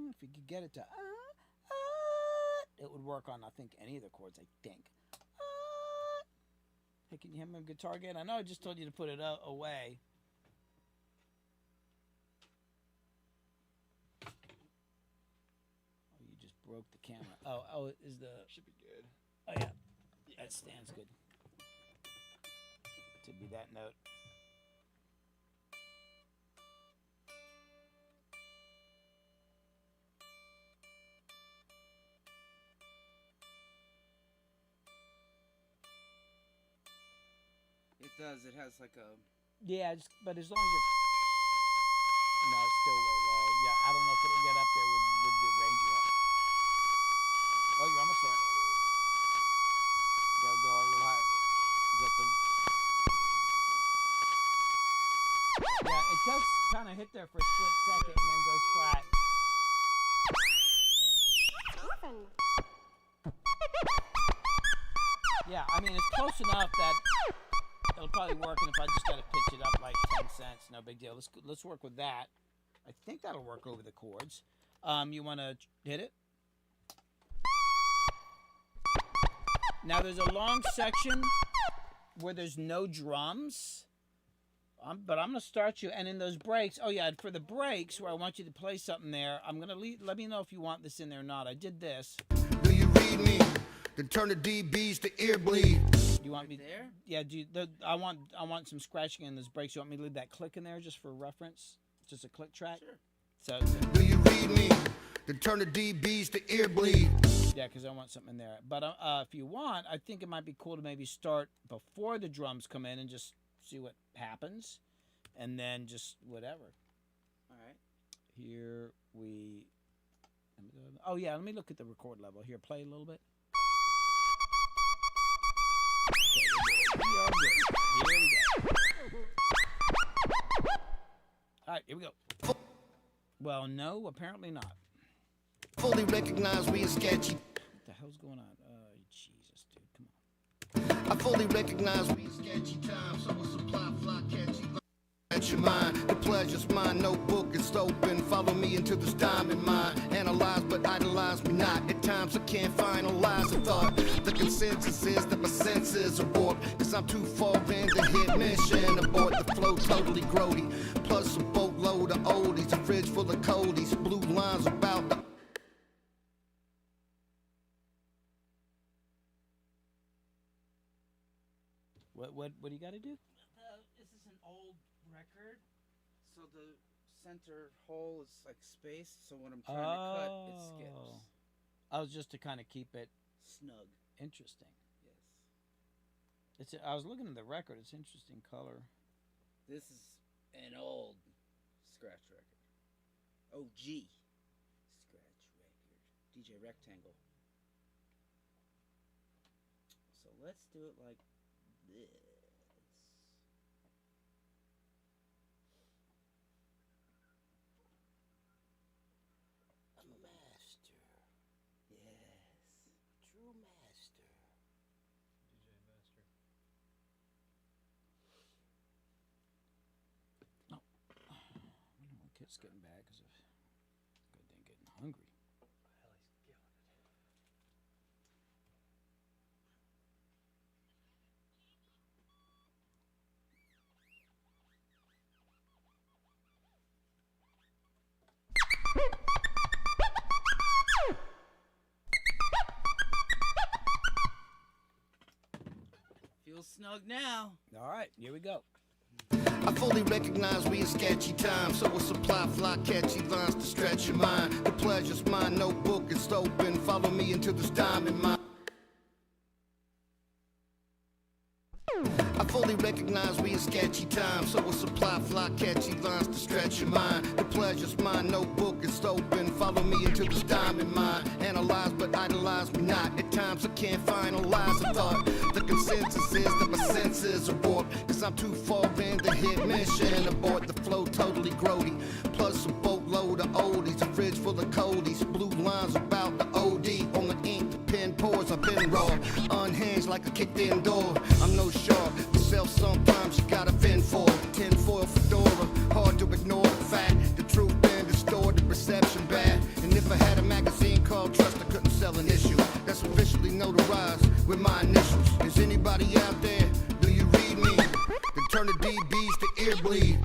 If you could get it to it would work on I think any of the chords. I think. Hey, can you hand me a guitar again? I know I just told you to put it away. Oh, you just broke the camera. Oh, is the should be good. Oh yeah. That stands good. To be that note. It does. It has like a. Yeah, but as long as you're. No, it's still way low. Yeah, I don't know if it'll get up there with the range you have. Oh, you're almost there. Gotta go a little higher. Is that the... Yeah, it does kind of hit there for a split second and then goes flat. Yeah, I mean, it's close enough that it'll probably work, and if I just gotta pitch it up like 10 cents, no big deal. Let's work with that. I think that'll work over the chords. You want to hit it? Now there's a long section where there's no drums. But I'm gonna start you, and in those breaks, oh yeah, for the breaks where I want you to play something there, I'm gonna let me know if you want this in there or not. I did this. Do you read me? Then turn the DBs to ear bleed. You want me there? Yeah. I want some scratching in those breaks. You want me to leave that click in there just for reference, just a click track? Sure. So do you read me? Then turn the DBs to ear bleed. Yeah, because I want something in there. But if you want, I think it might be cool to maybe start before the drums come in and just see what happens, and then just whatever. All right. Here we. Oh yeah, let me look at the record level. Here, play a little bit. Okay, we are good. Here we go. All right, here we go. Well, no, apparently not. Fully recognize we are sketchy. What the hell's going on? Jesus, dude, come on. I fully recognize we are sketchy time, so we'll supply fly catchy. At your mind, the pleasure's mine, no book is open. Follow me into this diamond mine. Analyze but idolize me not. At times I can't finalize a thought. The consensus is that my senses are warped, cause I'm too far in to hit mission. Abort the flow totally grody. Plus a boatload of oldies, a fridge full of coldies. Blue lines about the What do you got to do? This is an old record, so the center hole is like spaced. So when I'm trying to cut, it skips. I was just to kind of keep it snug. Interesting. Yes. I was looking at the record. It's interesting color. This is an old scratch record. OG scratch record. DJ Rectangle. So let's do it like this. A master. Yes. True master. DJ Master. Oh. My kid's getting bad because of goddamn getting hungry. Well, he's killing it. Feels snug now. All right, here we go. I fully recognize we in sketchy time, so we'll supply fly catchy lines to stretch your mind. The pleasure's mine, no book is open. Follow me into this diamond mine. I fully recognize we in sketchy time, so we'll supply fly catchy lines to stretch your mind. The pleasure's mine, no book is open. Follow me into this diamond mine. Analyze but idolize me not. At times I can't finalize a thought. The consensus is that my senses are warped, cause I'm too far in to hit mission. Abort the flow totally grody. Plus a boatload of oldies, a fridge full of coldies. Blue lines about the OD. On the ink the pen pours, I've been raw. Unhinged like a kicked in door. I'm no shark. Myself sometimes you gotta fend for. Tinfoil fedora, hard to ignore the fact. The truth been distorted, perception bad. And if I had a magazine called Trust, I couldn't sell an issue that's officially notarized with my initials. Is anybody out there? Do you read me? Then turn the DBs to ear bleed.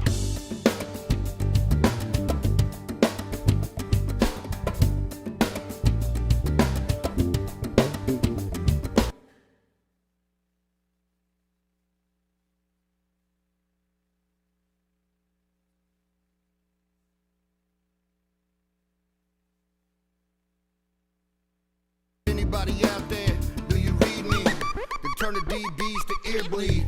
Anybody out there? Do you read me? Then turn the DBs to ear bleed.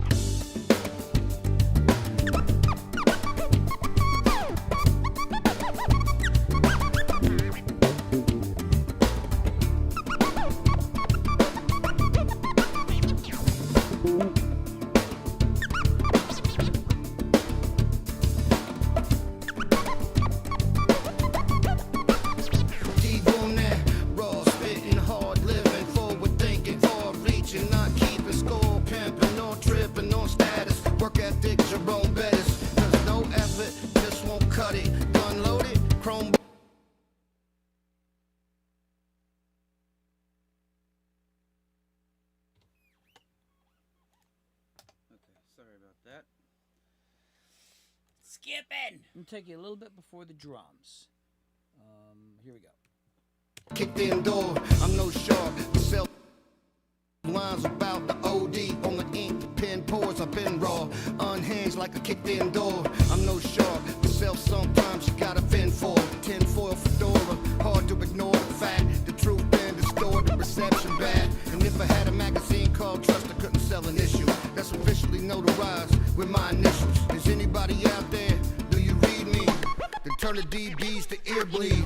Not keeping score, pimping, no tripping, no skipping. I'm gonna take you a little bit before the drums. Here we go. Kicked in door, I'm no shark. Self lines about the OD on the ink, the pen pours. I've been raw, unhinged like a kicked in door. I'm no shark. Myself sometimes you gotta fend for. Tinfoil fedora, hard to ignore the fact. The truth been distorted, reception bad. And if I had a magazine called Trust, I couldn't sell an issue. That's officially notarized with my initials. Is anybody out there? Do you read me? Then turn the DBs to ear bleed.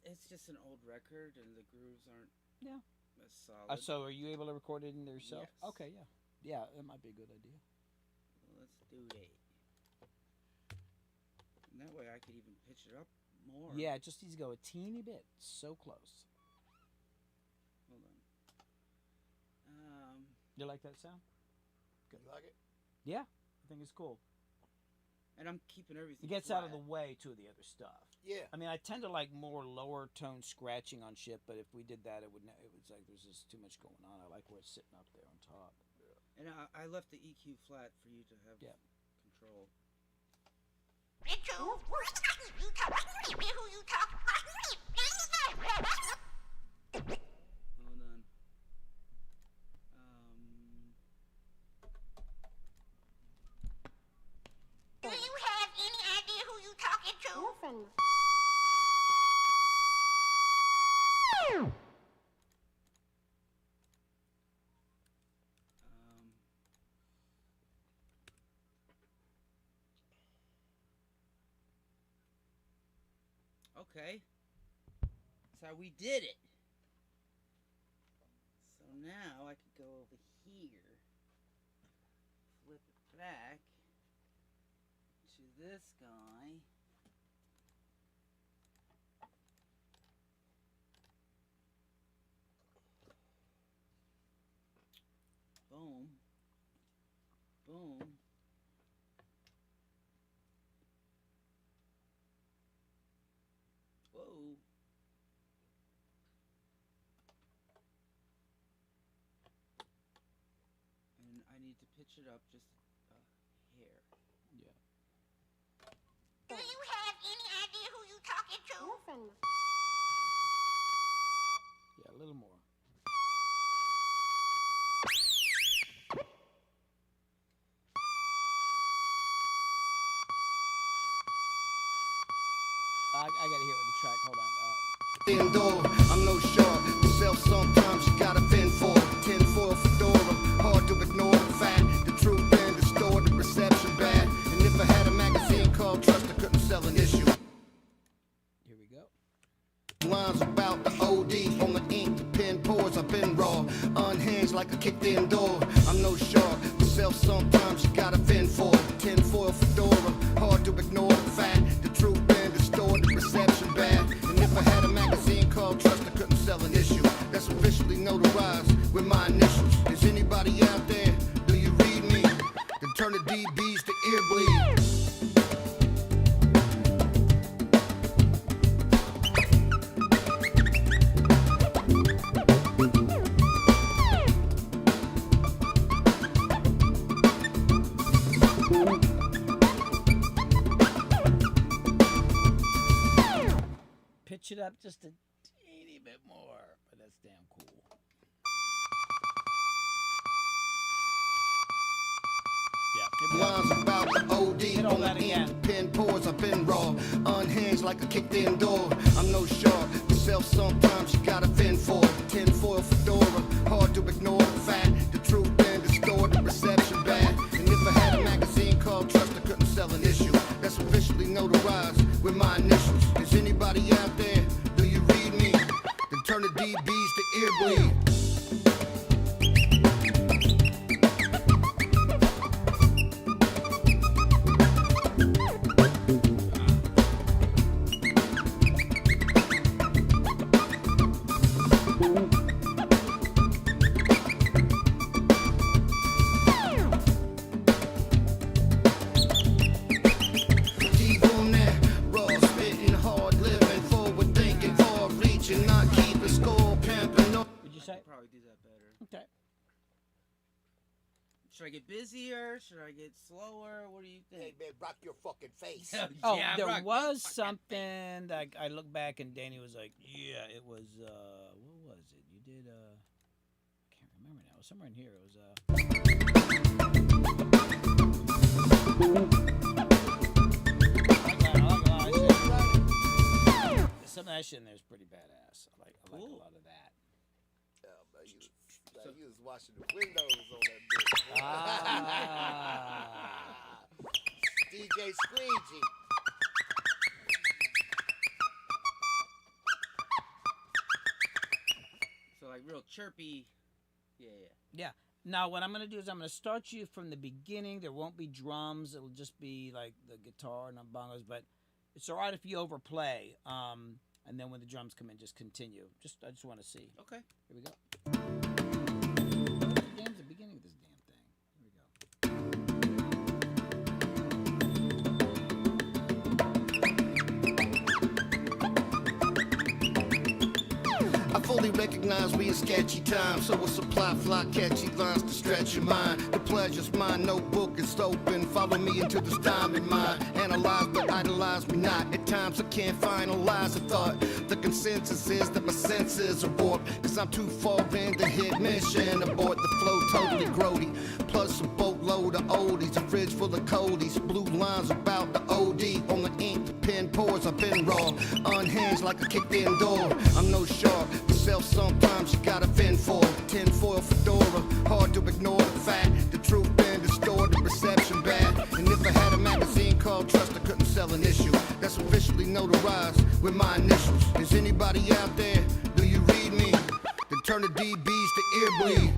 It's just an old record, and the grooves aren't as solid. So are you able to record it in there yourself? Yes. Okay, yeah. Yeah, that might be a good idea. Well, let's do that. And that way I could even pitch it up more. Yeah, just needs to go a teeny bit. So close. Hold on. You like that sound? You like it? Yeah, I think it's cool. And I'm keeping everything It gets flat. out of the way to the other stuff. Yeah. I mean, I tend to like more lower tone scratching on shit, but if we did that, it was like there's just too much going on. I like where it's sitting up there on top. And I left the EQ flat for you to have control. Hold on. Do you have any idea who you talking to? Girlfriend. Okay. That's how we did it. So now I could go over here, flip it back to this guy. Boom. Boom. Whoa. And I need to pitch it up just a hair. Yeah. Do you have any idea who you talking to? Girlfriend. Yeah, a little more. I gotta hear it with the track. Hold on. Indoor, I'm no shark. Myself sometimes you gotta fend for. Tinfoil fedora, hard to ignore the fact. The truth been distorted, reception bad. And if I had a magazine called Trust, I couldn't sell an issue. Here we go. Lines about the OD on the ink, the pen pours. I've been raw, unhinged like a kicked in door. I'm no shark. Myself sometimes you gotta fend for. Tinfoil fedora, hard to ignore the fact. The truth been distorted, reception bad. And if I had a magazine called Trust, I couldn't sell an issue. That's officially notarized with my initials. Is anybody out there? Do you read me? Then turn the DBs to ear bleed. Pitch it up just a teeny bit more, but that's damn cool. Yeah. Lines about the OD on the ink, pen pours. I've been raw, unhinged like a kicked in door. I'm no shark. Myself sometimes you gotta fend for. Tinfoil fedora, hard to ignore the fact. The truth been distorted, reception bad. And if I had a magazine called Trust, I couldn't sell an issue. That's officially notarized with my initials. Is anybody out there? Do you read me? Then turn the DBs to ear bleed. get busier? Should I get slower? What do you think? Hey, man, rock your fucking face. Oh, Yeah, there rock- was something that I look back and Danny was like, yeah, it was, what was it? You did, I can't remember now. It was somewhere in here. It was, some of that shit in there is pretty badass. I like a lot of that. You was washing the windows on that bitch. DJ Squeegee. So like real chirpy. Yeah. Yeah. Now what I'm gonna do is I'm gonna start you from the beginning. There won't be drums. It'll just be like the guitar and the bongos. But it's all right if you overplay. And then when the drums come in, just continue. I just want to see. Okay. Here we go. The game's the beginning of this damn thing. Here we go. I fully recognize we in sketchy times, so we'll supply fly catchy lines to stretch your mind. The pleasure's mine, no book is open. Follow me into this diamond mine. Analyze but idolize me not. At times I can't finalize a thought. The consensus is that my senses are warped, cause I'm too far in the hit mission. Abort the flow totally grody. Plus a boatload of oldies, a fridge full of coldies. Blue lines about the OD. On the ink, the pen pours, I've been raw. Unhinged like a kicked in door. I'm no shark. Yourself sometimes you gotta fend for. Tinfoil fedora, hard to ignore the fact. The truth been distorted, perception bad. And if I had a magazine called Trust, I couldn't sell an issue that's officially notarized with my initials. Is anybody out there? Do you read me? Then turn the DBs to ear bleed.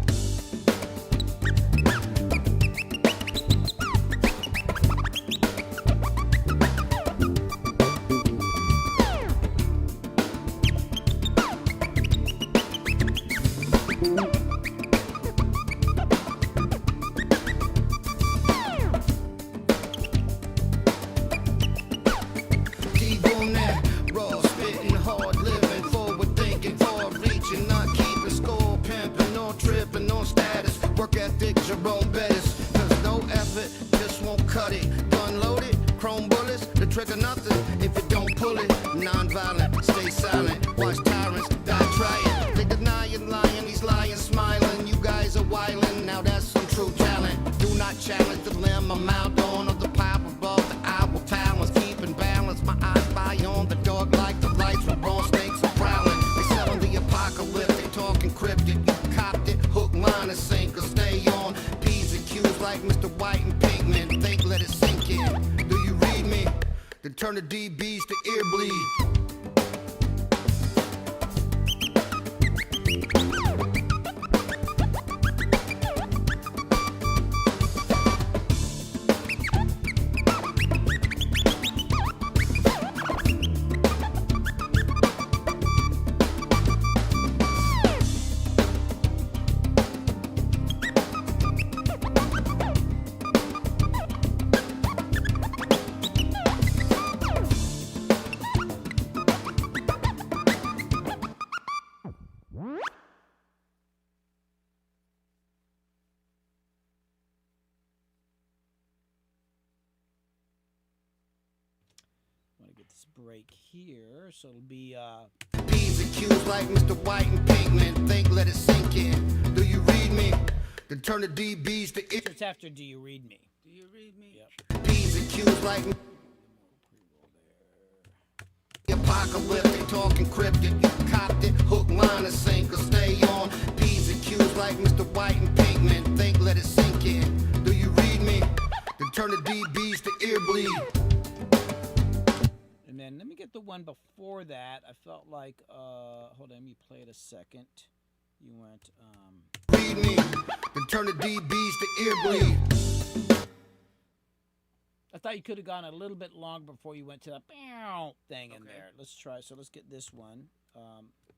Turn the DBs to ear bleed. Break here, so it'll be P's and Q's like Mr. White and Pinkman. Think, let it sink in. Do you read me? Then turn the DBs to ear. It's after Do You Read Me? Do you read me? Yep. P's and Q's like apocalyptic, talking cryptic. You copped it, hook, line, and sinker. Stay on. P's and Q's like Mr. White and Pinkman. Think, let it sink in. Do you read me? Then turn the DBs to ear bleed. And then let me get the one before that. I felt like, hold on, let me play it a second. You went, Read me, then turn the DBs to ear bleed. I thought you could have gone a little bit longer before you went to the bow thing in there. Let's try, so let's get this one.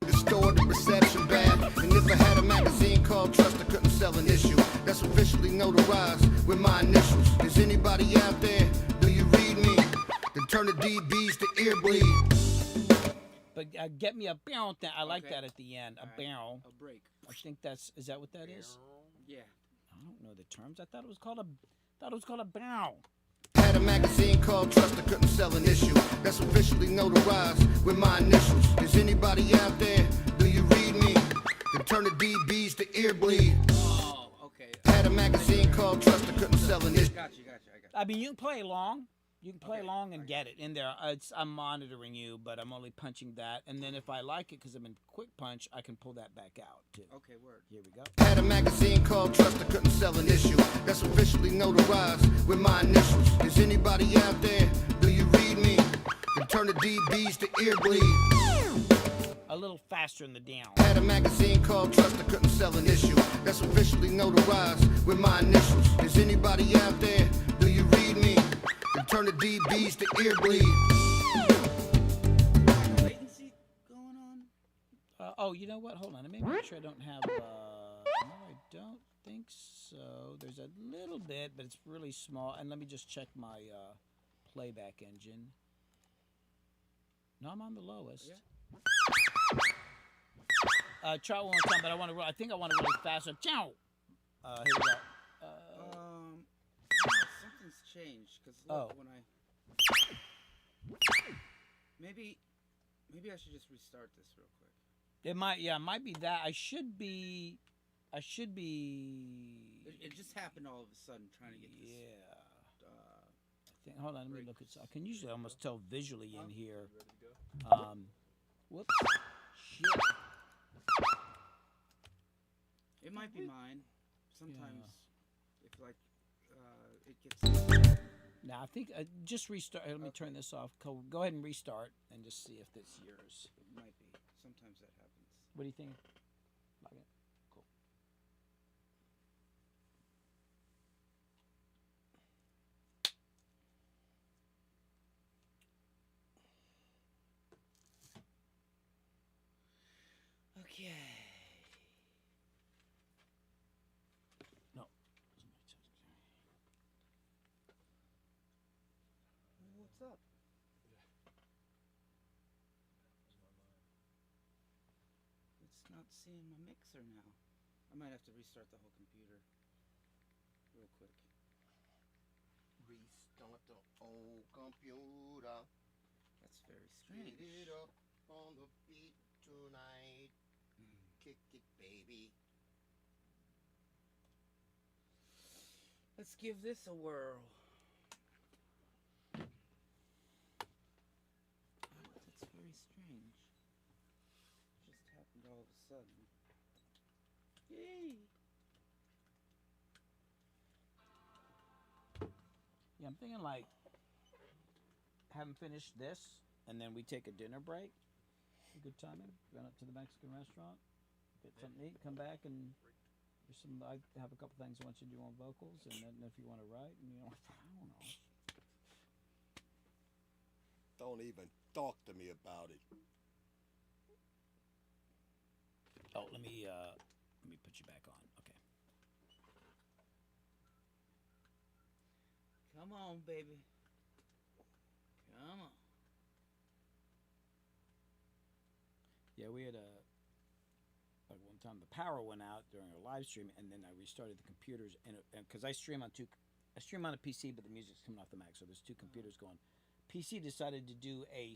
Distorted perception bad. And if I had a magazine called Trust, I couldn't sell an issue that's officially notarized with my initials. Is anybody out there? Do you read me? Then turn the DBs to ear bleed. But get me a bow thing. I like that at the end. A bow. A break. I think is that what that is? Yeah. I don't know the terms. I thought it was called a bow. Had a magazine called Trust, I couldn't sell an issue. That's officially notarized with my initials. Is anybody out there? Do you read me? Then turn the DBs to ear bleed. Oh, okay. Had a magazine called Trust, I couldn't sell an issue. Got you. I mean, you can play along. You can play along and get it in there. I'm monitoring you, but I'm only punching that. And then if I like it, because I'm in quick punch, I can pull that back out, too. Okay, word. Here we go. Had a magazine called Trust, I couldn't sell an issue. That's officially notarized with my initials. Is anybody out there? Do you read me? Then turn the DBs to ear bleed. A little faster in the down. Had a magazine called Trust, I couldn't sell an issue. That's officially notarized with my initials. Is anybody out there? Do you read me? Then turn the DBs to ear bleed. Latency going on? Oh, you know what? Hold on. Let me make sure I don't have. No, I don't think so. There's a little bit, but it's really small. And let me just check my playback engine. No, I'm on the lowest. Try one more time, but I think I want to really faster. Ciao. Here we go. Something's changed because when I maybe I should just restart this real quick. It might be that. I should be. It just happened all of a sudden trying to get this. Yeah. I think. Hold on. Let me look at. I can usually almost tell visually in here. Whoops. Shit. It might be mine. Sometimes, if it gets. Now I think just restart. Let me turn this off. Go ahead and restart and just see if it's yours. It might be. Sometimes that happens. What do you think? Like it? Cool. Okay. No. What's up? It's not seeing my mixer now. I might have to restart the whole computer real quick. Restart the old computer. That's very strange. Get it up on the beat tonight. Kick it, baby. Let's give this a whirl. That's very strange. Just happened all of a sudden. Yay! Yeah, I'm thinking like having finished this, and then we take a dinner break. A good timing. Run up to the Mexican restaurant, get something to eat, come back, and there's some. I have a couple things I want you to do on vocals, and then if you want to write, and I don't know. Don't even talk to me about it. Oh, let me put you back on. Okay. Come on, baby. Come on. Yeah, we had like one time the power went out during our live stream, and then I restarted the computers, and because I stream on a PC, but the music's coming off the Mac, so there's two computers going. PC decided to do a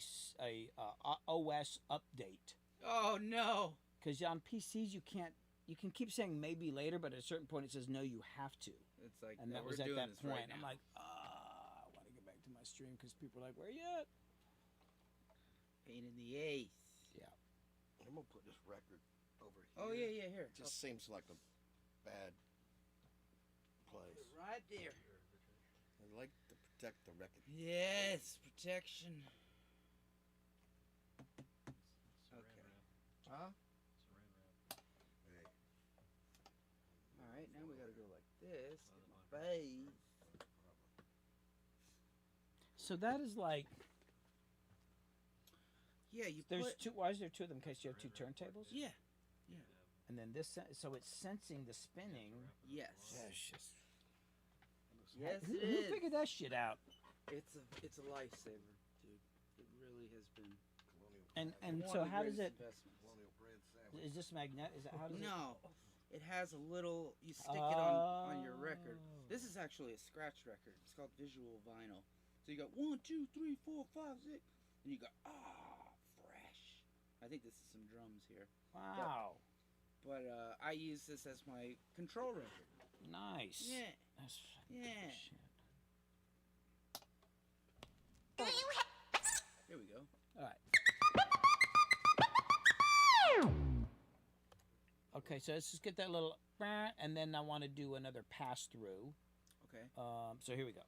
OS update. Oh no! Because on PCs you can keep saying maybe later, but at a certain point it says no, you have to. It's like, and that we're was at doing that this point. right I'm now. like, I want to get back to my stream because people are like, where you at? Pain in the ace. Yeah. I'm gonna put this record over here. Oh yeah, here. It just seems like a bad place. Right there. I like to protect the record. Yes, protection. Okay. Huh? Hey. All right, now we gotta go like this. Bye. So that is like. Yeah, you. There's two. Why is there two of them? In case you have two turntables. Yeah. And then this, so it's sensing the spinning. Yes. Yes, Yes, it who is. figured that shit out? It's a lifesaver, dude. It really has been. And one so of the how does greatest it? investments. Is this magnet? Is that how does it? No, it has a little. You stick it on your record. This is actually a scratch record. It's called visual vinyl. So you go 1, 2, 3, 4, 5, 6, and you go fresh. I think this is some drums here. Wow. But I use this as my control record. Nice. Yeah. That's Yeah. shit. Here we go. All right. Okay, so let's just get that little, and then I want to do another pass through. Okay. So here we go.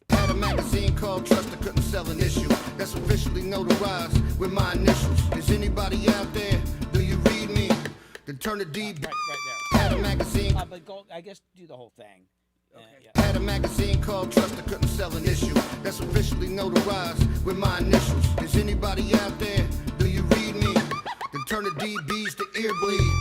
Had a magazine called Trust, I couldn't sell an issue. That's officially notarized with my initials. Is anybody out there? Do you read me? Then turn the D. Right there. Had a magazine. But go, I guess do the whole thing. Yeah. Had a magazine called Trust, I couldn't sell an issue. That's officially notarized with my initials. Is anybody out there? Do you read me? Then turn the DBs to ear bleed.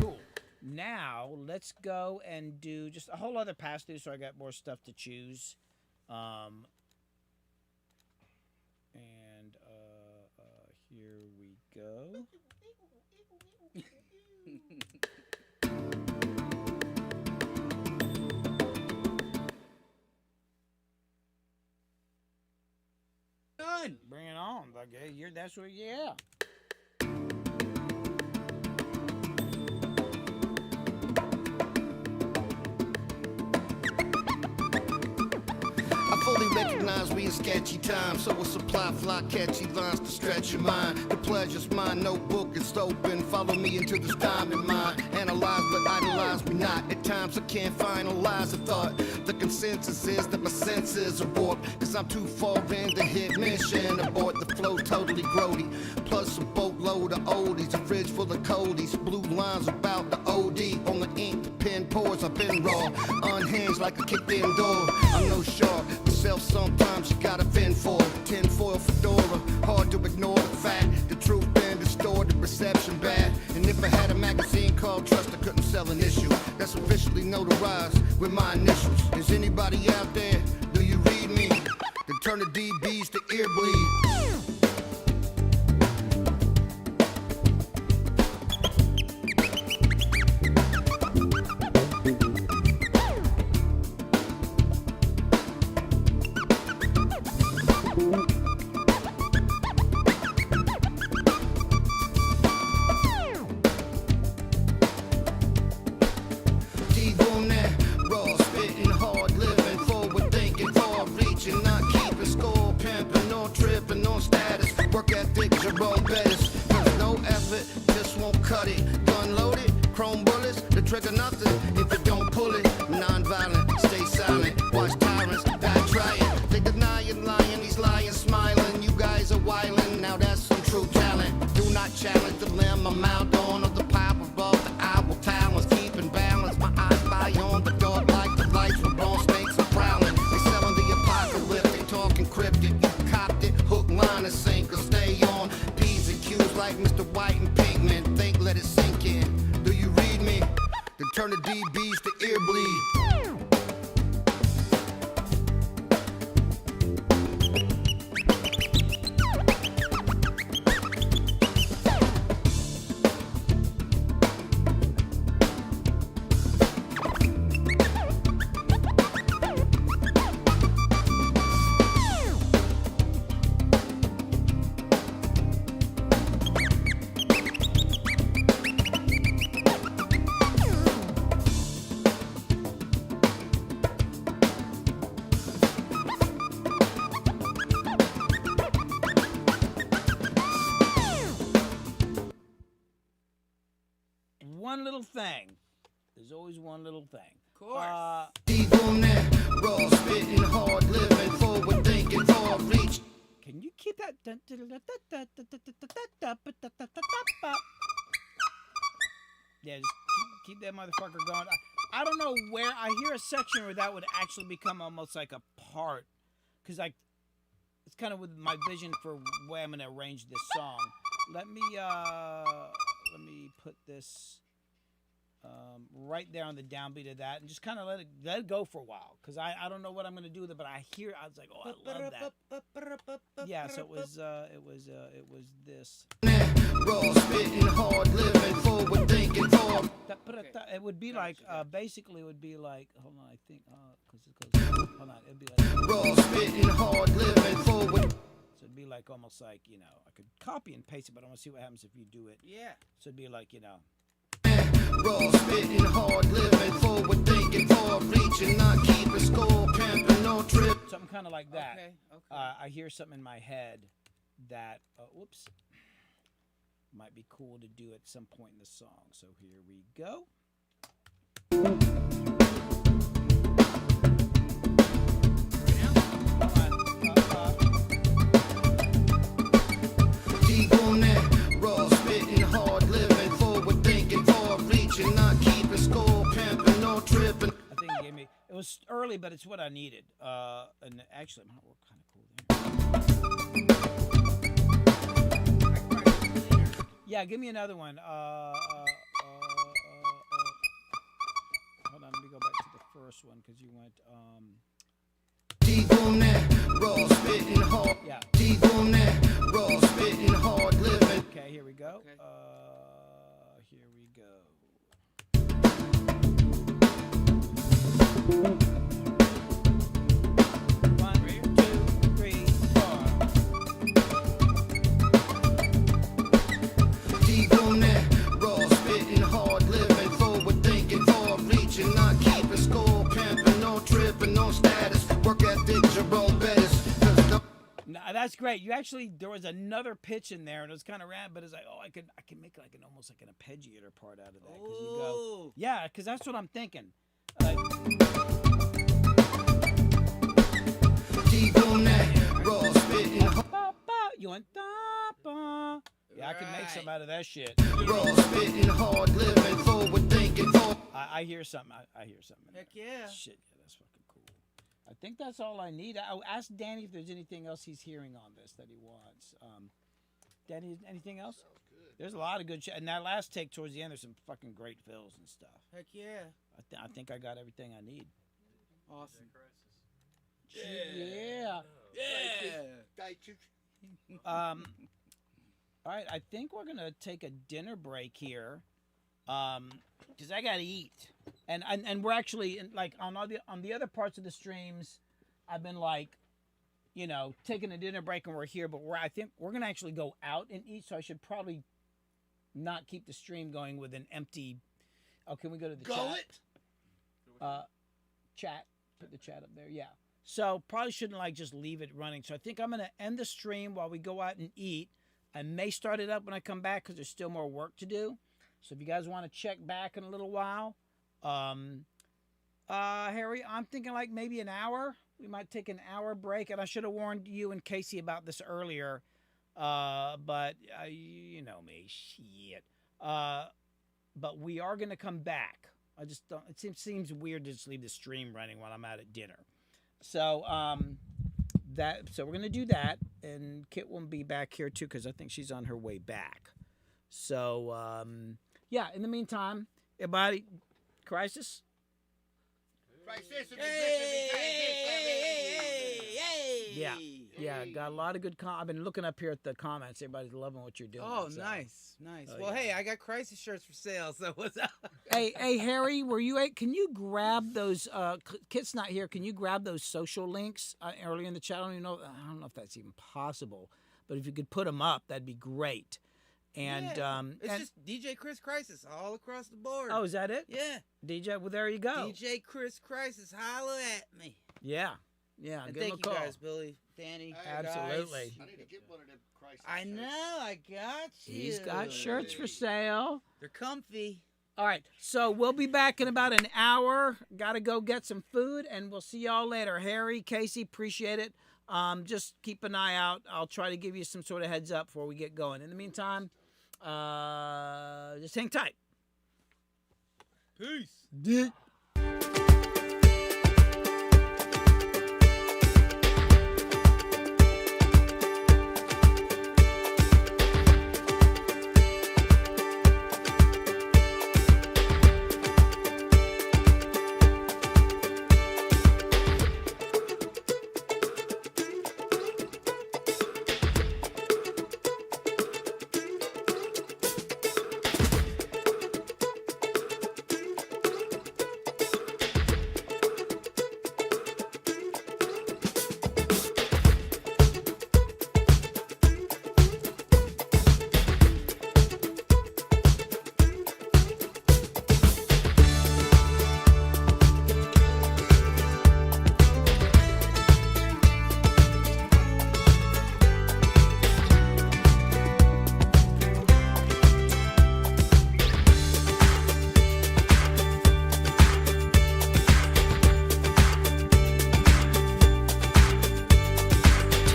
Cool. Now let's go and do just a whole other pass through, so I got more stuff to choose. Here we go. Done. Bring it on. Okay, that's what. Yeah. I fully recognize we in sketchy times, so we'll supply fly catchy lines to stretch your mind. The pleasure's mine, no book is open. Follow me into this diamond mine. Analyze but idolize me not. At times I can't finalize a thought. The consensus is that my senses are warped, cause I'm too far in the hit mission. Abort the flow totally grody. Plus a boatload of oldies, a fridge full of coldies. Blue lines about the OD. On the ink, the pen pours, I've been raw. Unhinged like a kicked in door. I'm no shark. Myself sometimes you gotta fend for. Tinfoil fedora, hard to ignore the fact. The truth been distorted, perception bad. And if I had a magazine called Trust, I couldn't sell an issue. That's officially notarized with my initials. Is anybody out there? Do you read me? Then turn the DBs to ear bleed. Trigger nothing if it don't pull it. Non-violent, stay silent. Watch tyrants die trying. They denying, lying, he's lying, smiling. You guys are wildin', now that's some true talent. Do not challenge the limb I'm out on, or the pipe above the owl talons. Keeping balance, my eyes lie on the dog like the lights with bone snakes are prowling. They selling the apocalypse, they talking cryptic. You copped it, hook, line, and sinker. Stay on P's and Q's like Mr. White and Pinkman. Think, let it sink in. Do you read me? Then turn the DBs to ear bleed. One little thing. There's always one little thing. Of course. Deep on that, raw spitting, hard living, forward thinking, far reach. Can you keep that? Yeah, just keep that motherfucker going. I don't know where. I hear a section where that would actually become almost like a part, because it's kind of with my vision for where I'm gonna arrange this song. Let me put this right there on the downbeat of that, and just kind of let it go for a while, because I don't know what I'm gonna do with it, but I was like, oh, I love that. Yeah, so it was this. Raw spitting, hard living, forward thinking, forward. It would be like, basically, it would be like, hold on, I think, because it goes, hold on, it'd be like, raw spitting, hard living, forward. So it'd be like almost like, you know, I could copy and paste it, but I want to see what happens if you do it. Yeah. So it'd be like, you know. Raw spitting, hard living, forward thinking, forward reaching, not keeping score, pimping, no trip. Something kind of like that. Okay. I hear something in my head that, whoops, might be cool to do at some point in the song. So here we go. Deep on that, raw spitting, hard living, forward thinking, forward reaching, not keeping score, pimping, no tripping. I think it gave me, it was early, but it's what I needed. And actually, it might work kind of cool there. Yeah, give me another one. Hold on, let me go back to the first one because you went. Deep on that, raw spitting, hard. Yeah. Deep on that, raw spitting, hard living. Okay, here we go. Okay. Here we go. One, two, three, four. Deep on that, raw spitting, hard living, forward thinking, forward reaching, not keeping score, pimping, no tripping, no status, work ethic, Jerome Bettis. No, that's great. You actually, there was another pitch in there, and it was kind of rad. But it's like, oh, I can make like an almost like an arpeggiator part out of that. Cause you go, yeah, because that's what I'm thinking. Deep on that, raw spitting. You went da-ba. Yeah, I can make some out of that shit. Raw spitting, hard living, forward thinking, forward. I hear something. I hear something. Heck yeah. Shit, yeah, that's fucking cool. I think that's all I need. I'll ask Danny if there's anything else he's hearing on this that he wants. Danny, anything else? There's a lot of good shit. And that last take towards the end, there's some fucking great fills and stuff. Heck yeah. I think I got everything I need. Awesome. Yeah. All right, I think we're gonna take a dinner break here, because I gotta eat, and we're actually like on the other parts of the streams, I've been like, you know, taking a dinner break and we're here, but I think we're gonna actually go out and eat, so I should probably not keep the stream going with an empty. Oh, can we go to the chat? Chat. Put the chat up there. Yeah. So probably shouldn't like just leave it running. So I think I'm gonna end the stream while we go out and eat. I may start it up when I come back because there's still more work to do. So if you guys want to check back in a little while, Harry, I'm thinking like maybe an hour. We might take an hour break, and I should have warned you and Casey about this earlier, but you know me, shit. But we are gonna come back. I just don't. It seems weird to just leave the stream running while I'm out at dinner. So so we're gonna do that, and Kit will be back here too because I think she's on her way back. So yeah. In the meantime, everybody, Crisis. Yeah, got a lot of good I've been looking up here at the comments. Everybody's loving what you're doing. Oh, so. nice. Oh, Well, yeah. hey, I got Crisis shirts for sale, so what's up? Hey, Harry, can you grab those? Kit's not here. Can you grab those social links earlier in the chat? I don't know if that's even possible, but if you could put them up, that'd be great. And it's just DJ Chris Crisis all across the board. Oh, is that it? Yeah. DJ, well, there you go. DJ Chris Crisis, holla at me. Yeah. And give him a thank call. you guys, Billy, Danny. Absolutely. Guys. I need to get one of them Crisis I know, I got you. He's got shirts for sale. They're comfy. All right, so we'll be back in about an hour. Got to go get some food, and we'll see y'all later. Harry, Casey, appreciate it. Just keep an eye out. I'll try to give you some sort of heads up before we get going. In the meantime, just hang tight. Peace.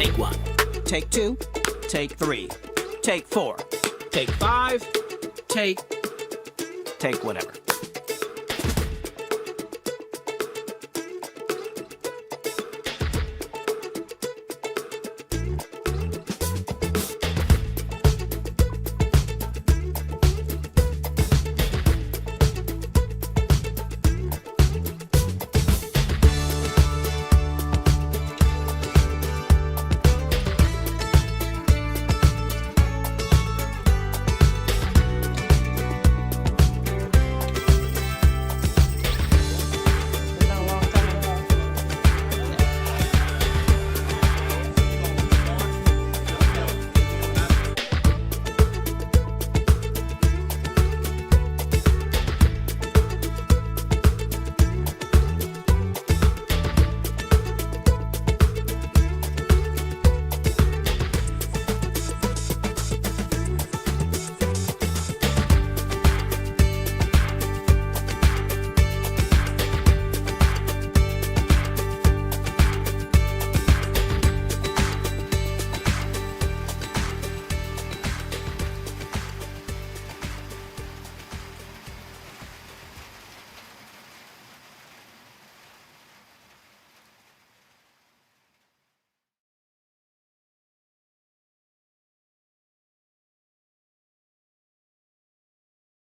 Take 1. Take 2. Take 3. Take 4. Take 5. Take whatever.